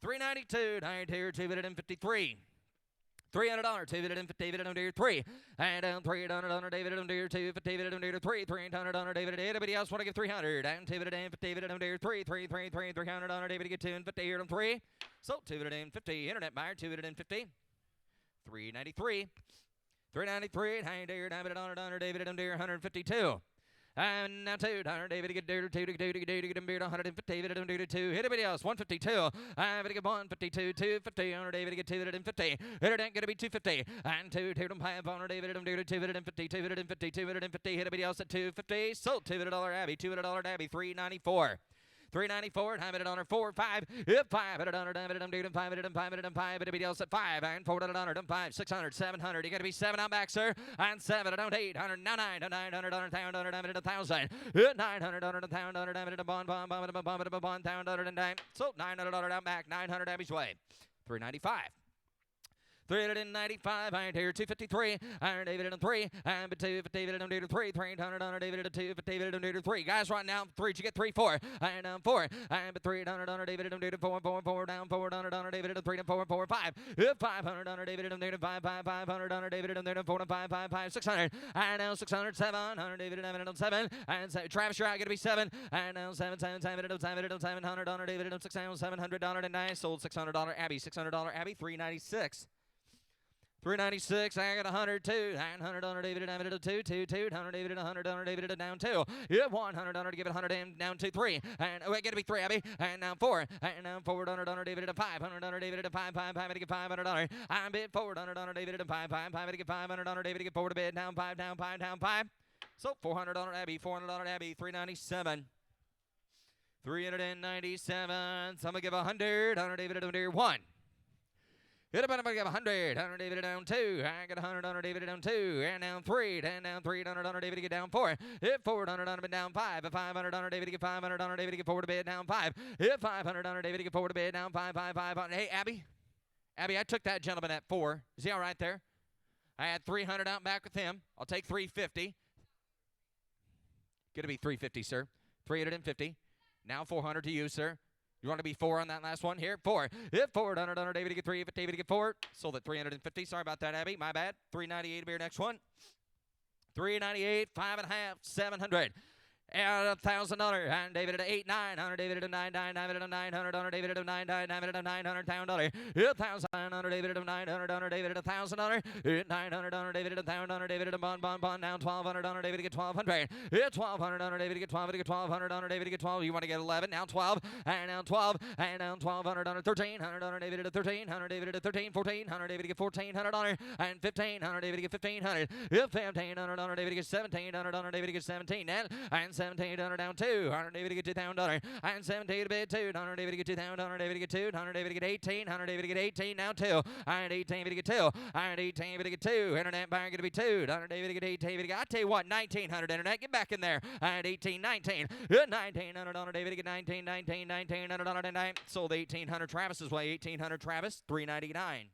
392. 92. David at 53. $300, David and David and 3, and down $300, David and 2, David and 3, $300, David. Anybody else want to give 300? And David and 3, 300, David get 2 and 50 and 3. So 250, internet buyer 250, 393, 393, David and 152. And now 200, David get 2 to get him beard 150, David and 2. Anybody else? 152. I'm gonna get 152, 250 on David get 250. Internet gonna be 250. And 2 to 5 on David and 250, 250, 250. Anybody else at 250? So $200 Abby, $200 Abby, 394. 394, and have it on 4, 5, 5 at $100, David, I'm doing 5 at 5 at 5, everybody else at 5, and 4 at $100, 5, 600, 700. You got to be 7 out back, sir, and 7 at 800, now 9 at 900, 1,000, 1,000, 900, 1,000, bond, 1,000, so $900 out back, 900 Abby's way, 395. 395, I here 253, Iron David and 3, and 2 David and 3, 300 on David and 2, David and 3. Guys, right now, 3, you get 3, 4, and down 4, and 300 on David and 4, 4, 4, down 400 on David and 3, and 4, 4, 5, 500 on David and 5, 5, 500 on David and 4, 5, 5, 5, 600, and now 600, 700 David and 7, and Travis, you're out, gonna be 7, and now 700 on David and 600, $700 and 9, sold $600 Abby, $600 Abby, 396. 396, I got 102, 900 on David and 2, 2, 200 David and 100 on David and down 2, 100 on give it 100 and down 2, 3, and oh, it gotta be 3, Abby, and now 4, and now 400 on David and 500 on David and 5, 5, 5, to get $500, I'm bid 400 on David and 5, 5, 5, to get $500 on David to get 4 to bid, down 5, down 5, down 5. So $400 Abby, $400 Abby, $397. $397. Someone give 100. 100 David under 1. Hit up and give 100. 100 David down 2. I get 100 on David down 2. And down 3. And down 3. 100 on David get down 4. Hit 400 on down 5. 500 on David get 500 on David get forward to bed down 5. Hit 500 on David get forward to bed down 5. 500. Hey Abby. Abby, I took that gentleman at 4. Is he all right there? I had 300 out back with him. I'll take 350. Gonna be 350, sir. 350. Now 400 to you, sir. You want to be 4 on that last one? Here, 4. Hit 400 under David to get 3. If David to get 4. Sold at 350. Sorry about that, Abby. My bad. 398 to be your next one. 398, 5.5, 700. And $1,000. And David at 8, 900. David at 9, 900. 900 under David at 9, 900. 900 $1,000. 1,000 under David at 900 under David at $1,000. 900 under David at 1,000 under David at a bond. Now 1,200 under David to get 1,200. 1,200 under David to get 12. To get 1,200 under David to get 12. You want to get 11. Now 12. And now 12. And now 1,200 under 1,300 under David at 1,300. David at 13. 1,400 David to get 1,400 under. And 1,500 David to get 1,500. 1,500 under David to get 1,700 under David to get 17. And 1,700 down 200 David to get $2,000 and 17 to bid 200 David to get $2,000 David to get 200 David to get 18 100 David to get 18 now 2 and 18 David to get 2 and 18 David to get 2 internet buyer going to be 2 100 David to get 18 David to get, I tell you what 1,900 internet get back in there and 18 19 $1,900 David to get 19 19 $1,900 tonight sold 1,800 Travis's way 1,800 Travis 399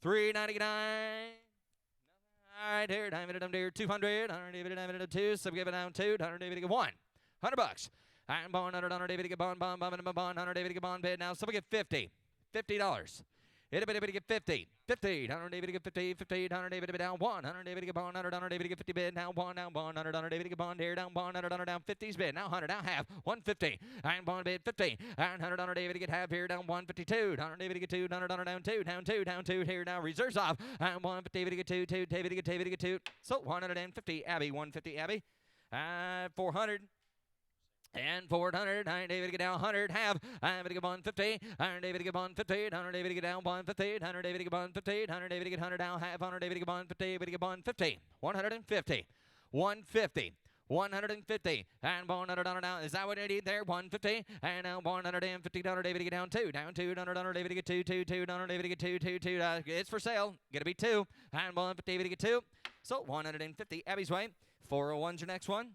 399 all right, here, David, I'm there, 200, 100, David, I'm 2, so give it down 2, 100, David, get 1, $100. I'm bond, 100, David, get bond, 100, David, get bond, bid now, so we get $50, $50. David, get 50, 50, 100, David, get 50, 50, 100, David, down 1, 100, David, get bond, 100, David, get 50 bid, now 1, 100, David, get bond, here, down 100, down 50's bid, now 100, down half, 150, and bond bid 50, and 100, David, get half here, down 152, 100, David, get 2, 100, down 2, down 2, down 2, here, now reserves off, and 150, David, get 2, 2, David, get 2, so 150, Abby, 150, Abby, 400. And 400, and David get down 100, half, and David get 150, and David get 150, 100 David get down 150, 100 David get 150, 100 David get 100 down half, 100 David get 150, David get 150, 150, 150. 150 and $100 now. Is that what I need there? 150 and now $150 David to get down 2 down 2 $100 David to get 2 2 2 $100 David to get 2 2 2 it's for sale. Gonna be 2 and 150 David to get 2. So 150 Abby's way. 401's your next one.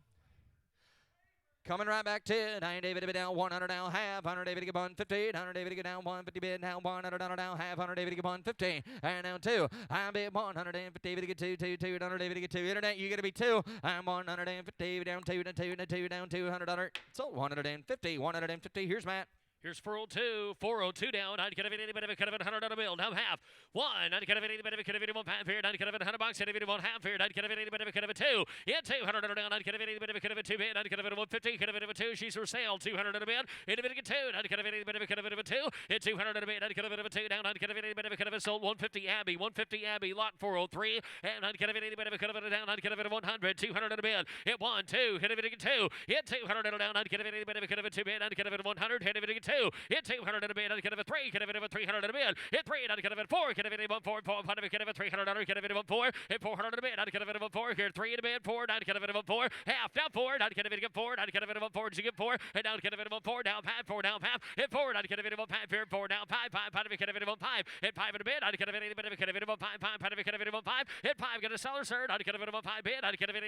Coming right back to 9 David to be down 100 down half 100 David to get 150 100 David to get down 150 bid now 100 down half 100 David to get 150 and now 2 I bid 150 David to get 2 2 2 100 David to get 2 internet you gotta be 2 I'm 150 down 2 to 2 to 2 down $200 so 150 here's Matt. Here's 402, 402 down. I'd get a video, but if it could have been $100 bill. Now half. 1. I'd get a video, but if it could have been 1 half here. I'd get a $100. I'd get a 1 half here. I'd get a video, but if it could have been 2. Yeah, $200 down. I'd get a video, but if it could have been 2 bid. I'd get a 150. Could have been 2. She's for sale. $200 a bid. It'd have been 2. I'd get a video, but if it could have been 2. It's $200 a bid. I'd get a 2 down. I'd get a video, but if it could have been sold 150 Abby. 150 Abby. Lot 403. And I'd get a video, but if it could have been down. I'd get a 100. $200 a bid. Hit 1, 2. Hit a video, 2. Hit $200 down. I'd get a video, but if it could have been 2 bid. I'd get a 100. Hit a video, 2. Hit 200. $200 a bid, I'd get a 3, get a bid of a $300 a bid, hit 3, I'd get a bid 4, get a bid of 4, 400, get a bid $300, get a bid of 4, hit 400 a bid, I'd get a bid of 4, here 3 a bid, 4, I'd get a bid of 4, half, down 4, I'd get a bid of 4, I'd get a bid of 4, you get 4, and down get a bid of 4, down 5, 4, down 5, hit 4, I'd get a bid of 5, here 4, down 5, 5, I'd get a bid of 5, hit 5 in a bid, I'd get a bid of 5, 5, I'd get a bid of 5, hit 5, get a seller, sir, I'd get a bid of 5 bid, I'd get a bid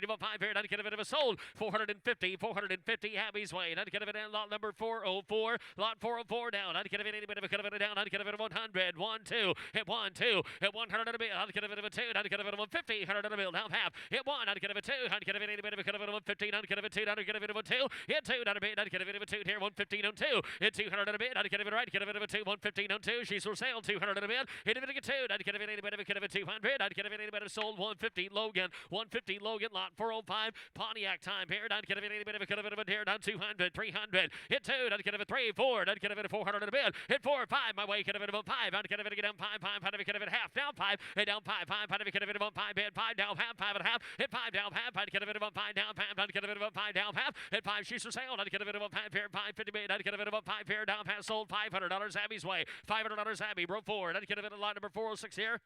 of 5 here, I'd get a bid of a sold, 450, Abby's way, I'd get a bid of lot number 404, lot 404 down, I'd get a bid of a down, I'd get a bid of 100, 1, 2, hit 1, 2, hit 100 a bid, I'd get a bid of a 2, I'd get a bid of 150, 100 a bill, down half, hit 1, I'd get a bid of 2, I'd get a bid of 150, I'd get a bid of 2, I'd get a bid of a 2, hit 2, I'd get a bid of a 2, here 115 on 2, hit 200 a bid, I'd get a bid right, get a bid of a 2, 115 on 2, she's for sale, 200 a bid, hit a bid of a 2, I'd get a bid of a 200, I'd get a bid of sold, 150 Logan, lot 405, Pontiac time here, I'd get a bid of a here, down 200, 300, hit 2, I'd get a bid of 3, 4, I'd get a bid of 400 a bid, hit 4, 5, my way, get a bid of 5, I'd get a bid of down 5, I'd get a bid of half, down 5, hit down 5, I'd get a bid of 5, bid 5, down half, 5 and a half, hit 5, down half, I'd get a bid of 5, down 5, I'd get a bid of 5, down half, hit 5, she's for sale, I'd get a bid of 5 here, 550 bid, I'd get a bid of 5 here, down half, sold, $500 Abby's way, $500 Abby, broke forward, I'd get a bid of lot number 406 here.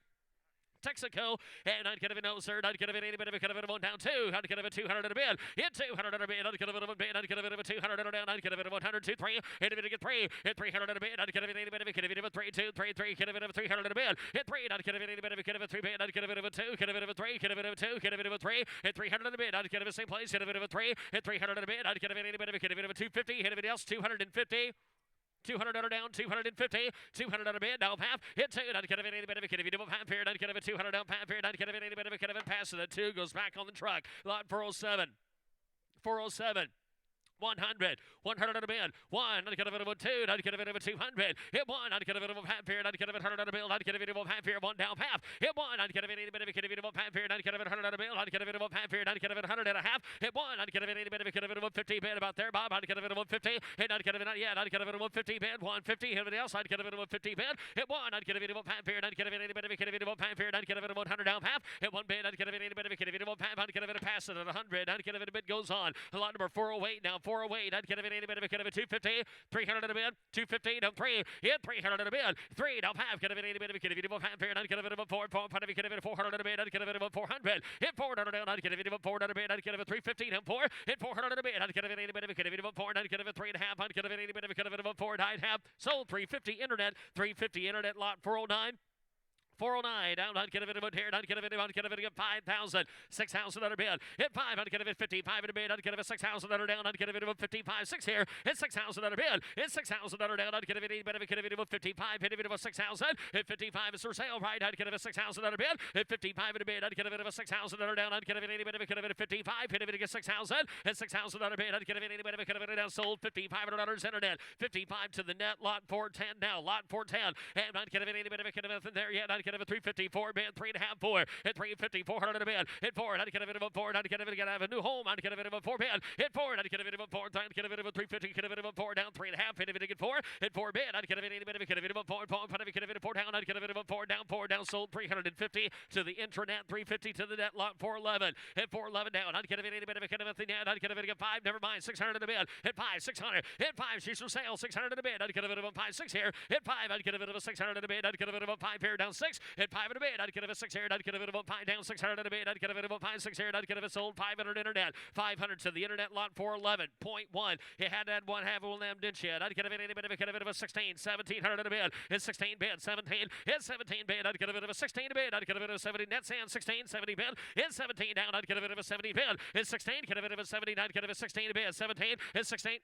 Texaco. And I'd get of it, no, sir. I'd get of it, any bit of a one down two. I'd get of it 200 at a bid. Hit 200 at a bid. I'd get of it a bid. I'd get of it 200 at a down. I'd get of it 100, 2, 3. Hit of it, get 3. Hit 300 at a bid. I'd get of it, any bit of a kid of it 3, 2, 3, 3. Kid of it 300 at a bid. Hit 3. I'd get of it, any bit of a kid of it 3 bid. I'd get of it 2. Kid of it 3. Kid of it 2. Kid of it 3. Hit 300 at a bid. I'd get of it same place. Hit of it 3. Hit 300 at a bid. I'd get of it, any bit of a kid of it 250. Hit of it else 250. 200 on a down, 250, 200 on a bid, down half, hit 2, not get of it, any bit of a kid, if you do a half here, not get of it, 200 down half here, not get of it, any bit of a kid of it, pass it, 2 goes back on the truck, lot 407, 407. 100, 100 on a bid, 1, I'd get of it of a 2, I'd get of it of a 200, hit 1, I'd get of it of a half here, I'd get of it 100 on a bill, I'd get of it of a half here, 1 down half, hit 1, I'd get of it any bit of a kid of it of a half here, I'd get of it 100 on a bill, I'd get of it of a half here, I'd get of it 100 and a half, hit 1, I'd get of it any bit of a kid of it of a 50 bid about there, Bob, I'd get of it of a 50, hit, I'd get of it not yet, I'd get of it of a 50 bid, 150, hit everybody else, I'd get of it of a 50 bid, hit 1, I'd get of it of a half here, I'd get of it any bit of a kid of it of a half here, I'd get of it of 100 down half, hit 1 bid, I'd get of it any bit of a kid of it of a half, I'd get of it a pass it at 100, I'd get of it a bid goes on, a lot number 408 now, 408, I'd get of it any bit of a kid of a 250, 300 at a bid, 250 down 3, hit 300 at a bid, 3 down half, get of it any bit of a kid of it of a half here, I'd get of it of a 4, 4, if you get of it 400 at a bid, I'd get of it of a 400, hit 400 down, I'd get of it of a 400 at a bid, I'd get of a 350 down 4, hit 400 at a bid, I'd get of it any bit of a kid of it of a 4, I'd get of a 3.5, I'd get of it any bit of a kid of it of a 4, I'd have sold 350 internet lot 409. 409 down, I'd get of it about here, I'd get of it, I'd get of it, 5,000, 6,000 under bid, hit 5, I'd get of it 55 at a bid, I'd get of it 6,000 under down, I'd get of it about 55, 6 here, hit 6,000 under bid, hit 6,000 under down, I'd get of it, any bit of a kid of it about 55, hit it about 6,000, hit 55 is for sale, right, I'd get of it 6,000 under bid, hit 55 at a bid, I'd get of it about 6,000 under down, I'd get of it, any bit of a kid of it 55, hit it, get 6,000, hit 6,000 under bid, I'd get of it, any bit of a kid of it down, sold $5,500 internet, 55 to the net, lot 410 now, lot 410, and I'd get of it, any bit of a kid of it there yet, I'd get of it 354. Bid 3.5 4 at 350 400 a bid hit 4 I'd get a bit of a 4 I'd get a bit of a new home I'd get a bit of a 4 bid hit 4 I'd get a bit of a 4 I'd get a bit of a 350 get a bit of a 4 down 3.5 hit a bit of 4 hit 4 bid I'd get a bit of a get a bit of a 4 get a bit of 4 down I'd get a bit of a 4 down sold 350 to the intranet 350 to the net lot 411 hit 411 down I'd get a bit of a get a bit I'd get a bit of 5 never mind 600 a bid hit 5 600 hit 5 she's for sale 600 a bid I'd get a bit of a 5 6 here hit 5 I'd get a bit of a 600 a bid I'd get a bit of a 5 here down 6 hit 5 at a bid I'd get a bit of a 6 here I'd get a bit of a 5 down 600 at a bid I'd get a bit of a 5 6 here I'd get a bit sold 500 internet 500 to the internet lot 411.1 you had that one half of them didn't you I'd get a bit of a get a bit of a 16 1700 at a bid it's 16 bid 17 it's 17 bid I'd get a bit of a 16 a bid I'd get a bit of a 70 net sand 16 70 bid it's 17 down I'd get a bit of a 70 bid it's 16 get a bit of a 70 I'd get a bit of a 16 a bid 17 it's 16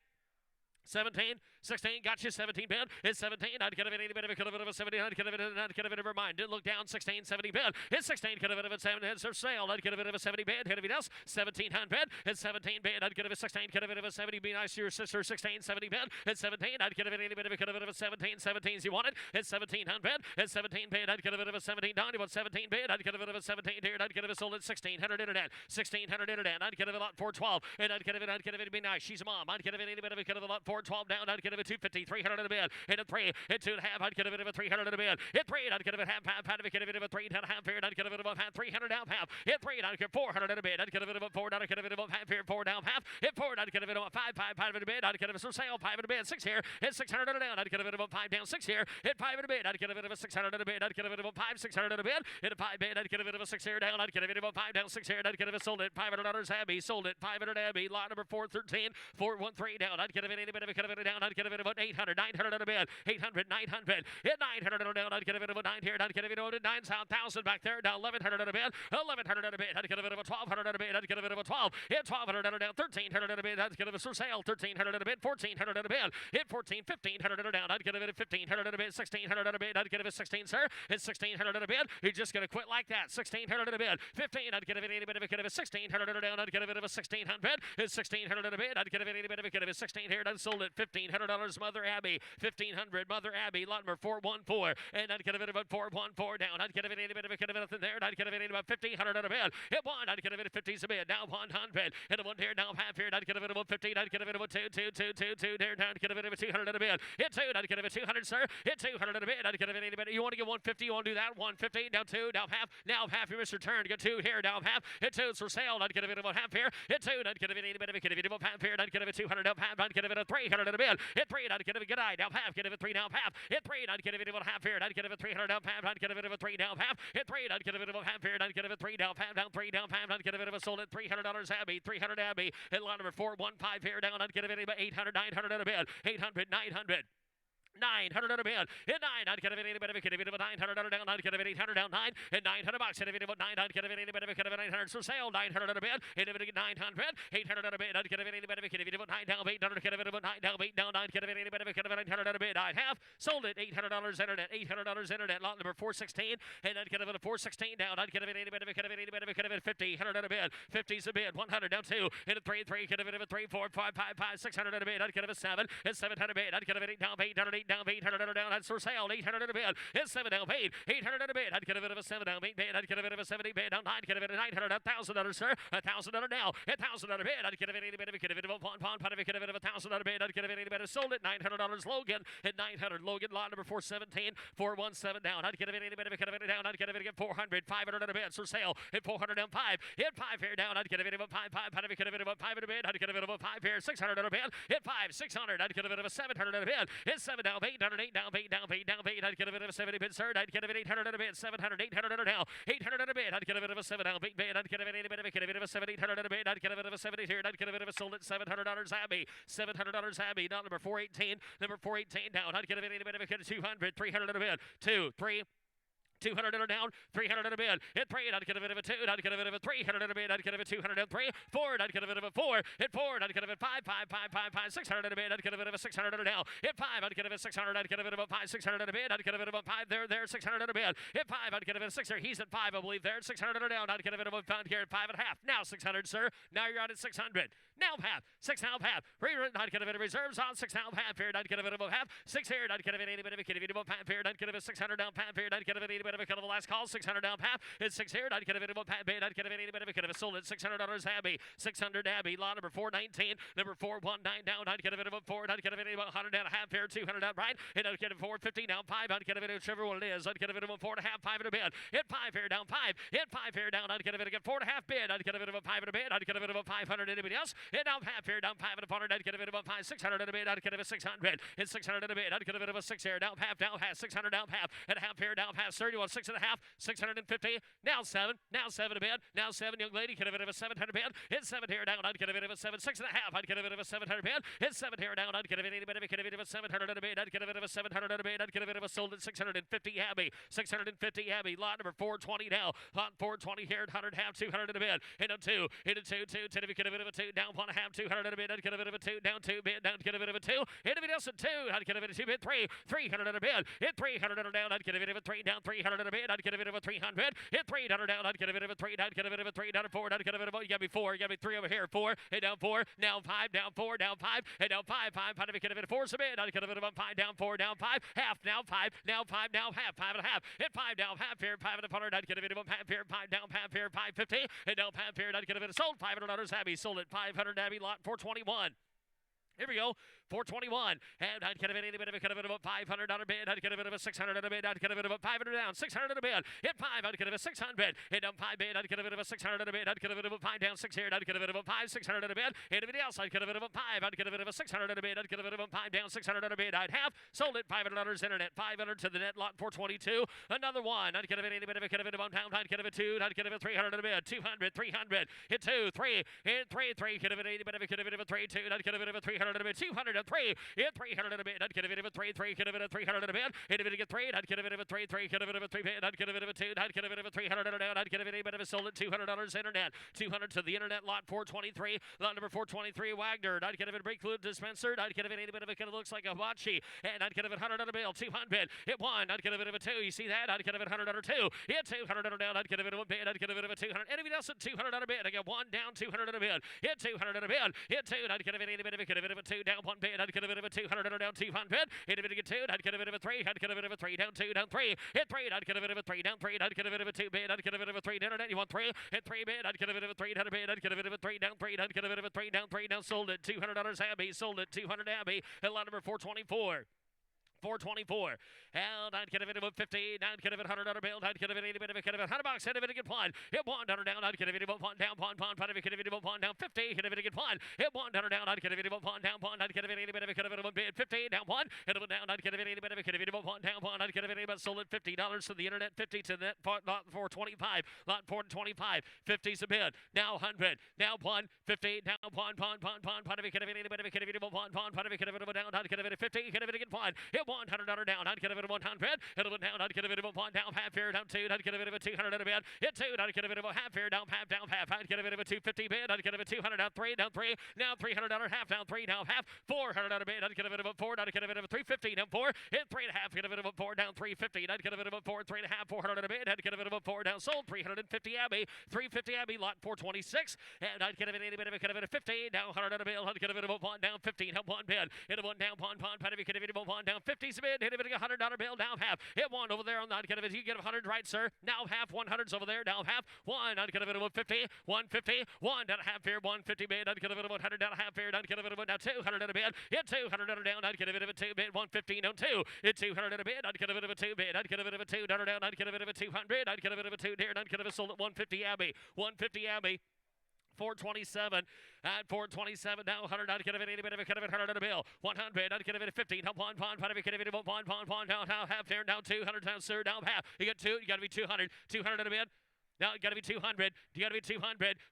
17, 16, got you 17 bid. It's 17. I'd get a bit of a 17. I'd get a bit of never mind. Didn't look down. 16, 70 bid. It's 16. Get a bit of a 7. It's for sale. I'd get a bit of a 70 bid. Hit everything else. 1700 bid. It's 17 bid. I'd get a bit of 16. Get a bit of a 70. Be nice to your sister. 16, 70 bid. It's 17. I'd get a bit of a 17. 17s you wanted. It's 1700 bid. It's 17 bid. I'd get a bit of a 17 down. You want 17 bid. I'd get a bit of a 17 here. I'd get a bit sold at 1600 internet. 1600 internet. I'd get a lot 412. And I'd get a bit be nice. She's a mom. I'd get a bit of a lot 412 down. I'd get a 250, 300 at a bid. Hit a 3, hit 2.5. I'd get a bit of a 300 at a bid. Hit 3, I'd get a bit of a half. I'd get a bit of a 3 down half here. I'd get a bit of a half. 300 down half. Hit 3, I'd get 400 at a bid. I'd get a bit of a 4. I'd get a bit of a half here. 4 down half. Hit 4, I'd get a bit of a 5 at a bid. I'd get a bit of sale. 5 at a bid. 6 here. Hit 600 at a down. I'd get a bit of a 5 down. 6 here. Hit 5 at a bid. I'd get a bit of a 600 at a bid. I'd get a bit of a 5 600 at a bid. Hit a 5 bid. I'd get a bit of a 6 here down. I'd get a bit of a 5 down. 6 here. I'd get a bit sold it. $500 Abbey. Sold it. 500 Abbey. Lot number 413. 413 down. I'd get a bit of a down. I'd get a bit of a 800. 900 at a bid. 800, 900. Hit 900 down. I'd get a bit of a 9 here. I'd get a bit of a 9,000 back there. Down 1,100 at a bid. 1,100 at a bid. I'd get a bit of a 1,200 at a bid. I'd get a bit of a 12. Hit 1,200 at a down. 1,300 at a bid. I'd get a bit for sale. 1,300 at a bid. 1,400 at a bid. Hit 14, 1,500 at a down. I'd get a bit of 1,500 at a bid. 1,600 at a bid. I'd get a bit 16, sir. It's 1,600 at a bid. You're just going to quit like that. 1,600 at a bid. 15. I'd get a bit of a 1,600 at a down. I'd get a bit of a 1,600. It's 1,600 at a bid. I'd get a bit of a 16 here. I'd sold it. $1,500 Mother Abbey. 1,500 Mother Abbey. Lot number 414. And I'd get a bit of a 414 down. I'd get a bit of nothing there. And I'd get a bit of about 1,500 at a bid. Hit 1. I'd get a bit of 50s a bid. Now 100. Hit a 1 here. Now half here. I'd get a bit of a 15. I'd get a bit of a 2 there. Down. Get a bit of a 200 at a bid. Hit 2. I'd get a bit of 200, sir. Hit 200 at a bid. I'd get a bit of You want to get 150? You want to do that? 150. Down 2. Down half. Now half. You missed your turn. Get 2 here. Down half. Hit 2. It's for sale. I'd get a bit of a half here. Hit 2. I'd get a bit of a half here. I'd get a bit of 200 down half. I'd get a bit of 3. 300 in a bid. Hit 3, I'd get it a good eye. Down half, get it a 3 down half. Hit 3, I'd get it a half here. I'd get it a 300 down half. I'd get it a 3 down half. Hit 3, I'd get it a half here. I'd get it a 3 down half. Down 3 down half. I'd get it a sold at $300 Abby. 300 Abby. Hit line number 415 here down. I'd get it a 800, 900 in a bid. 800, 900. 900 a bid. Hit 9. I'd get a video better of a 900 down. I'd get a 800 down 9 and 900 bucks. Hit a video 9. I'd get a video better of 900 for sale. 900 a bid. Hit a video 900. 800 a bid. I'd get a video better of a video 9 down 800. Get a video 9 down 8 down. I'd get a video better of 900 a bid. I'd have sold it $800 internet. $800 internet. Lot number 416. And I'd get a 416 down. I'd get a video better of a video better of 50. 100 a bid. 50's a bid. 100 down 2. Hit a 3 3. Get a video 3 4 5 5 5 600 a bid. I'd get a 7. It's 700 a bid. I'd get a video down 800 8 down 800 down. That's for sale. 800 a bid. It's 7 down paid. 800 a bid. I'd get a bit of a 7 down bid. I'd get a bit of a 70 bid down 9. Get a bit of 900. $1,000, sir. $1,000 now. $1,000 bid. I'd get a bit of a one pound. I'd get a bit of $1,000 bid. I'd get a bit of sold it. $900 Logan. At 900 Logan. Lot number 417. 417 down. I'd get a bit of down. I'd get a bit of 400. 500 a bid. For sale. At 400 down 5. Hit 5 here down. I'd get a bit of a 5 5. I'd get a bit of a 5 in a bid. I'd get a bit of a 5 here. 600 a bid. Hit 5 600. I'd get a bit of a 700 a bid. Hit 7 down 800 8 down 8 down 8 down 8. I'd get a bit of a 70 bid, sir. I'd get a bit 800 in a bid, 700, 800 in a now, 800 in a bid. I'd get a bit of a 7 down big bid. I'd get a bit of a 7 800 in a bid. I'd get a bit of a 70 here. I'd get a bit of a sold at $700 Abby, $700 Abby. Not number 418, number 418 down. I'd get a bit of a 200, 300 in a bid, 2 3. 200 in a down, 300 in a bid. Hit 3, I'd get a bit of a 2, I'd get a bit of a 300 in a bid, I'd get a bit of a 200 and 3. 4, I'd get a bit of a 4. Hit 4, I'd get a bit of 5, 5, 5, 5, 5, 600 in a bid, I'd get a bit of a 600 in a down. Hit 5, I'd get a bit of 600, I'd get a bit of a 5, 600 in a bid, I'd get a bit of a 5 there, 600 in a bid. Hit 5, I'd get a bit of 6 there. He's at 5, I believe there, 600 in a down. I'd get a bit of a pound here at 5 and a half. Now 600, sir. Now you're out at 600. Now half, 6 half, half. Rewritten, I'd get a bit of reserves on 6 half, half here. I'd get a bit of a half. 6 here, I'd get a bit of a kitty bit of a half here. I'd get a bit of 600 down, half here. I'd get a bit of a kind of a last call, 600 down, half. It's 6 here. I'd get a bit of a bid. I'd get a bit of a kind of a sold at $600 Abby. 600 Abby. Lot number 419. Number 419 down. I'd get a bit of a 4. I'd get a bit of a 100 down a half here. 200 down right. And I'd get a 450 down 5. I'd get a bit of whichever one it is. I'd get a bit of a 4 and a half, 5 in a bid. Hit 5 here down 5. Hit 5 here down. I'd get a bit of a 4 and a half bid. I'd get a bit of a 5 in a bid. I'd get a bit of a 500. Anybody else? Hit down half here down 5 and a 100. I'd get a bit of a 5 600 in a bid. I'd get a bit of 600. Hit 600 in a bid. I'd get a bit of a 6 here down half 600 down half and a half here down half 30. 6 and a half 650. Now 7. Now 7 a bid. Now 7, young lady. Get a bit of a 700 bid. Hit 7 here down. I'd get a bit of a 7. 6 and a half. I'd get a bit of a 700 bid. Hit 7 here down. I'd get a bit of a 700 in a bid. I'd get a bit of a 700 in a bid. I'd get a bit of a sold at 650 Abby. 650 Abby. Lot number 420 now. Lot 420 here. 100 half 200 in a bid. Hit a 2. Hit a 2. 2. 10 if you get a bit of a 2. Down 1 half 200 in a bid. I'd get a bit of a 2. Down 2 bid. Down get a bit of a 2. Hit a bit else at 2. I'd get a bit of 2 bid. 3. 300 in a bid. Hit 300 in a down. I'd get a bit of a 3 down 300 in a bid. I'd get a bit of a 300. Hit 300 down. I'd get a bit of a 3. I'd get a bit of a 3 down 4. I'd get a bit of a, you got me 4. You got me 3 over here. 4. Hit down 4. Down 5. Down 4. Down 5. Hit down 5. 5. I'd get a bit of 4 submit. I'd get a bit of a 5 down 4. Down 5. Half. Now 5. Now 5. Now half. 5 and a half. Hit 5 down half here. 5 and a 100. I'd get a bit of a half here. 5 down half here. 550. Hit down half here. I'd get a bit of sold. $500 Abby. Sold at 500 Abby. Lot 421. Here we go. 421. And I'd get a bit of a $500 bid. I'd get a bit of a 600 in a bid. I'd get a bit of a 500 down. 600 in a bid. Hit 5. I'd get a 600. Hit down 5 bid. I'd get a bit of a 600 in a bid. I'd get a bit of a 5 down 6 here. I'd get a bit of a 5 600 in a bid. Anybody else? I'd get a bit of a 5. I'd get a bit of a 600 in a bid. I'd get a bit of a 5 down 600 in a bid. I'd have sold it $500 internet. 500 to the net. Lot 422. Another one. I'd get a bit of a 1 pound. I'd get a bit 2. I'd get a bit 300 in a bid. 200. 300. Hit 2. 3. Hit 3. 3. Get a bit of a 3. 2. I'd get a bit of a 300 in a bid. 200 and 3. Hit 300 in a bid. I'd get a bit of a 3. 3. Get a bit of 300 in a bid. Hit a bit of a 3. I'd get a bit of a 3. 3. Get a bit of a 3 bid. I'd get a bit of a 2. I'd get a bit of a 300 in a down. I'd get a bit of a sold at $200 internet. 200 to the internet. Lot 423. Lot number 423 Wagner. I'd get a bit of break fluid dispenser. I'd get a bit of a kind of looks like a hibachi. And I'd get a bit 100 on a bill. 200. Hit 1. I'd get a bit of a 2. You see that? I'd get a bit 100 on a 2. Hit 200 on a down. I'd get a bit of a bid. I'd get a bit of a 200. Anybody else at 200 on a bid? I get 1 down 200 on a bid. Hit 200 on a bid. Hit 2. I'd get a bit of a 2 down 1 bid. I'd get a bit of a 200 on a down 200. Hit a bit of a 2. I'd get a bit of a 3. I'd get a bit of a 3 down 2 down 3. Hit 3. I'd get a bit of a 3 down 3. I'd get a bit of a 2 bid. I'd get a bit of a 3 down. You want 3? Hit 3 bid. I'd get a bit of a 3 down a bid. I'd get a bit of a 3 down 3. I'd get a bit of a 3 down 3 down. Sold it $200 Abby. Sold it $200 Abby. At lot number 424. 424. Held on Kissimmee 150. Down Kissimmee $100 bill. Down Kissimmee 80 bit of a Kissimmee $100. Hit a bit pawn. Hit $100 down on Kissimmee pawn down pawn pot of a Kissimmee pawn down 50. Hit a bit pawn. Hit $100 down on Kissimmee pawn down pawn on Kissimmee 80 bit of a Kissimmee bid 50 down pawn. Hit a down on Kissimmee 80 bit of a Kissimmee pawn down pawn on Kissimmee but sold at $50 to the internet 50 to the net lot 425 lot 425 50's a bid now 100 now pawn 50 now pawn pot of a Kissimmee 80 bit of a Kissimmee pawn pot of a Kissimmee down on Kissimmee 50 hit a bit pawn hit $100 down on Kissimmee 100 hit a down on Kissimmee pawn down half fair down 2 on Kissimmee 200 a bid hit 2 on Kissimmee half fair down half on Kissimmee 250 bid on Kissimmee 200 down 3 now $300 half down 3 now half $400 bid on Kissimmee 4 on Kissimmee 350 down 4 hit 3.5 Kissimmee 4 down 350 on Kissimmee 4 3.5 $400 a bid on Kissimmee 4 down sold 350 Abbey 350 Abbey lot 426 and on Kissimmee 80 bid of a Kissimmee 50 down $100 a bill on Kissimmee pawn down 15 help one bid hit a one down pawn pot of a Kissimmee pawn down 50's a bid hit a bid $100 bill down half hit one over there on the Kissimmee you get 100 right sir now half 100's over there down half one on Kissimmee 150 150 one down half here 150 bid on Kissimmee 100 down half here on Kissimmee now 200 a bid hit 200 down on Kissimmee 2 bid 150 down 2 hit 200 a bid on Kissimmee 2 bid on Kissimmee 2 down on Kissimmee 200 on Kissimmee 2 dear on Kissimmee sold at 150 Abbey 150 Abbey 427 at 427 now 100 on Kissimmee 80 bit of a Kissimmee 100 on a bill 100 on Kissimmee 15 help one pawn pot of a Kissimmee pawn down half there down 200 down sir down half you got 2 you got to be 200 200 on a bid now it got to be 200. You got to be 200.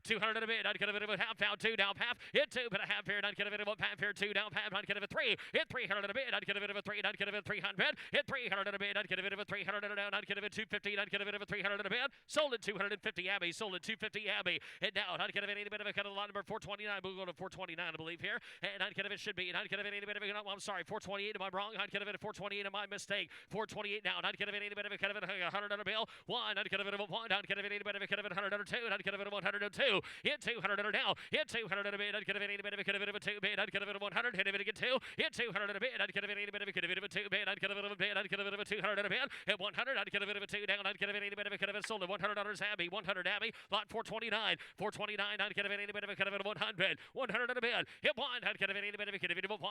200 at a bid. I'd get a bit of a half down, 2 down, half. Hit 2, but a half here. I'd get a bit of a half here, 2 down, half. I'd get a bit of a 3. Hit 300 at a bid. I'd get a bit of a 3. I'd get a bit of 300. Hit 300 at a bid. I'd get a bit of a 300 at a down. I'd get a bit of 250. I'd get a bit of a 300 at a bid. Sold at 250 Abbey. Sold at 250 Abbey. And down. I'd get a bit of a cut of the lot number 429. We'll go to 429, I believe, here. And I'd get a bit should be. And I'd get a bit of a I'm sorry, 428. Am I wrong? I'd get a bit of 428. Am I mistake? 428 now. I'd get a bit of a cut of a 100 on a bill. 1. I'd get a bit of a 1. I'd get a bit of a cut of a 100 2. I'd get a bit of 102. Hit 200 now. Hit 200 a bid. I'd get a bit of a cut of a 2 bid. I'd get a bit of 100. Hit a bit of a 2. Hit 200 a bid. I'd get a bit of a cut of a 2 bid. I'd get a bit of a bid. I'd get a bit of a 200 a bid. Hit 100. I'd get a bit of a 2 down. I'd get a bit of a cut of a sold at $100 Abbey. 100 Abbey. Lot 429. 429. I'd get a bit of a cut of a 100. 100 a bid. Hit 1. I'd get a bit of a cut of a pawn.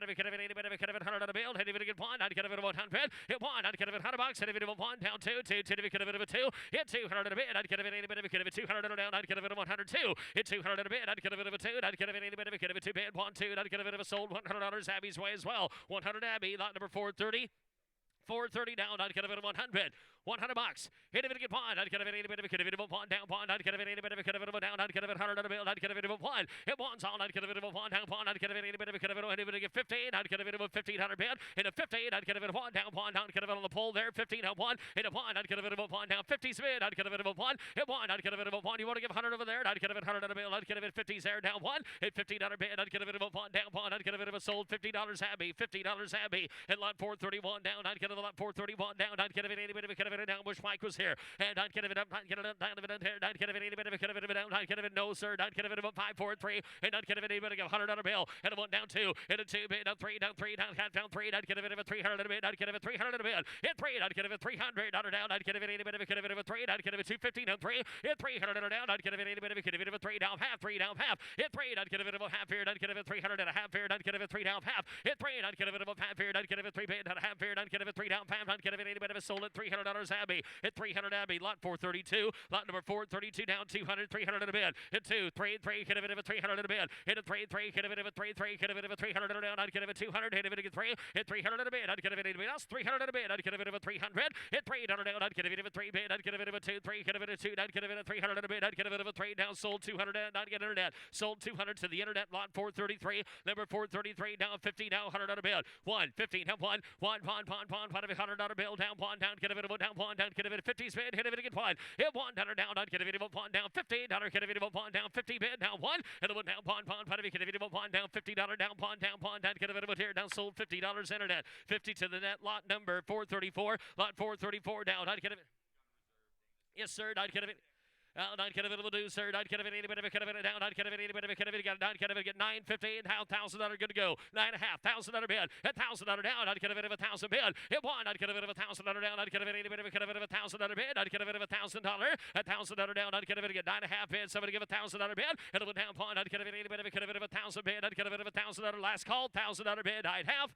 I'd get a bit of a cut of a 100 on a bill. Hit a bit of a pawn. I'd get a bit of 100. Hit 1. I'd get a bit of $100. Hit a bit of a 1 down 2. 2. Hit a bit of a 2. Hit 200 a bid. I'd get a bit of a cut of a 200 down. I'd get a bit of 102. Hit 200 a bid. I'd get a bit of a 2. I'd get a bit of a cut of a 2 bid. 1 2. I'd get a bit of a sold $100 Abbey's way as well. 100 Abbey. Lot number 430. 430 down. I'd get a bit of 100. 100 bucks. Hit a bit of a pawn. I'd get a bit of a pawn down pawn. I'd get a bit of a down. I'd get a bit of 100 on a bill. I'd get a bit of a pawn. Hit one's on. I'd get a bit of a pawn down pawn. I'd get a bit of a 15. I'd get a bit of a 1500 bid. Hit a 15. I'd get a bit of a pawn down pawn. I'd get a bit on the pole there. 15 on 1. Hit a pawn. I'd get a bit of a pawn down. 50 bid. I'd get a bit of a pawn. Hit 1. I'd get a bit of a pawn. You want to give 100 over there? I'd get a bit 100 on a bill. I'd get a bit 50s there down 1. Hit $15 bid. I'd get a bit of a pawn down pawn. I'd get a bit of a sold $50 Abbey. $50 Abbey. At lot 431 down. I'd get a lot 431 down. I'd get a bit of a down. Wish Mike was here. And I'd get a bit up. I'd get a bit down. I'd get a bit of a down. I'd get a bit no sir. I'd get a bit of a 5 4 3. And I'd get a bit of a 100 on a bill. And a 1 down 2. And a 2 bid down 3 down 3 down half down 3. I'd get a bit of a 300 a bid. I'd get a bit 300 a bid. Hit 3. I'd get a bit 300 on a down. I'd get a bit of a 3. I'd get a bit 250 down 3. Hit 300 on a down. I'd get a bit of a 3 down half 3 down half. Hit 3. I'd get a bit of a half here. I'd get a bit 300 and a half here. I'd get a bit 3 down half. Hit 3. I'd get a bit of a half here. I'd get a bit 3 bid and a half here. I'd get a bit 3 down half. I'd get a bit of a sold at $300 Abbey. Hit 300 Abbey. Lot 432. Lot number 432 down 200. 300 in a bid. Hit 2 3 3. Hit a bit of a 300 in a bid. Hit a 3 3. Hit a bit of a 3 3. Hit a bit of a 300 and a down. I'd get a bit 200. Hit a bit of a 3. Hit 300 in a bid. I'd get a bit of a else. 300 in a bid. I'd get a bit of a 300. Hit 300 down. I'd get a bit of a 3 bid. I'd get a bit of a 2 3. Hit a bit of 2. I'd get a bit of 300 in a bid. I'd get a bit of a 3 down. Sold 200 and I'd get internet. Sold 200 to the internet. Lot 433. Number 433 down 50 now 100 on a bid. 1 15 help 1 1 pawn of a 100 on a bill down pawn down get a bit of a down pawn down get a bit of 50 bid hit a bit of a pawn hit $1 down I'd get a bit of a pawn down $15 get a bit of a pawn down 50 bid down 1 and a 1 down pawn of a get a bit of a pawn down $50 down pawn down get a bit of a tear down sold $50 internet 50 to the net lot number 434 lot 434 down I'd get a bit yes sir I'd get a bit I'd get a bit of a do, sir. I'd get a bit of a cut of it down. I'd get a bit of a cut of it. I'd get a bit get 950 $1,000 good to go. $9,500 bid. $1,000 down. I'd get a bit of $1,000 bid. Hit 1. I'd get a bit of $1,000 down. I'd get a bit of a cut of it $1,000 bid. I'd get a bit of $1,000. $1,000 down. I'd get a bit of get 9.5 bid. Somebody give $1,000 bid. Hit a down pawn. I'd get a bit of a cut of it $1,000 bid. I'd get a bit of $1,000 last call. $1,000 bid. I'd have.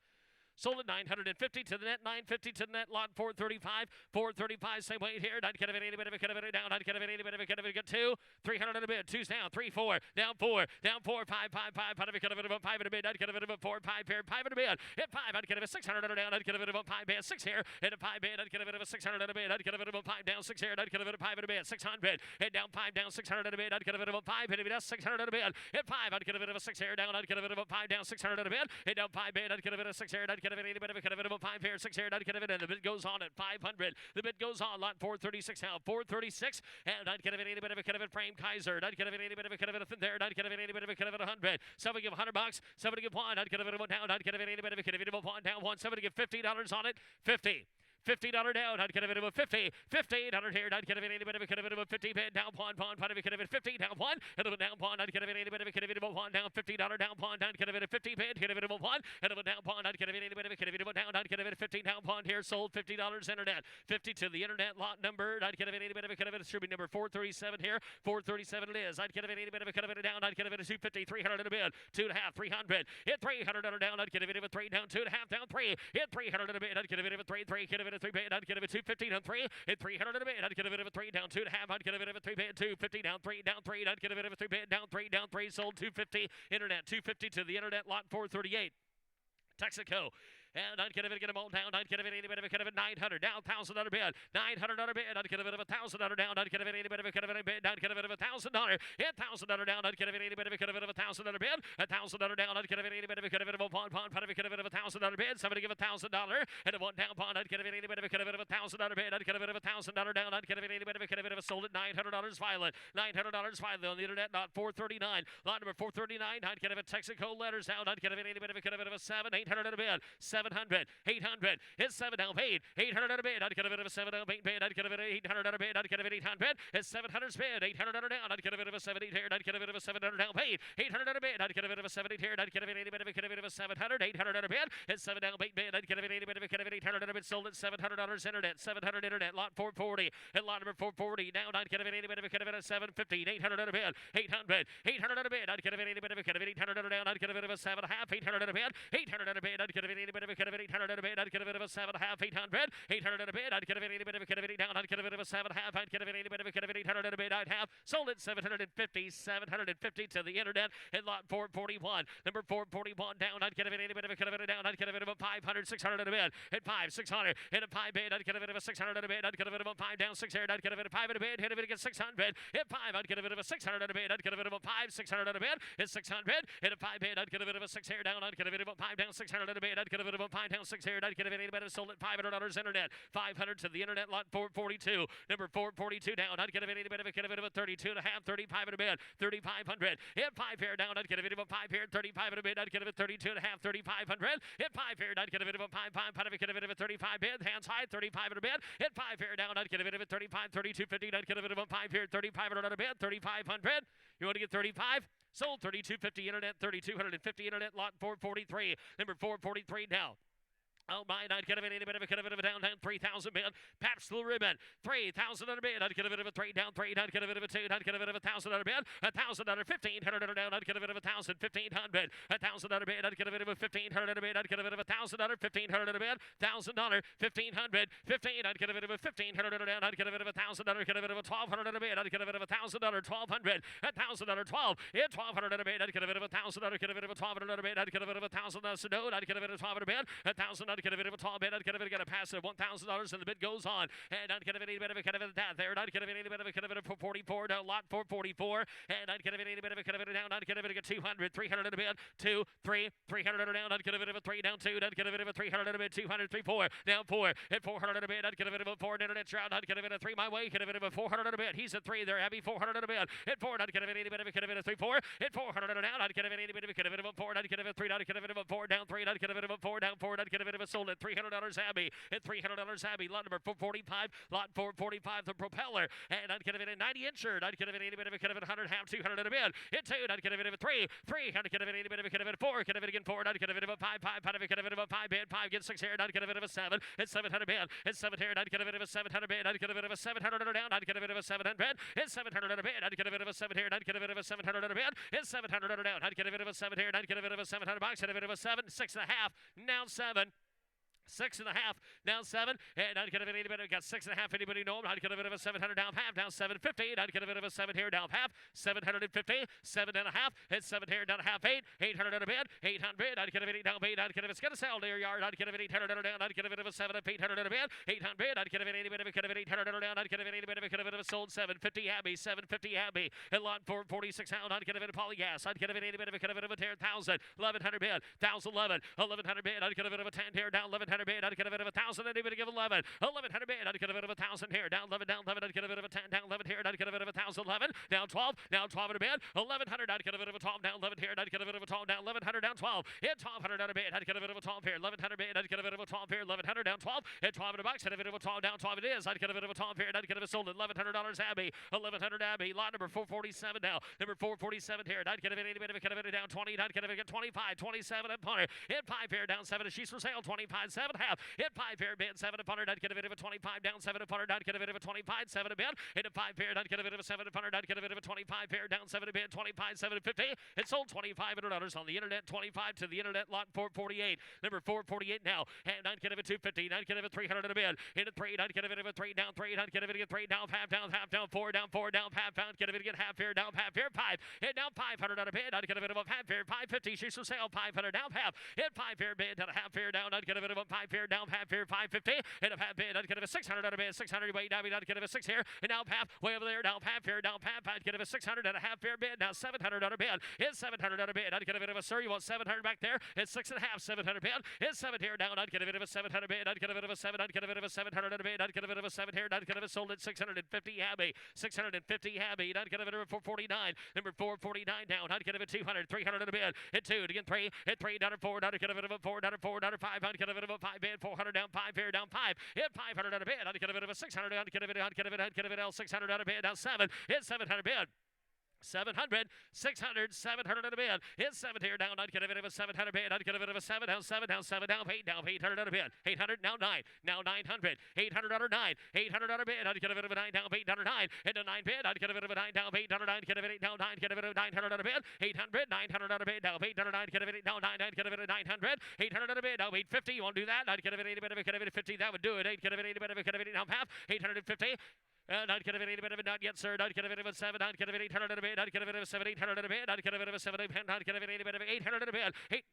Sold at 950 to the net, 950 to the net, lot 435. 435, same weight here. Not getting any bit of a down, not getting any bit of a get 2. 300 in a bid, 2's down, 3, 4, down 4, 5, 5, 5, 5 in a bid, not getting a 4, 5 here, 5 in a bid. Hit 5, I'd get a 600 down, not getting a 5 bid, 6 here, hit a 5 bid, I'd get a 600 in a bid, I'd get a 5 down, 6 here, I'd get a 5 in a bid, 600, hit down 5 down, 600 in a bid, I'd get a 5, hit a bid, 600 in a bid, hit 5, I'd get a 6 here down, I'd get a 5 down, 600 in a bid, hit down 5 bid, I'd get a 6 here, I'd get a 5 here, 6 here, I'd get a, and the bid goes on at 500. The bid goes on, lot 436 now, 436, and I'd get a bit of a frame Kaiser, I'd get a bit of a there, I'd get a bit of a 100. Somebody give $100, somebody give 1, I'd get a bit of a down, I'd get a bit of a 1 down 1, somebody give $50 on it, 50. $50 down, I'd get a bit of a 50, 800 here, I'd get a bit of a 50 bid down pawn, part of a 50 down 1, and a down pawn, I'd get a bit of a 1 down, $50 down pawn, I'd get a bit of 50 bid, get a bit of a 1, and a down pawn, I'd get a bit of a down, I'd get a bit of 50 down pawn here, sold $50 internet, 50 to the internet lot number, I'd get a bit of a distribute number 437 here, 437 it is, I'd get a bit of a down, I'd get a bit of 250, 300 in a bid, 2.5, 300, hit 300 down, I'd get a bit of a 3 down, 2.5 down 3, hit 300 in a bid, I'd get a bit of a 3, get a bit of 3 bid, I'd get a bit 250 down 3, hit 300 in a bid, I'd get a bit of a 3 down 2.5, I'd get a bit of a 3 bid, 250 down 3, I'd get a bit of a 3 bid, down 3, sold 250, internet 250 to the internet lot 438. Texaco. And I'd get a bit of them all down. I'd get a bit of a 900 down, $1,000 bid. $900 bid. I'd get a bit of a $1,000 down. I'd get a bit of a bid. I'd get a bit of a $1,000. Hit $1,000 down. I'd get a bit of a $1,000 bid. $1,000 down. I'd get a bit of a pawn. I'd get a bit of a $1,000 bid. Somebody give $1,000 and a 1 down pawn. I'd get a bit of a $1,000 bid. I'd get a bit of a $1,000 down. I'd get a bit of a sold at $900 violent. $900 violent on the internet. Lot 439. Lot number 439. I'd get a Texaco letters out. I'd get a bit of a 7. $800 a bid. 700. 800. It's 7 down paid. 800 on a bid. I'd get a bit of a 7 down paid. I'd get a bit of 800 on a bid. I'd get a bit of 800. It's 700 bid. 800 on a down. I'd get a bit of a 70 here. I'd get a bit of a 700 down paid. 800 on a bid. I'd get a bit of a 70 here. I'd get a bit of a 700. 800 on a bid. It's 7 down paid bid. I'd get a bit of 800 on a bid. Sold at $700 internet. 700 internet. Lot 440. And lot number 440. Down. I'd get a bit of a 750. 800 on a bid. 800. 800 on a bid. I'd get a bit of a 800 on a down. I'd get a bit of a 7.5. 800 on a bid. 800 on a bid. I'd get a bit of a 800 on a bid. I'd get a bit of a 7.5, 800, 800 in a bid. I'd get a bit of a down. I'd get a bit of a 7.5. I'd get a bit of a 800 in a bid. I'd have sold it 750 to the internet in lot 441. Number 441 down. I'd get a bit of a down. I'd get a bit of a 500, 600 in a bid. Hit 5, 600. Hit a 5 bid. I'd get a bit of a 600 in a bid. I'd get a bit of a 5 down, 600. I'd get a bit of 5 in a bid. Hit a bit against 600. Hit 5. I'd get a bit of a 600 in a bid. I'd get a bit of a 5, 600 in a bid. Hit 600. Hit a 5 bid. I'd get a bit of a 6 here down. I'd get a bit of a 5 down, 600 in a bid. I'd get a bit of a 5 down, 6 here. I'd get a bit of sold at $500 internet. 500 to the internet lot 442. Number 442 down. I'd get a bit of a 32 and a half, 35 in a bid. 3,500. Hit 5 here down. I'd get a bit of a 5 here, 35 in a bid. I'd get a bit 32 and a half, 3,500. Hit 5 here. I'd get a bit of a 5, I'd get a bit of a 35 bid. Hands high, 35 in a bid. Hit 5 here down. I'd get a bit of a 35, 32.50. I'd get a bit of a 5 here, 3,500 on a bid. 3,500. You want to get 35? Sold 32.50 internet, 3,250 internet lot 443. Number 443 down. Oh my, I'd get a bit of a down, 3,000 bid. Pabst Blue Ribbon, 3,000 on a bid. I'd get a bit of a 3 down, 3. I'd get a bit of a 2. I'd get a bit of a 1,000 on a bid. 1,000 on a 1,500 on a down. I'd get a bit of a 1,000, 1,500. 1,000 on a bid. I'd get a bit of a 1,500 on a bid. I'd get a bit of a 1,000 on a 1,500 on a bid. $1,000, 1,500, 15. I'd get a bit of a 1,500 on a down. I'd get a bit of a 1,000 on a, get a bit of a 1,200 on a bid. I'd get a bit of a 1,000 on a 1,200. 1,000 on a 12. Yeah, 1,200 on a bid. I'd get a bit of a 1,000 on a, get a bit of a 1,200 on a bid. I'd get a bit of a 1,000 on a Sedona. I'd get a bit of a 1,200 on a bid. 1,000. I'd get a bit of a 12 bid. I'd get a pass of $1,000 and the bid goes on. And I'd get a bit of a down there. I'd get a bit of a 44 down lot 444. And I'd get a bit of a down. I'd get a bit of a 200, 300 in a bid. 2, 3, 300 down. I'd get a bit of a 3 down 2. I'd get a bit of a 300 in a bid. 200, 3, 4 down 4. At 400 in a bid. I'd get a bit of a 4 internet shroud. I'd get a bit of 3 my way. Get a bit of a 400 in a bid. He's a 3 there. Abby 400 in a bid. At 4, I'd get a bit of a 3, 4. At 400 down. I'd get a bit of a 4. I'd get a bit of a 3. I'd get a bit of a 4 down 3. I'd get a bit of a 4 down 4. I'd get a bit of a sold at $300 Abby. At $300 Abby, lot number 445, lot 445, the propeller, and I'd get a bit of 90 insured. I'd get a bit of a 100, half 200 in a bid. Hit 2, I'd get a bit of a 3, I'd get a bit of a 4, get a bit again 4, I'd get a bit of a 5, I'd get a bit of a 5 bid, 5 get 6 here, I'd get a bit of a 7, it's 700 bid, it's 7 here, I'd get a bit of a 700 bid, I'd get a bit of a 700 down, I'd get a bit of a 700 bid, it's 700 in a bid, I'd get a bid of a 7 here, I'd get a bit of a 700 in a bid, it's 700 down, I'd get a bit of a 7 here, I'd get a bit of a 700 box, I'd a bit of a 7, 6.5, now 7. 6.5, down 7, and not get a bit anybody got 6.5. Anybody know him? Not get a bit of a 700 down half, down 750. Not get a bit of a 7 here down half, 750, 7.5, and 7 here down half 8, 800 on a bid, 800. Not get a bit down 8, not get a bit. It's gonna sell near yard. Not get a bit 800 down, not get a bit of a 7 up 800 on a bid, 800. Not get a bit anybody get a bit 800 down, not get a bit anybody get a bit of a sold 750 Abbey, 750 Abbey, and lot 446 out. Not get a bit of polygas. Not get a bit anybody get a bit of a 10,000, 1100 bid, 1,011, 1100 bid. Not get a bit of a 10 here down 1100 bid. Not get a bit of a 1,000. Anybody give 11, 1100 bid. Not get a bit of a 1,000 here down 11 down 11. Not get a bit of a 10 down 11 here. Not get a bit of a 1,011 down 12, down 12 in a bid, 1100. Not get a bit of a 12 down 11 here. Not get a bit of a 12 down 1100 down 12. Hit 1,200 on a bid. Not get a bit of a 12 here. 1100 bid. Not get a bit of a 12 here. 1100 down 12. Hit 12 in a box. Hit a bit of a 12 down 12 it is. Not get a bit of a 12 here. Not get a bit of sold at $1,100 Abbey. 1,100 Abbey. Lot number 447 now. Number 447 here. Not get a bit of a down 20. Not get a bit 25. 27 up 100. Hit 5 here down 7. She's for sale. 25 7 half. Hit 5 here bid 7 up 100. Not get a bit of a 25 down 7 up 100. Not get a bit of a 25 7 a bid. Hit a 5 here. Not get a bit of a 7 up 100. Not get a bit of a 25 here down 7 a bid. 25 750. It sold $2,500 on the internet. 25 to the internet. Lot 448. Number 448 now. And not get a bit 250. Not get a bit 300 a bid. Hit a 3. Not get a bit of a 3 down 3. Not get a bit of 3 down half down 4 down 4 down half down. Get a bit half here down half here 5. Hit down 500 on a bid. Not get a bit of a half here 550. She's for sale 500 down half. Hit 5 here bid down a half here down. Not get a bit of a 5 here down half here 550. Hit a half bid. Not get a bit 600 on a bid. 600 way down. Not get a bit 6 here. And now half way over there. Down half here down half. Not get a bit 600 and a half here bid. Now 700 on a bid. Hit 700 on a bid. Not get a bit of a sir. You want 700 back there? It's 6.5. 700 bid. Hit 7 here down. Not get a bit of a 700 bid. Not get a bit of a 7. Not get a bit of a 700 on a bid. Not get a bit of a 7 here. Not get a bit sold at 650 Abbey. 650 Abbey. Not get a bit of a 449. Number 449 down. Not get a bit 200. 300 on a bid. Hit 2 again 3. Hit 3 down to 4. Not get a bit of a 4. Down to 4. Down to 5. Not get a bit of a 5 bid. 400 down 5 here down 5. Hit 500 on a bid. Not get a bit of a 600. Not get a bit. Not get a bit. Not get a bit. 600 on a bid. Down 7. Hit 700 bid. 700, 600, 700 at a bid. Hit 7 here down. Not get a bit of a 700 bid. Not get a bit of a 7 down 7 down 7 down 8 down 800 at a bid. 800 now 9. Now 900. 800 under 9. 800 at a bid. Not get a bit of a 9 down 8 down 9. Into 9 bid. Not get a bit of a 9 down 8 down 9. Get a bit of 8 down 9. Get a bit of 900 at a bid. 800, 900 at a bid. Now 8 down 9. Get a bit of 8 down 9. Get a bit of 900. 800 at a bid. Now 850. You won't do that. Not get a bit of a 50. That would do it. 8 get a bit of a now half. 850. Not get a bit of a not yet, sir. Not get a bit of a 7. Not get a bit of 800 at a bit. Not get a bit of a 7. 800 at a bit. Not get a bit of a 7. Not get a bit of 800 at a bit. 8.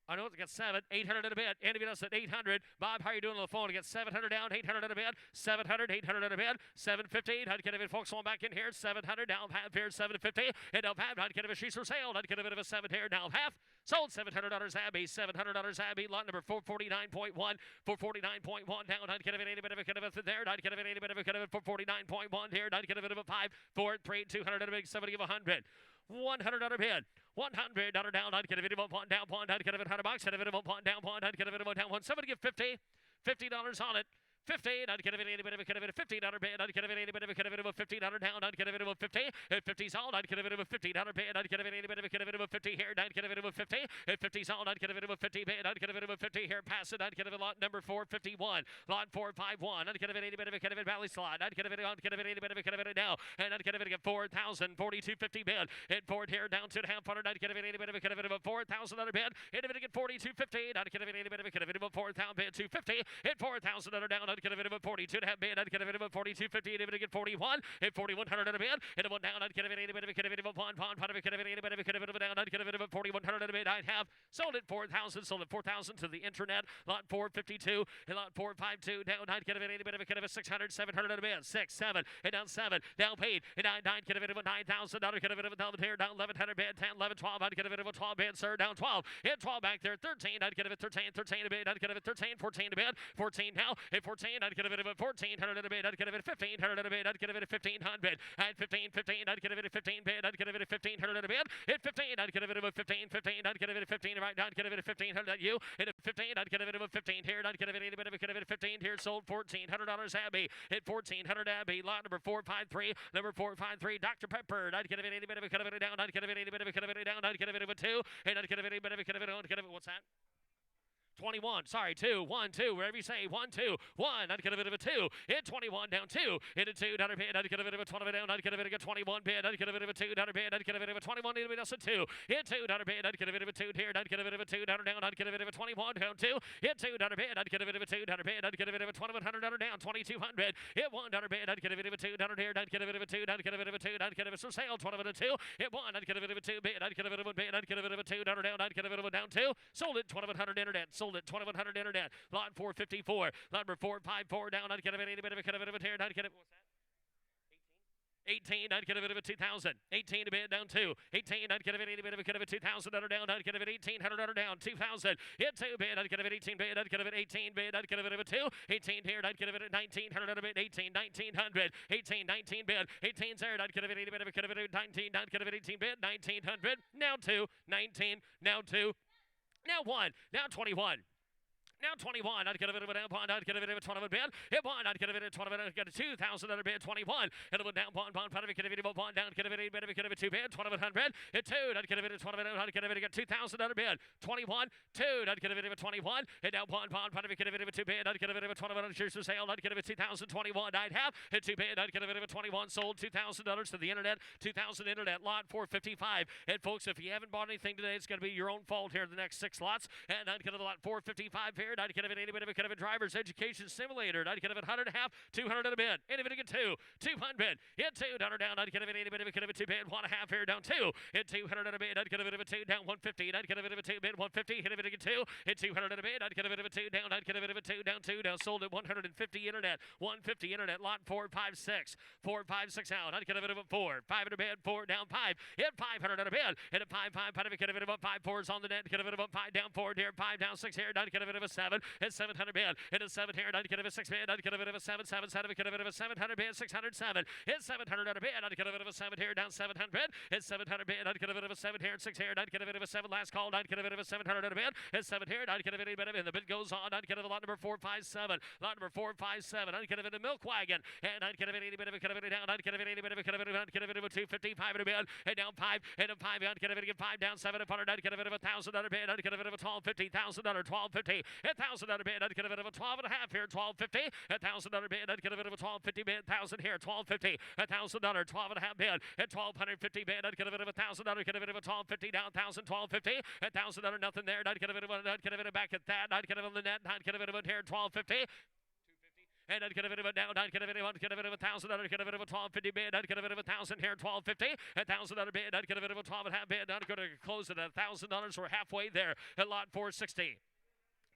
I know it's got 7, 800 at a bit. Anybody else at 800? Bob, how are you doing on the phone? To get 700 down, 800 at a bit. 700, 800 at a bit. 750. Not get a bit. Folks, going back in here. 700 down half here. 750. And up half. Not get a bit. She's for sale. Not get a bit of a 7 here down half. Sold $700 Abbey. $700 Abbey. Lot number 449.1. 449.1 down. Not get a bit. Any bit of a there. Not get a bit. Any bit of a 449.1 here. Not get a bit of a 5. 4, 3, 200 at a big 70 of 100. $100 bid. $100 down. I'd get a bit of a one down one. I'd get a bit of $100. I'd get a bit of a one down one. I'd get a bit of a down one. Somebody give $50 on it. 50, I'd get a bit of a $15 bid. I'd get a bit of a $15 down. I'd get a bit of a 50. At 50's all, I'd get a bit of a $15 bid. I'd get a bit of a 50 here. I'd get a bit of a 50. At 50's all, I'd get a bit of a 50 bid. I'd get a bit of a 50 here. Pass it. I'd get a bit of lot number 451. Lot 451. I'd get a bit of a valley slide. I'd get a bit of a now. And I'd get a bit of 4,000, 4250 bid. At 4 here down to half hundred. I'd get a bit of a $4,000 bid. Hit a bit of 4250. I'd get a bit of a 4,000 bid. 250. Hit $4,000 down. I'd get a bit of a 42 and a half bid. I'd get a bit of a 4250. I'd get 41. Hit 4100 at a bid. Hit a one down. I'd get a bit of a one pound. I'd get a bit of a down. I'd get a bit of a 4100 at a bid. I'd have sold it 4,000. Sold it 4,000 to the internet. Lot 452 and lot 452 down. I'd get a bit of a 600, 700 at a bid. 6, 7 and down 7 down paid and 9, get a bit of a 9,000. I'd get a bit of a 11 here down 1100 bid. 10, 11, 12. I'd get a bit of a 12 bid. Sir down 12. Hit 12 back there. 13. I'd get a bit 13 a bid. I'd get a bit 13. 14 a bid. 14 now. Hit 14. I'd get a bit of a 1400 at a bid. I'd get a bit of 1500 at a bid. I'd get a bit of 1500. At 15. I'd get a bit of 15 bid. I'd get a bit of 1500 at a bid. At 15. I'd get a bit of a 15. I'd get a bit of 15 right now. I'd get a bit of 1500 at you. At 15. I'd get a bit of a 15 here. I'd get a bit of 15 here. Sold $1,400 Abbey. At 1,400 Abbey. Lot number 453. Number 453. Dr. Pepper. I'd get a bit of a down. I'd get a bit of a down. I'd get a bit of a 2. And I'd get a bit of a what's that? 21, sorry, 2, 1, 2, wherever you say 1, 2, 1, I'd get a bit of a 2, hit 21, down 2, hit a 2, $100 bid, I'd get a bit of a 20 down, I'd get a bit of a 21 bid, I'd get a bit of a $2 bid, I'd get a bit of a 21, need a bit else a 2, hit $2 bid, I'd get a bit of a 2 here, I'd get a bit of a $2 down, I'd get a bit of a 21 down 2, hit $2 bid, I'd get a bit of a $2 bid, I'd get a bit of a $2,100 down, 2,200, hit $1 bid, I'd get a bit of a $2 here, I'd get a bit of a 2, I'd get a bit of a 2, I'd get a bit of a sale, 20 of a 2, hit 1, I'd get a bit of a 2 bid, I'd get a bit of a bid, I'd get a bit of a $2 down, I'd get a bit of a down 2, sold it, 2,100 internet, sold it, 2,100 internet, lot 454, lot number 454 down, I'd get a bit of a tear, I'd get it, what's that? 18, I'd get a bit of a 2,000. 18 a bid down 2. 18, I'd get a bit of a $2,000 down. I'd get a bit $1,800 down. 2,000. Hit 2 bid. I'd get a bit 18 bid. I'd get a bit 18 bid. I'd get a bit of a 2. 18 here. I'd get a bit of 1,900 a bit. 18, 1,900. 18, 19 bid. 18 there. I'd get a bit of a 19. I'd get a bit 18 bid. 1,900. Now 2. 19. Now 2. Now 1. Now 21. Now 21, I'd get a bit of a down bond, I'd get a bit of a 20 bid. Hit 1, I'd get a bit of 20 bid, I'd get a $2,000 bid, 21. Hit a down bond, bond, I'd get a bit of a bond down, get a bit of a 2 bid, 2,100. Hit 2, I'd get a bit of 20 bid, I'd get a bit of a $2,000 bid, 21. 2, I'd get a bit of a 21. Hit down bond, I'd get a bit of a 2 bid, I'd get a bit of a 20 bid, cheers for sale, I'd get a bit of 2,021. I'd have hit 2 bid, I'd get a bit of a 21, sold $2,000 to the internet, 2,000 internet, lot 455. And folks, if you haven't bought anything today, it's going to be your own fault here in the next 6 lots. And I'd get a lot 455 here, and I'd get a bit of a driver's education simulator. I'd get a 100 and a half, 200 at a bid. Any bit of 2, 200. Hit 2, down or down. I'd get a bit of a 2 bid, 1.5 here down 2. Hit 200 at a bid. I'd get a bit of a 2 down 150. I'd get a bit of a 2 bid, 150. Hit a bit of a 2. Hit 200 at a bid. I'd get a bit of a 2 down. I'd get a bit of a 2 down 2 down. Sold at 150 internet. 150 internet. Lot 456. 456 out. I'd get a bit of a 4. 5 at a bid. 4 down 5. Hit 500 at a bid. Hit a 5 5. I'd get a bit of a 5 4s on the net. Get a bit of a 5 down 4 here. 5 down 6 here. I'd get a bit of a 7. Hit 700 bid. Hit a 7 here. I'd get a bit of a 6 bid. I'd get a bit of a 7 7 7. I'd get a bit of a 700 bid. 607. Hit 700 at a bid. I'd get a bit of a 7 here. Down 700. Hit 700 bid. I'd get a bit of a 7 here. 6 here. I'd get a bit of a 7 last call. I'd get a bit of a 700 at a bid. Hit 7 here. I'd get a bit of a, and the bid goes on. I'd get a lot number 457. Lot number 457. I'd get a bit of milk wagon. And I'd get a bit of a down. I'd get a bit of a I'd get a bit of a 255 at a bid. And down 5. And a 5. I'd get a bit of 5 down 700. I'd get a bit of a $1,000 bid. I'd get a bit of a $1,250. $1,250. $1,000 bid. I'd get a bit of a 12 and a half here. $1,250. $1,000 bid. I'd get a bit of a $1,250 bid. 1,000 here. $1,250. $1,000. 12 and a half bid. At $1,250 bid. I'd get a bit of a $1,000. Get a bit of a $1,250 down. $1,000. $1,250. $1,000 nothing there. I'd get a bit of a. I'd get a bit of back at that. I'd get a bit of the net. I'd get a bit of a here. $1,250. And I'd get a bit of a down, I'd get a bit of $1,000, get a bit of a $1,250 bid, I'd get a bit of a 1,000 here, $1,250, $1,000 bid, I'd get a bit of a 12 and a half bid, I'd go to close at $1,000. We're halfway there at lot 460.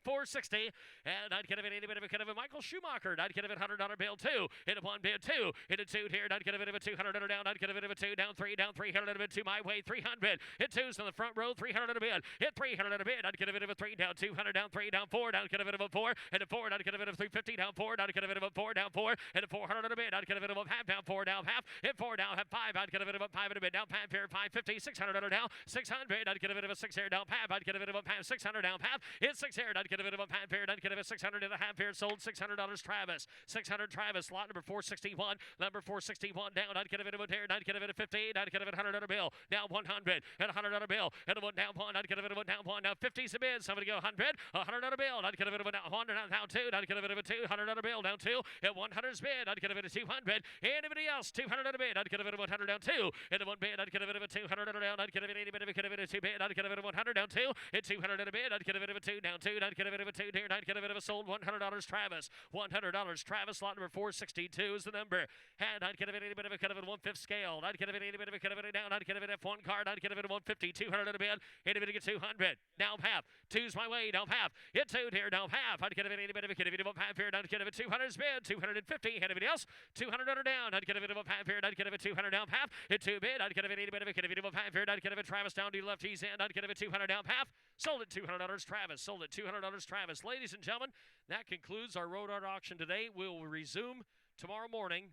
460, and I'd get a bit of a Michael Schumacher. I'd get a bit $100 bill 2. Hit a 1 bid 2. Hit a 2 here. I'd get a bit of a $200 down. I'd get a bit of a 2 down 3 down 300 a bid 2 my way 300. Hit 2s on the front row 300 a bid. Hit 300 a bid. I'd get a bit of a 3 down 200 down 3 down 4 down. Get a bit of a 4 and a 4. I'd get a bit of 350 down 4. I'd get a bit of a 4 down 4 and a 400 a bid. I'd get a bit of a half down 4 down half. Hit 4 down half 5. I'd get a bit of a 5 and a bid down 5 here 550 600 down 600. I'd get a bit of a 6 here down half. I'd get a bit of a 600 down half. Hit 6 here. I'd get a bit of a 5 here. I'd get a 600 and a half here. Sold $600 Travis. 600 Travis. Lot number 461. Number 461 down. I'd get a bit of a tear. I'd get a bit of 15. I'd get a bit of $100 bill. Now 100 and $100 bill. And a 1 down 1. I'd get a bit of a down 1. Now 50's a bid. Somebody go 100. $100 bill. I'd get a bit of a down 100 down 2. I'd get a bit of a $200 bill down 2. At 100's bid. I'd get a bit of 200. Anybody else? 200 a bid. I'd get a bit of 100 down 2. And a 1 bid. I'd get a bit of a 200 down. I'd get a bit of a 2 bid. I'd get a bit of 100 down 2. At 200 at a bid. I'd get a bit of a 2 down 2. I'd get a bit of a 2 here. I'd get a bit of a sold $100 Travis. $100 Travis. Lot number 462 is the number. And I'd get a bit of a 1/5 scale. I'd get a bit of a down. I'd get a bit of F1 card. I'd get a bit of 150. 200 at a bid. Hit a bit of 200. Down half. 2's my way. Down half. Hit 2 here. Down half. I'd get a bit of a half here. I'd get a bit of 200's bid. 250. Anybody else? 200 under down. I'd get a bit of a half here. I'd get a bit 200 down half. Hit 2 bid. I'd get a bit of a half here. I'd get a bit Travis down to left. He's in. I'd get a bit 200 down half. Sold it $200 Travis. Sold it $200 Travis. Ladies and gentlemen, that concludes our road art auction today. We'll resume tomorrow morning